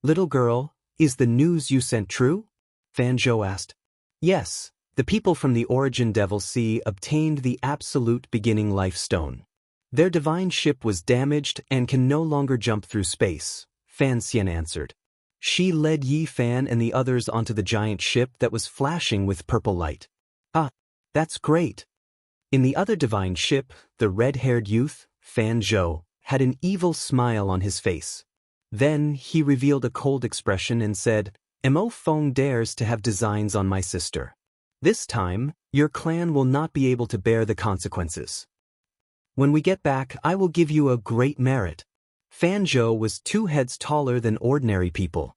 Little girl, is the news you sent true? Fan Zhou asked. Yes, the people from the Origin Devil Sea obtained the Absolute Beginning Life Stone. Their divine ship was damaged and can no longer jump through space, Fan Xian answered. She led Yi Fan and the others onto the giant ship that was flashing with purple light. Ah, that's great. In the other divine ship, the red-haired youth, Fan Zhou, had an evil smile on his face. Then he revealed a cold expression and said, Mo Feng dares to have designs on my sister. This time, your clan will not be able to bear the consequences. When we get back, I will give you a great merit. Fan Zhou was 2 heads taller than ordinary people.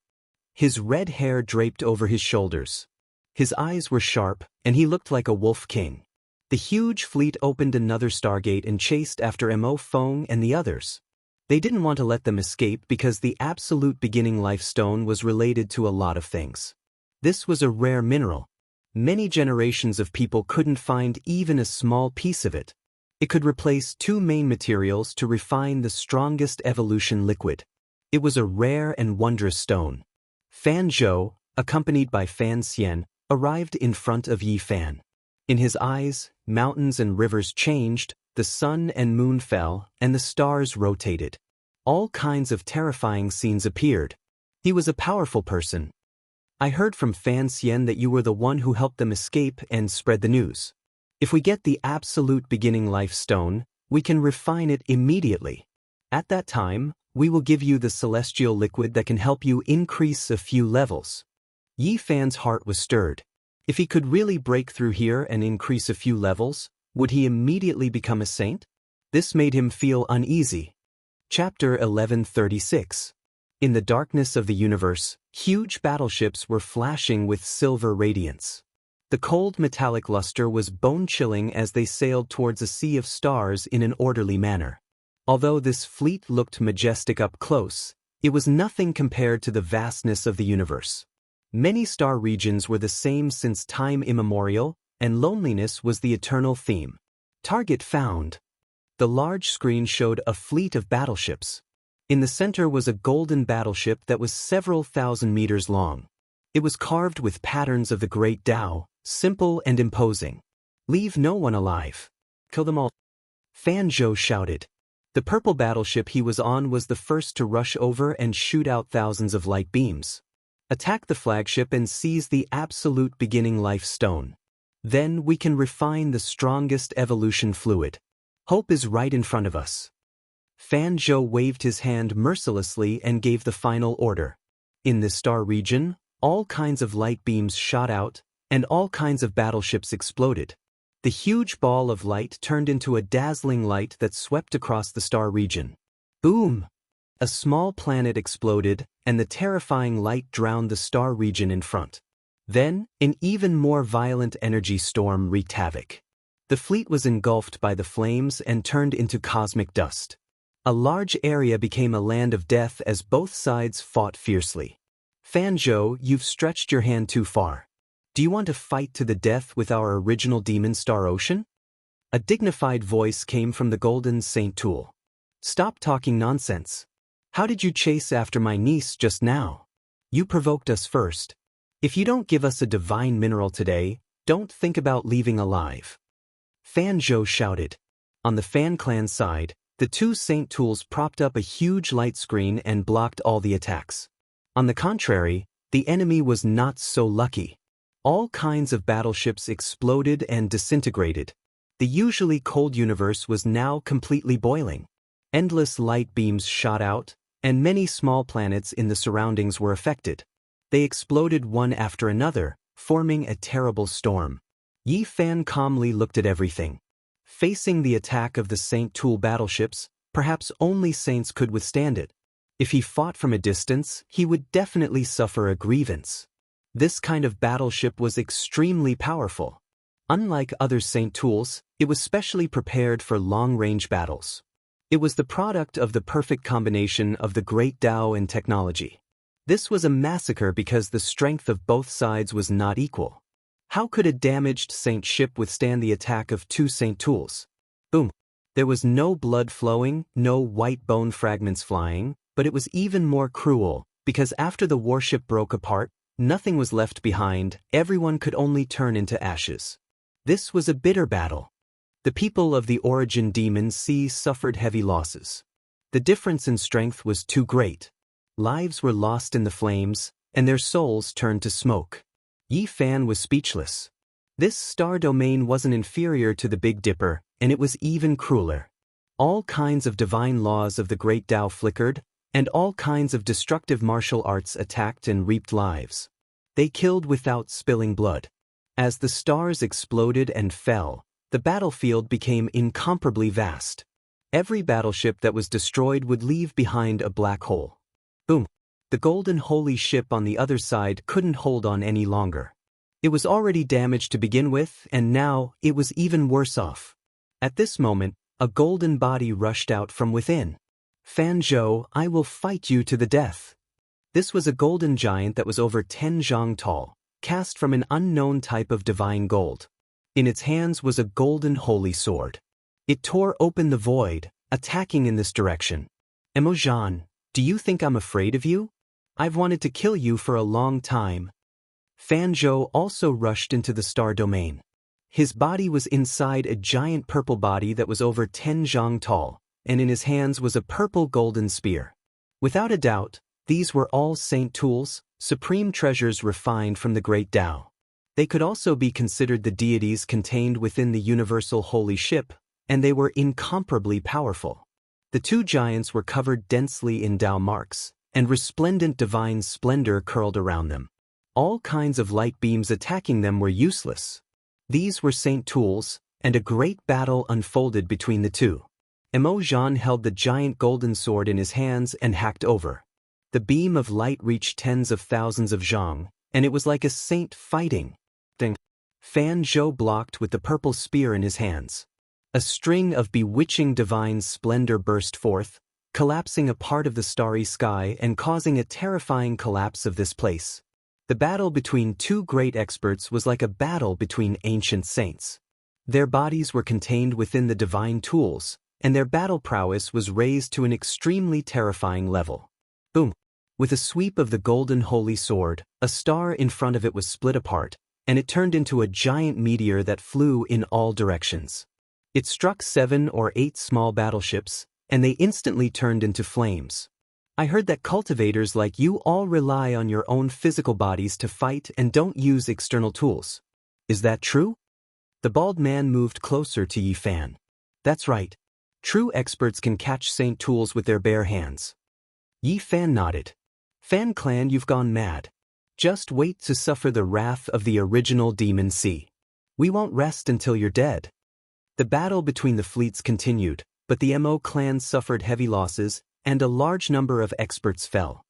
His red hair draped over his shoulders. His eyes were sharp, and he looked like a wolf king. The huge fleet opened another stargate and chased after Mo Feng and the others. They didn't want to let them escape because the Absolute Beginning Life Stone was related to a lot of things. This was a rare mineral. Many generations of people couldn't find even a small piece of it. It could replace 2 main materials to refine the strongest evolution liquid. It was a rare and wondrous stone. Fan Zhou, accompanied by Fan Xian, arrived in front of Yi Fan. In his eyes, mountains and rivers changed, the sun and moon fell, and the stars rotated. All kinds of terrifying scenes appeared. He was a powerful person. I heard from Fan Xian that you were the one who helped them escape and spread the news. If we get the Absolute Beginning Life Stone, we can refine it immediately. At that time, we will give you the celestial liquid that can help you increase a few levels. Yi Fan's heart was stirred. If he could really break through here and increase a few levels, would he immediately become a saint? This made him feel uneasy. Chapter 1136. In the darkness of the universe, huge battleships were flashing with silver radiance. The cold metallic luster was bone-chilling as they sailed towards a sea of stars in an orderly manner. Although this fleet looked majestic up close, it was nothing compared to the vastness of the universe. Many star regions were the same since time immemorial, and loneliness was the eternal theme. Target found. The large screen showed a fleet of battleships. In the center was a golden battleship that was several thousand meters long. It was carved with patterns of the great Tao, simple and imposing. Leave no one alive. Kill them all. Fan Zhou shouted. The purple battleship he was on was the first to rush over and shoot out thousands of light beams. Attack the flagship and seize the Absolute Beginning Life Stone. Then we can refine the strongest evolution fluid. Hope is right in front of us. Fan Zhou waved his hand mercilessly and gave the final order. In this star region, all kinds of light beams shot out, and all kinds of battleships exploded. The huge ball of light turned into a dazzling light that swept across the star region. Boom! A small planet exploded, and the terrifying light drowned the star region in front. Then, an even more violent energy storm wreaked havoc. The fleet was engulfed by the flames and turned into cosmic dust. A large area became a land of death as both sides fought fiercely. Fan Zhou, you've stretched your hand too far. Do you want to fight to the death with our original Demon Star Ocean? A dignified voice came from the Golden Saint Tool. Stop talking nonsense. How did you chase after my niece just now? You provoked us first. If you don't give us a divine mineral today, don't think about leaving alive. Fan Zhou shouted. On the Fan Clan side, the 2 Saint Tools propped up a huge light screen and blocked all the attacks. On the contrary, the enemy was not so lucky. All kinds of battleships exploded and disintegrated. The usually cold universe was now completely boiling. Endless light beams shot out, and many small planets in the surroundings were affected. They exploded one after another, forming a terrible storm. Yi Fan calmly looked at everything. Facing the attack of the Saint Tool battleships, perhaps only saints could withstand it. If he fought from a distance, he would definitely suffer a grievance. This kind of battleship was extremely powerful. Unlike other Saint Tools, it was specially prepared for long-range battles. It was the product of the perfect combination of the great Tao and technology. This was a massacre because the strength of both sides was not equal. How could a damaged Saint ship withstand the attack of two Saint Tools? Boom! There was no blood flowing, no white bone fragments flying, but it was even more cruel, because after the warship broke apart, nothing was left behind, everyone could only turn into ashes. This was a bitter battle. The people of the Origin Demon Sea suffered heavy losses. The difference in strength was too great. Lives were lost in the flames, and their souls turned to smoke. Yi Fan was speechless. This star domain wasn't inferior to the Big Dipper, and it was even crueler. All kinds of divine laws of the Great Tao flickered, and all kinds of destructive martial arts attacked and reaped lives. They killed without spilling blood. As the stars exploded and fell, the battlefield became incomparably vast. Every battleship that was destroyed would leave behind a black hole. Boom! The golden holy ship on the other side couldn't hold on any longer. It was already damaged to begin with, and now it was even worse off. At this moment, a golden body rushed out from within. Fan Zhou, I will fight you to the death. This was a golden giant that was over 10 zhang tall, cast from an unknown type of divine gold. In its hands was a golden holy sword. It tore open the void, attacking in this direction. Emojan, do you think I'm afraid of you? I've wanted to kill you for a long time. Fan Zhou also rushed into the star domain. His body was inside a giant purple body that was over 10 zhang tall, and in his hands was a purple golden spear. Without a doubt, these were all Saint Tools, supreme treasures refined from the Great Tao. They could also be considered the deities contained within the universal holy ship, and they were incomparably powerful. The two giants were covered densely in Tao marks, and resplendent divine splendor curled around them. All kinds of light beams attacking them were useless. These were Saint Tools, and a great battle unfolded between the two. Emojan held the giant golden sword in his hands and hacked over. The beam of light reached tens of thousands of zhang, and it was like a saint fighting. Ding! Fan Zhou blocked with the purple spear in his hands. A string of bewitching divine splendor burst forth, collapsing a part of the starry sky and causing a terrifying collapse of this place. The battle between two great experts was like a battle between ancient saints. Their bodies were contained within the divine tools, and their battle prowess was raised to an extremely terrifying level. Boom! With a sweep of the golden holy sword, a star in front of it was split apart, and it turned into a giant meteor that flew in all directions. It struck 7 or 8 small battleships, and they instantly turned into flames. I heard that cultivators like you all rely on your own physical bodies to fight and don't use external tools. Is that true? The bald man moved closer to Yi Fan. That's right. True experts can catch Saint Tools with their bare hands. Yi Fan nodded. Fan Clan, you've gone mad. Just wait to suffer the wrath of the original Demon Sea. We won't rest until you're dead. The battle between the fleets continued, but the Mo clan suffered heavy losses, and a large number of experts fell.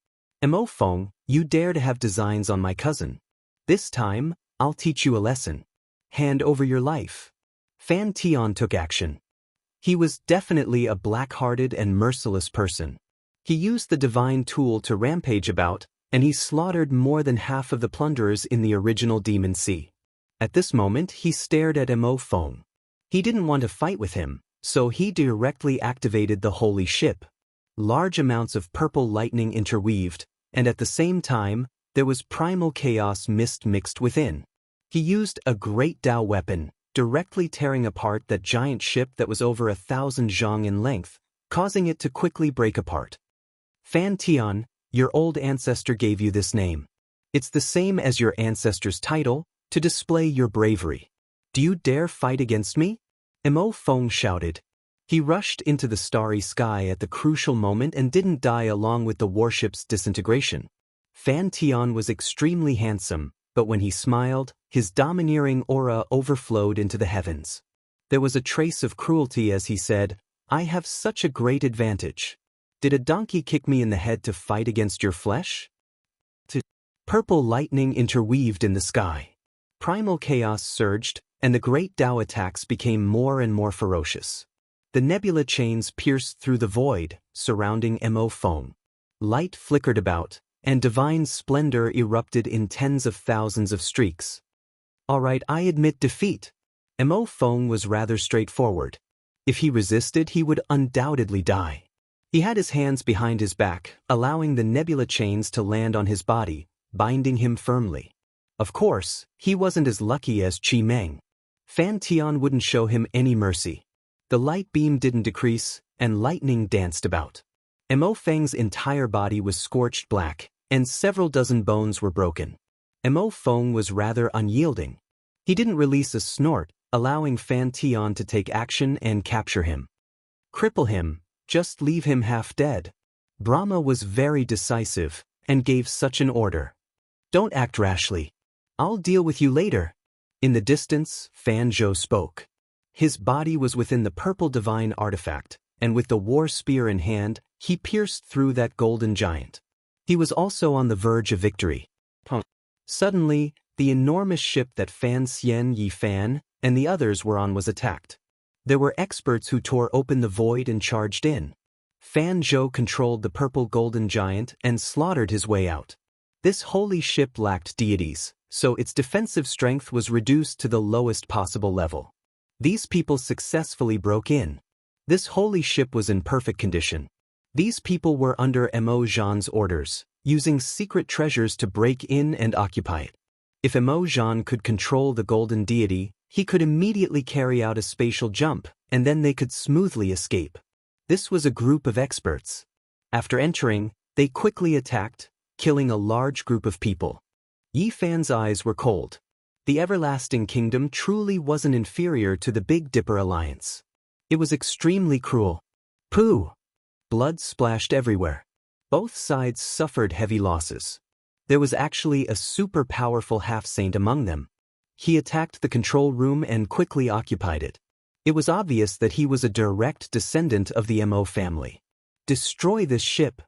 Mo Feng, you dare to have designs on my cousin. This time, I'll teach you a lesson. Hand over your life. Fan Tian took action. He was definitely a black-hearted and merciless person. He used the divine tool to rampage about, and he slaughtered more than half of the plunderers in the original Demon Sea. At this moment, he stared at Mo Feng. He didn't want to fight with him, so he directly activated the holy ship. Large amounts of purple lightning interweaved, and at the same time, there was primal chaos mist mixed within. He used a great Tao weapon, directly tearing apart that giant ship that was over 1,000 zhang in length, causing it to quickly break apart. Fan Tian, your old ancestor gave you this name. It's the same as your ancestor's title, to display your bravery. Do you dare fight against me? Mo Feng shouted. He rushed into the starry sky at the crucial moment and didn't die along with the warship's disintegration. Fan Tian was extremely handsome, but when he smiled, his domineering aura overflowed into the heavens. There was a trace of cruelty as he said, "I have such a great advantage. Did a donkey kick me in the head to fight against your flesh?" Purple lightning interweaved in the sky. Primal chaos surged, and the great Tao attacks became more and more ferocious. The nebula chains pierced through the void, surrounding Mo Feng. Light flickered about, and divine splendor erupted in tens of thousands of streaks. "All right, I admit defeat." Mo Feng was rather straightforward. If he resisted, he would undoubtedly die. He had his hands behind his back, allowing the nebula chains to land on his body, binding him firmly. Of course, he wasn't as lucky as Qi Meng. Fan Tian wouldn't show him any mercy. The light beam didn't decrease, and lightning danced about. Mo Feng's entire body was scorched black, and several dozen bones were broken. Mo Feng was rather unyielding. He didn't release a snort, allowing Fan Tian to take action and capture him. "Cripple him, just leave him half dead." Brahma was very decisive, and gave such an order. "Don't act rashly. I'll deal with you later." In the distance, Fan Zhou spoke. His body was within the purple divine artifact, and with the war spear in hand, he pierced through that golden giant. He was also on the verge of victory. Suddenly, the enormous ship that Fan Xian Yi Fan and the others were on was attacked. There were experts who tore open the void and charged in. Fan Zhou controlled the purple golden giant and slaughtered his way out. This holy ship lacked deities, so its defensive strength was reduced to the lowest possible level. These people successfully broke in. This holy ship was in perfect condition. These people were under Mo Zhan's orders, using secret treasures to break in and occupy it. If Mo Zhan could control the golden deity, he could immediately carry out a spatial jump, and then they could smoothly escape. This was a group of experts. After entering, they quickly attacked, killing a large group of people. Yi Fan's eyes were cold. The Everlasting Kingdom truly wasn't inferior to the Big Dipper Alliance. It was extremely cruel. Pooh! Blood splashed everywhere. Both sides suffered heavy losses. There was actually a super powerful half-saint among them. He attacked the control room and quickly occupied it. It was obvious that he was a direct descendant of the Mo family. "Destroy this ship."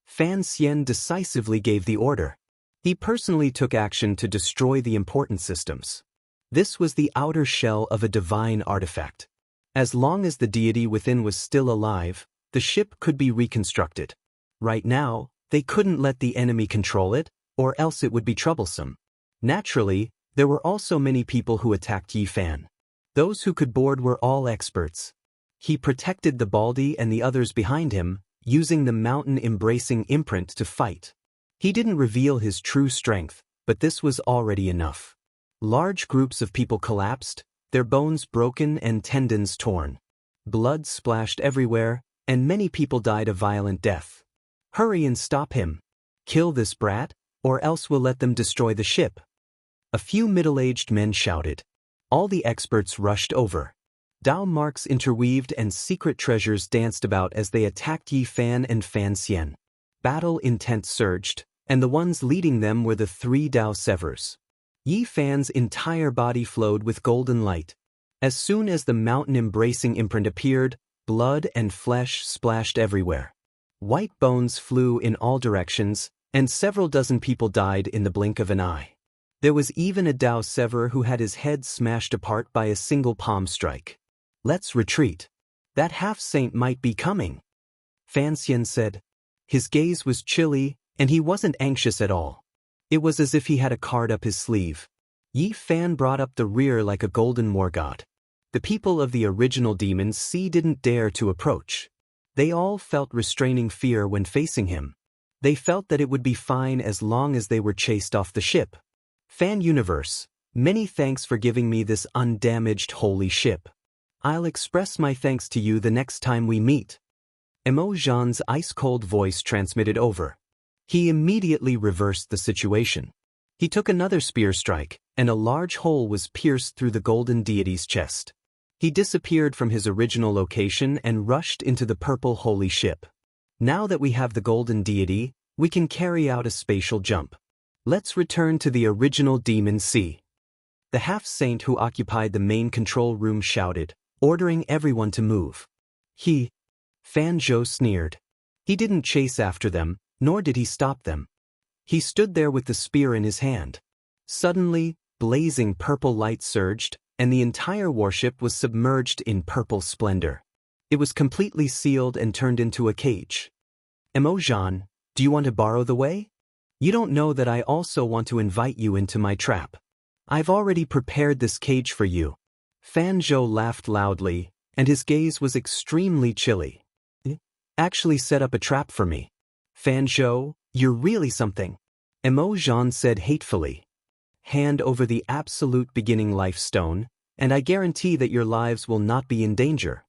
Fan Xian decisively gave the order. He personally took action to destroy the important systems. This was the outer shell of a divine artifact. As long as the deity within was still alive, the ship could be reconstructed. Right now, they couldn't let the enemy control it, or else it would be troublesome. Naturally, there were also many people who attacked Yi Fan. Those who could board were all experts. He protected the Baldy and the others behind him, using the mountain-embracing imprint to fight. He didn't reveal his true strength, but this was already enough. Large groups of people collapsed, their bones broken and tendons torn. Blood splashed everywhere, and many people died a violent death. "Hurry and stop him. Kill this brat, or else we'll let them destroy the ship." A few middle-aged men shouted. All the experts rushed over. Dao marks interweaved and secret treasures danced about as they attacked Yi Fan and Fan Xian. Battle intent surged, and the ones leading them were the three Dao Severs. Yi Fan's entire body flowed with golden light. As soon as the mountain-embracing imprint appeared, blood and flesh splashed everywhere. White bones flew in all directions, and several dozen people died in the blink of an eye. There was even a Dao Sever who had his head smashed apart by a single palm strike. "Let's retreat. That half-saint might be coming," Fan Xian said. His gaze was chilly, and he wasn't anxious at all. It was as if he had a card up his sleeve. Yi Fan brought up the rear like a golden war god. The people of the original Demon Sea didn't dare to approach. They all felt restraining fear when facing him. They felt that it would be fine as long as they were chased off the ship. "Fan Universe, many thanks for giving me this undamaged holy ship. I'll express my thanks to you the next time we meet." Mo Zhan's ice-cold voice transmitted over. He immediately reversed the situation. He took another spear strike, and a large hole was pierced through the golden deity's chest. He disappeared from his original location and rushed into the purple holy ship. "Now that we have the golden deity, we can carry out a spatial jump. Let's return to the original Demon Sea." The half-saint who occupied the main control room shouted, ordering everyone to move. Fan Zhou sneered. He didn't chase after them, nor did he stop them. He stood there with the spear in his hand. Suddenly, blazing purple light surged, and the entire warship was submerged in purple splendor. It was completely sealed and turned into a cage. Emojan, do you want to borrow the way? You don't know that I also want to invite you into my trap. I've already prepared this cage for you. Fan Zhou laughed loudly, and his gaze was extremely chilly. Actually set up a trap for me. Fan Zhou, you're really something. Emojan said hatefully. Hand over the absolute beginning life stone, and I guarantee that your lives will not be in danger.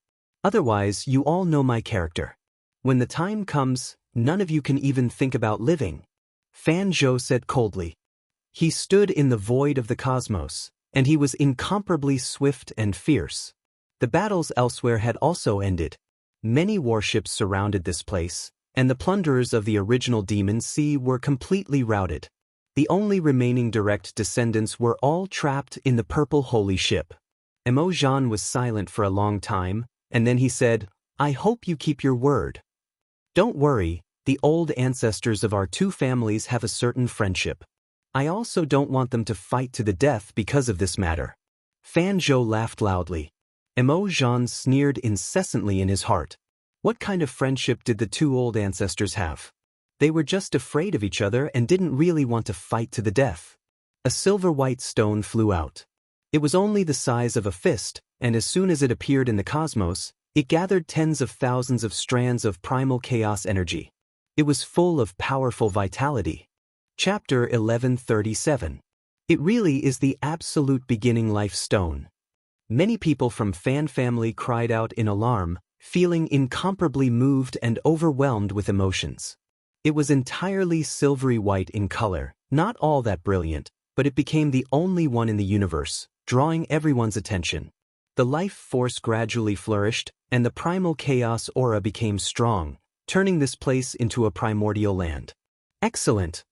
Otherwise, you all know my character. When the time comes, none of you can even think about living. Fan Zhou said coldly. He stood in the void of the cosmos, and he was incomparably swift and fierce. The battles elsewhere had also ended. Many warships surrounded this place, and the plunderers of the original Demon Sea were completely routed. The only remaining direct descendants were all trapped in the purple holy ship. Emojan was silent for a long time, and then he said, I hope you keep your word. Don't worry, the old ancestors of our two families have a certain friendship. I also don't want them to fight to the death because of this matter. Fan Zhou laughed loudly. Emojan sneered incessantly in his heart. What kind of friendship did the two old ancestors have? They were just afraid of each other and didn't really want to fight to the death. A silver-white stone flew out. It was only the size of a fist, and as soon as it appeared in the cosmos, it gathered tens of thousands of strands of primal chaos energy. It was full of powerful vitality. Chapter 1137. It really is the absolute beginning life stone. Many people from Fan family cried out in alarm, feeling incomparably moved and overwhelmed with emotions. It was entirely silvery white in color, not all that brilliant, but it became the only one in the universe, drawing everyone's attention. The life force gradually flourished, and the primal chaos aura became strong, turning this place into a primordial land. Excellent!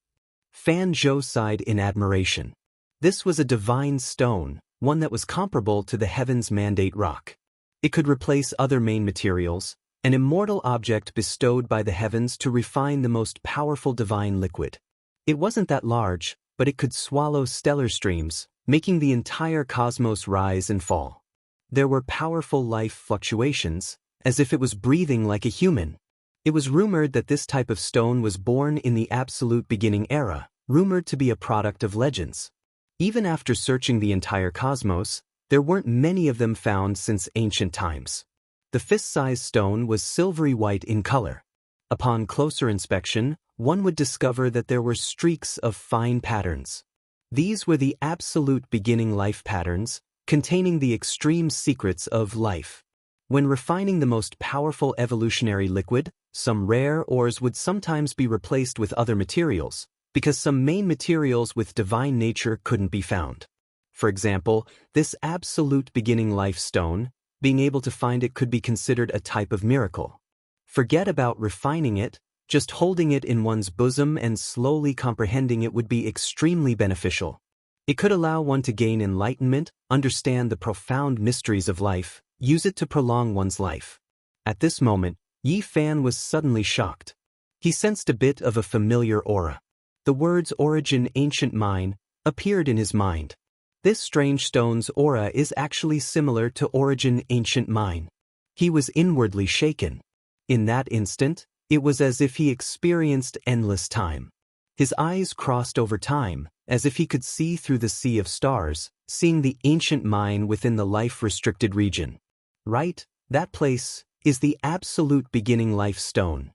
Fan Zhou sighed in admiration. This was a divine stone, one that was comparable to the Heaven's Mandate rock. It could replace other main materials, an immortal object bestowed by the heavens to refine the most powerful divine liquid. It wasn't that large, but it could swallow stellar streams, making the entire cosmos rise and fall. There were powerful life fluctuations, as if it was breathing like a human. It was rumored that this type of stone was born in the absolute beginning era, rumored to be a product of legends. Even after searching the entire cosmos, there weren't many of them found since ancient times. The fist-sized stone was silvery white in color. Upon closer inspection, one would discover that there were streaks of fine patterns. These were the absolute beginning life patterns, containing the extreme secrets of life. When refining the most powerful evolutionary liquid, some rare ores would sometimes be replaced with other materials, because some main materials with divine nature couldn't be found. For example, this absolute beginning life stone, being able to find it could be considered a type of miracle. Forget about refining it, just holding it in one's bosom and slowly comprehending it would be extremely beneficial. It could allow one to gain enlightenment, understand the profound mysteries of life, use it to prolong one's life. At this moment, Yi Fan was suddenly shocked. He sensed a bit of a familiar aura. The words origin ancient mine appeared in his mind. This strange stone's aura is actually similar to origin ancient mine. He was inwardly shaken. In that instant, it was as if he experienced endless time. His eyes crossed over time, as if he could see through the sea of stars, seeing the ancient mine within the life-restricted region. Right, that place is the absolute beginning life stone.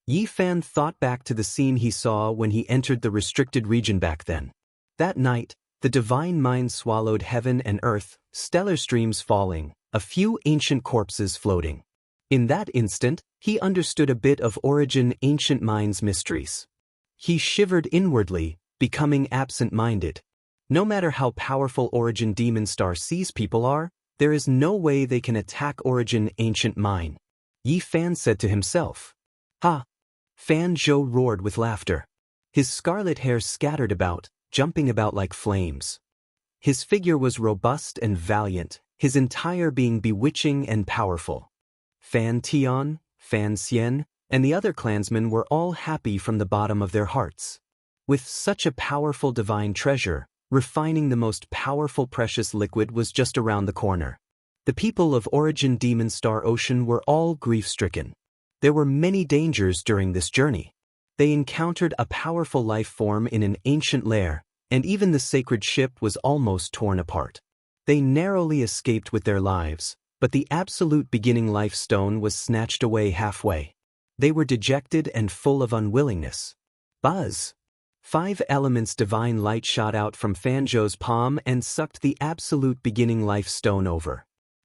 Yi Fan thought back to the scene he saw when he entered the restricted region back then. That night, the divine mine swallowed heaven and earth, stellar streams falling, a few ancient corpses floating. In that instant, he understood a bit of origin ancient mine's mysteries. He shivered inwardly, becoming absent-minded. No matter how powerful Origin Demon Star Seas people are, there is no way they can attack Origin Ancient Mine. Yi Fan said to himself. Ha! Fan Zhou roared with laughter. His scarlet hair scattered about, jumping about like flames. His figure was robust and valiant, his entire being bewitching and powerful. Fan Tian, Fan Xian, and the other clansmen were all happy from the bottom of their hearts. With such a powerful divine treasure, refining the most powerful precious liquid was just around the corner. The people of Origin Demon Star Ocean were all grief-stricken. There were many dangers during this journey. They encountered a powerful life form in an ancient lair, and even the sacred ship was almost torn apart. They narrowly escaped with their lives, but the absolute beginning life stone was snatched away halfway. They were dejected and full of unwillingness. Buzz! 5 elements divine light shot out from Fanzhou's palm and sucked the absolute beginning life stone over.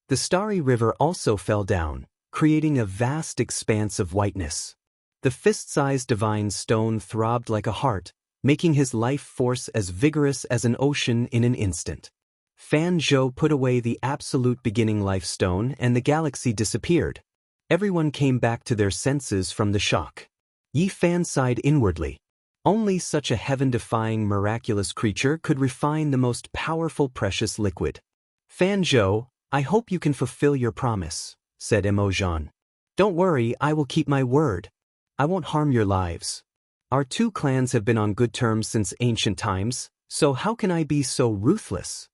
The starry river also fell down, creating a vast expanse of whiteness. The fist-sized divine stone throbbed like a heart, making his life force as vigorous as an ocean in an instant. Fanzhou put away the absolute beginning life stone and the galaxy disappeared. Everyone came back to their senses from the shock. Yi Fan sighed inwardly. Only such a heaven-defying miraculous creature could refine the most powerful precious liquid. Fanzhou, I hope you can fulfill your promise, said Emojan. Don't worry, I will keep my word. I won't harm your lives. Our 2 clans have been on good terms since ancient times, so how can I be so ruthless?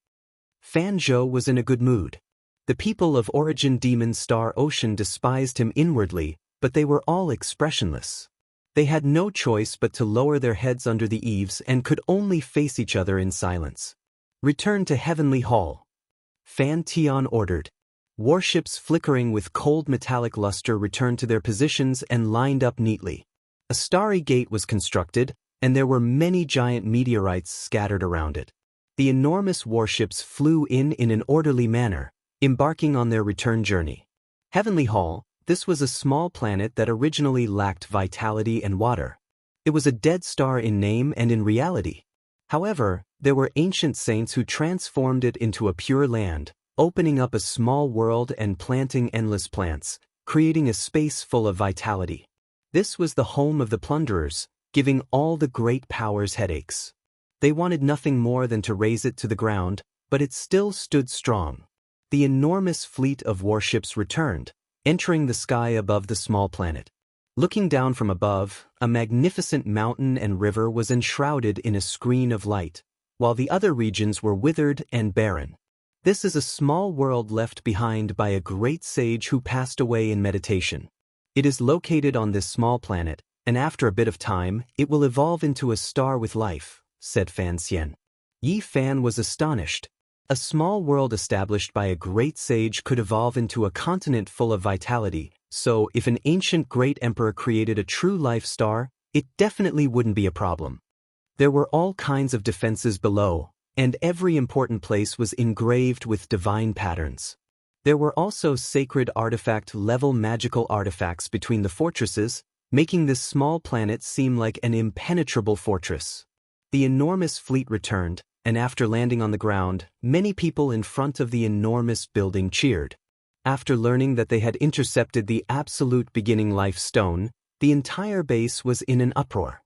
Fanzhou was in a good mood. The people of Origin Demon Star Ocean despised him inwardly, but they were all expressionless. They had no choice but to lower their heads under the eaves and could only face each other in silence. Return to Heavenly Hall. Fan Tian ordered. Warships flickering with cold metallic luster returned to their positions and lined up neatly. A starry gate was constructed, and there were many giant meteorites scattered around it. The enormous warships flew in an orderly manner, embarking on their return journey. Heavenly Hall, this was a small planet that originally lacked vitality and water. It was a dead star in name and in reality. However, there were ancient saints who transformed it into a pure land, opening up a small world and planting endless plants, creating a space full of vitality. This was the home of the plunderers, giving all the great powers headaches. They wanted nothing more than to raze it to the ground, but it still stood strong. The enormous fleet of warships returned, entering the sky above the small planet. Looking down from above, a magnificent mountain and river was enshrouded in a screen of light, while the other regions were withered and barren. This is a small world left behind by a great sage who passed away in meditation. It is located on this small planet, and after a bit of time, it will evolve into a star with life, said Fan Xian. Yi Fan was astonished. A small world established by a great sage could evolve into a continent full of vitality, so if an ancient great emperor created a true life star, it definitely wouldn't be a problem. There were all kinds of defenses below, and every important place was engraved with divine patterns. There were also sacred artifact-level magical artifacts between the fortresses, making this small planet seem like an impenetrable fortress. The enormous fleet returned, and after landing on the ground, many people in front of the enormous building cheered. After learning that they had intercepted the absolute beginning life stone, the entire base was in an uproar.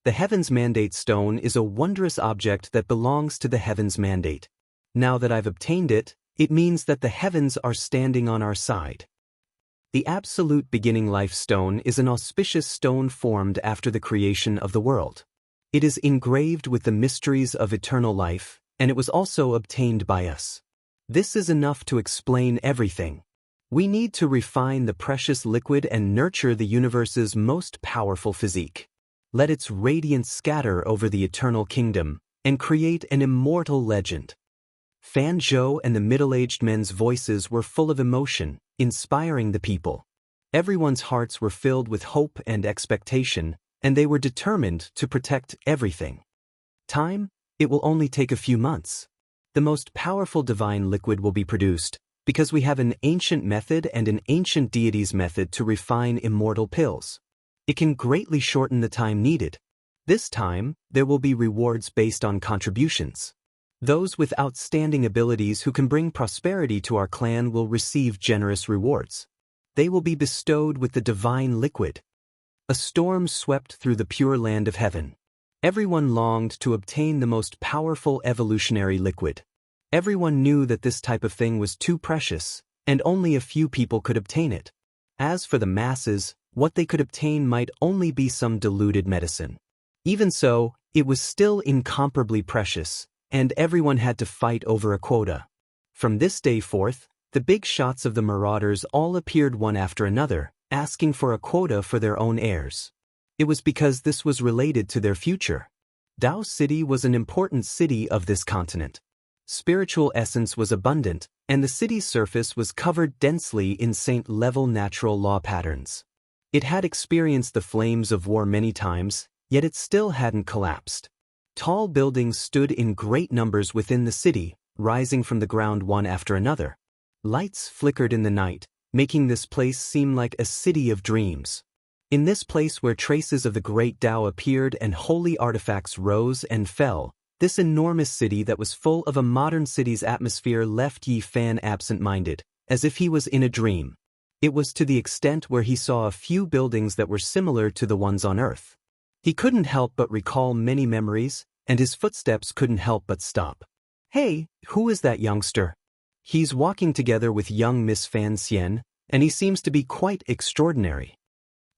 The Heaven's Mandate Stone is a wondrous object that belongs to the Heaven's Mandate. Now that I've obtained it, it means that the heavens are standing on our side. The absolute beginning life stone is an auspicious stone formed after the creation of the world. It is engraved with the mysteries of eternal life, and it was also obtained by us. This is enough to explain everything. We need to refine the precious liquid and nurture the universe's most powerful physique. Let its radiance scatter over the eternal kingdom, and create an immortal legend. Fanzhou and the middle-aged men's voices were full of emotion, inspiring the people. Everyone's hearts were filled with hope and expectation, and they were determined to protect everything. Time? It will only take a few months. The most powerful divine liquid will be produced, because we have an ancient method and an ancient deity's method to refine immortal pills. It can greatly shorten the time needed. This time, there will be rewards based on contributions. Those with outstanding abilities who can bring prosperity to our clan will receive generous rewards. They will be bestowed with the divine liquid. A storm swept through the pure land of heaven. Everyone longed to obtain the most powerful evolutionary liquid. Everyone knew that this type of thing was too precious, and only a few people could obtain it. As for the masses, what they could obtain might only be some diluted medicine. Even so, it was still incomparably precious, and everyone had to fight over a quota. From this day forth, the big shots of the marauders all appeared one after another, asking for a quota for their own heirs. It was because this was related to their future. Dao City was an important city of this continent. Spiritual essence was abundant, and the city's surface was covered densely in saint-level natural law patterns. It had experienced the flames of war many times, yet it still hadn't collapsed. Tall buildings stood in great numbers within the city, rising from the ground one after another. Lights flickered in the night, making this place seem like a city of dreams. In this place where traces of the great Tao appeared and holy artifacts rose and fell, this enormous city that was full of a modern city's atmosphere left Yi Fan absent-minded, as if he was in a dream. It was to the extent where he saw a few buildings that were similar to the ones on Earth. He couldn't help but recall many memories, and his footsteps couldn't help but stop. "Hey, who is that youngster?" "He's walking together with young Miss Fan Xian, and he seems to be quite extraordinary."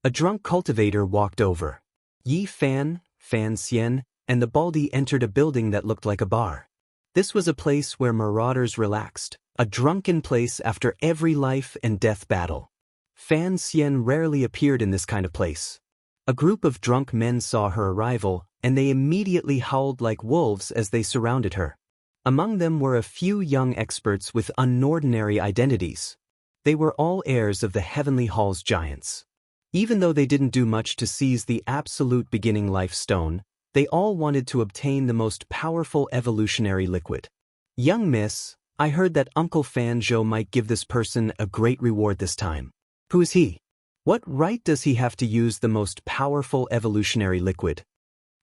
A drunk cultivator walked over. Yi Fan, Fan Xian, and the Baldy entered a building that looked like a bar. This was a place where marauders relaxed, a drunken place after every life and death battle. Fan Xian rarely appeared in this kind of place. A group of drunk men saw her arrival, and they immediately howled like wolves as they surrounded her. Among them were a few young experts with unordinary identities. They were all heirs of the Heavenly Hall's giants. Even though they didn't do much to seize the absolute beginning life stone, they all wanted to obtain the most powerful evolutionary liquid. "Young miss, I heard that Uncle Fan Zhou might give this person a great reward this time. Who is he? What right does he have to use the most powerful evolutionary liquid?"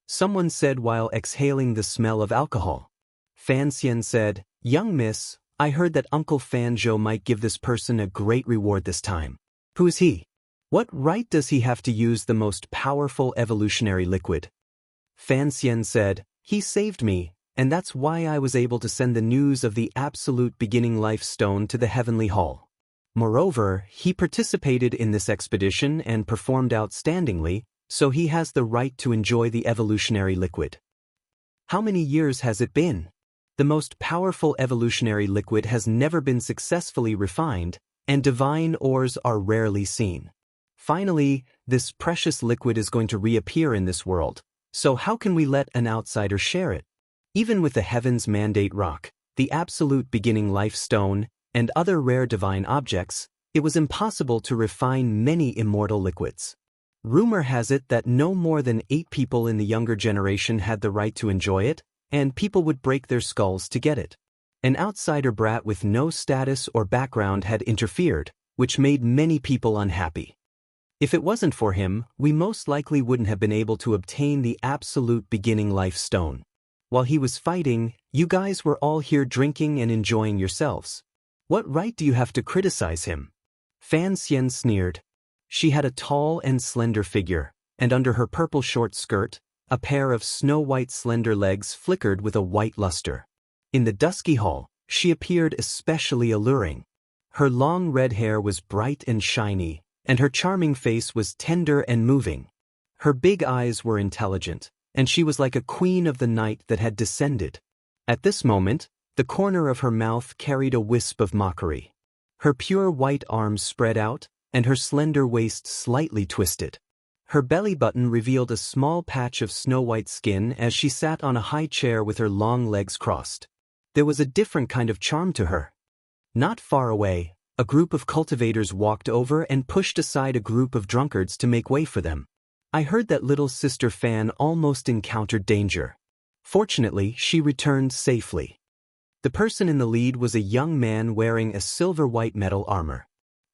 someone said while exhaling the smell of alcohol. Fan Xian said, "Young miss, I heard that Uncle Fan Zhou might give this person a great reward this time. Who is he? What right does he have to use the most powerful evolutionary liquid?" Fan Xian said, "He saved me, and that's why I was able to send the news of the absolute beginning life stone to the Heavenly Hall. Moreover, he participated in this expedition and performed outstandingly, so he has the right to enjoy the evolutionary liquid." "How many years has it been? The most powerful evolutionary liquid has never been successfully refined, and divine ores are rarely seen. Finally, this precious liquid is going to reappear in this world, so how can we let an outsider share it? Even with the Heaven's Mandate Rock, the absolute beginning life stone, and other rare divine objects, it was impossible to refine many immortal liquids. Rumor has it that no more than 8 people in the younger generation had the right to enjoy it, and people would break their skulls to get it. An outsider brat with no status or background had interfered, which made many people unhappy. If it wasn't for him, we most likely wouldn't have been able to obtain the absolute beginning life stone. While he was fighting, you guys were all here drinking and enjoying yourselves. What right do you have to criticize him?" Fan Xian sneered. She had a tall and slender figure, and under her purple short skirt, a pair of snow-white slender legs flickered with a white luster. In the dusky hall, she appeared especially alluring. Her long red hair was bright and shiny, and her charming face was tender and moving. Her big eyes were intelligent, and she was like a queen of the night that had descended. At this moment, the corner of her mouth carried a wisp of mockery. Her pure white arms spread out, and her slender waist slightly twisted. Her belly button revealed a small patch of snow-white skin as she sat on a high chair with her long legs crossed. There was a different kind of charm to her. Not far away, a group of cultivators walked over and pushed aside a group of drunkards to make way for them. "I heard that little Sister Fan almost encountered danger. Fortunately, she returned safely." The person in the lead was a young man wearing a silver-white metal armor.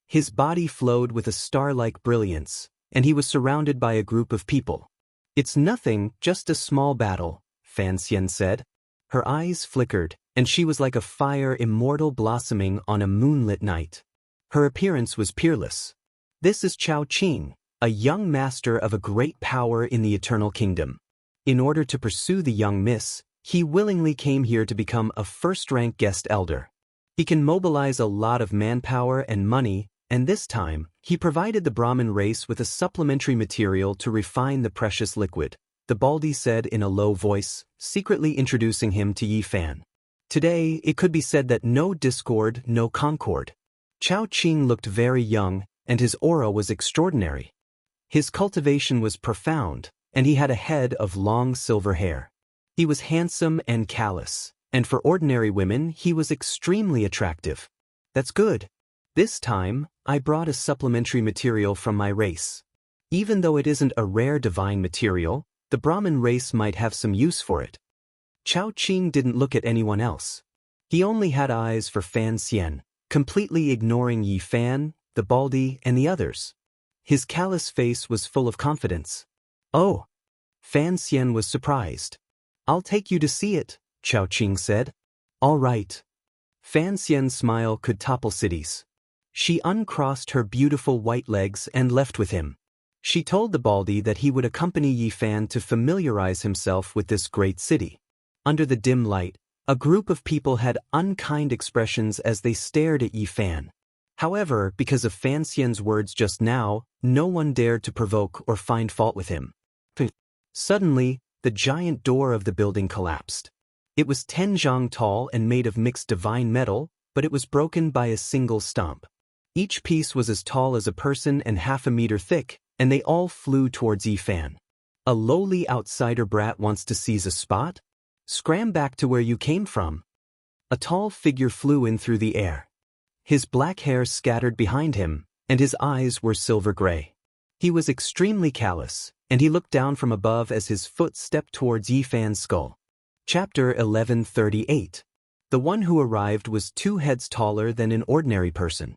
His body flowed with a star-like brilliance, and he was surrounded by a group of people. "It's nothing, just a small battle," Fan Xian said. Her eyes flickered, and she was like a fire immortal blossoming on a moonlit night. Her appearance was peerless. "This is Chao Qing, a young master of a great power in the Eternal Kingdom. In order to pursue the young miss, He willingly came here to become a first-rank guest elder. He can mobilize a lot of manpower and money, and this time, he provided the Brahmin race with a supplementary material to refine the precious liquid, the Baldi said in a low voice, secretly introducing him to Yi Fan. Today, it could be said that no discord, no concord. Chao Qing looked very young, and his aura was extraordinary. His cultivation was profound, and he had a head of long silver hair. He was handsome and callous, and for ordinary women he was extremely attractive. That's good. This time, I brought a supplementary material from my race. Even though it isn't a rare divine material, the Brahmin race might have some use for it. Chao Qing didn't look at anyone else. He only had eyes for Fan Xian, completely ignoring Yi Fan, the Baldi, and the others. His callous face was full of confidence. Oh! Fan Xian was surprised. I'll take you to see it, Chao Qing said. All right. Fan Xian's smile could topple cities. She uncrossed her beautiful white legs and left with him. She told the Baldi that he would accompany Yi Fan to familiarize himself with this great city. Under the dim light, a group of people had unkind expressions as they stared at Yi Fan. However, because of Fan Xian's words just now, no one dared to provoke or find fault with him. Suddenly, the giant door of the building collapsed. It was 10 zhang tall and made of mixed divine metal, but it was broken by a single stomp. Each piece was as tall as a person and half a meter thick, and they all flew towards Yi Fan. A lowly outsider brat wants to seize a spot? Scram back to where you came from. A tall figure flew in through the air. His black hair scattered behind him, and his eyes were silver gray. He was extremely callous, and he looked down from above as his foot stepped towards Yi Fan's skull. Chapter 1138. The one who arrived was 2 heads taller than an ordinary person.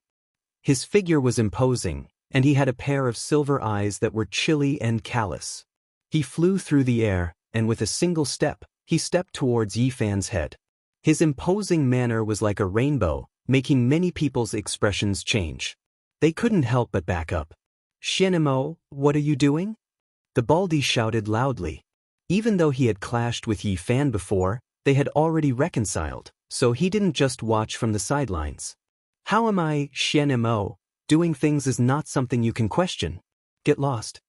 His figure was imposing, and he had a pair of silver eyes that were chilly and callous. He flew through the air, and with a single step, he stepped towards Yi Fan's head. His imposing manner was like a rainbow, making many people's expressions change. They couldn't help but back up. Xianimo, what are you doing? The Baldi shouted loudly. Even though he had clashed with Yi Fan before, they had already reconciled, so he didn't just watch from the sidelines. How am I, Xianimo? Doing things is not something you can question. Get lost.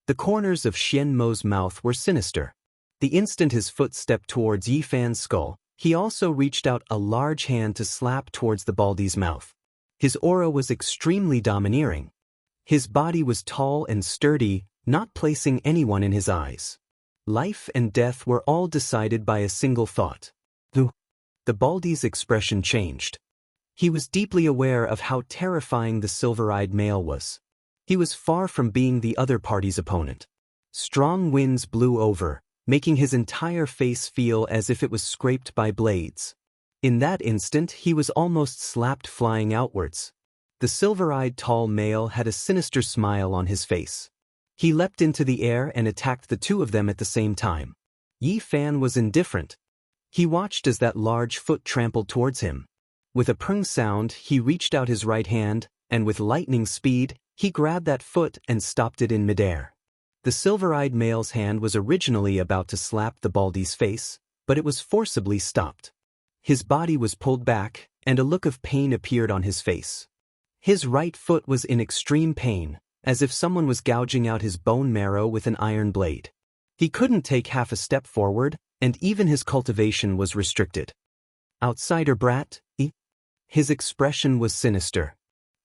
The corners of Xianmo's mouth were sinister. The instant his foot stepped towards Yi Fan's skull, he also reached out a large hand to slap towards the Baldi's mouth. His aura was extremely domineering. His body was tall and sturdy, not placing anyone in his eyes. Life and death were all decided by a single thought. The Baldi's expression changed. He was deeply aware of how terrifying the silver-eyed male was. He was far from being the other party's opponent. Strong winds blew over, making his entire face feel as if it was scraped by blades. In that instant, he was almost slapped flying outwards. The silver-eyed tall male had a sinister smile on his face. He leapt into the air and attacked the 2 of them at the same time. Yi Fan was indifferent. He watched as that large foot trampled towards him. With a prung sound, he reached out his right hand, and with lightning speed, he grabbed that foot and stopped it in midair. The silver-eyed male's hand was originally about to slap the Baldi's face, but it was forcibly stopped. His body was pulled back, and a look of pain appeared on his face. His right foot was in extreme pain, as if someone was gouging out his bone marrow with an iron blade. He couldn't take half a step forward, and even his cultivation was restricted. Outsider brat, His expression was sinister.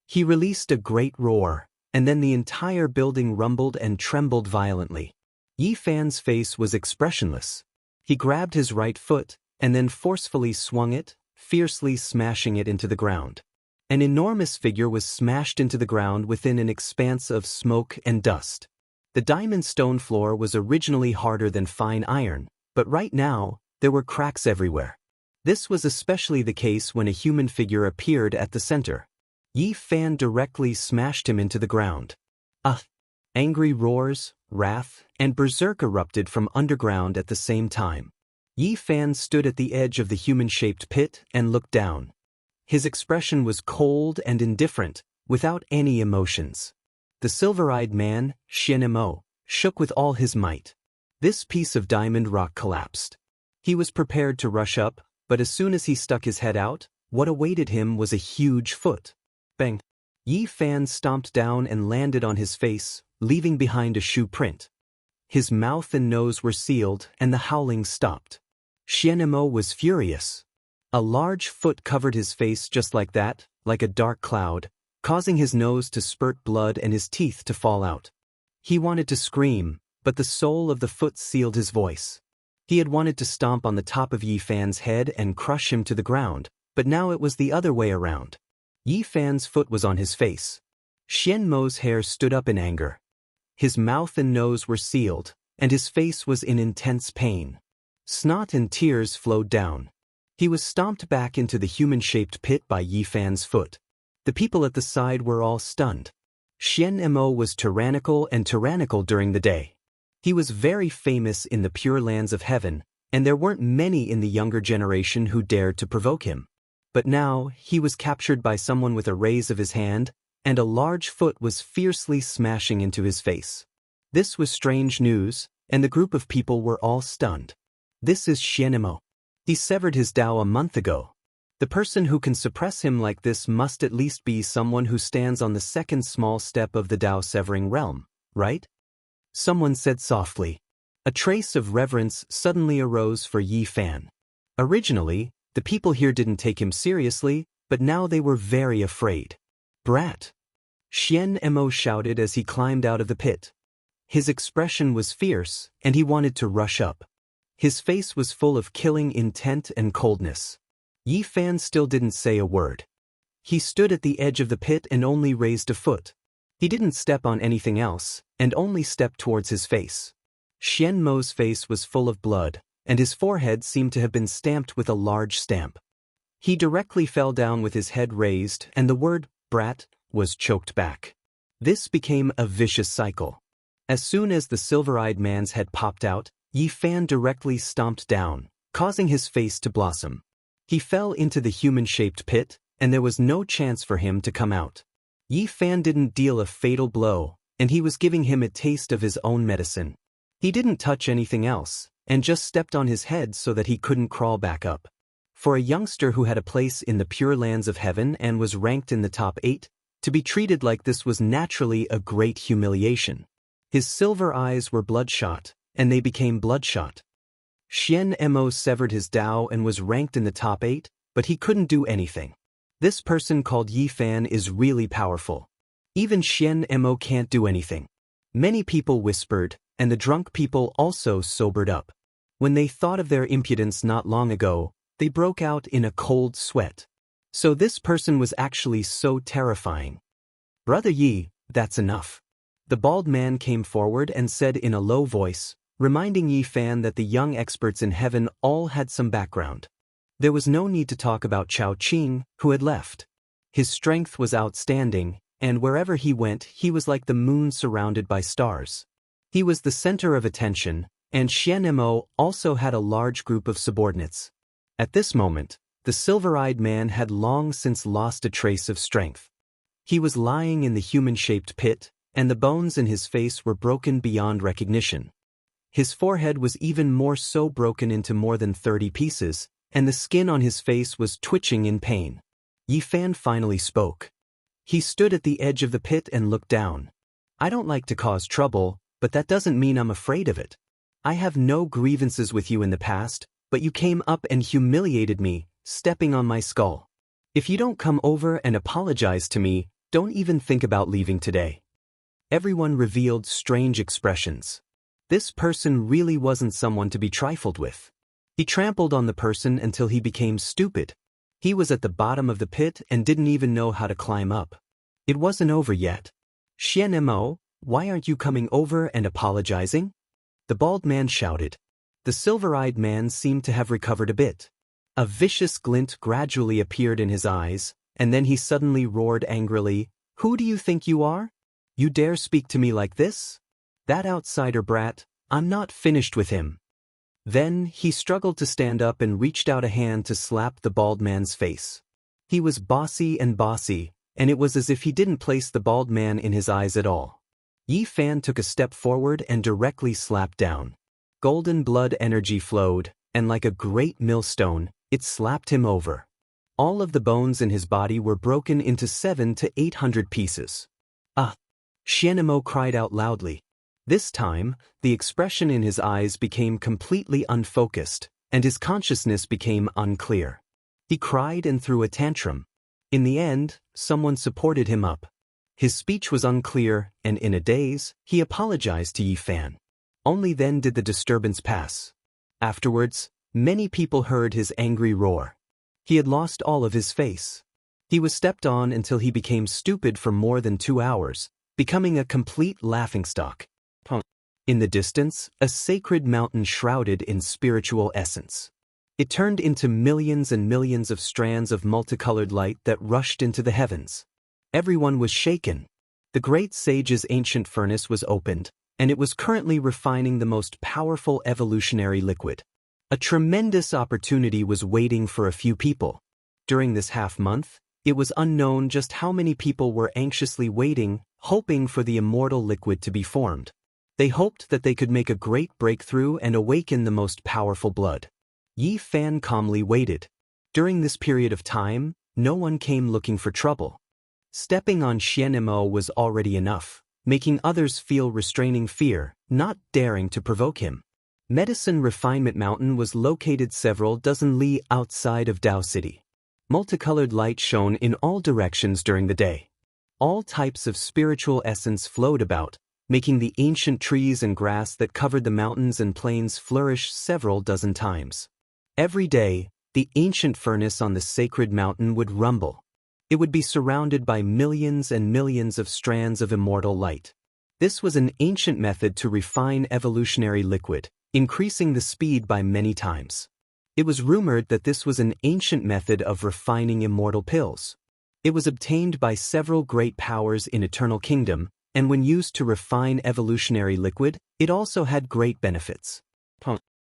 He released a great roar, and then the entire building rumbled and trembled violently. Yi Fan's face was expressionless. He grabbed his right foot, and then forcefully swung it, fiercely smashing it into the ground. An enormous figure was smashed into the ground within an expanse of smoke and dust. The diamond stone floor was originally harder than fine iron, but right now, there were cracks everywhere. This was especially the case when a human figure appeared at the center. Yi Fan directly smashed him into the ground. Angry roars, wrath, and berserk erupted from underground at the same time. Yi Fan stood at the edge of the human-shaped pit and looked down. His expression was cold and indifferent, without any emotions. The silver-eyed man, Xianimo, shook with all his might. This piece of diamond rock collapsed. He was prepared to rush up, but as soon as he stuck his head out, what awaited him was a huge foot. Bang! Yi Fan stomped down and landed on his face, leaving behind a shoe print. His mouth and nose were sealed and the howling stopped. Xian Mo was furious. A large foot covered his face just like that, like a dark cloud, causing his nose to spurt blood and his teeth to fall out. He wanted to scream, but the sole of the foot sealed his voice. He had wanted to stomp on the top of Yi Fan's head and crush him to the ground, but now it was the other way around. Yi Fan's foot was on his face. Xian Mo's hair stood up in anger. His mouth and nose were sealed, and his face was in intense pain. Snot and tears flowed down. He was stomped back into the human-shaped pit by Yi Fan's foot. The people at the side were all stunned. Xian Mo was tyrannical during the day. He was very famous in the Pure Lands of Heaven, and there weren't many in the younger generation who dared to provoke him. But now, he was captured by someone with a raise of his hand, and a large foot was fiercely smashing into his face. This was strange news, and the group of people were all stunned. This is Xian Mo. He severed his Tao a month ago. The person who can suppress him like this must at least be someone who stands on the second small step of the Tao severing realm, right? Someone said softly. A trace of reverence suddenly arose for Yi Fan. Originally, the people here didn't take him seriously, but now they were very afraid. Brat! Xian Mo shouted as he climbed out of the pit. His expression was fierce, and he wanted to rush up. His face was full of killing intent and coldness. Yi Fan still didn't say a word. He stood at the edge of the pit and only raised a foot. He didn't step on anything else, and only stepped towards his face. Xian Mo's face was full of blood, and his forehead seemed to have been stamped with a large stamp. He directly fell down with his head raised, and the word, brat, was choked back. This became a vicious cycle. As soon as the silver-eyed man's head popped out, Yi Fan directly stomped down, causing his face to blossom. He fell into the human-shaped pit, and there was no chance for him to come out. Yi Fan didn't deal a fatal blow, and he was giving him a taste of his own medicine. He didn't touch anything else, and just stepped on his head so that he couldn't crawl back up. For a youngster who had a place in the Pure Lands of Heaven and was ranked in the top 8, to be treated like this was naturally a great humiliation. His silver eyes were bloodshot, and they became bloodshot. Xian Mo severed his Tao and was ranked in the top 8, but he couldn't do anything. This person called Yi Fan is really powerful. Even Xian Mo can't do anything. Many people whispered, and the drunk people also sobered up. When they thought of their impudence not long ago, they broke out in a cold sweat. So this person was actually so terrifying. Brother Yi, that's enough. The bald man came forward and said in a low voice, reminding Yi Fan that the young experts in heaven all had some background. There was no need to talk about Chao Qing, who had left. His strength was outstanding, and wherever he went he was like the moon surrounded by stars. He was the center of attention, and Xian Mo also had a large group of subordinates. At this moment, the silver-eyed man had long since lost a trace of strength. He was lying in the human-shaped pit, and the bones in his face were broken beyond recognition. His forehead was even more so broken into more than 30 pieces, and the skin on his face was twitching in pain. Yi Fan finally spoke. He stood at the edge of the pit and looked down. I don't like to cause trouble, but that doesn't mean I'm afraid of it. I have no grievances with you in the past, but you came up and humiliated me, stepping on my skull. If you don't come over and apologize to me, don't even think about leaving today. Everyone revealed strange expressions. This person really wasn't someone to be trifled with. He trampled on the person until he became stupid. He was at the bottom of the pit and didn't even know how to climb up. It wasn't over yet. Xian Mo, why aren't you coming over and apologizing? The bald man shouted. The silver-eyed man seemed to have recovered a bit. A vicious glint gradually appeared in his eyes, and then he suddenly roared angrily, Who do you think you are? You dare speak to me like this? That outsider brat, I'm not finished with him. Then he struggled to stand up and reached out a hand to slap the bald man's face. He was bossy, and it was as if he didn't place the bald man in his eyes at all. Yi Fan took a step forward and directly slapped down. Golden blood energy flowed, and like a great millstone, it slapped him over. All of the bones in his body were broken into 700 to 800 pieces. Ah! Xianemo cried out loudly. This time, the expression in his eyes became completely unfocused, and his consciousness became unclear. He cried and threw a tantrum. In the end, someone supported him up. His speech was unclear, and in a daze, he apologized to Yi Fan. Only then did the disturbance pass. Afterwards, many people heard his angry roar. He had lost all of his face. He was stepped on until he became stupid for more than 2 hours, becoming a complete laughingstock. In the distance, a sacred mountain shrouded in spiritual essence. It turned into millions and millions of strands of multicolored light that rushed into the heavens. Everyone was shaken. The great sage's ancient furnace was opened, and it was currently refining the most powerful evolutionary liquid. A tremendous opportunity was waiting for a few people. During this half-month, it was unknown just how many people were anxiously waiting, hoping for the immortal liquid to be formed. They hoped that they could make a great breakthrough and awaken the most powerful blood. Yi Fan calmly waited. During this period of time, no one came looking for trouble. Stepping on Xianemo was already enough, making others feel restraining fear, not daring to provoke him. Medicine Refinement Mountain was located several dozen li outside of Dao City. Multicolored light shone in all directions during the day. All types of spiritual essence flowed about, making the ancient trees and grass that covered the mountains and plains flourish several dozen times. Every day, the ancient furnace on the sacred mountain would rumble. It would be surrounded by millions and millions of strands of immortal light. This was an ancient method to refine evolutionary liquid, increasing the speed by many times. It was rumored that this was an ancient method of refining immortal pills. It was obtained by several great powers in Eternal Kingdom, and when used to refine evolutionary liquid, it also had great benefits.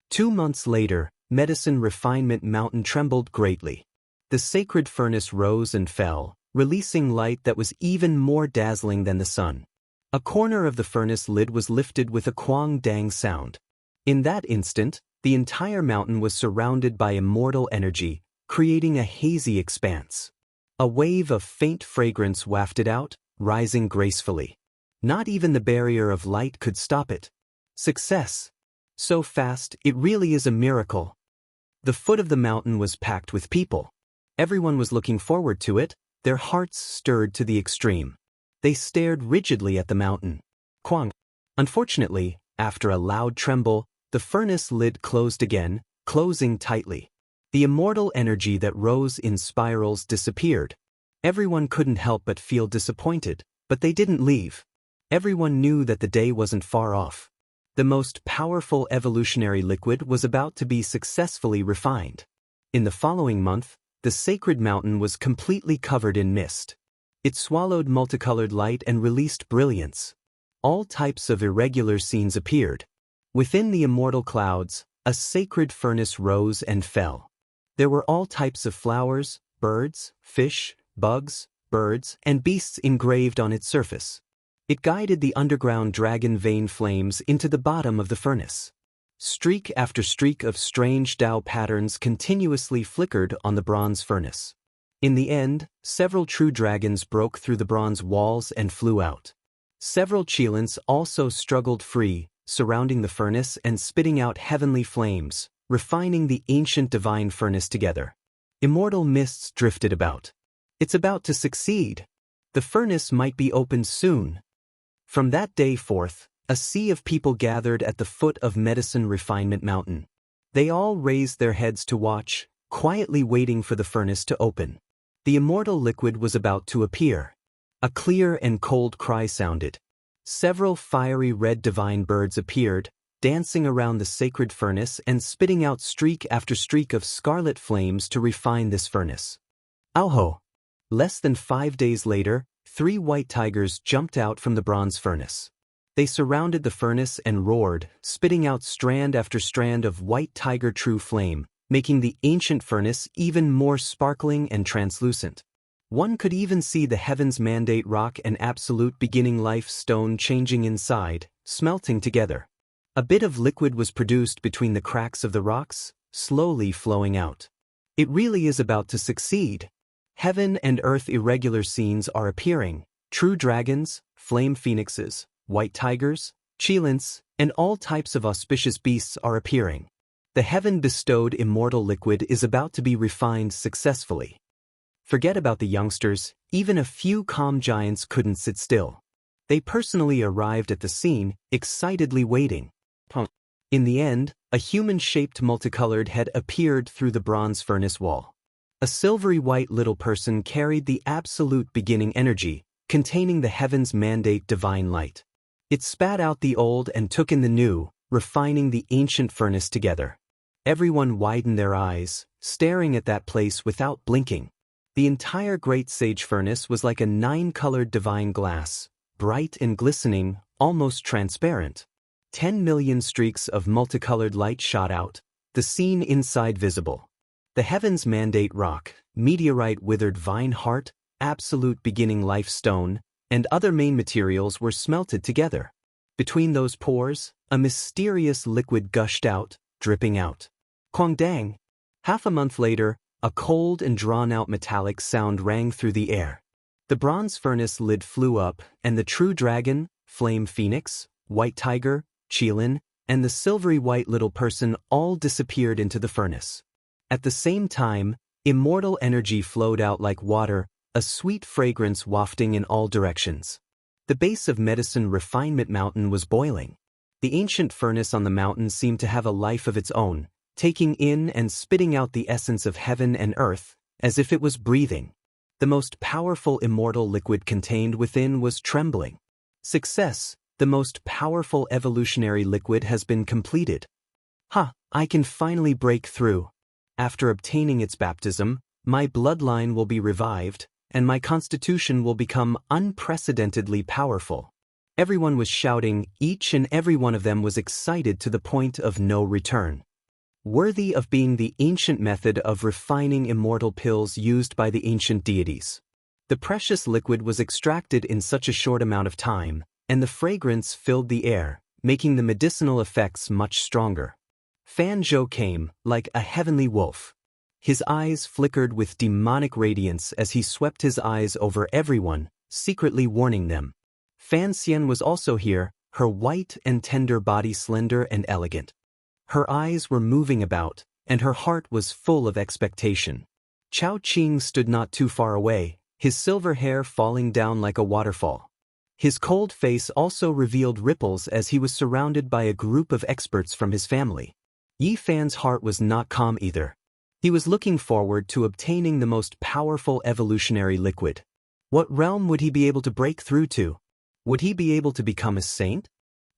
2 months later, Medicine Refinement Mountain trembled greatly. The sacred furnace rose and fell, releasing light that was even more dazzling than the sun. A corner of the furnace lid was lifted with a quang dang sound. In that instant, the entire mountain was surrounded by immortal energy, creating a hazy expanse. A wave of faint fragrance wafted out, rising gracefully. Not even the barrier of light could stop it. Success! So fast, it really is a miracle. The foot of the mountain was packed with people. Everyone was looking forward to it, their hearts stirred to the extreme. They stared rigidly at the mountain. Quang! Unfortunately, after a loud tremble, the furnace lid closed again, closing tightly. The immortal energy that rose in spirals disappeared. Everyone couldn't help but feel disappointed, but they didn't leave. Everyone knew that the day wasn't far off. The most powerful evolutionary liquid was about to be successfully refined. In the following month, the sacred mountain was completely covered in mist. It swallowed multicolored light and released brilliance. All types of irregular scenes appeared. Within the immortal clouds, a sacred furnace rose and fell. There were all types of flowers, birds, fish, bugs, birds, and beasts engraved on its surface. It guided the underground dragon vein flames into the bottom of the furnace. Streak after streak of strange Tao patterns continuously flickered on the bronze furnace. In the end, several true dragons broke through the bronze walls and flew out. Several Qilins also struggled free, surrounding the furnace and spitting out heavenly flames, refining the ancient divine furnace together. Immortal mists drifted about. It's about to succeed. The furnace might be opened soon. From that day forth, a sea of people gathered at the foot of Medicine Refinement Mountain. They all raised their heads to watch, quietly waiting for the furnace to open. The immortal liquid was about to appear. A clear and cold cry sounded. Several fiery red divine birds appeared, dancing around the sacred furnace and spitting out streak after streak of scarlet flames to refine this furnace. Auho! Less than 5 days later, 3 white tigers jumped out from the bronze furnace. They surrounded the furnace and roared, spitting out strand after strand of white tiger true flame, making the ancient furnace even more sparkling and translucent. One could even see the heavens mandate rock and absolute beginning life stone changing inside, smelting together. A bit of liquid was produced between the cracks of the rocks, slowly flowing out. It really is about to succeed. Heaven and earth irregular scenes are appearing. True dragons, flame phoenixes, white tigers, cheilants, and all types of auspicious beasts are appearing. The heaven-bestowed immortal liquid is about to be refined successfully. Forget about the youngsters, even a few calm giants couldn't sit still. They personally arrived at the scene, excitedly waiting. In the end, a human-shaped multicolored head appeared through the bronze furnace wall. A silvery white little person carried the absolute beginning energy, containing the heaven's mandate divine light. It spat out the old and took in the new, refining the ancient furnace together. Everyone widened their eyes, staring at that place without blinking. The entire great sage furnace was like a 9-colored divine glass, bright and glistening, almost transparent. 10 million streaks of multicolored light shot out, the scene inside visible. The heaven's mandate rock, meteorite withered vine heart, absolute beginning life stone, and other main materials were smelted together. Between those pores, a mysterious liquid gushed out, dripping out. Kwangdang! Half a month later, a cold and drawn-out metallic sound rang through the air. The bronze furnace lid flew up, and the true dragon, flame phoenix, white tiger, cheilin, and the silvery white little person all disappeared into the furnace. At the same time, immortal energy flowed out like water, a sweet fragrance wafting in all directions. The base of Medicine Refinement Mountain was boiling. The ancient furnace on the mountain seemed to have a life of its own, taking in and spitting out the essence of heaven and earth, as if it was breathing. The most powerful immortal liquid contained within was trembling. Success, the most powerful evolutionary liquid has been completed. I can finally break through. After obtaining its baptism, my bloodline will be revived, and my constitution will become unprecedentedly powerful. Everyone was shouting, each and every one of them was excited to the point of no return. Worthy of being the ancient method of refining immortal pills used by the ancient deities. The precious liquid was extracted in such a short amount of time, and the fragrance filled the air, making the medicinal effects much stronger. Fan Zhou came, like a heavenly wolf. His eyes flickered with demonic radiance as he swept his eyes over everyone, secretly warning them. Fan Xian was also here, her white and tender body slender and elegant. Her eyes were moving about, and her heart was full of expectation. Chao Qing stood not too far away, his silver hair falling down like a waterfall. His cold face also revealed ripples as he was surrounded by a group of experts from his family. Yi Fan's heart was not calm either. He was looking forward to obtaining the most powerful evolutionary liquid. What realm would he be able to break through to? Would he be able to become a saint?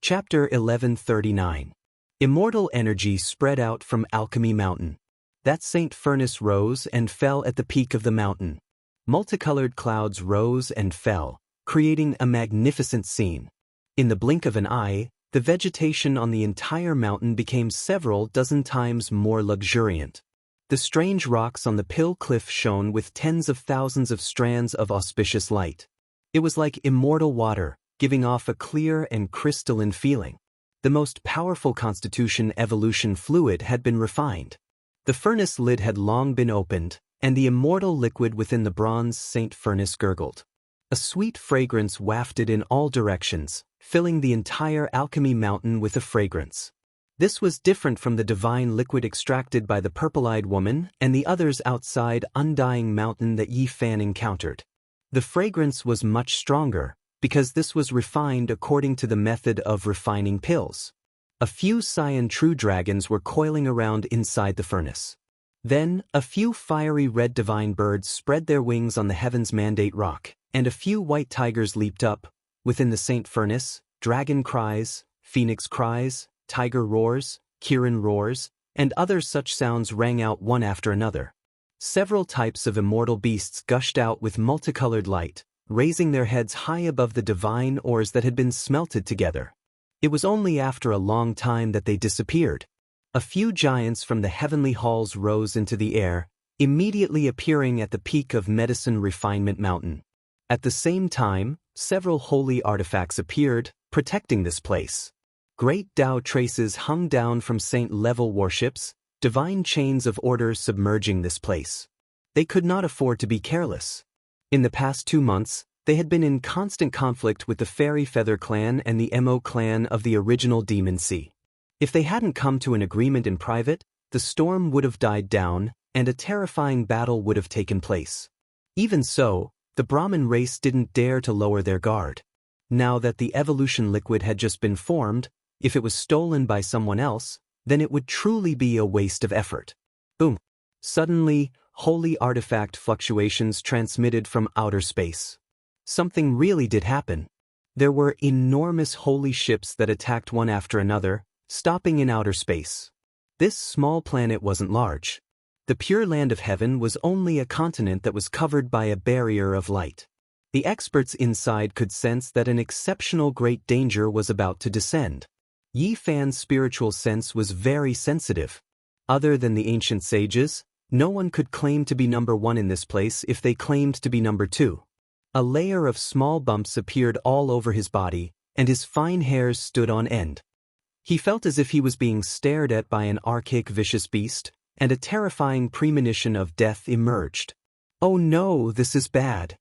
Chapter 1139. Immortal energy spread out from Alchemy Mountain. That saint furnace rose and fell at the peak of the mountain. Multicolored clouds rose and fell, creating a magnificent scene. In the blink of an eye, the vegetation on the entire mountain became several dozen times more luxuriant. The strange rocks on the Pill Cliff shone with tens of thousands of strands of auspicious light. It was like immortal water, giving off a clear and crystalline feeling. The most powerful constitution evolution fluid had been refined. The furnace lid had long been opened, and the immortal liquid within the bronze saint furnace gurgled. A sweet fragrance wafted in all directions, filling the entire Alchemy Mountain with a fragrance. This was different from the divine liquid extracted by the purple-eyed woman and the others outside Undying Mountain that Yi Fan encountered. The fragrance was much stronger, because this was refined according to the method of refining pills. A few cyan true dragons were coiling around inside the furnace. Then, a few fiery red divine birds spread their wings on the heaven's mandate rock, and a few white tigers leaped up. Within the saint furnace, dragon cries, phoenix cries, tiger roars, Kirin roars, and other such sounds rang out one after another. Several types of immortal beasts gushed out with multicolored light, raising their heads high above the divine ores that had been smelted together. It was only after a long time that they disappeared. A few giants from the heavenly halls rose into the air, immediately appearing at the peak of Medicine Refinement Mountain. At the same time, several holy artifacts appeared, protecting this place. Great Tao traces hung down from saint-level warships, divine chains of order submerging this place. They could not afford to be careless. In the past 2 months, they had been in constant conflict with the Fairy Feather clan and the Mo clan of the original Demon Sea. If they hadn't come to an agreement in private, the storm would have died down, and a terrifying battle would have taken place. Even so, the Brahmin race didn't dare to lower their guard. Now that the evolution liquid had just been formed, if it was stolen by someone else, then it would truly be a waste of effort. Boom! Suddenly, holy artifact fluctuations transmitted from outer space. Something really did happen. There were enormous holy ships that attacked one after another, stopping in outer space. This small planet wasn't large. The pure land of heaven was only a continent that was covered by a barrier of light. The experts inside could sense that an exceptional great danger was about to descend. Yi Fan's spiritual sense was very sensitive. Other than the ancient sages, no one could claim to be number 1 in this place if they claimed to be number 2. A layer of small bumps appeared all over his body, and his fine hairs stood on end. He felt as if he was being stared at by an archaic vicious beast, and a terrifying premonition of death emerged. Oh no, this is bad.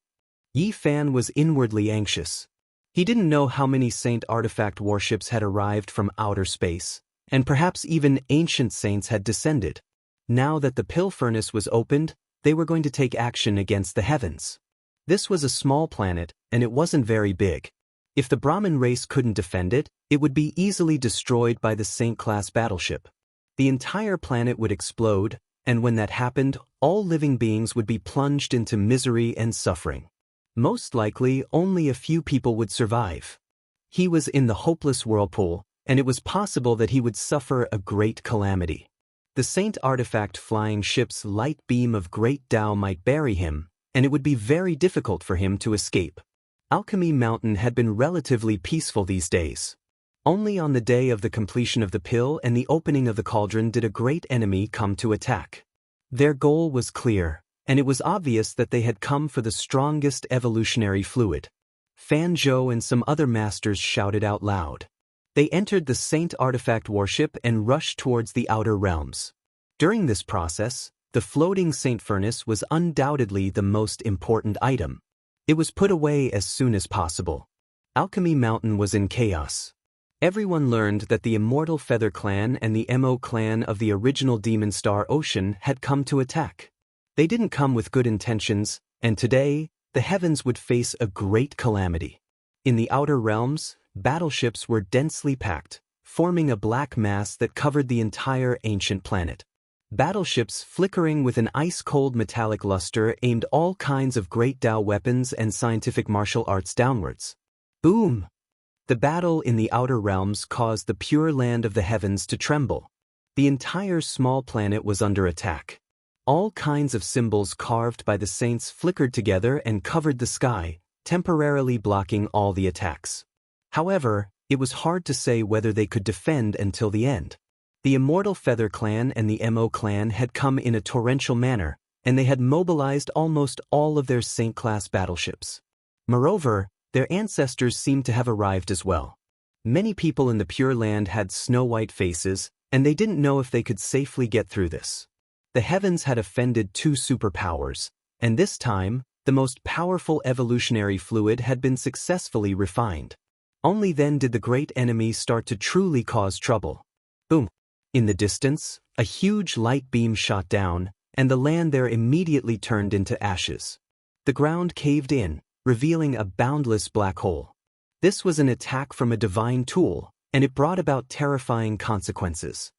Yi Fan was inwardly anxious. He didn't know how many saint artifact warships had arrived from outer space, and perhaps even ancient saints had descended. Now that the pill furnace was opened, they were going to take action against the heavens. This was a small planet, and it wasn't very big. If the Brahmin race couldn't defend it, it would be easily destroyed by the Saint-class battleship. The entire planet would explode, and when that happened, all living beings would be plunged into misery and suffering. Most likely, only a few people would survive. He was in the hopeless whirlpool, and it was possible that he would suffer a great calamity. The Saint artifact flying ship's light beam of great Tao might bury him, and it would be very difficult for him to escape. Alchemy Mountain had been relatively peaceful these days. Only on the day of the completion of the pill and the opening of the cauldron did a great enemy come to attack. Their goal was clear, and it was obvious that they had come for the strongest evolutionary fluid. Fan Zhou and some other masters shouted out loud. They entered the Saint artifact warship and rushed towards the outer realms. During this process, the floating Saint furnace was undoubtedly the most important item. It was put away as soon as possible. Alchemy Mountain was in chaos. Everyone learned that the Immortal Feather clan and the Mo clan of the original Demon Star Ocean had come to attack. They didn't come with good intentions, and today, the heavens would face a great calamity. In the outer realms, battleships were densely packed, forming a black mass that covered the entire ancient planet. Battleships flickering with an ice-cold metallic luster aimed all kinds of great Tao weapons and scientific martial arts downwards. Boom! The battle in the outer realms caused the pure land of the heavens to tremble. The entire small planet was under attack. All kinds of symbols carved by the saints flickered together and covered the sky, temporarily blocking all the attacks. However, it was hard to say whether they could defend until the end. The Immortal Feather clan and the Mo clan had come in a torrential manner, and they had mobilized almost all of their Saint-class battleships. Moreover, their ancestors seemed to have arrived as well. Many people in the Pure Land had snow-white faces, and they didn't know if they could safely get through this. The heavens had offended 2 superpowers, and this time, the most powerful evolutionary fluid had been successfully refined. Only then did the great enemy start to truly cause trouble. Boom! In the distance, a huge light beam shot down, and the land there immediately turned into ashes. The ground caved in, revealing a boundless black hole. This was an attack from a divine tool, and it brought about terrifying consequences.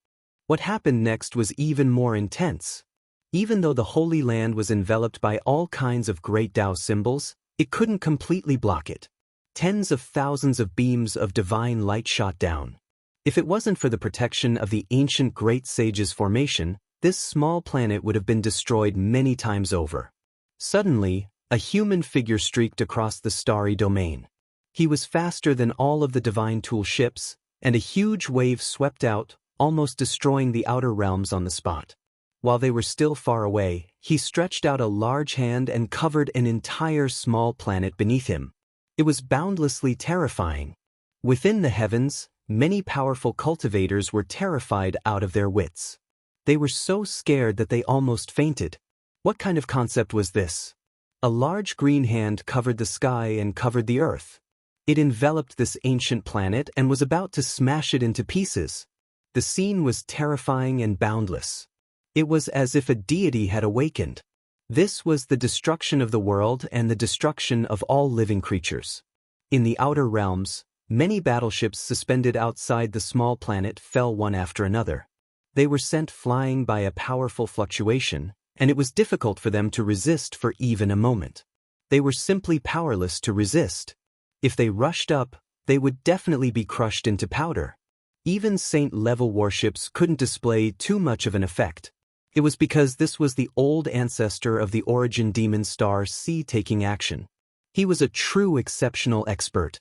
What happened next was even more intense. Even though the Holy Land was enveloped by all kinds of great Tao symbols, it couldn't completely block it. Tens of thousands of beams of divine light shot down. If it wasn't for the protection of the ancient Great Sage's formation, this small planet would have been destroyed many times over. Suddenly, a human figure streaked across the starry domain. He was faster than all of the divine tool ships, and a huge wave swept out, almost destroying the outer realms on the spot. While they were still far away, he stretched out a large hand and covered an entire small planet beneath him. It was boundlessly terrifying. Within the heavens, many powerful cultivators were terrified out of their wits. They were so scared that they almost fainted. What kind of concept was this? A large green hand covered the sky and covered the earth. It enveloped this ancient planet and was about to smash it into pieces. The scene was terrifying and boundless. It was as if a deity had awakened. This was the destruction of the world and the destruction of all living creatures. In the outer realms, many battleships suspended outside the small planet fell one after another. They were sent flying by a powerful fluctuation, and it was difficult for them to resist for even a moment. They were simply powerless to resist. If they rushed up, they would definitely be crushed into powder. Even Saint-level warships couldn't display too much of an effect. It was because this was the old ancestor of the origin demon star C taking action. He was a true exceptional expert.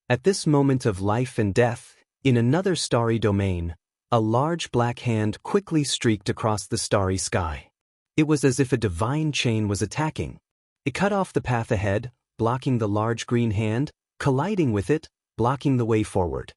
At this moment of life and death, in another starry domain, a large black hand quickly streaked across the starry sky. It was as if a divine chain was attacking. It cut off the path ahead, blocking the large green hand, colliding with it, blocking the way forward.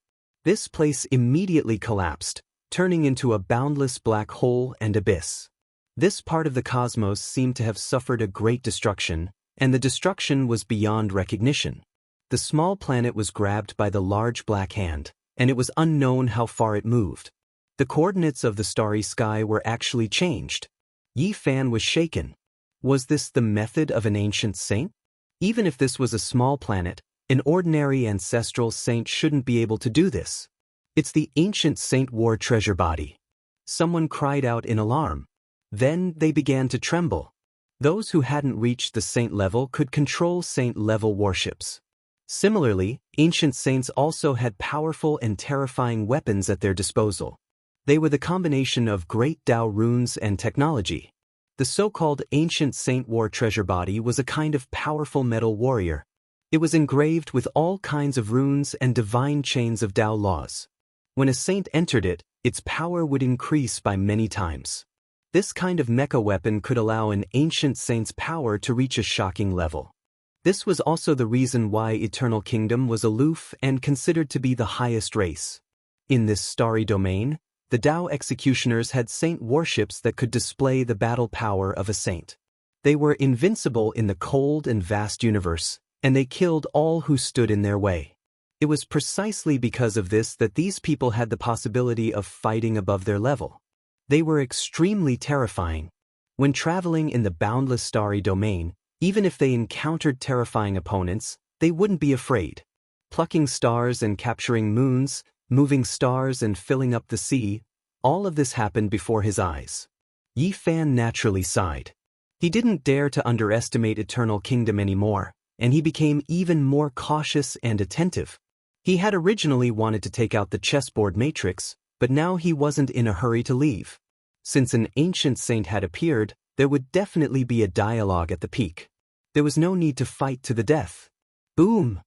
This place immediately collapsed, turning into a boundless black hole and abyss. This part of the cosmos seemed to have suffered a great destruction, and the destruction was beyond recognition. The small planet was grabbed by the large black hand, and it was unknown how far it moved. The coordinates of the starry sky were actually changed. Yi Fan was shaken. Was this the method of an ancient saint? Even if this was a small planet, an ordinary ancestral saint shouldn't be able to do this. It's the ancient saint war treasure body. Someone cried out in alarm. Then they began to tremble. Those who hadn't reached the saint level could control saint-level warships. Similarly, ancient saints also had powerful and terrifying weapons at their disposal. They were the combination of great Tao runes and technology. The so-called ancient saint war treasure body was a kind of powerful metal warrior. It was engraved with all kinds of runes and divine chains of Tao laws. When a saint entered it, its power would increase by many times. This kind of mecha weapon could allow an ancient saint's power to reach a shocking level. This was also the reason why Eternal Kingdom was aloof and considered to be the highest race. In this starry domain, the Tao executioners had saint warships that could display the battle power of a saint. They were invincible in the cold and vast universe, and they killed all who stood in their way. It was precisely because of this that these people had the possibility of fighting above their level. They were extremely terrifying. When traveling in the boundless starry domain, even if they encountered terrifying opponents, they wouldn't be afraid. Plucking stars and capturing moons, moving stars and filling up the sea, all of this happened before his eyes. Yi Fan naturally sighed. He didn't dare to underestimate Eternal Kingdom anymore, and he became even more cautious and attentive. He had originally wanted to take out the chessboard matrix, but now he wasn't in a hurry to leave. Since an ancient saint had appeared, there would definitely be a dialogue at the peak. There was no need to fight to the death. Boom!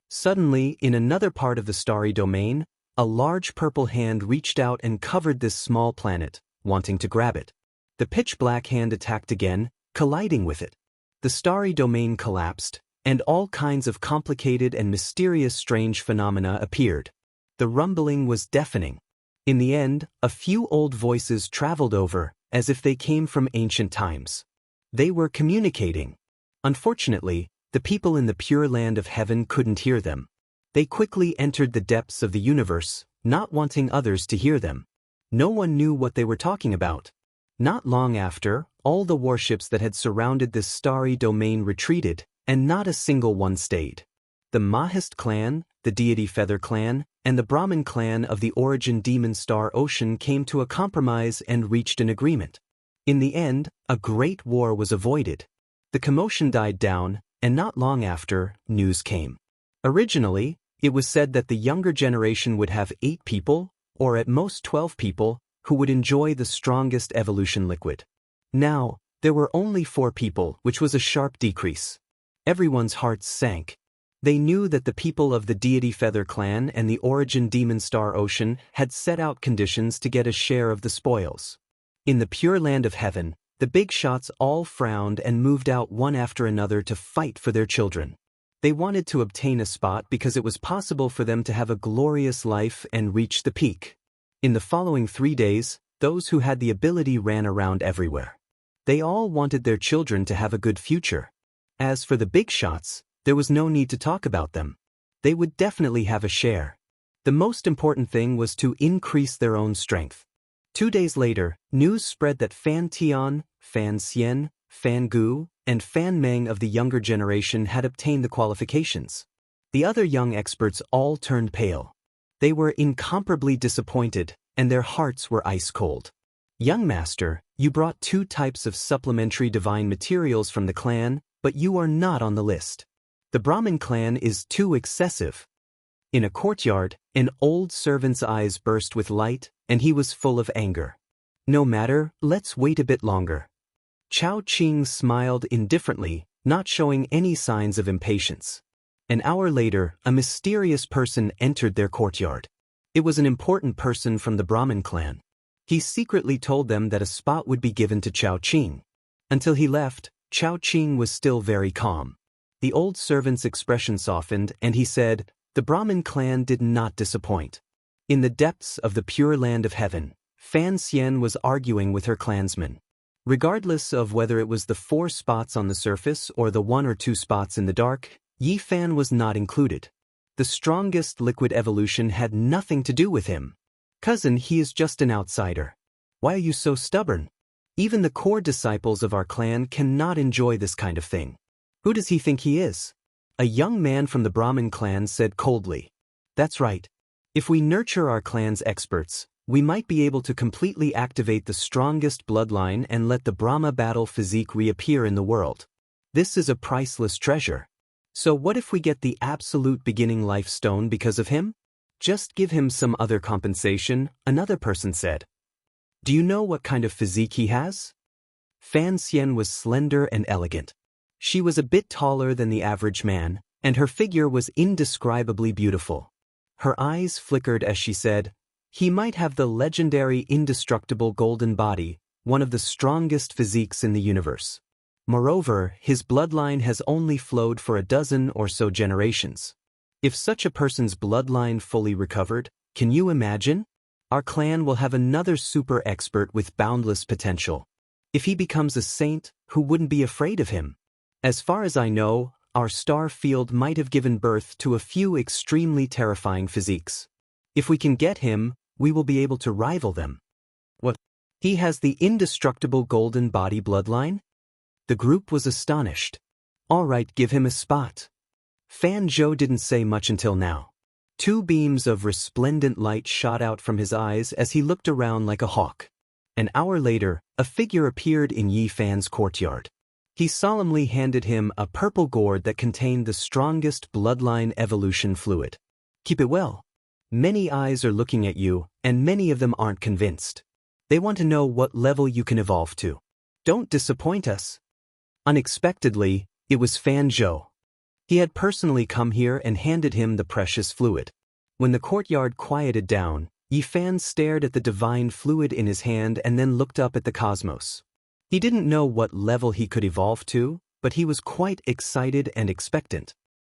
Suddenly, in another part of the starry domain, a large purple hand reached out and covered this small planet, wanting to grab it. The pitch-black hand attacked again, colliding with it. The starry domain collapsed, and all kinds of complicated and mysterious strange phenomena appeared. The rumbling was deafening. In the end, a few old voices traveled over, as if they came from ancient times. They were communicating. Unfortunately, the people in the pure land of heaven couldn't hear them. They quickly entered the depths of the universe, not wanting others to hear them. No one knew what they were talking about. Not long after, all the warships that had surrounded this starry domain retreated, and not a single one stayed. The Mahist clan, the Deity Feather clan, and the Brahmin clan of the Origin Demon Star Ocean came to a compromise and reached an agreement. In the end, a great war was avoided. The commotion died down, and not long after, news came. Originally, it was said that the younger generation would have 8 people, or at most 12 people, who would enjoy the strongest evolution liquid. Now, there were only 4 people, which was a sharp decrease. Everyone's hearts sank. They knew that the people of the Deity Feather clan and the Origin Demon Star Ocean had set out conditions to get a share of the spoils. In the pure land of heaven, the big shots all frowned and moved out one after another to fight for their children. They wanted to obtain a spot because it was possible for them to have a glorious life and reach the peak. In the following 3 days, those who had the ability ran around everywhere. They all wanted their children to have a good future. As for the big shots, there was no need to talk about them. They would definitely have a share. The most important thing was to increase their own strength. 2 days later, news spread that Fan Tian, Fan Xian, Fan Gu, and Fan Meng of the younger generation had obtained the qualifications. The other young experts all turned pale. They were incomparably disappointed, and their hearts were ice cold. Young master, you brought 2 types of supplementary divine materials from the clan, but you are not on the list. The Brahmin clan is too excessive. In a courtyard, an old servant's eyes burst with light, and he was full of anger. No matter, let's wait a bit longer. Chao Qing smiled indifferently, not showing any signs of impatience. An hour later, a mysterious person entered their courtyard. It was an important person from the Brahmin clan. He secretly told them that a spot would be given to Chao Qing. Until he left, Chao Qing was still very calm. The old servant's expression softened, and he said, "The Brahmin clan did not disappoint." In the depths of the pure land of heaven, Fan Xian was arguing with her clansmen. Regardless of whether it was the 4 spots on the surface or the 1 or 2 spots in the dark, Yi Fan was not included. The strongest liquid evolution had nothing to do with him. "Cousin, he is just an outsider. Why are you so stubborn? Even the core disciples of our clan cannot enjoy this kind of thing. Who does he think he is?" A young man from the Brahmin clan said coldly. "That's right. If we nurture our clan's experts, we might be able to completely activate the strongest bloodline and let the Brahma battle physique reappear in the world. This is a priceless treasure. So what if we get the absolute beginning life stone because of him? Just give him some other compensation," another person said. "Do you know what kind of physique he has?" Fan Xian was slender and elegant. She was a bit taller than the average man, and her figure was indescribably beautiful. Her eyes flickered as she said, "He might have the legendary indestructible golden body, one of the strongest physiques in the universe. Moreover, his bloodline has only flowed for a dozen or so generations. If such a person's bloodline fully recovered, can you imagine? Our clan will have another super expert with boundless potential. If he becomes a saint, who wouldn't be afraid of him? As far as I know, our star field might have given birth to a few extremely terrifying physiques. If we can get him, we will be able to rival them." "What? He has the indestructible golden body bloodline?" The group was astonished. "All right, give him a spot." Fan Zhou didn't say much until now. 2 beams of resplendent light shot out from his eyes as he looked around like a hawk. An hour later, a figure appeared in Yi Fan's courtyard. He solemnly handed him a purple gourd that contained the strongest bloodline evolution fluid. "Keep it well. Many eyes are looking at you, and many of them aren't convinced. They want to know what level you can evolve to. Don't disappoint us." Unexpectedly, it was Fan Zhou. He had personally come here and handed him the precious fluid. When the courtyard quieted down, Yi Fan stared at the divine fluid in his hand and then looked up at the cosmos. He didn't know what level he could evolve to, but he was quite excited and expectant.